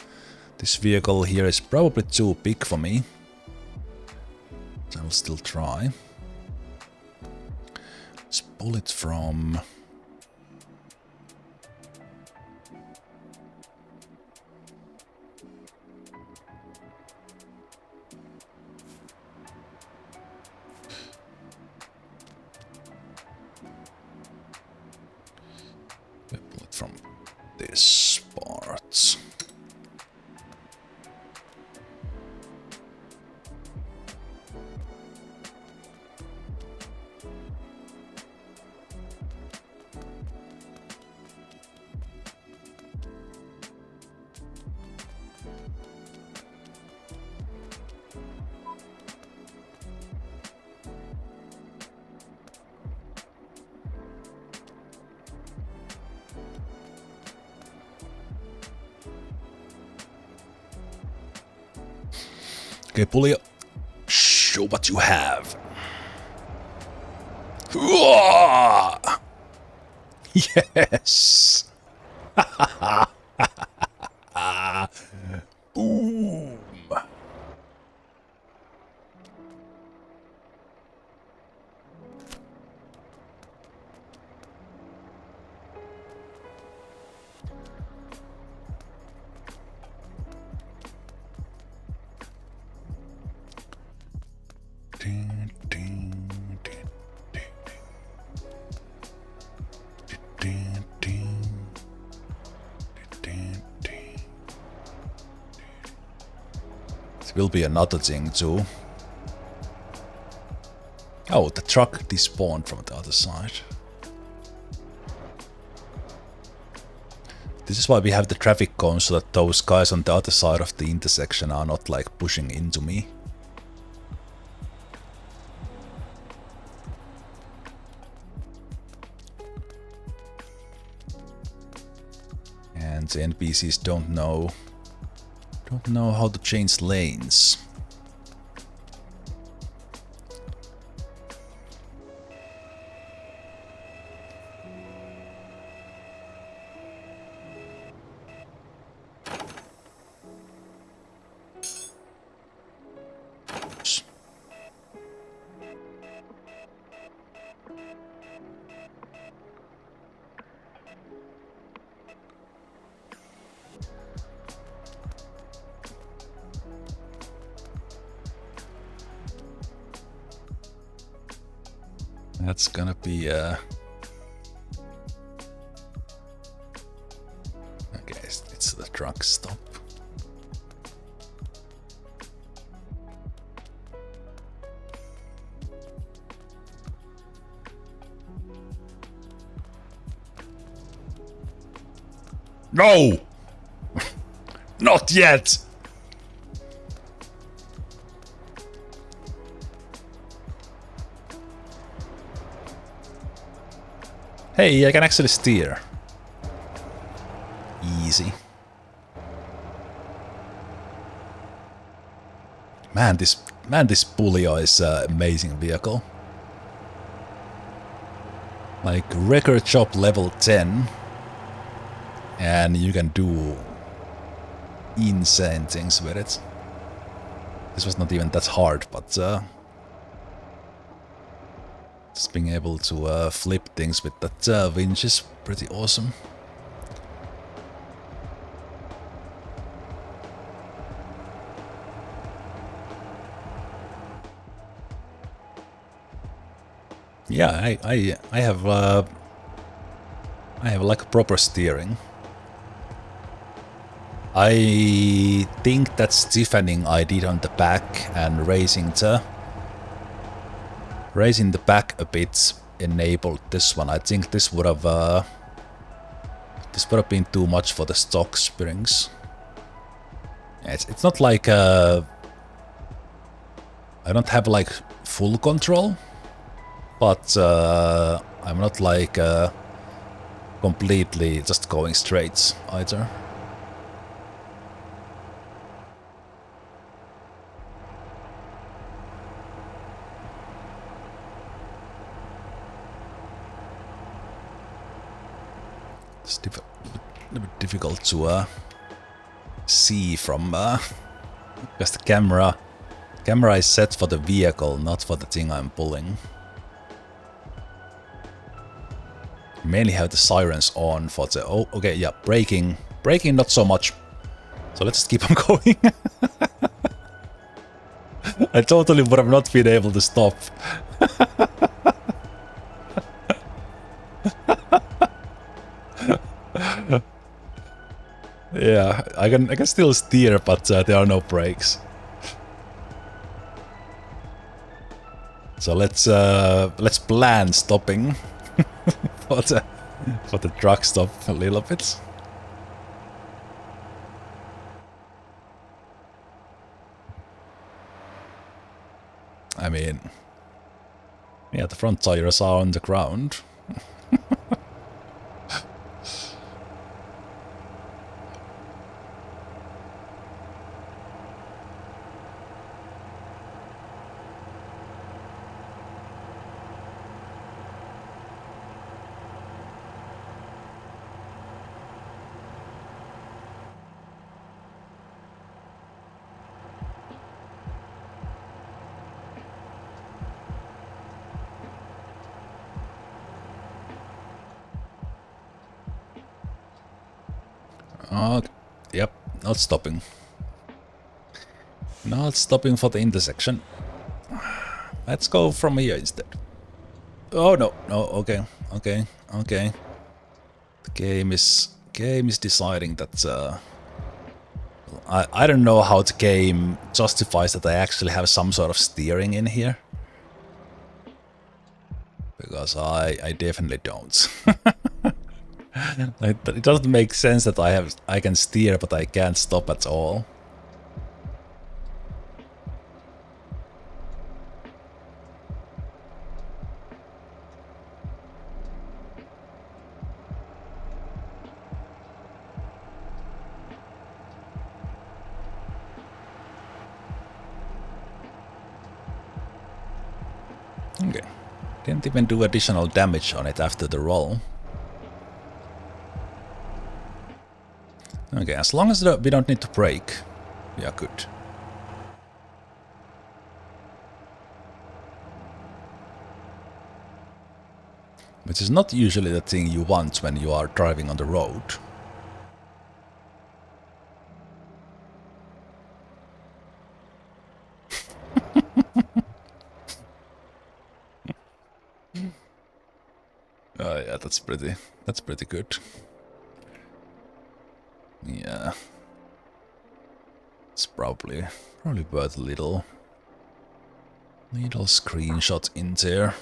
This vehicle here is probably too big for me. So I'll still try. Let's pull it from... pull it from this part. Okay, Pulio, show what you have. Yes. Boom. Will be another thing too. Oh, the truck despawned from the other side. This is why we have the traffic cones, so that those guys on the other side of the intersection are not like pushing into me. And the NPCs don't know how to change lanes. That's gonna be okay, it's the truck stop. No! Not yet! Hey, I can actually steer. Easy. Man, this Pulio is an amazing vehicle. Like record shop level 10, and you can do insane things with it. This was not even that hard, but just being able to flip things with that winch is pretty awesome. Yeah, I have like a proper steering. I think that stiffening I did on the back and raising the back a bit enabled this one. I think this would have been too much for the stock springs. Yeah, it's not like I don't have like full control, but I'm not like completely just going straight either. It's a bit difficult to see from because the camera is set for the vehicle, not for the thing I'm pulling. Mainly have the sirens on for the... Oh, okay, yeah, braking not so much. So let's just keep on going. I totally would have not been able to stop. Yeah, I can still steer, but there are no brakes. So let's plan stopping for the truck stop a little bit. I mean, yeah, the front tires are on the ground. Yep, not stopping. Not stopping for the intersection. Let's go from here instead. Oh no, okay. The game is deciding that I don't know how the game justifies that I actually have some sort of steering in here. Because I definitely don't. Like, it doesn't make sense that I can steer but I can't stop at all. Okay. Didn't even do additional damage on it after the roll. Okay, as long as we don't need to brake, we are good. Which is not usually the thing you want when you are driving on the road. Oh yeah, that's pretty good. Yeah. It's probably worth a little screenshot in there.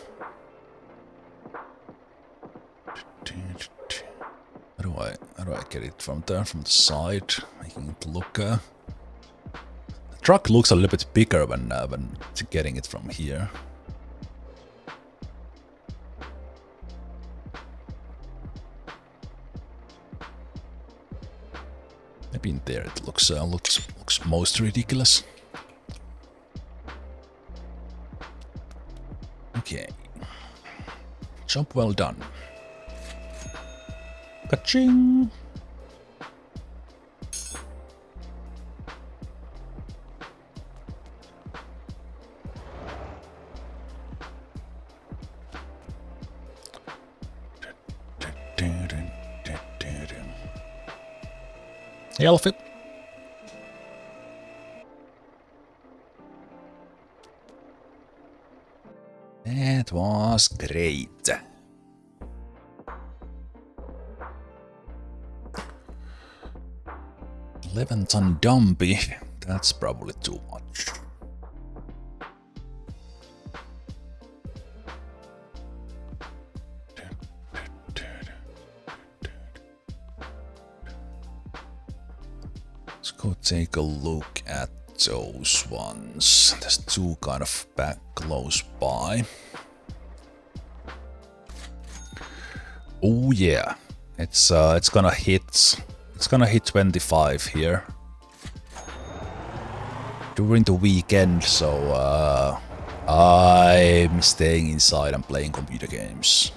How How do I get it from there, from the side, making it look... the truck looks a little bit bigger when getting it from here. Maybe in there it looks most ridiculous. Okay. Job well done. Ka-ching! Hey, Alfie. That was great. $11-ton dumpy. That's probably too much. Let's go take a look at those ones. There's two kind of back close by. Oh yeah, it's gonna hit 25 here during the weekend, so I'm staying inside and playing computer games.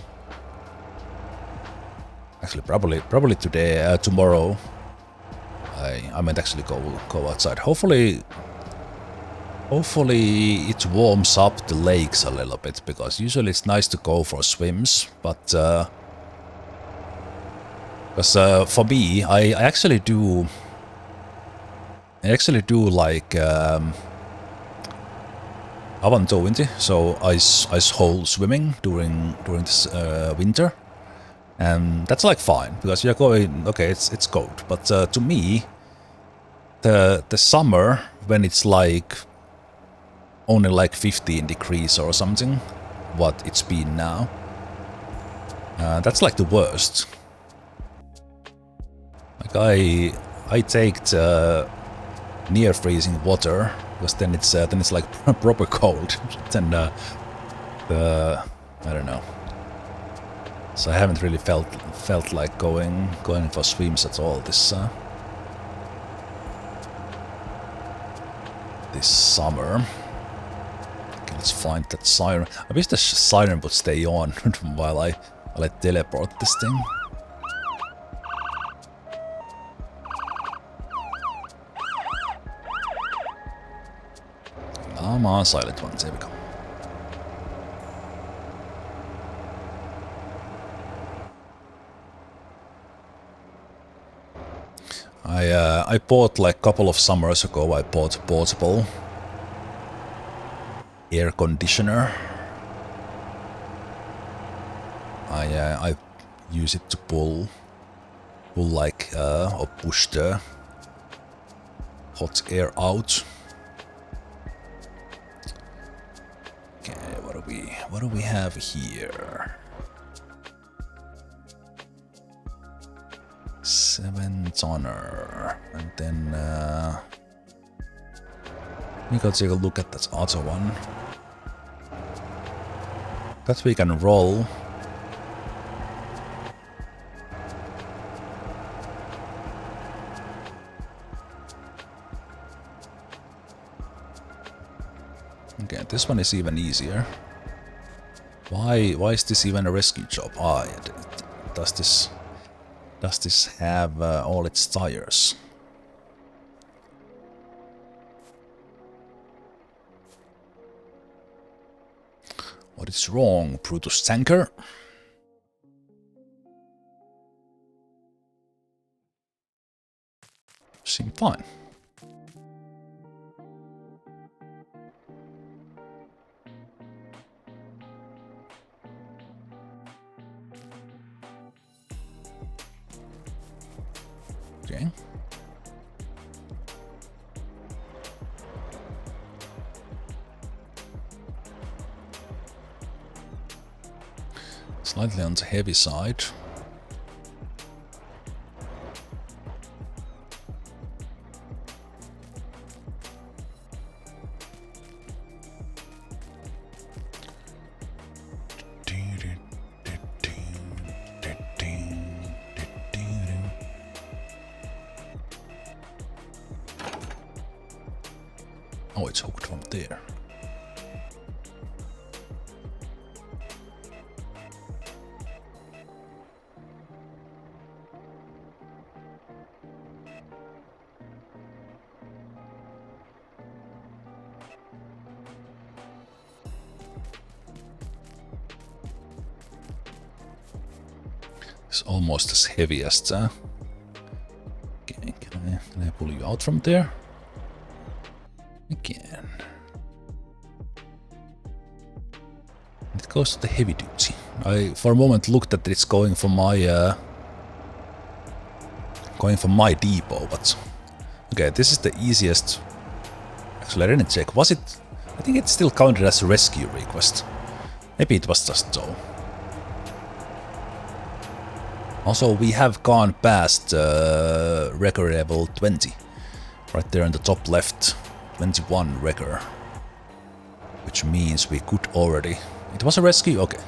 Actually, probably today, tomorrow. I might actually go outside. Hopefully it warms up the lakes a little bit, because usually it's nice to go for swims, but because for me, I actually do like avantointi, so ice hole swimming during this winter. And that's like fine, because you're going, okay, it's cold, but to me, the summer, when it's like only like 15 degrees or something, what it's been now, that's like the worst. Like I take the near freezing water, because then it's like proper cold. Then I don't know. So I haven't really felt like going for swims at all this summer. Okay, let's find that siren. I wish the siren would stay on while I teleport this thing. Come on, silent ones. Here we go. I bought like a couple of summers ago. I bought a portable air conditioner. I use it to pull like or push the hot air out. Okay, what do we have here? 7-tonner, and then we go take a look at that other one. That we can roll. Okay, this one is even easier. Why is this even a rescue job? Ah, yeah, does this have all its tires? What is wrong, Brutus tanker? Seem fine. Okay. Slightly on the heavy side. Oh, it's hooked from there. It's almost as heavy as the... Okay, can I pull you out from there? Again. It goes to the heavy duty. I for a moment looked at it's going for my depot, but okay, this is the easiest. Actually, I didn't check. Was it? I think it's still counted as a rescue request. Maybe it was just so. Also, we have gone past record level 20. Right there in the top left, 21 record. Which means we could already... It was a rescue? Okay.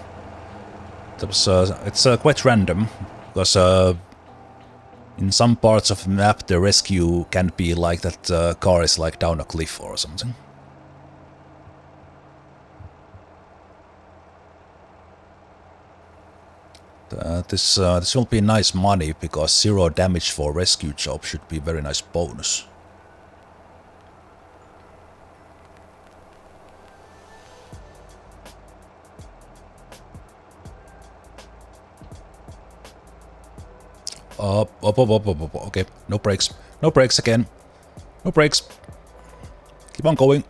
That was, it's quite random, because in some parts of the map the rescue can be like that car is like down a cliff or something. This will be nice money, because 0 damage for rescue job should be a very nice bonus. Up. Okay, no brakes. No brakes again. No brakes. Keep on going.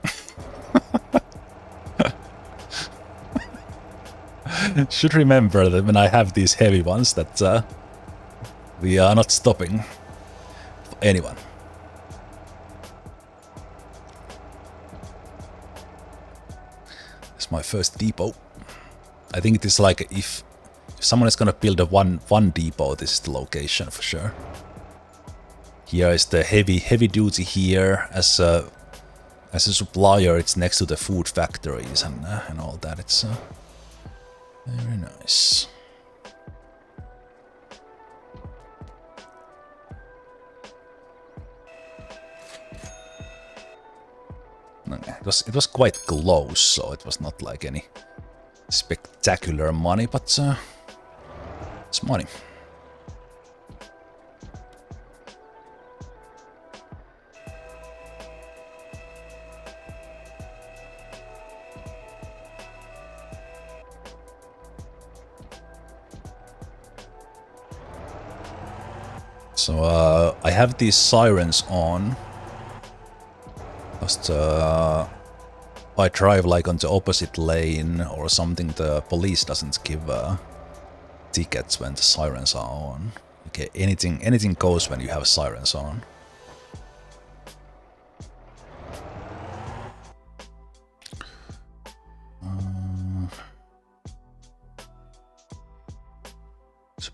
Should remember that when I have these heavy ones that we are not stopping for anyone. It's my first depot. I think it is like if someone is gonna build a one depot, this is the location for sure. Here is the heavy duty here as a supplier. It's next to the food factories and all that. It's very nice. It was quite close, so it was not like any spectacular money, but it's money. So I have these sirens on. Just if I drive like on the opposite lane or something, the police doesn't give tickets when the sirens are on. Okay, anything goes when you have sirens on.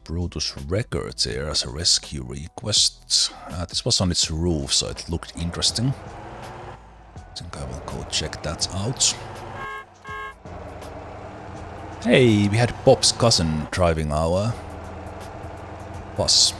Brutus records here as a rescue request. This was on its roof, so it looked interesting. I think I will go check that out. Hey, we had Bob's cousin driving our bus.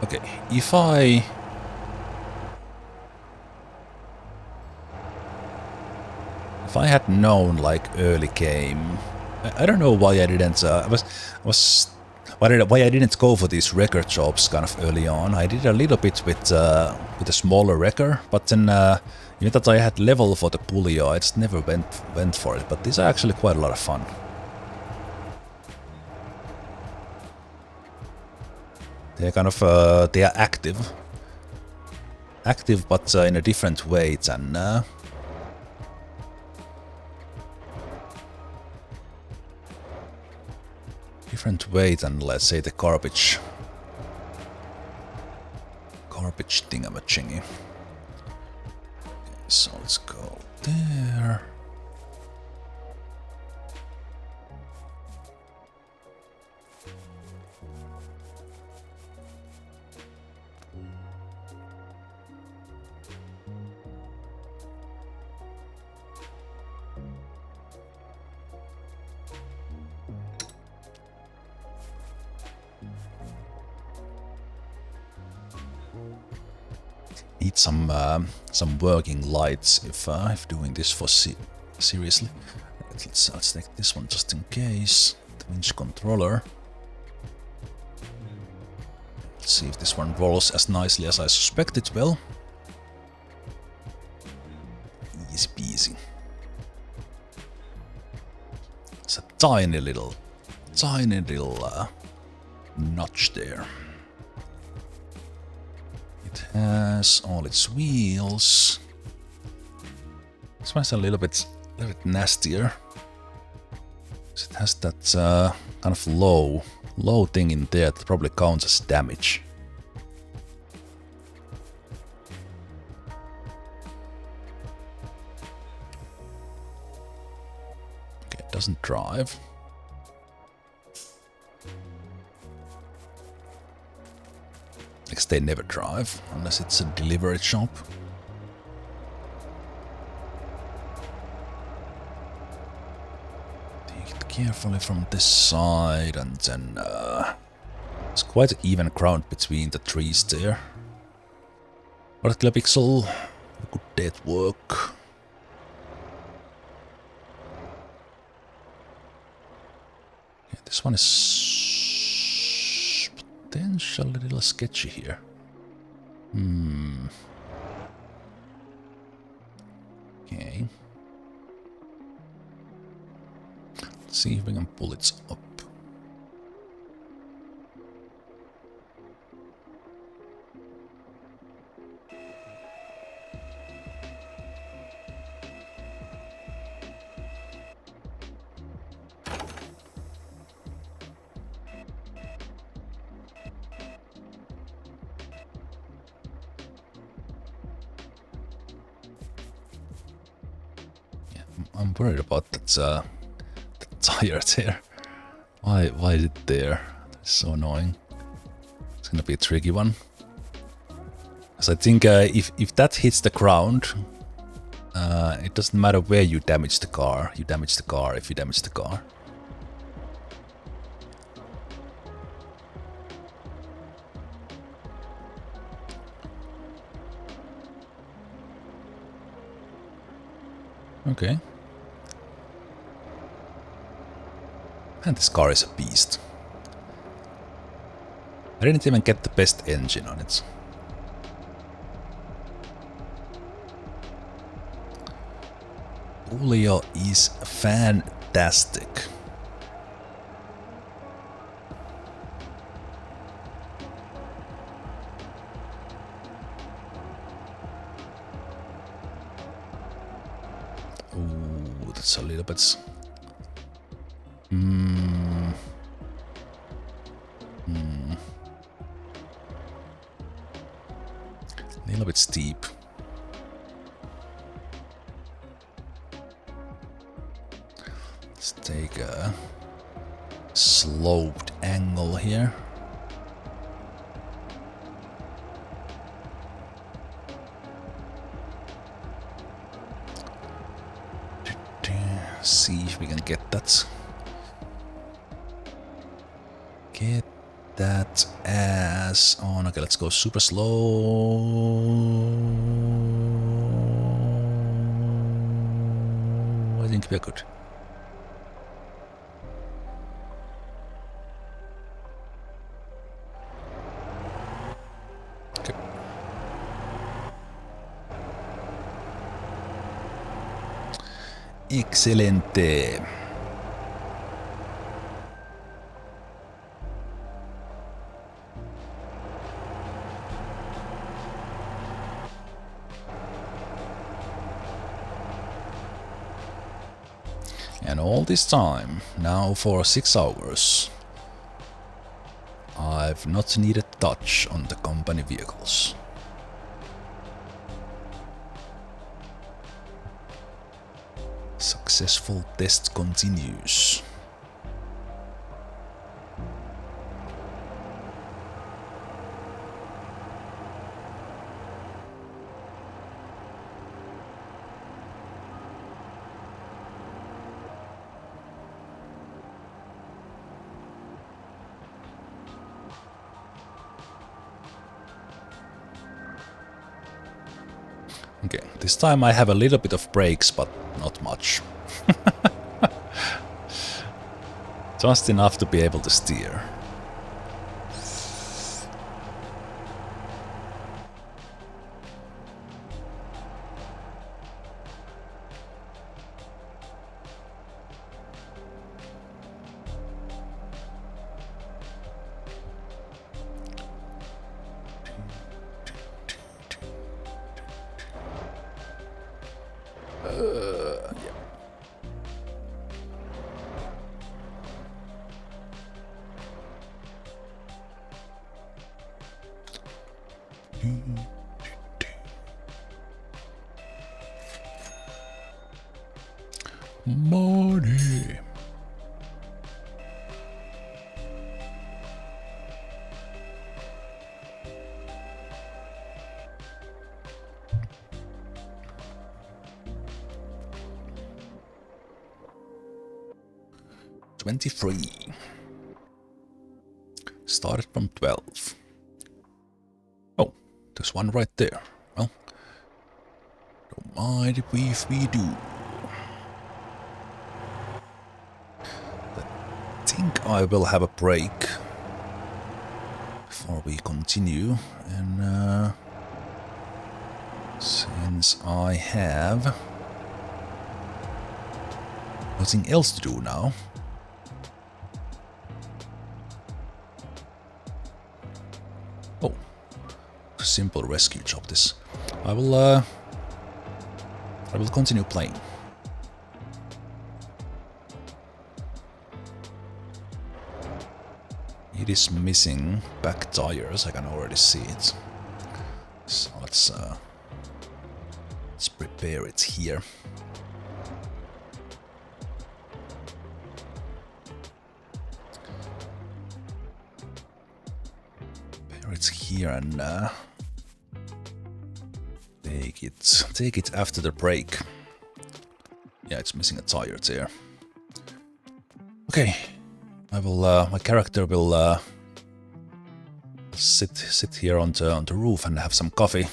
Okay, if I had known like early game, I don't know why I didn't. Why I didn't go for these record jobs kind of early on. I did a little bit with a smaller record, but then you know that I had level for the Pulio, I just never went for it. But these are actually quite a lot of fun. They're kind of they are active, but in a different way than let's say the garbage thingamajiggy. Okay, so let's go there. Need some working lights if doing this for seriously. Let's take this one just in case. The winch controller. Let's see if this one rolls as nicely as I suspect it will. Easy peasy. It's a tiny little notch there. It has all its wheels. This one's a little bit nastier. It has that kind of low thing in there that probably counts as damage. Okay, it doesn't drive. Because they never drive, unless it's a delivery shop. Take it carefully from this side, and then there's quite an even ground between the trees there. Alright, Pixel, good day at work. Yeah, this one is potentially a little sketchy here. Okay. Let's see if we can pull it up. I'm worried about that the tire there. Why is it there? It's so annoying. It's gonna be a tricky one. Because I think if that hits the ground, it doesn't matter where you damage the car. You damage the car if you damage the car. Okay. And this car is a beast. I didn't even get the best engine on it. Pulio is fantastic. Ooh, that's a little bit... A little bit steep. Let's take a sloped angle here. See if we can get that. Get that ass on. Okay, let's go super slow. I think we're good. Okay. Excelente. And all this time, now for 6 hours, I've not needed touch on the company vehicles. Successful test continues. Okay, this time I have a little bit of brakes, but not much. Just enough to be able to steer. Money. $23. Started from 12. Oh, there's one right there. Well, don't mind if we do. I think I will have a break before we continue, and since I have nothing else to do now, oh, simple rescue job this. I will continue playing. It is missing back tires, I can already see it. So let's prepare it here. Prepare it here and take it after the break. Yeah, it's missing a tire there. Okay. I will. My character will sit here on the roof and have some coffee.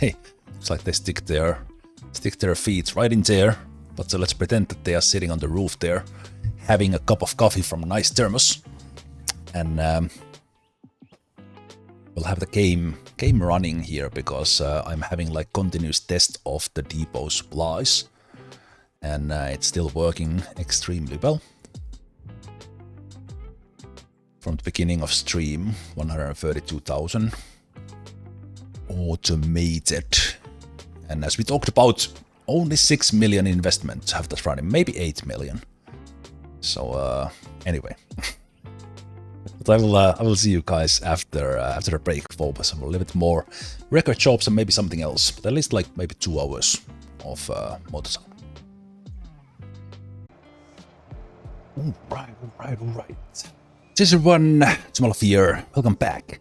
It's like they stick their feet right in there. But let's pretend that they are sitting on the roof there, having a cup of coffee from a nice thermos, and we'll have the game running here because I'm having like continuous test of the depot supplies, and it's still working extremely well. From the beginning of stream, 132,000 automated, and as we talked about, only 6 million investments have that running, maybe 8 million. So anyway, but I will see you guys after a break for some a little bit more record jobs and maybe something else, but at least like maybe 2 hours of motorcycle. All right. This is everyone, Zemalf here. Welcome back.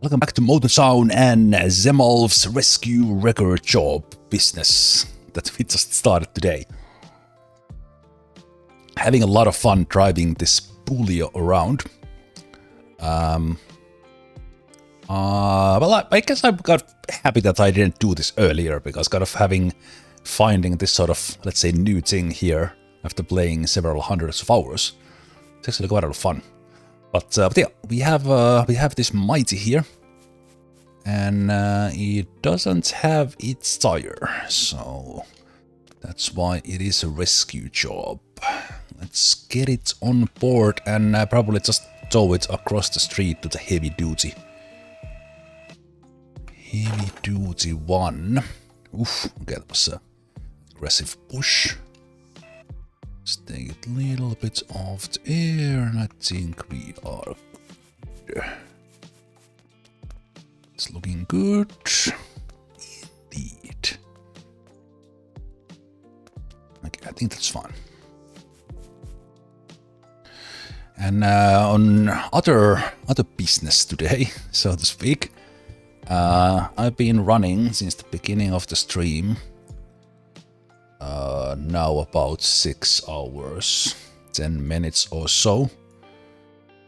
Welcome back to Motorsound and Zemalf's rescue record job business that we just started today. Having a lot of fun driving this Pulio around. Well, I guess I got happy that I didn't do this earlier, because kind of finding this sort of, let's say, new thing here after playing several hundreds of hours, it's actually quite a lot of fun. But yeah, we have this Mighty here, and it doesn't have its tire, so that's why it is a rescue job. Let's get it on board and probably just tow it across the street to the heavy duty one. Oof, okay, that was a aggressive push. Let's take it a little bit off the air, and I think we are good. It's looking good. Indeed. Okay, I think that's fine. And on other business today, so to speak, I've been running since the beginning of the stream. Now about 6 hours, 10 minutes or so.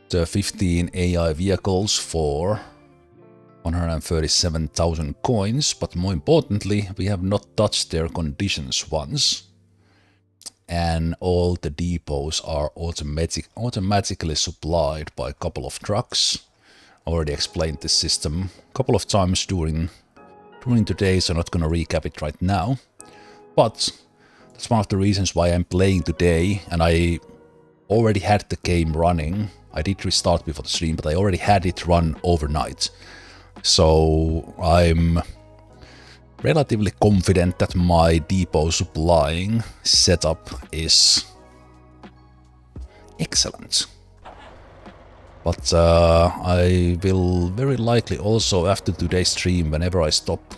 The 15 AI vehicles for 137,000 coins, but more importantly, we have not touched their conditions once. And all the depots are automatically supplied by a couple of trucks. I already explained this system a couple of times during today, so I'm not gonna recap it right now. But that's one of the reasons why I'm playing today, and I already had the game running. I did restart before the stream, but I already had it run overnight. So I'm relatively confident that my depot supplying setup is excellent. But I will very likely also after today's stream, whenever I stop,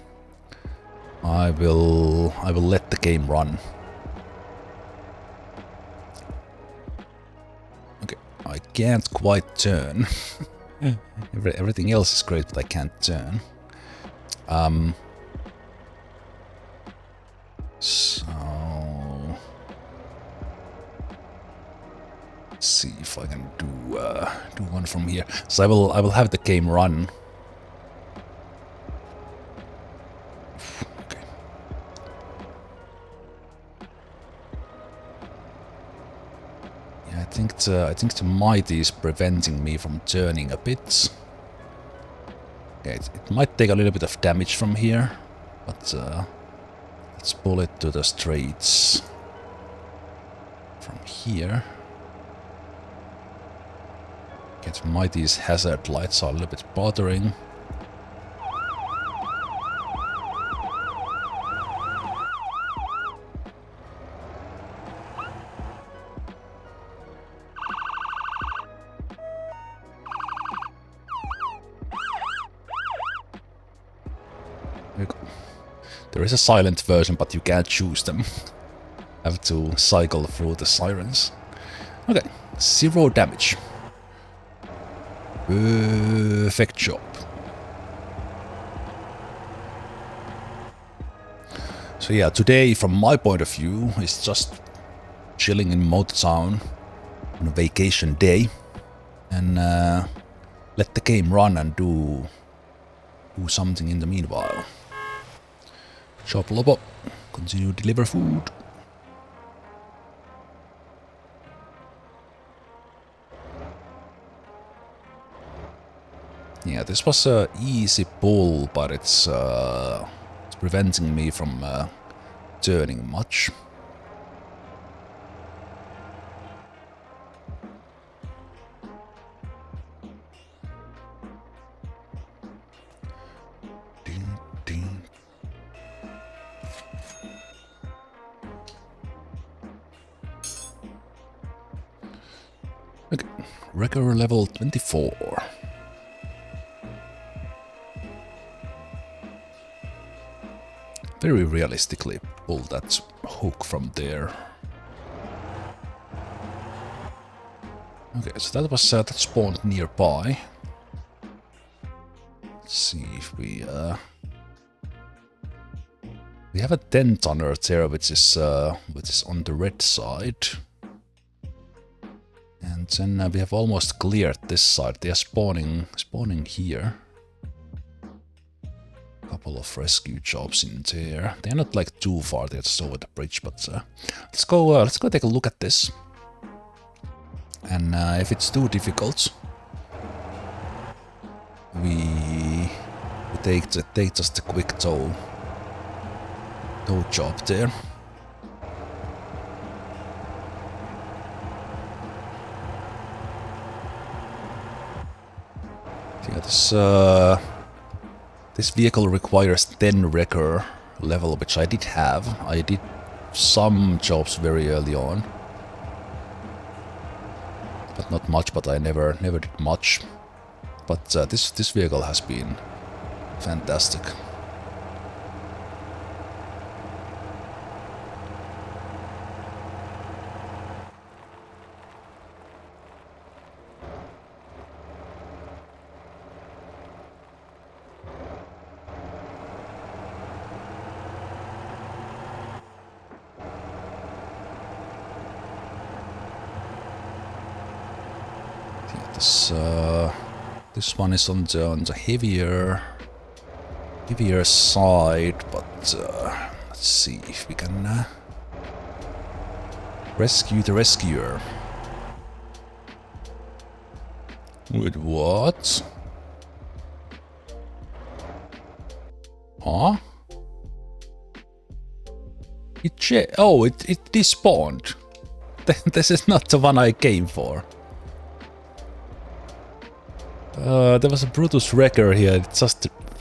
I will let the game run. Okay, I can't quite turn. Everything else is great, but I can't turn. So let's see if I can do one from here. So I will have the game run. Okay. Yeah, I think the mighty is preventing me from turning a bit. Okay, it might take a little bit of damage from here, but let's pull it to the straights from here. Get Mighty's hazard lights are a little bit bothering. There is a silent version, but you can't choose them. Have to cycle through the sirens. Okay, 0 damage. Perfect job. So yeah, today from my point of view is just chilling in Motown on a vacation day and let the game run and do something in the meanwhile. Shop Lobo, continue to deliver food. Yeah, this was a easy pull, but it's preventing me from turning much. Okay, wrecker level 24. Very realistically pull that hook from there. Okay, so that was that spawned nearby. Let's see if we have a 10-tonner there, which is on the red side. And then we have almost cleared this side. They are spawning here. Couple of rescue jobs in there. They're not like too far. They're just over the bridge. But let's go take a look at this. And if it's too difficult, we take just a quick tow job there. Yeah, this vehicle requires 10 wrecker level, which I did have. I did some jobs very early on. But not much, but I never did much. But this vehicle has been fantastic. This one is on the heavier heavier side, but let's see if we can rescue the rescuer. With what? Huh? It despawned. This is not the one I came for. There was a Brutus wrecker here. It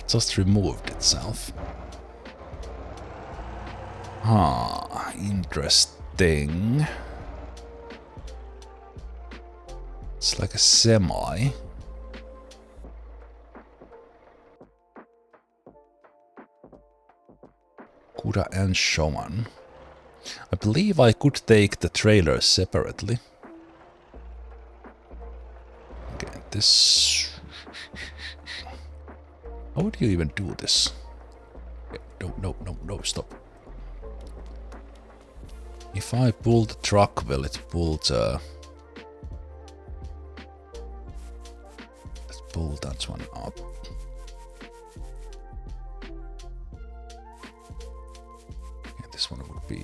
just removed itself. Ah, interesting. It's like a semi. Kuda and Shaman. I believe I could take the trailers separately. Okay, this... How would you even do this? Okay, no, stop. If I pull the truck, will it pull the... Let's pull that one up. Okay, this one would be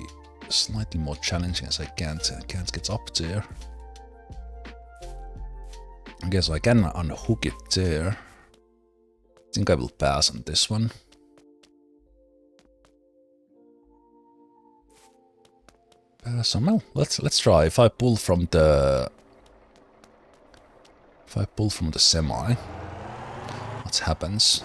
slightly more challenging as I can't get up there. I guess I can unhook it there. I think I will pass on this one. So no, let's try. If I pull from the semi, what happens?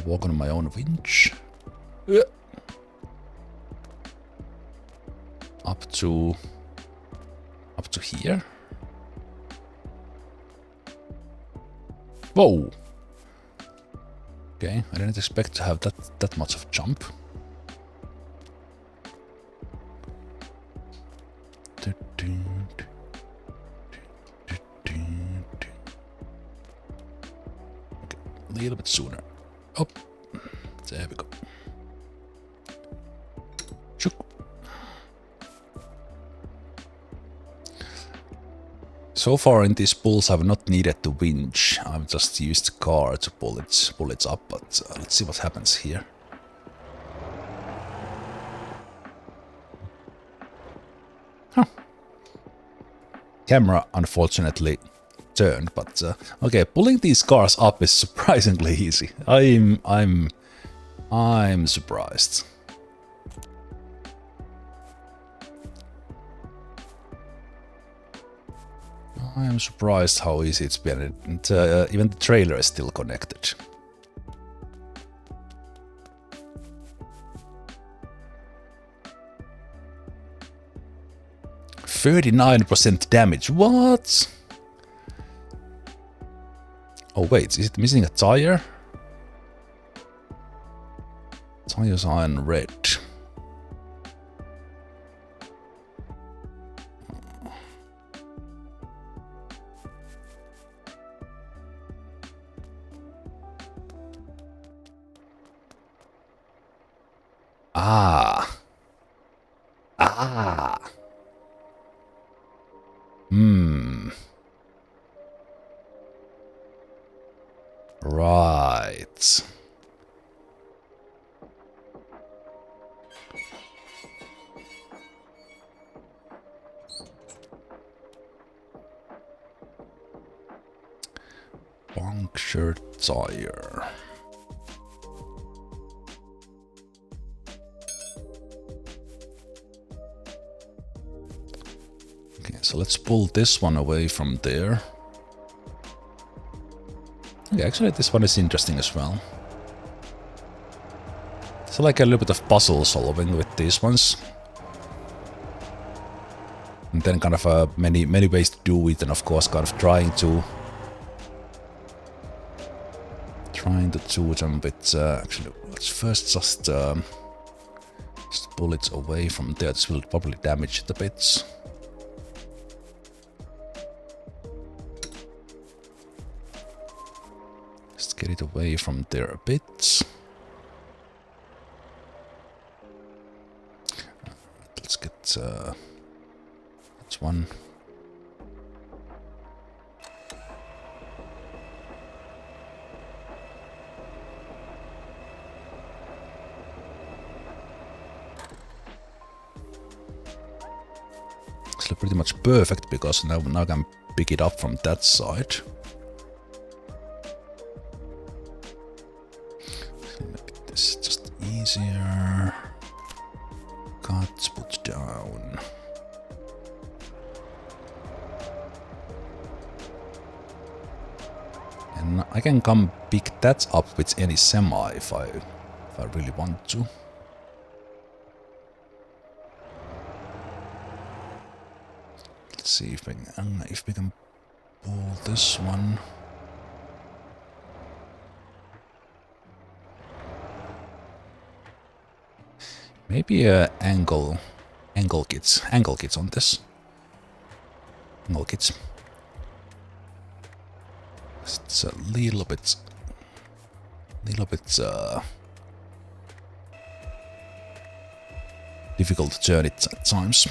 Walk on my own winch. Up to here. Whoa. Okay, I didn't expect to have that much of jump. Okay, a little bit sooner. Oh, there we go. Chook. So far in these pulls I've not needed the winch. I've just used the car to pull it up, but let's see what happens here. Huh. Camera unfortunately turned, but okay, pulling these cars up is surprisingly easy. I'm surprised. I'm surprised how easy it's been, and even the trailer is still connected. %39 damage. What? Oh wait, is it missing a tire? Tires are in red. Ah. Ah. Right. Punctured tire. Okay, so let's pull this one away from there. Okay, actually this one is interesting as well. It's like a little bit of puzzle solving with these ones. And then kind of many ways to do it, and of course kind of trying to do them, but actually let's first just bullets away from there. This will probably damage the bits. Just get it away from there a bit. Let's get that one. It's pretty much perfect because now I can pick it up from that side. Make this just easier. Cut, put down. And I can come pick that up with any semi if I really want to. Let's see if we can pull this one. Maybe angle kits on this. Angle kits. It's a little bit difficult to turn it at times.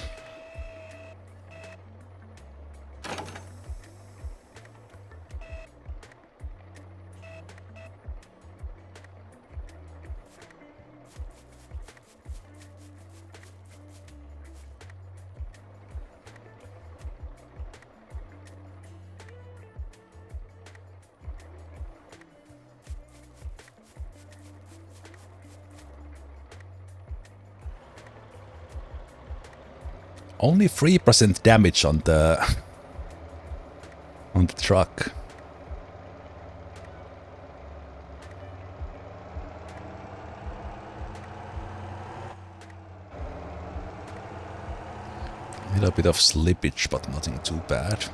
Only 3% damage on the truck. A little bit of slippage, but nothing too bad.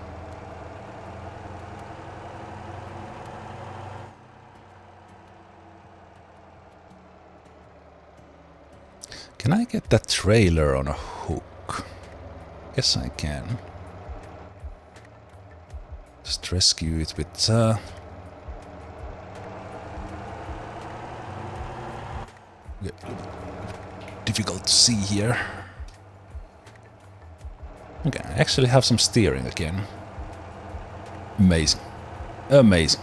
Can I get that trailer on a hook? Yes, I can. Just rescue it with difficult to see here. Okay, I actually have some steering again. Amazing. Amazing.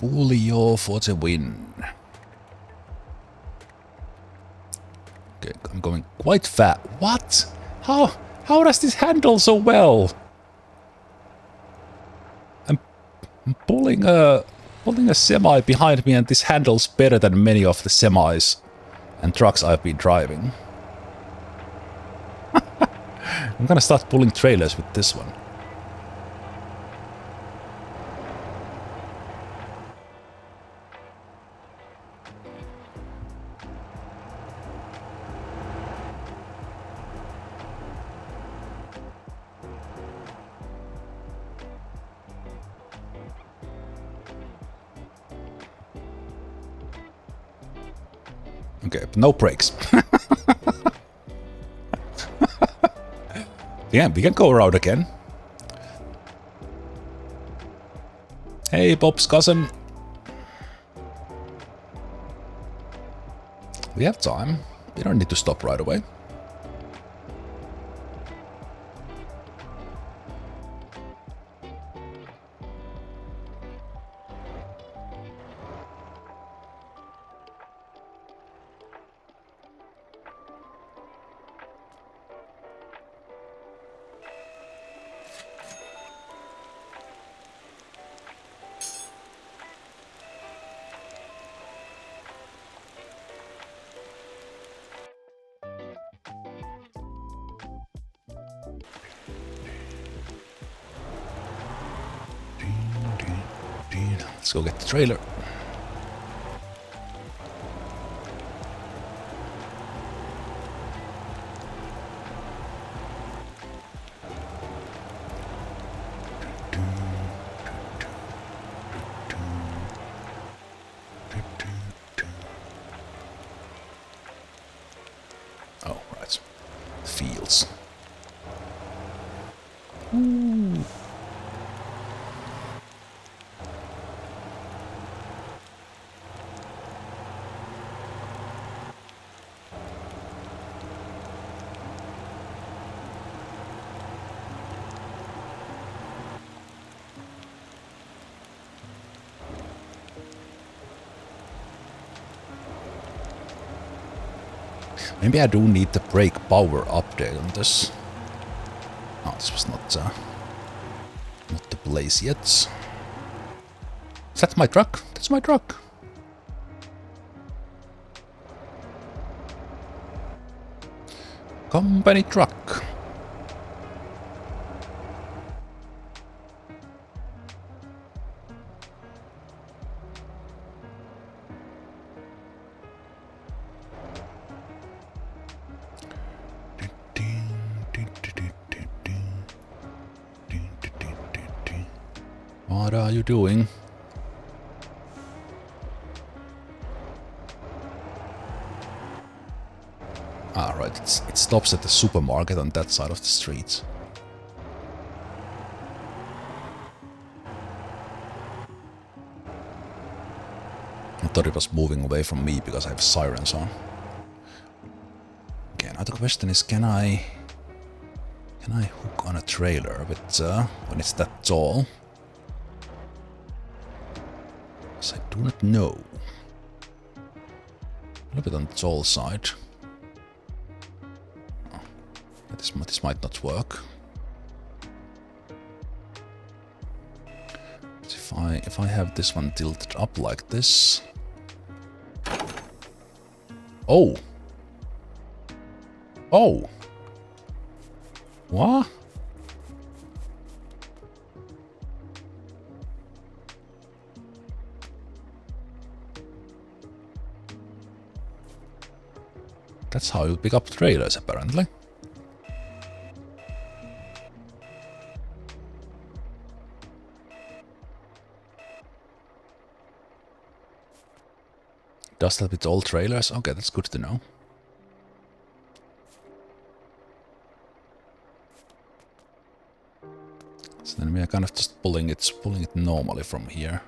Pulio for the win. Okay, I'm going quite fast. What? How does this handle so well? I'm pulling a semi behind me, and this handles better than many of the semis and trucks I've been driving. I'm gonna start pulling trailers with this one. Okay, no brakes. Yeah, we can go around again. Hey, Bob's cousin. We have time. We don't need to stop right away. Let's go get the trailer. fields. Ooh. Maybe I do need the brake power update on this. Oh, this was not the place yet. Is that my truck? That's my truck. Company truck. What are you doing? Ah, right, it stops at the supermarket on that side of the street. I thought it was moving away from me because I have sirens on. Okay, now the question is, can I hook on a trailer with when it's that tall? Because I do not know. A little bit on the tall side. Oh, this might not work. But if I have this one tilted up like this. Oh. Oh. What? That's how you pick up trailers, apparently. Does that with all trailers? Okay, that's good to know. So then we are kind of just pulling it normally from here.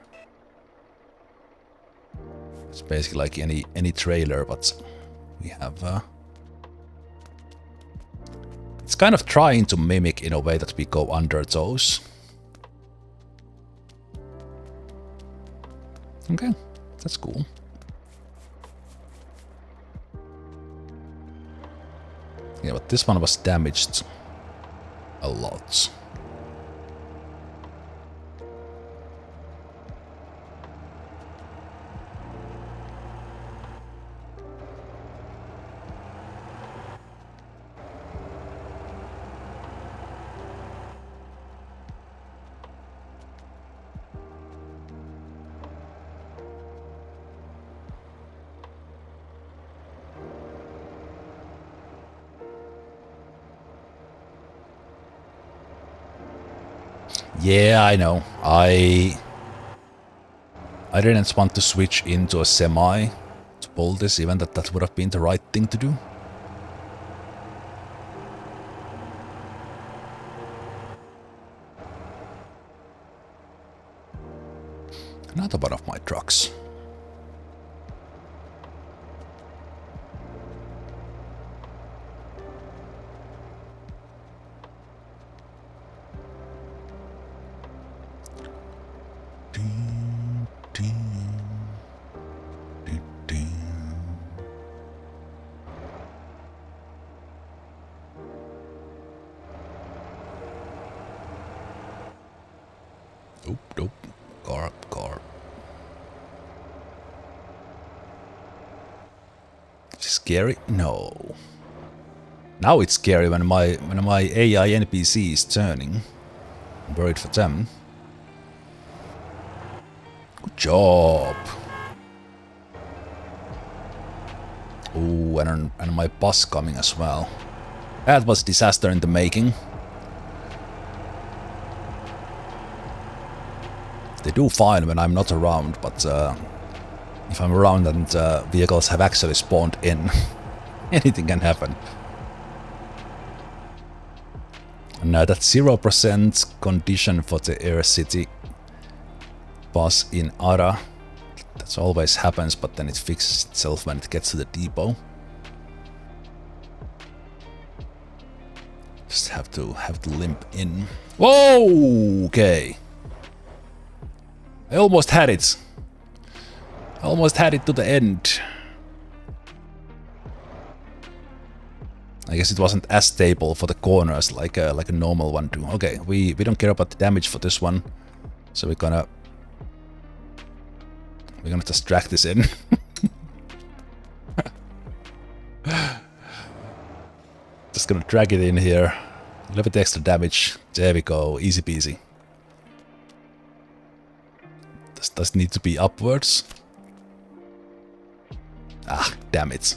It's basically like any trailer, but we have it's kind of trying to mimic in a way that we go under those. Okay, that's cool. Yeah, but this one was damaged a lot. Yeah, I know. I didn't want to switch into a semi to pull this, even that would have been the right thing to do. Another one of my trucks. Nope. Car. Is it scary? No. Now it's scary when my AI NPC is turning. I'm worried for them. Good job. Ooh, and my bus coming as well. That was disaster in the making. They do fine when I'm not around, but if I'm around and vehicles have actually spawned in, anything can happen. Now that 0% condition for the Air City boss in Ara. That always happens, but then it fixes itself when it gets to the depot. Just have to limp in. Whoa! Okay. I almost had it. I almost had it to the end. I guess it wasn't as stable for the corners like a normal one do. Okay, we don't care about the damage for this one, so we're gonna just drag this in. Just gonna drag it in here. A little bit extra damage. There we go. Easy peasy. This does need to be upwards. Ah, damn it.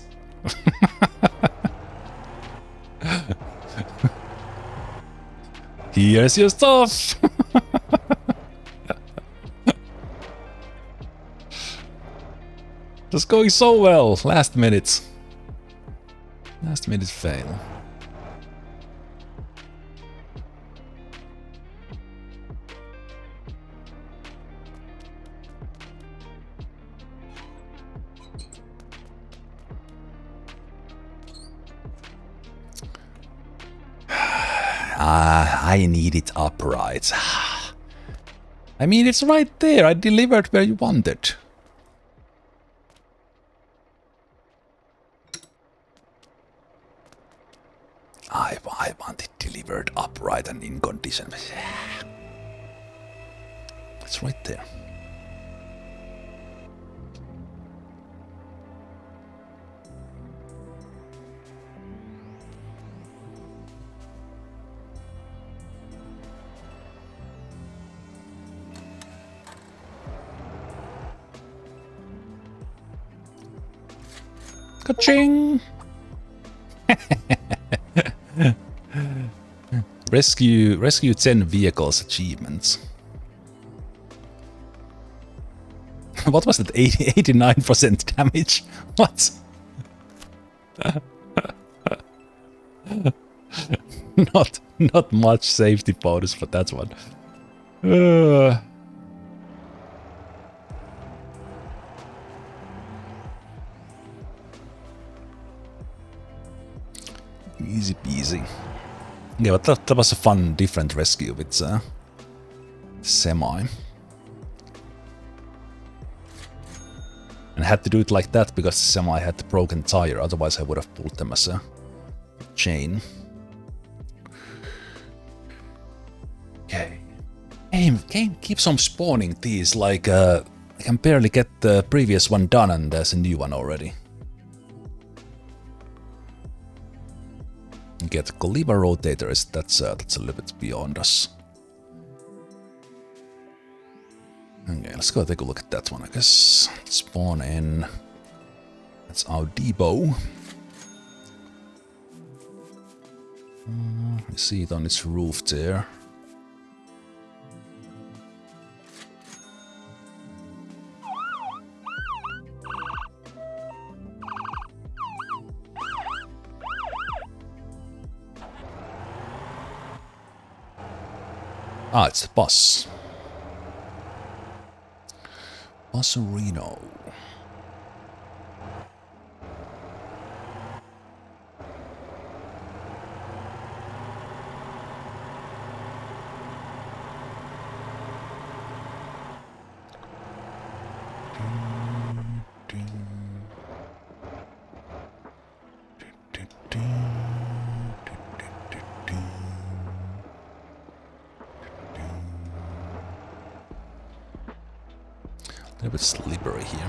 Here's your stuff! Just going so well. Last minute. Last minute fail. I need it upright. I mean, it's right there. I delivered where you wanted. I want it delivered upright and in condition. It's right there. Ka-ching! Rescue 10 vehicles achievements. What was that? 89% damage? What? Not much safety bonus for that one. Easy peasy. Yeah, but that was a fun, different rescue with Semi. And I had to do it like that because the Semi had the broken tire, otherwise I would have pulled them as a chain. Okay. Game keeps on spawning these, like I can barely get the previous one done and there's a new one already. Get Caliber rotators, that's a little bit beyond us. Okay, let's go take a look at that one, I guess. Spawn in. That's our depot. I see it on its roof there. Ah, it's the bus. Busarino. A little bit slippery here.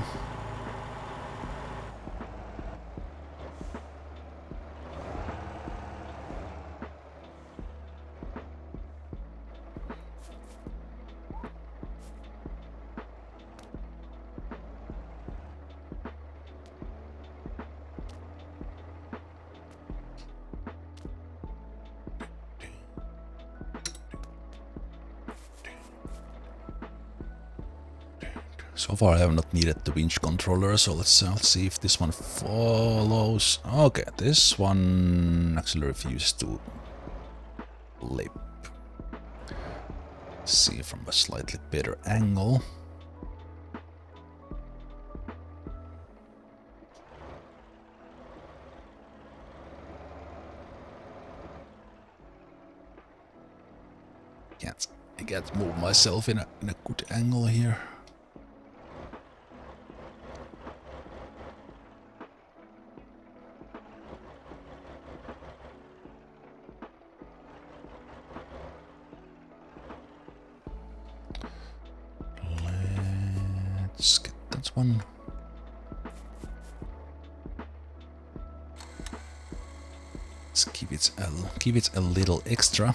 So far I have not needed the winch controller, so let's see if this one follows. Okay, this one actually refuses to flip. See from a slightly better angle. I can't move myself in a good angle here. Let's get that one. Let's give it a little extra.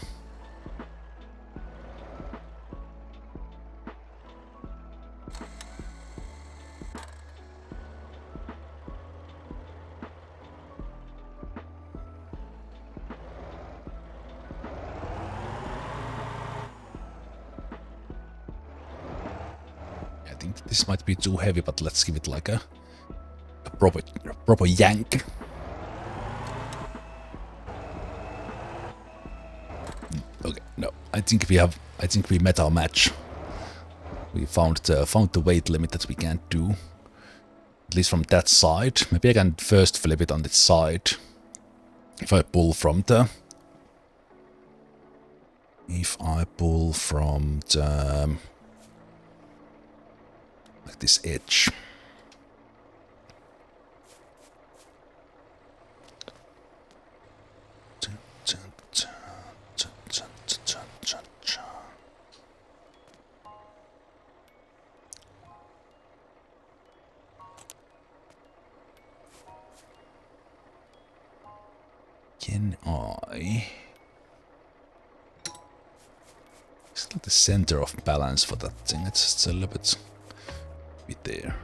I think this might be too heavy, but let's give it like a proper yank. Okay, no, I think we met our match. We found the weight limit that we can't do, at least from that side. Maybe I can first flip it on this side. If I pull from the like this edge. Can I... It's not the center of balance for that thing. It's just a little bit there.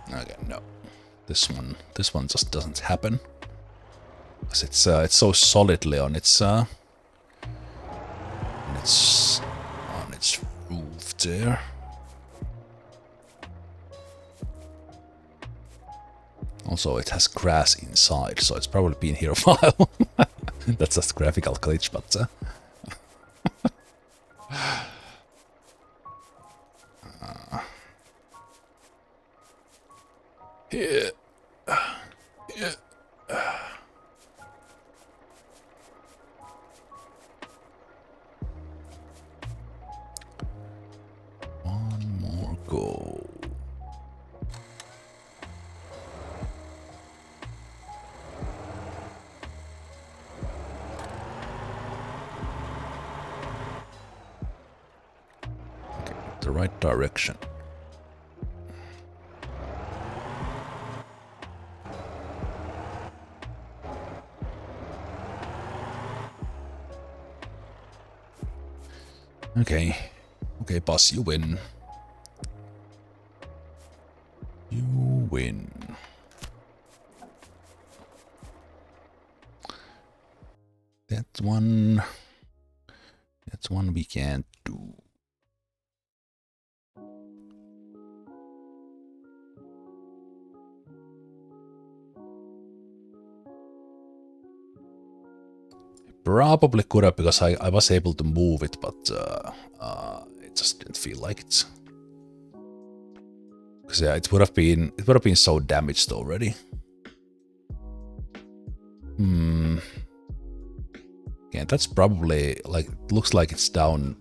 Okay, no. This one just doesn't happen. Because it's so solidly on its roof there. Also, it has grass inside, so it's probably been here a while. That's just a graphical glitch, but... Yeah. Yeah. One more go. The right direction. Okay. Okay, boss, you win. You win. That one we can't do. Probably could have, because I was able to move it, but it just didn't feel like it. Because yeah, it would have been so damaged already. Yeah, that's probably like, looks like it's down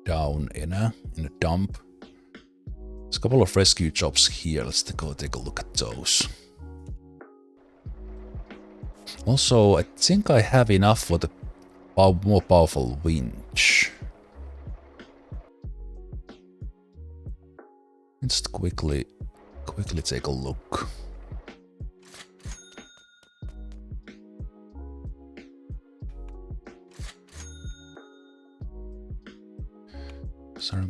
in a dump. There's a couple of rescue jobs here. Let's go take a look at those. Also, I think I have enough for the more powerful winch. Let's quickly take a look. Sorry,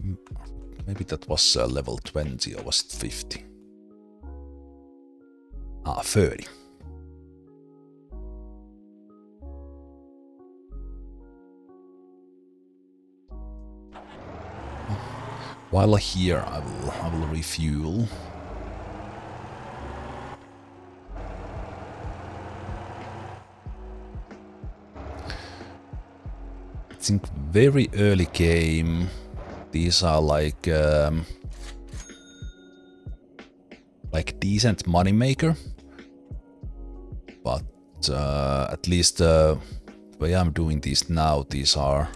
maybe that was level 20, or was it 50? Ah, 30. While here, I will refuel. think very early game, these are like decent money maker, but at least the way I'm doing these now, these are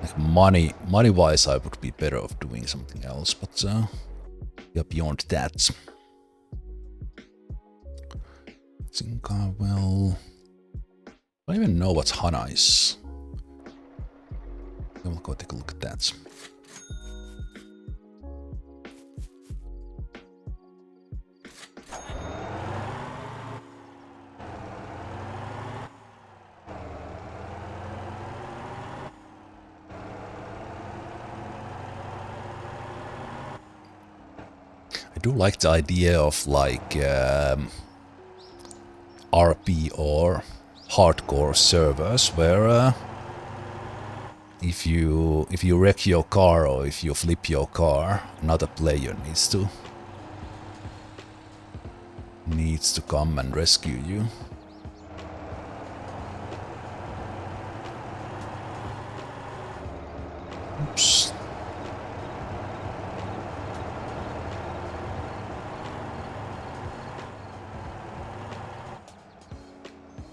like money wise. I would be better off doing something else, but yeah, beyond that, I think I will. I don't even know what Hana is. I will go take a look at that. I do like the idea of like RP or hardcore servers where if you wreck your car or if you flip your car, another player needs to come and rescue you. Oops.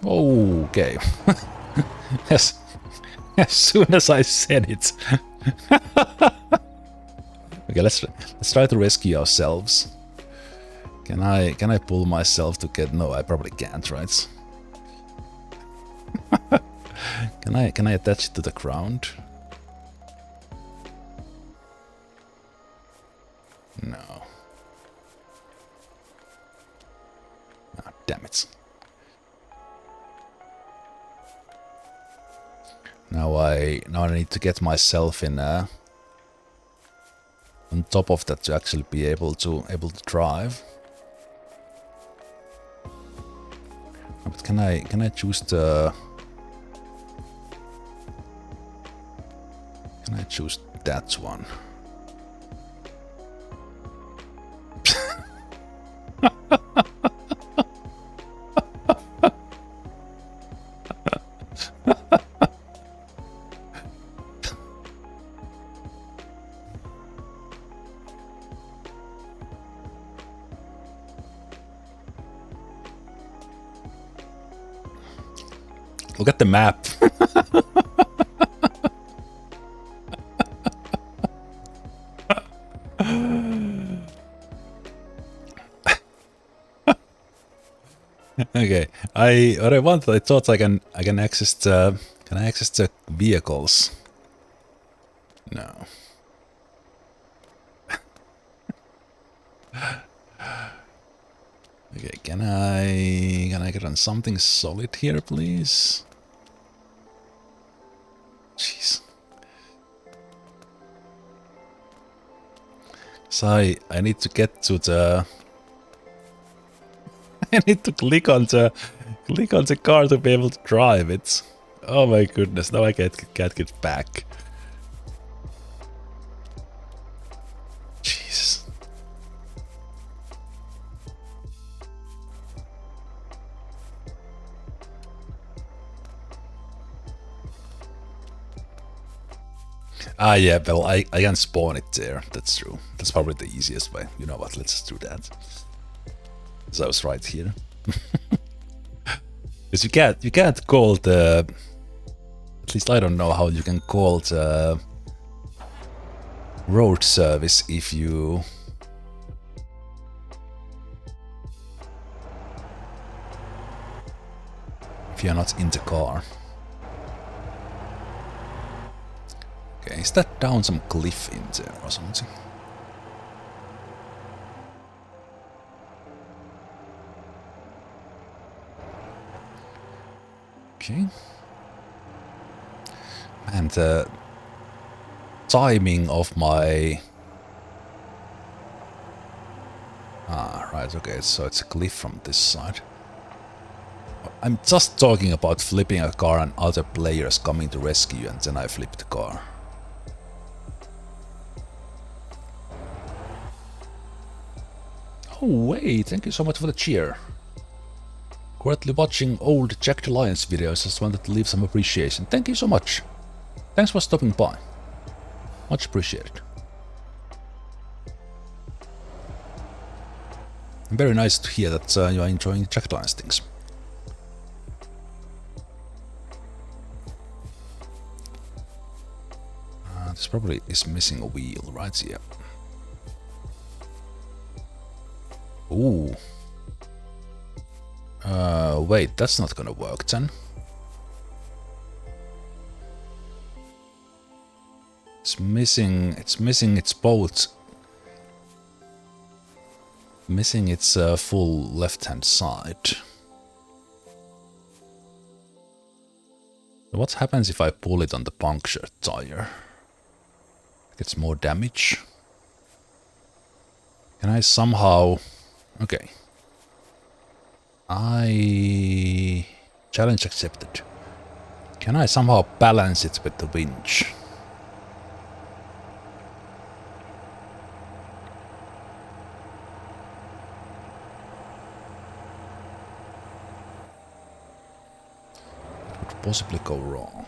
Okay. As soon as I said it. Okay, let's try to rescue ourselves. Can I pull myself to get? No, I probably can't, right? Can I attach it to the ground? No. Ah, damn it. Now I need to get myself in on top of that to actually be able to drive. But can I choose the? Can I choose that one? Look at the map. Okay, I thought I can access the vehicles. No. Okay, can I get on something solid here, please? Jeez. So I need to get to the. I need to click on the car to be able to drive it. Oh my goodness! Now I can't get back. Jesus. Ah, yeah, well, I can spawn it there. That's true. That's probably the easiest way. You know what? Let's just do that. So I was right here. Because you can't call the. At least I don't know how you can call the road service if you're not in the car. Okay, is that down some cliff in there or something? Okay. And the timing of my... Ah, right, okay, so it's a cliff from this side. I'm just talking about flipping a car and other players coming to rescue, and then I flip the car. Oh wait, thank you so much for the cheer. Currently watching old Jagged Alliance videos, just wanted to leave some appreciation. Thank you so much. Thanks for stopping by. Much appreciated. Very nice to hear that you are enjoying Jack Lines things. This probably is missing a wheel right here. Ooh. Wait, that's not gonna work then. It's missing its both. Missing its full left-hand side. What happens if I pull it on the punctured tire? It gets more damage. Can I somehow... Okay. Challenge accepted. Can I somehow balance it with the winch? What could possibly go wrong?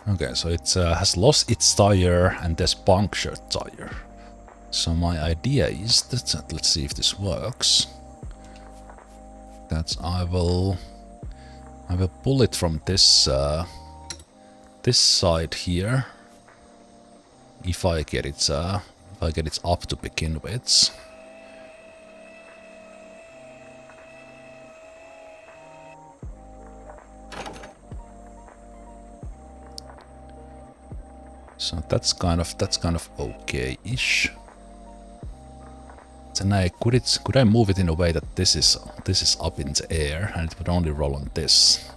Okay, so it has lost its tire and there's punctured tire. So my idea is that, let's see if this works, that I will pull it from this this side here. If I get it up to begin with. So that's kind of okay-ish. Then could I move it in a way that this is up in the air and it would only roll on this?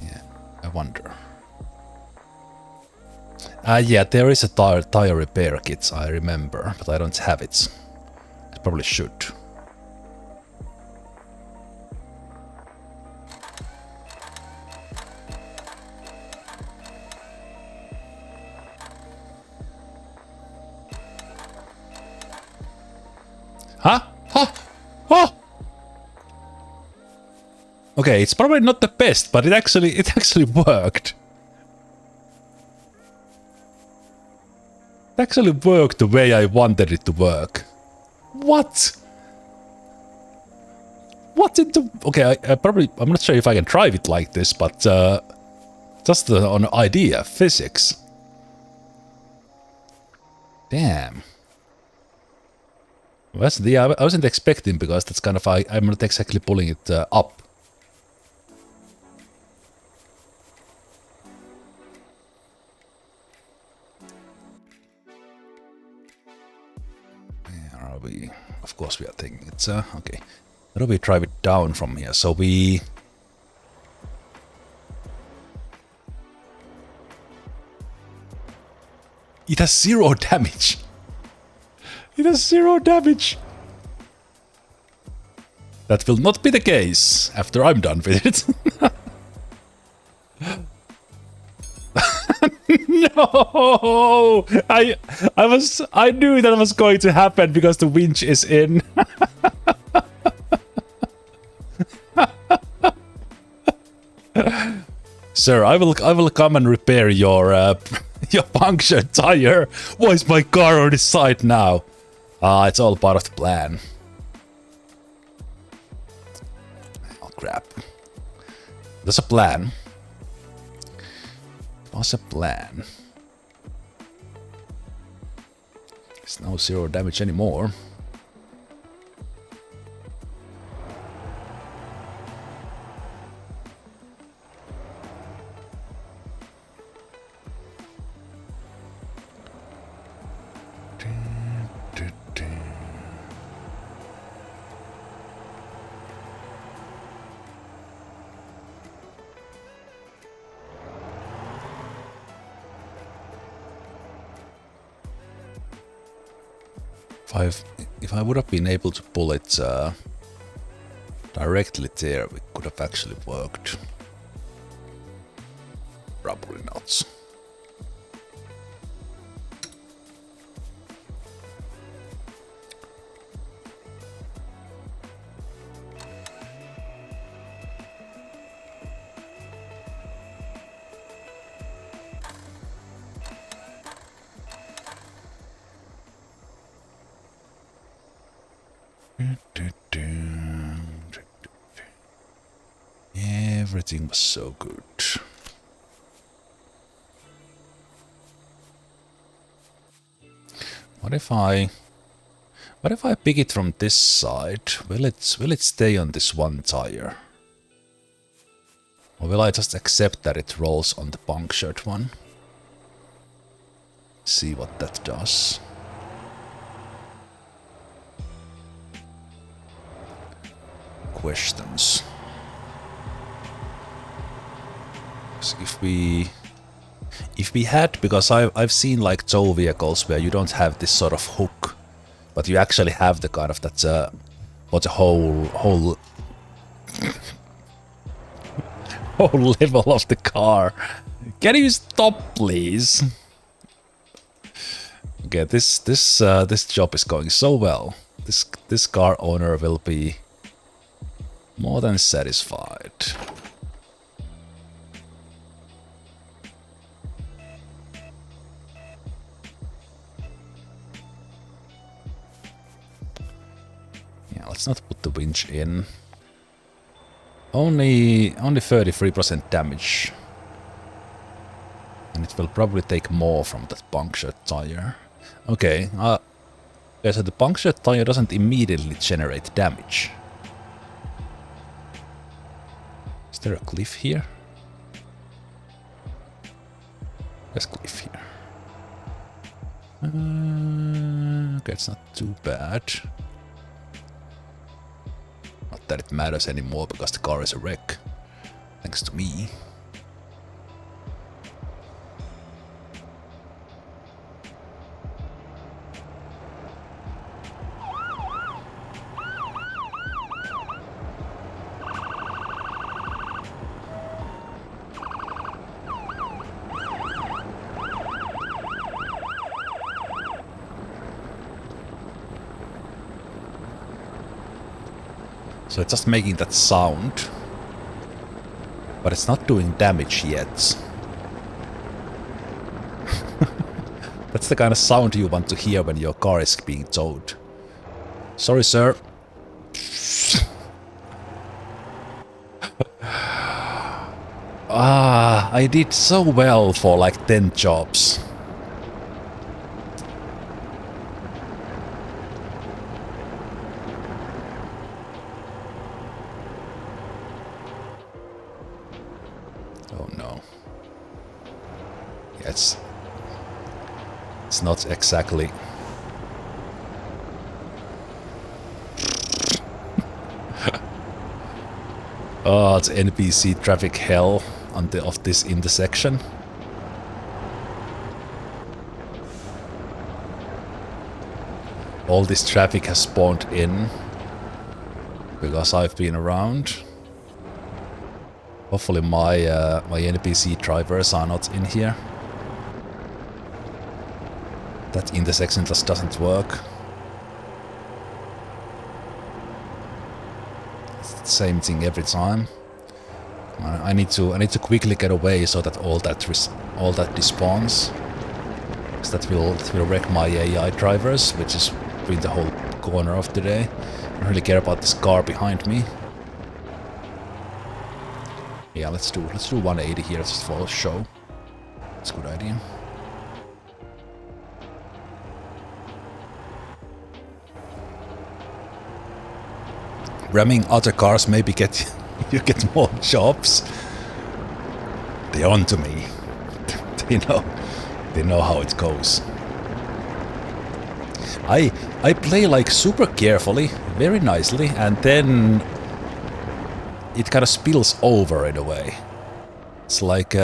Yeah, I wonder. Yeah, there is a tire repair kit, I remember, but I don't have it. I probably should. Huh? Huh? Oh! Okay, it's probably not the best, but it actually worked. It actually worked the way I wanted it to work. What? What in the... Okay, I'm not sure if I can drive it like this, but just on idea, physics. Damn. I wasn't expecting, because that's kind of... I'm not exactly pulling it up. Of course we are taking it, okay. How do we drive it down from here? So we... It has 0 damage! It has 0 damage! That will not be the case after I'm done with it. No! I knew that was going to happen because the winch is in. Sir, I will come and repair your your punctured tire. Why is my car on this side now? It's all part of the plan. Oh crap. There's a plan. What's a plan? It's no 0 damage anymore. If I would have been able to pull it directly there, it could have actually worked. Probably not. Everything was so good. What if I pick it from this side? Will it stay on this one tire? Or will I just accept that it rolls on the punctured one? See what that does. Questions. If we had, because I've seen like tow vehicles where you don't have this sort of hook, but you actually have the kind of that what the whole whole level of the car. Can you stop, please? Okay, this job is going so well. This car owner will be more than satisfied. Yeah, let's not put the winch in. Only 33% damage. And it will probably take more from that punctured tire. Okay, so the punctured tire doesn't immediately generate damage. Is there a cliff here? There's a cliff here. Okay, it's not too bad. Not that it matters anymore because the car is a wreck. Thanks to me. So it's just making that sound, but it's not doing damage yet. That's the kind of sound you want to hear when your car is being towed. Sorry, sir. I did so well for like 10 jobs. Oh no. Yeah, it's not exactly. Oh, it's NPC traffic hell of this intersection. All this traffic has spawned in because I've been around. Hopefully my NPC drivers are not in here. That intersection just doesn't work. It's the same thing every time. I need to quickly get away so that all that despawns. Because that will wreck my AI drivers, which is been the whole corner of today. I don't really care about this car behind me. Yeah, let's do 180 here just for show. That's a good idea. Ramming other cars maybe you get more jobs. They're onto me. They know how it goes. I play like super carefully, very nicely, and then it kind of spills over in a way. It's like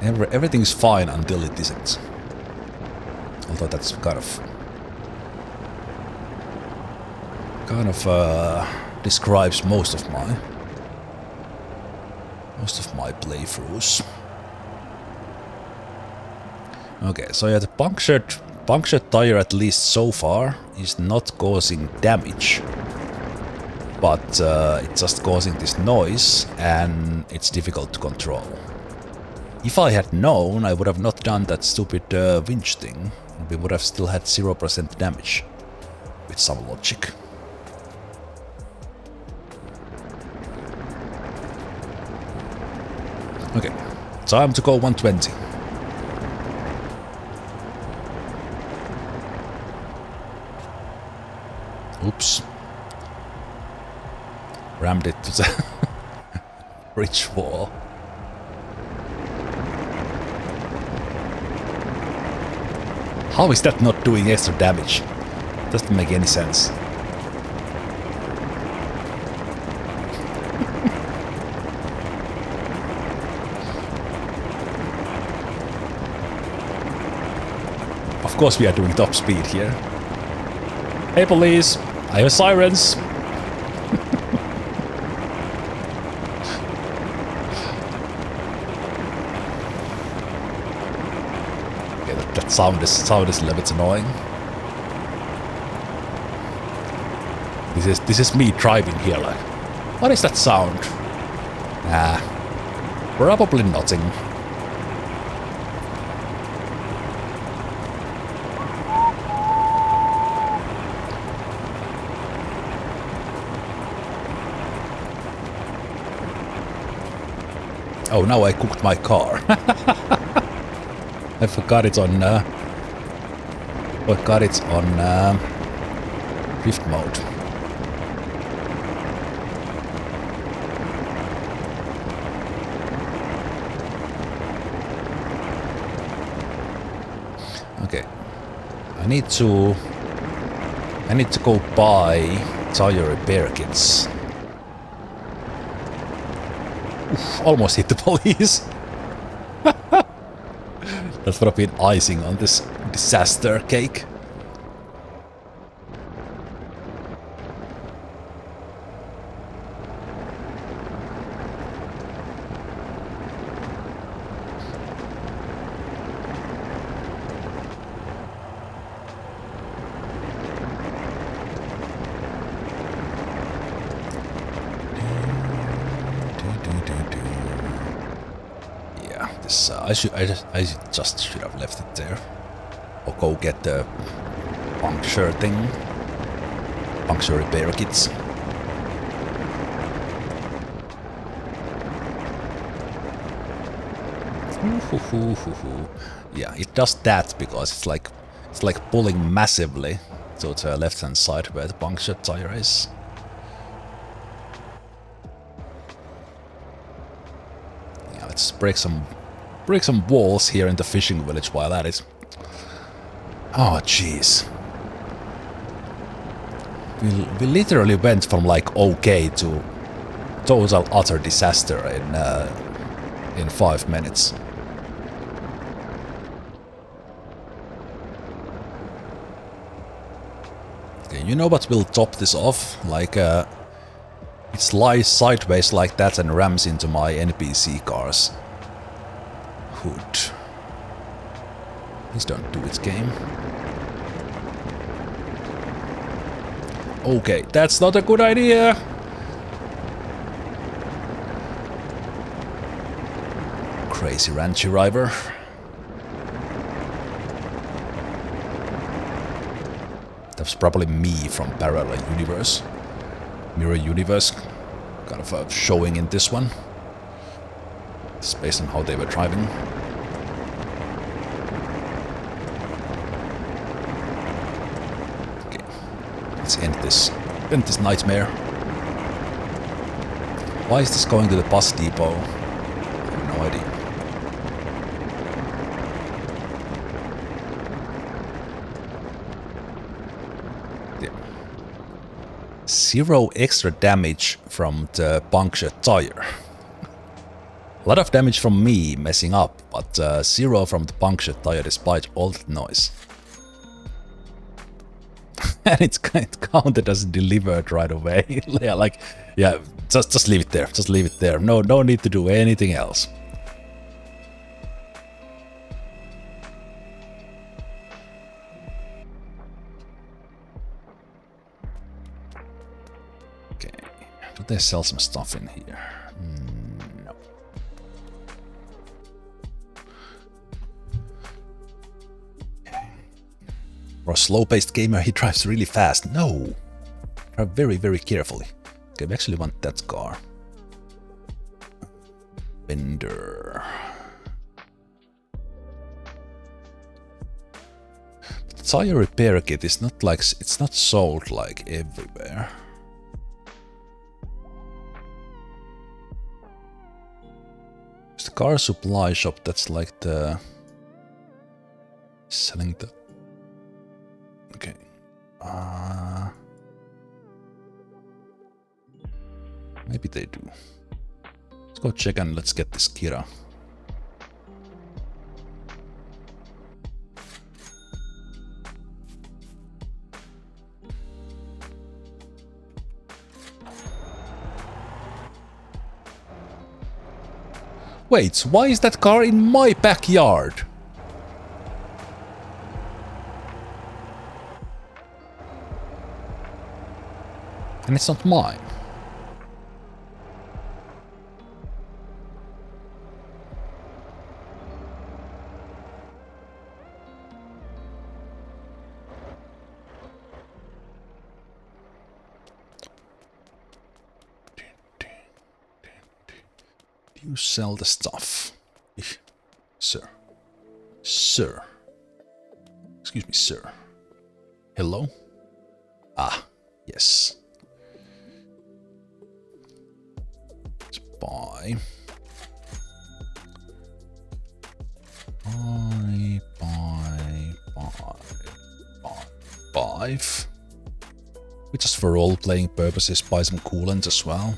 everything's fine until it isn't. Although that's kind of describes most of my most of my playthroughs. Okay, so yeah, the punctured tire, at least so far, is not causing damage. But it's just causing this noise, and it's difficult to control. If I had known, I would have not done that stupid winch thing. We would have still had 0% damage. With some logic. Okay, time to go 120. Oops. Rammed it to the bridge wall. How is that not doing extra damage? Doesn't make any sense. Of course we are doing top speed here. Hey police, I hear sirens. Okay, that sound is a little bit annoying. This is me driving here, like, what is that sound? Ah, probably nothing. Oh, now I cooked my car. I forgot it's on. Forgot it's on drift mode. Okay, I need to go buy tire repair kits. Oof, almost hit the police. That would have been icing on this disaster cake. I just should have left it there. Or go get the puncture thing. Puncture repair kits. Yeah, it does that because it's like pulling massively to the left hand side where the punctured tire is. Yeah, let's break some walls here in the fishing village while at it. Oh, jeez. We literally went from like okay to total utter disaster in 5 minutes. Okay, you know what will top this off? Like it slides sideways like that and rams into my NPC cars. Hood. Please don't do it, game. Okay, that's not a good idea. Crazy ranch driver. That's probably me from Parallel Universe. Mirror Universe. Kind of showing in this one. It's based on how they were driving. Okay, let's end this nightmare. Why is this going to the bus depot? I have no idea. Yeah. 0 extra damage from the punctured tire. A lot of damage from me messing up, but 0 from the punctured tire despite all the noise. And it's counted as delivered right away. Yeah, Just leave it there. Just leave it there. No need to do anything else. Okay. Do they sell some stuff in here? No. For a slow-paced gamer, he drives really fast. No! Drive very, very carefully. Okay, we actually want that car. Vendor. The tire repair kit is not like... It's not sold like everywhere. It's the car supply shop, that's like the... Selling the... Okay. Maybe they do. Let's go check and let's get this Kira. Wait, why is that car in my backyard? And it's not mine. You sell the stuff. Sir. Sir. Excuse me, sir. Hello? Ah, yes. Let's buy. Buy. We just for role-playing purposes buy some coolant as well.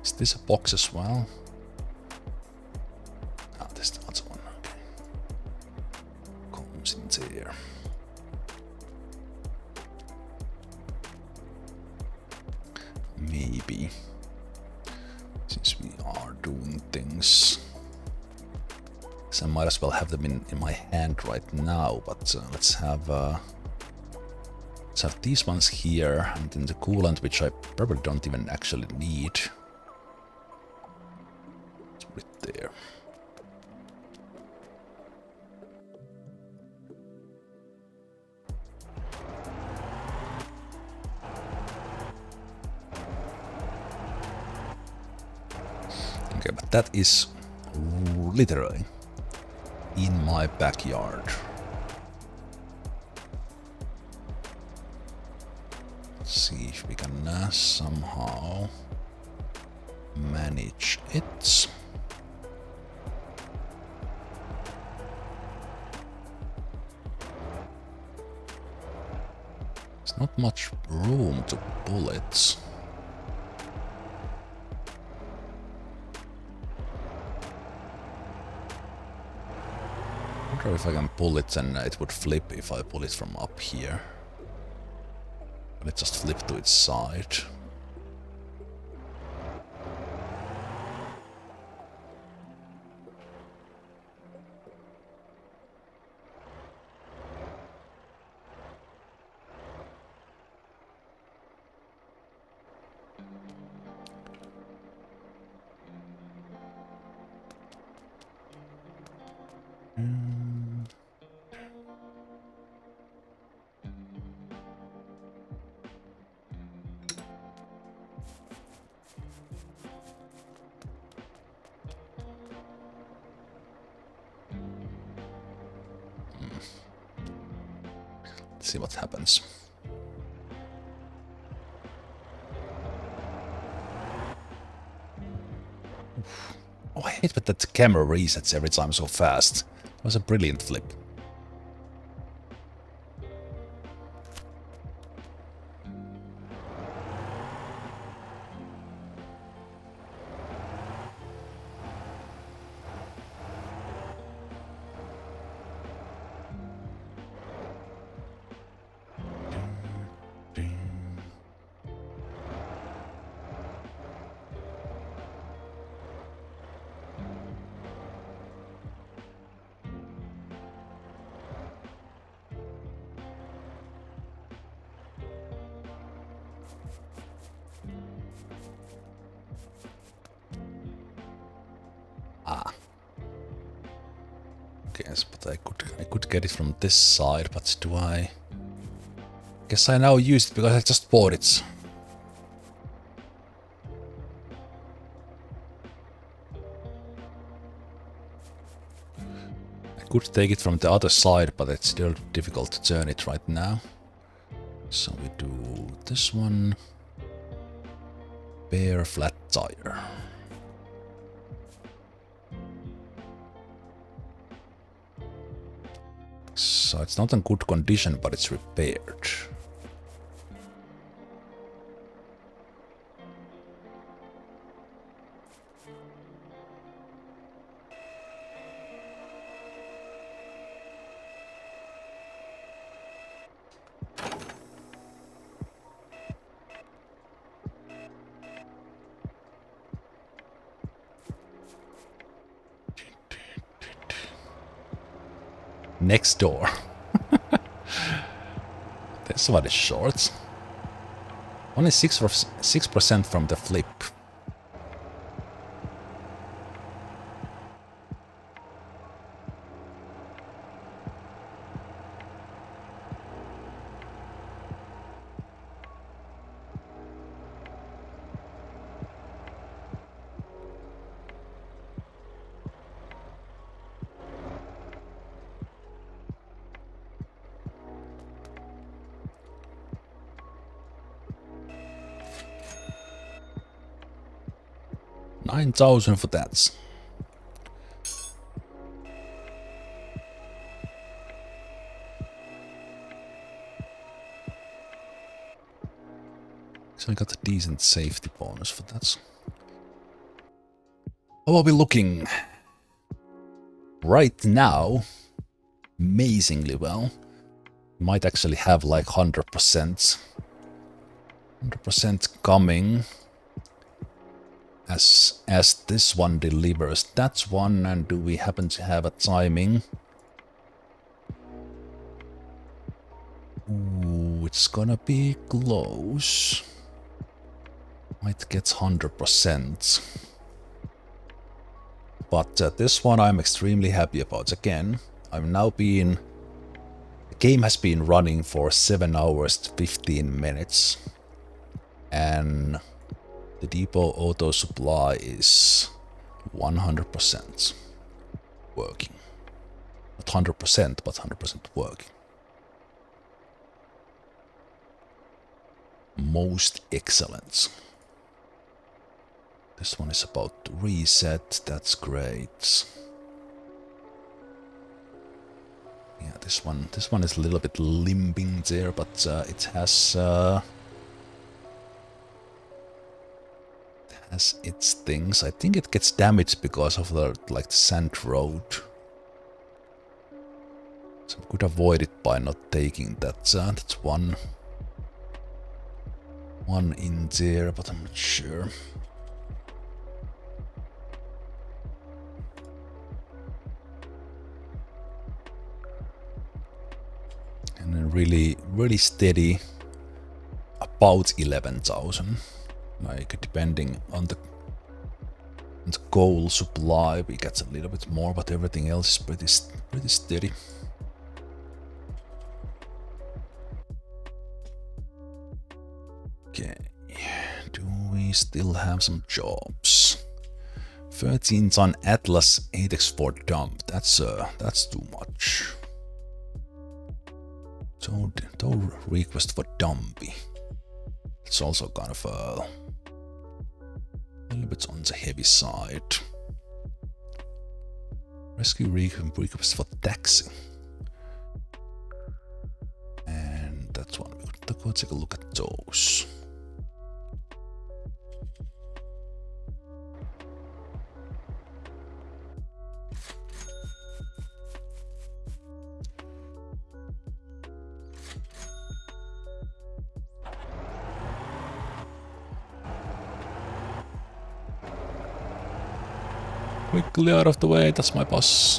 Is this a box as well? Ah, this is the other one. Okay. Comes in there. Maybe. Since we are doing things. So I might as well have them in my hand right now, but let's have these ones here, and then the coolant, which I probably don't even actually need. Let's put it there. Okay, but that is literally in my backyard. Let's see if we can somehow manage it. There's not much room to pull it. I wonder if I can pull it and it would flip if I pull it from up here. Will it just flip to its side? Let's see what happens. Oh, I hate that the camera resets every time so fast. It was a brilliant flip. Yes, but I could get it from this side, but do I? Guess I now used it because I just bought it. I could take it from the other side, but it's still difficult to turn it right now. So we do this one. Bare flat tire. So it's not in good condition, but it's repaired. Next door. This one is short. Only 6% from the flip. $9,000 for that. So I got a decent safety bonus for that. How are we looking? Right now, amazingly well. Might actually have like 100%. 100% coming. As this one delivers that one, and do we happen to have a timing? Ooh, it's gonna be close. Might get 100%. But this one I'm extremely happy about. Again, I'm now being... The game has been running for 7 hours 15 minutes. And the depot auto supply is 100% working. Not 100%, but 100% working. Most excellent. This one is about to reset, that's great. Yeah, this one is a little bit limping there, but it has its things. I think it gets damaged because of the the sand road. So I could avoid it by not taking that. That's one in there, but I'm not sure. And then really steady, about 11,000. Like depending on the coal supply, we get a little bit more, but everything else is pretty steady. Okay, do we still have some jobs? 13-ton Atlas 8x4 dump. That's too much. Don't request for dumpy. It's also kind of a little bit on the heavy side. Rescue request for taxi. And that's one. We could go take a look at those. Quickly out of the way, that's my boss.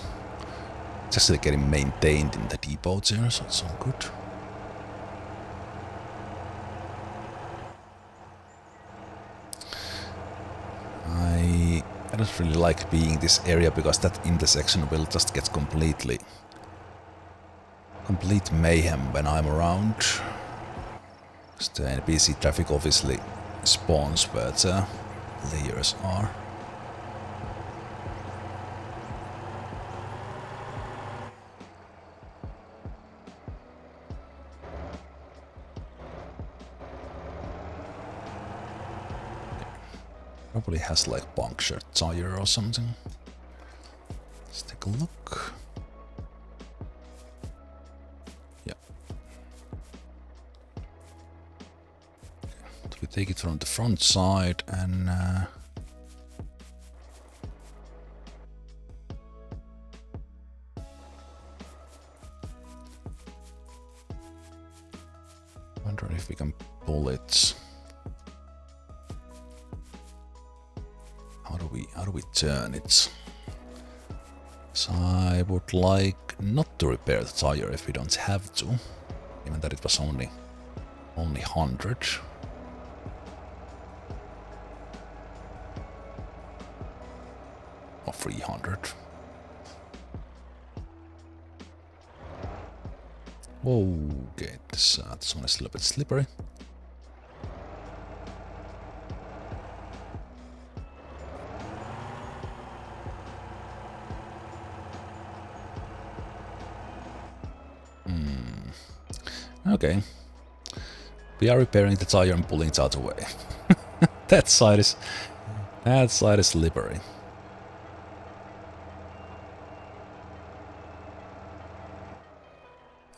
It's actually getting maintained in the depot there, so it's all good. I I don't really like being this area because that intersection will just get complete mayhem when I'm around. The NPC traffic obviously spawns where the layers are. Probably has like punctured tire or something. Let's take a look. Yeah. So we take it from the front side and wonder if we can pull it. How do we turn it? So I would like not to repair the tire if we don't have to, even that it was only 100. Or 300. Whoa, okay, this one is a little bit slippery. Okay. We are repairing the tire and pulling it out away. that side is slippery.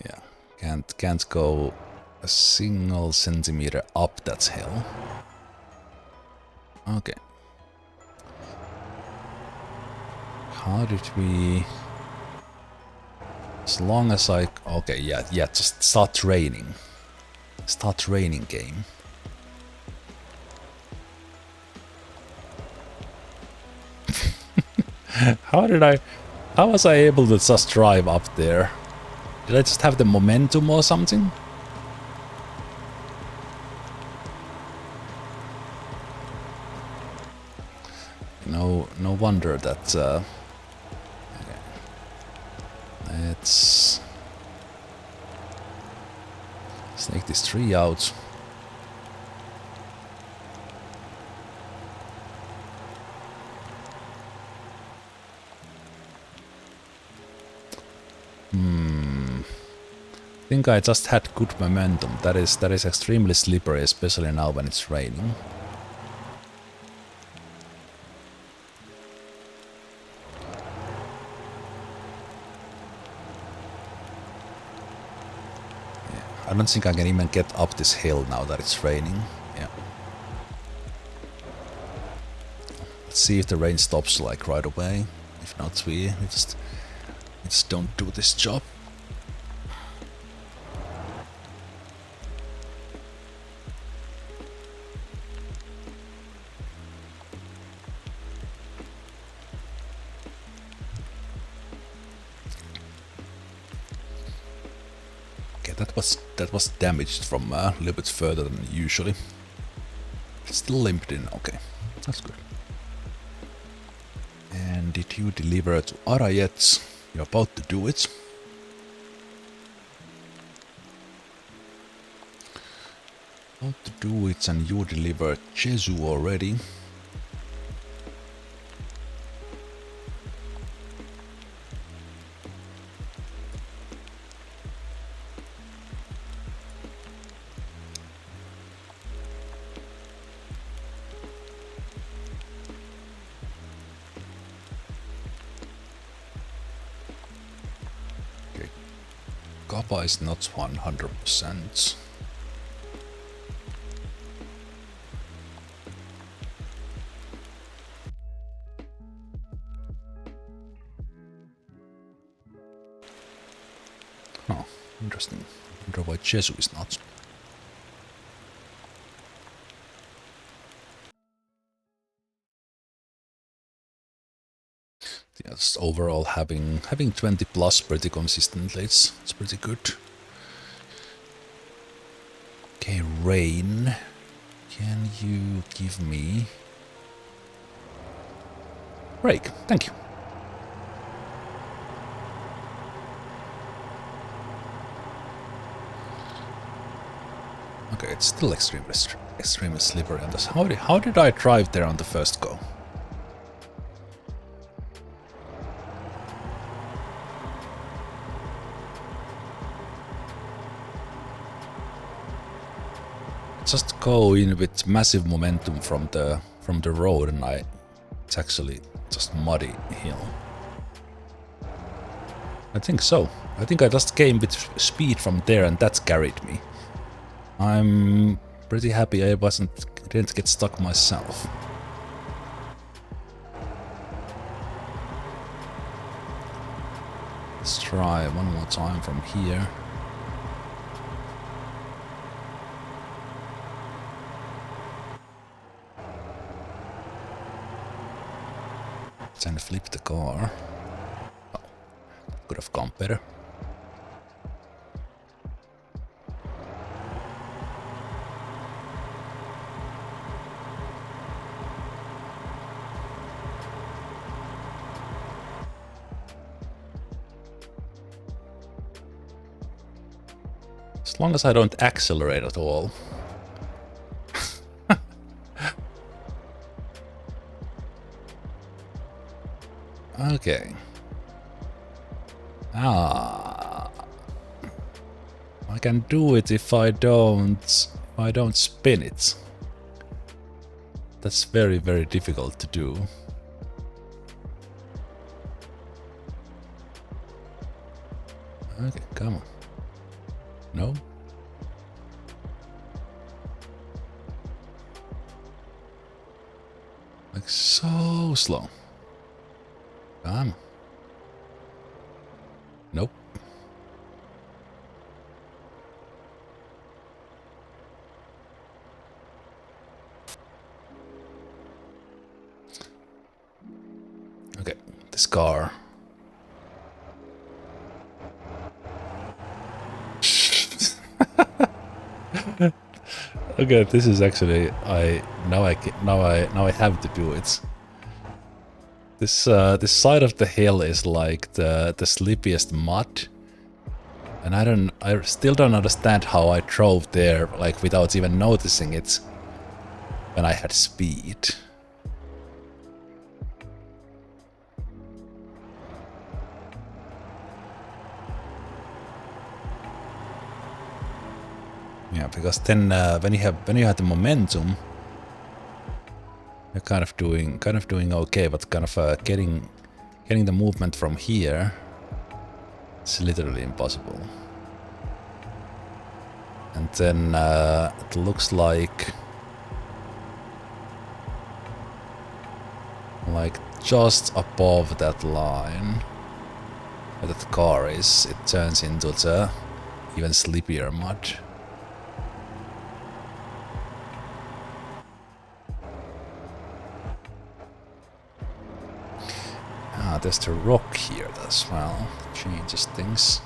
Yeah. Can't go a single centimeter up that hill. Okay. How did we... As long as I... Okay, yeah, just start raining. Start raining game. How was I able to just drive up there? Did I just have the momentum or something? No wonder that... Okay. Let's take this tree out. I think I just had good momentum. That is extremely slippery, especially now when it's raining. I don't think I can even get up this hill now that it's raining. Yeah. Let's see if the rain stops like right away. If not, we just don't do this job. That was damaged from a little bit further than usually. It's still limped in. Okay, that's good. And did you deliver to Ara yet? You're about to do it. About to do it, and you delivered Jesu already. Kappa is not 100%. Oh, interesting. I wonder why Jesu is not. Yes, overall having 20 plus pretty consistently, it's pretty good. Okay, rain. Can you give me Break. Thank you. Okay, it's still extremely slippery on this. How did I drive there on the first go? Just go in with massive momentum from the road, and it's actually just muddy hill. I think so. I think I just came with speed from there, and that's carried me. I'm pretty happy I didn't get stuck myself. Let's try one more time from here. Then flip the car. Oh, could have gone better. As long as I don't accelerate at all. Okay. I can do it if I don't spin it. That's very, very difficult to do. Okay, come on. No? Like so slow. Come on. Nope. Okay, this car. Okay, this is actually now I have to do it. This side of the hill is like the slippiest mud, and I still don't understand how I drove there like without even noticing it when I had speed. Yeah, because then when you have the momentum, you're kind of doing okay, but kind of getting the movement from here, it's literally impossible. And then it looks like just above that line where that car is, it turns into the even slippier mud. Ah, there's the rock here as well. Changes things.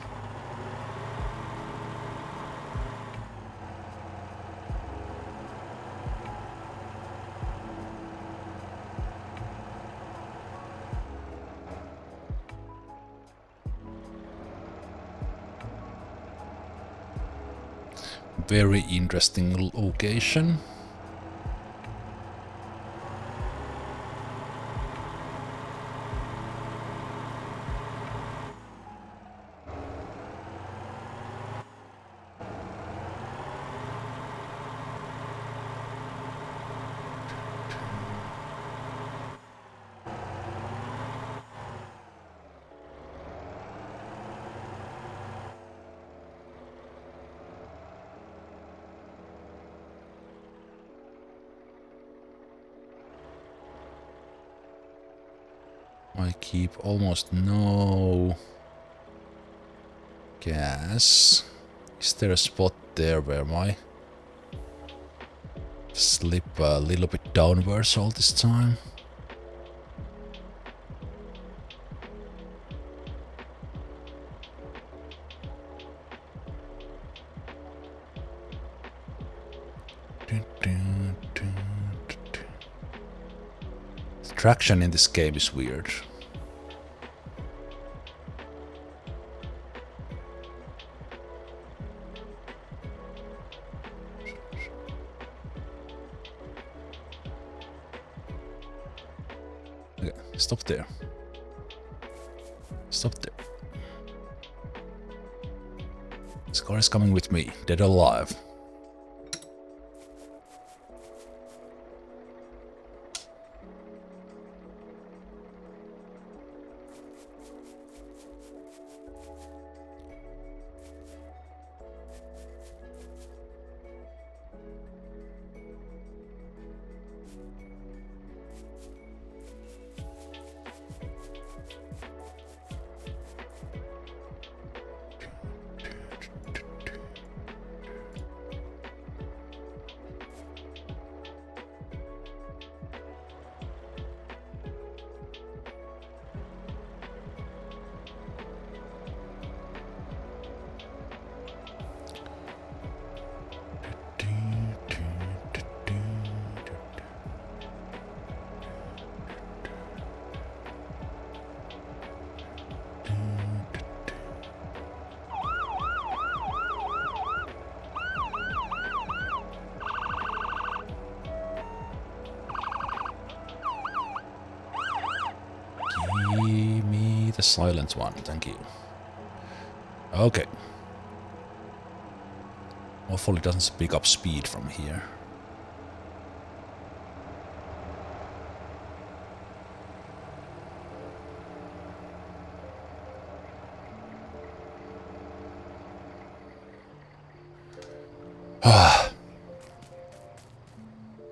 Very interesting location. I keep almost no gas. Is there a spot there where my slip a little bit downwards all this time? traction in this game is weird. Okay, stop there. Stop there. This car is coming with me, dead or alive. Give me the silent one, thank you. Okay. Hopefully it doesn't pick up speed from here.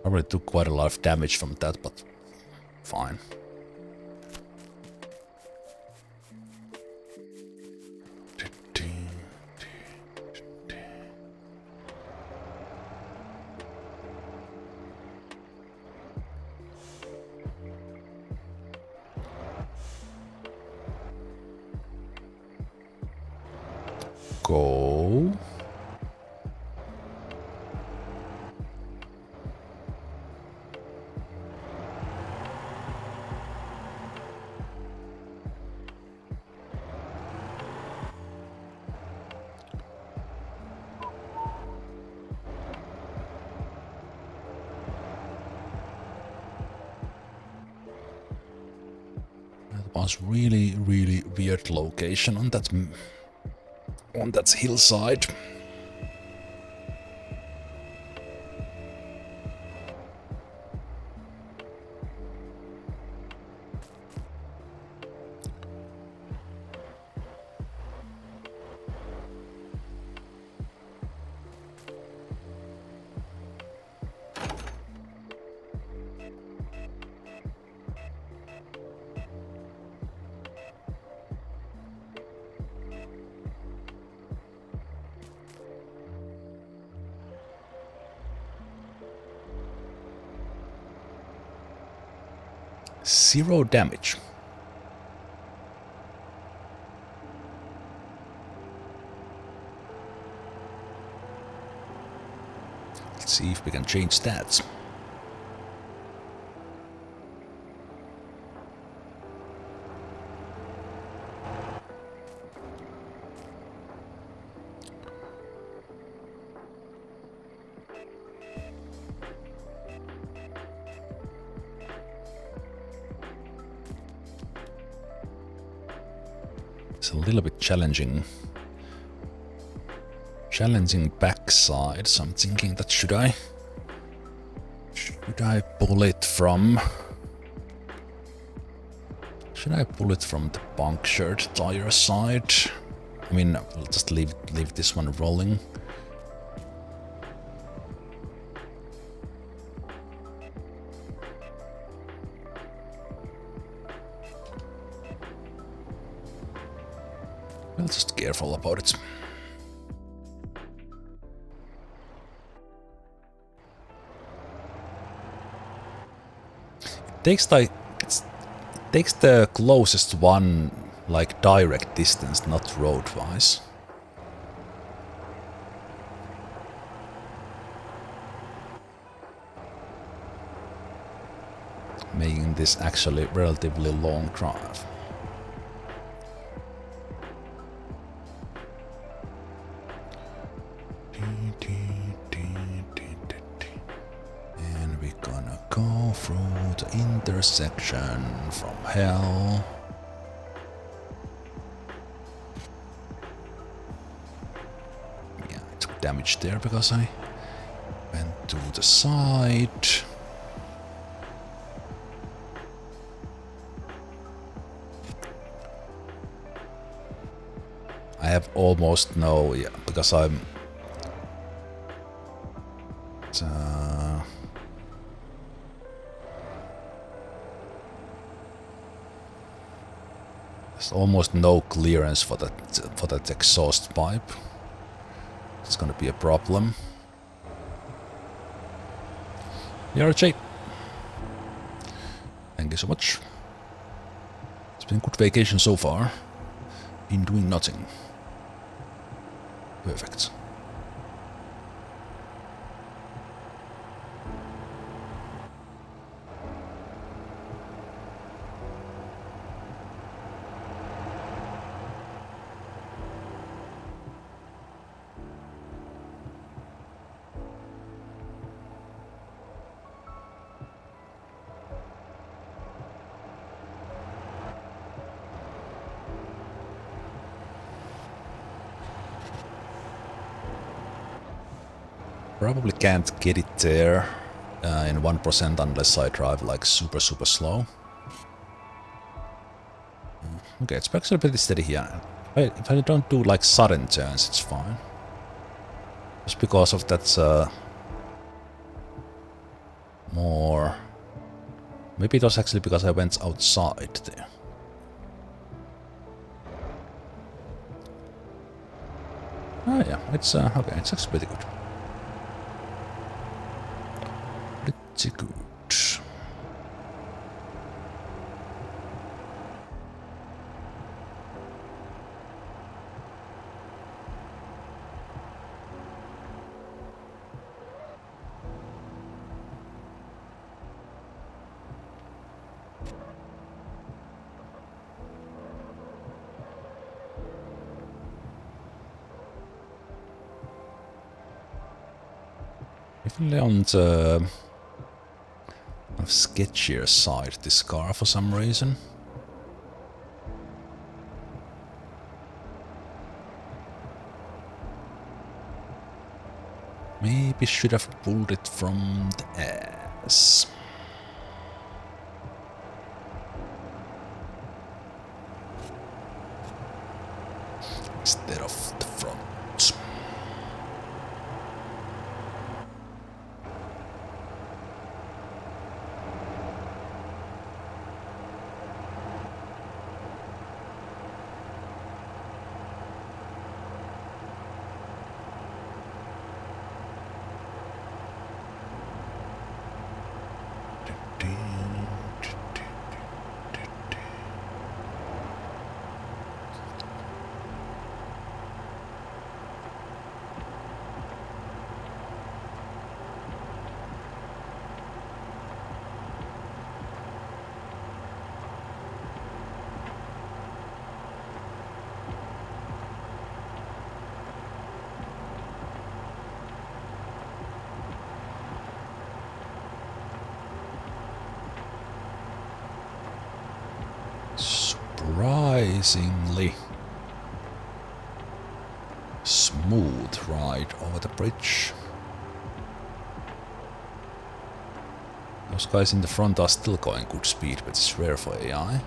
Probably took quite a lot of damage from that, but fine. Go. That was really weird location on that hillside. Zero damage. Let's see if we can change stats. It's a little bit challenging backside, so I'm thinking that should I pull it from the punctured tire side? I mean, we'll just leave this one rolling. Well, just careful about it. It takes the closest one, like direct distance, not road-wise. Making this actually relatively long drive. And we're gonna go through the intersection from hell. Yeah, I took damage there because I went to the side. I have almost no, yeah, because I'm there's almost no clearance for that exhaust pipe. It's gonna be a problem. RJ, thank you so much. It's been a good vacation so far. Been doing nothing. Perfect. Probably can't get it there in 1% unless I drive like super slow. Okay, it's actually pretty steady here. If I don't do like sudden turns, it's fine. Just because of that more... Maybe it was actually because I went outside there. Oh yeah, it's okay, it's actually pretty good. Pretty good. Definitely on the sketchier side, this car for some reason. Maybe should have pulled it from the ass. Instead of the front. Surprisingly smooth ride over the bridge. Those guys in the front are still going good speed, but it's rare for AI.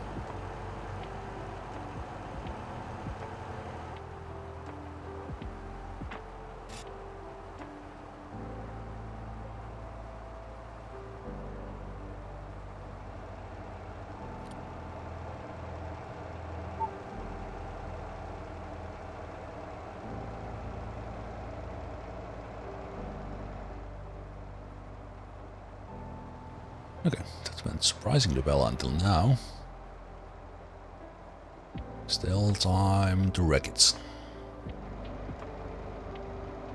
Okay, that went surprisingly well until now. Still time to wreck it.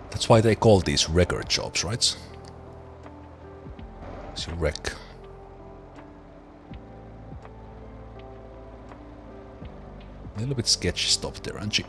That's why they call these wrecker jobs, right? So you wreck. A little bit sketchy stop there, aren't you?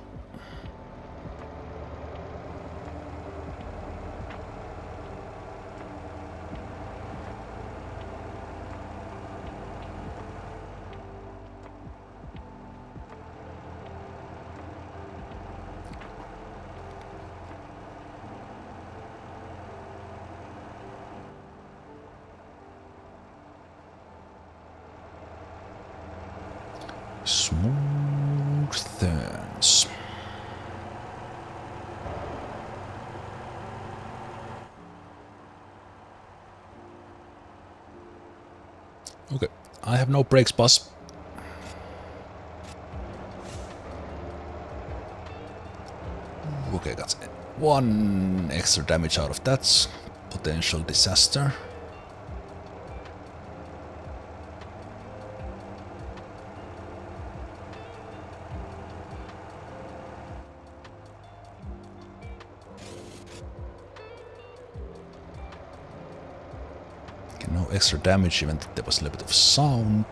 Smooth turns. Okay, I have no brakes, boss. Okay, got one extra damage out of that potential disaster. Okay, no extra damage, even though there was a little bit of sound.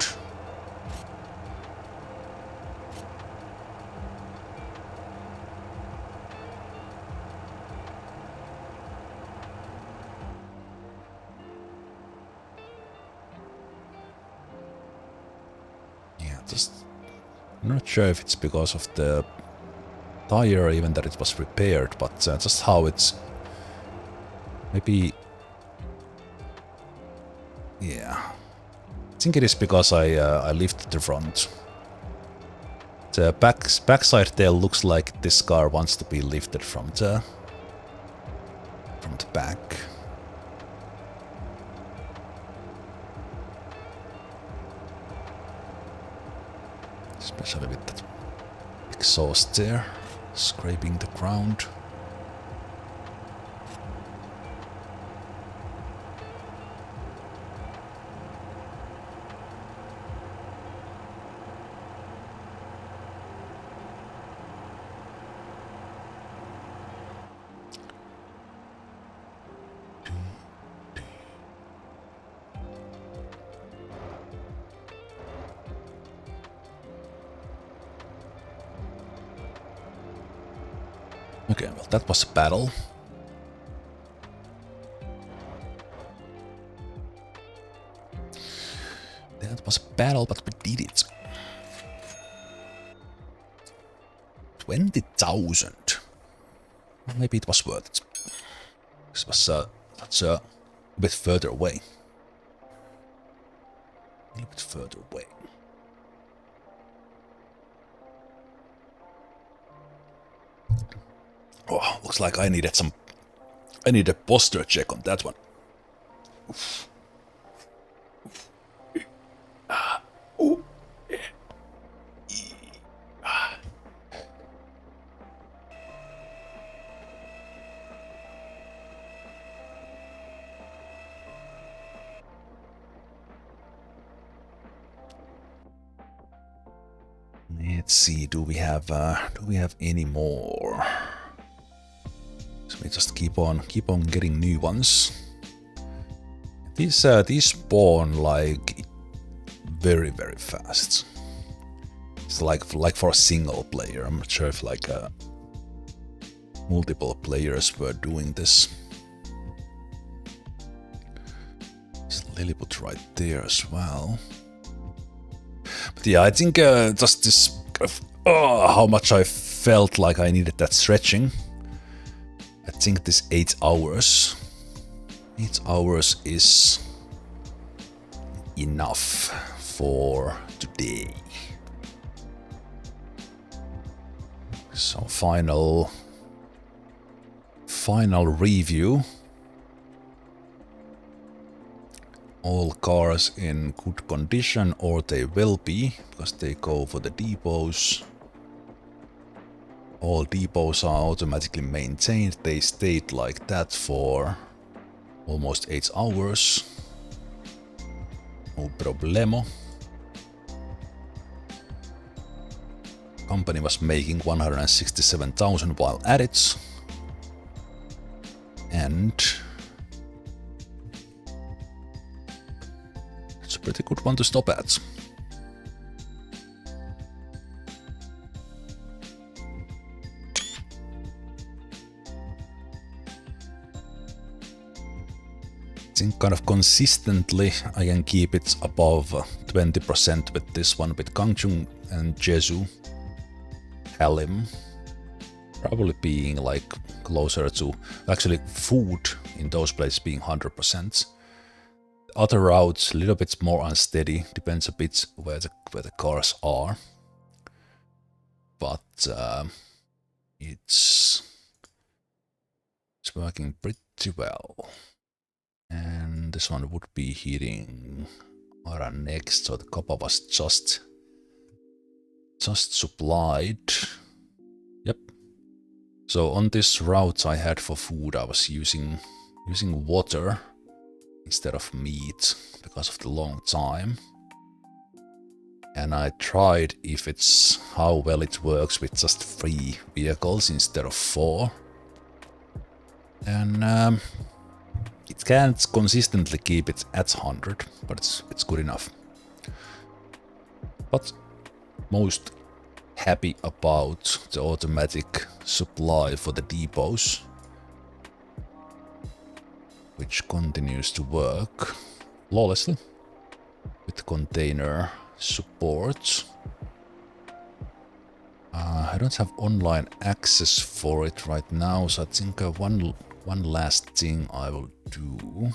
I'm not sure if it's because of the tire, even that it was repaired, but just how it's... Maybe... Yeah. I think it is because I lifted the front. The backside tail looks like this car wants to be lifted from the back. Especially with that exhaust there, scraping the ground. Okay, well, that was a battle. That was a battle, but we did it. 20,000. Well, maybe it was worth it. This was that's a bit further away. A little bit further away. Oh, looks like I need a posture check on that one. Oof. Let's see, do we have any more? So we just keep on getting new ones. These spawn like very fast. It's like for a single player. I'm not sure if like multiple players were doing this. There's Lilliput right there as well. But yeah, I think just this how much I felt like I needed that stretching. I think this 8 hours. 8 hours is enough for today. So final review. All cars in good condition, or they will be, because they go for the depots. All depots are automatically maintained. They stayed like that for almost 8 hours. No problemo. Company was making 167,000 while at it. And it's a pretty good one to stop at. think kind of consistently I can keep it above 20% with this one, with Gwangjin and Jeju, Halim probably being like closer to actually food in those places being 100%. Other routes a little bit more unsteady, depends a bit where the cars are, but it's working pretty well. And this one would be hitting Ara next, so the copper was just supplied. Yep. So on this route I had for food, I was using water instead of meat because of the long time. And I tried if it's how well it works with just 3 vehicles instead of 4. And it can't consistently keep it at 100, but it's good enough. But most happy about the automatic supply for the depots, which continues to work flawlessly with container support. I don't have online access for it right now, so I think one last thing I will do.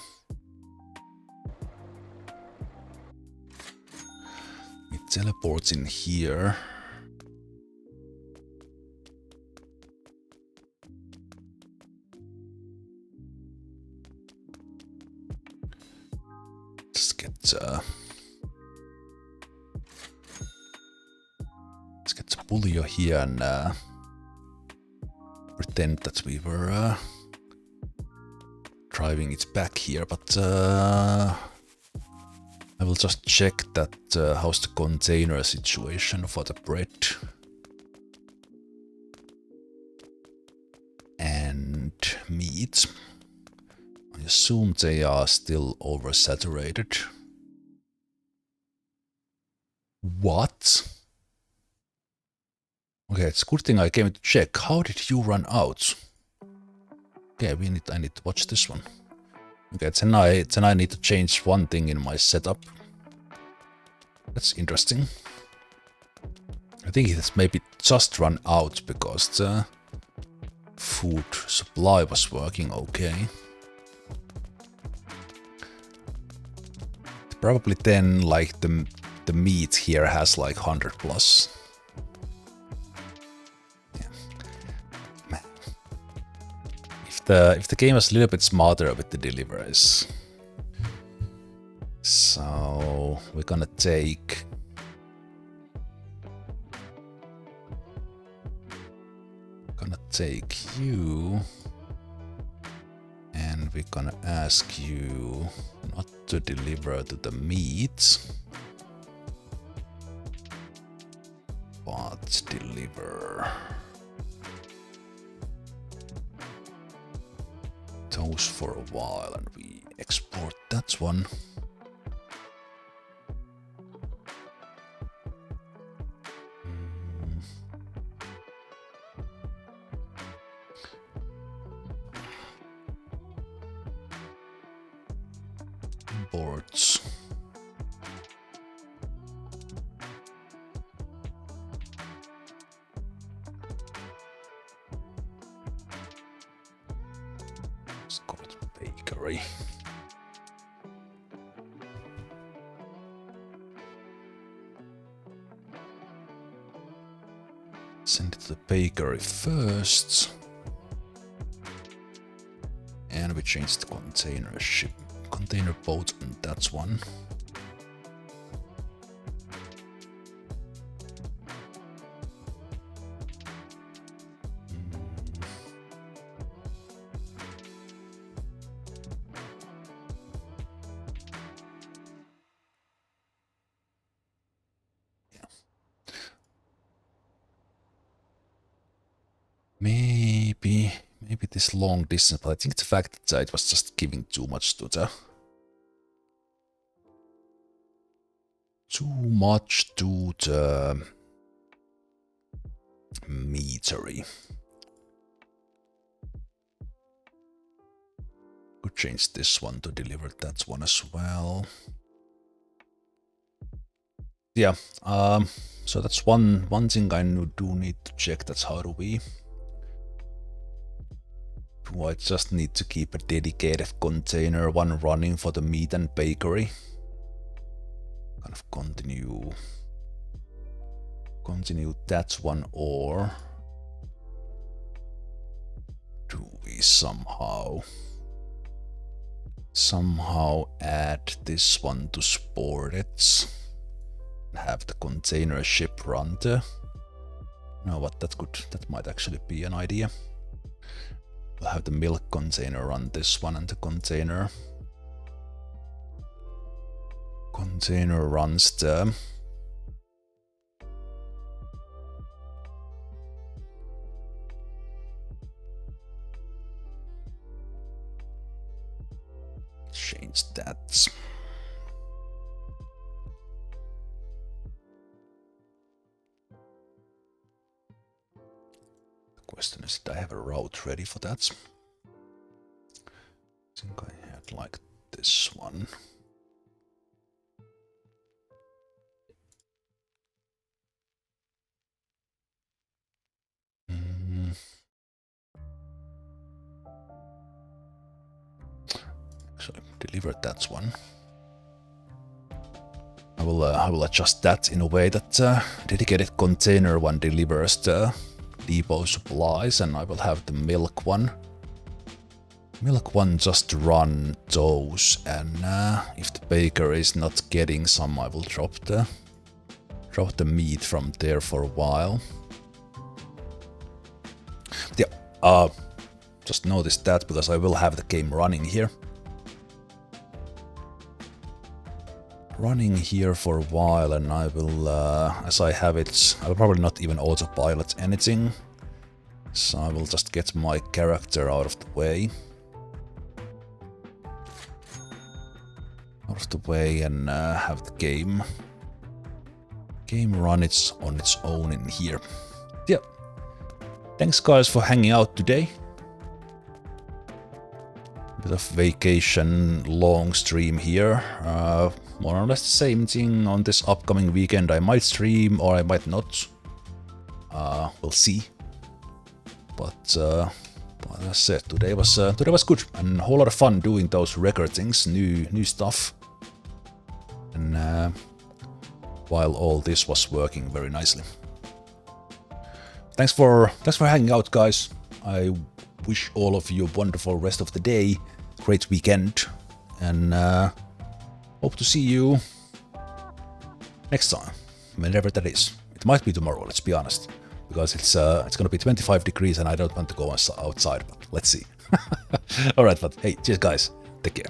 It teleports in here. Let's get Pulio here and pretend that we were driving it back here, but I will just check that how's the container situation for the bread and meat. I assume they are still oversaturated. What? Okay, it's a good thing I came to check. How did you run out? Okay, I need to watch this one. Okay, then I need to change one thing in my setup. That's interesting. I think it has maybe just run out because the food supply was working okay. Probably then like the meat here has like 100 plus. Yeah. Man. If the game was a little bit smarter with the deliveries. So we're gonna take you, and we're gonna ask you not to deliver to the meat, but deliver those for a while, and we export that one. Boards. Let's go to bakery. Send it to the bakery first. And we change the container boat, and that's one. Yeah. Maybe this long distance, but I think the fact that it was just giving too much to the meatery. Could change this one to deliver that one as well. Yeah, so that's one thing I do need to check. That's how do I just need to keep a dedicated container one running for the meat and bakery. Kind of continue that one, or do we somehow add this one to Sportets and have the container ship run the... No, what that might actually be an idea. We'll have the milk container run this one, and the container runs the change that. The question is, did I have a route ready for that? I think I had like this one. Actually, deliver that one. I will adjust that in a way that dedicated container one delivers the depot supplies, and I will have the milk one just run those, and if the baker is not getting some, I will drop the meat from there for a while. Yeah, just notice that because I will have the game running here. For a while, and I will, as I have it, I will probably not even autopilot anything. So I will just get my character out of the way. And have the game run on its own in here. Yeah. Thanks guys for hanging out today. Bit of vacation long stream here. More or less the same thing on this upcoming weekend. I might stream or I might not. We'll see. But as I said, today was good and a whole lot of fun doing those record things, new stuff. And while all this was working very nicely. Thanks for hanging out, guys. I wish all of you a wonderful rest of the day, great weekend, and hope to see you next time, whenever that is. It might be tomorrow, let's be honest, because it's gonna be 25 degrees and I don't want to go outside, but let's see. Alright, but hey, cheers guys, take care.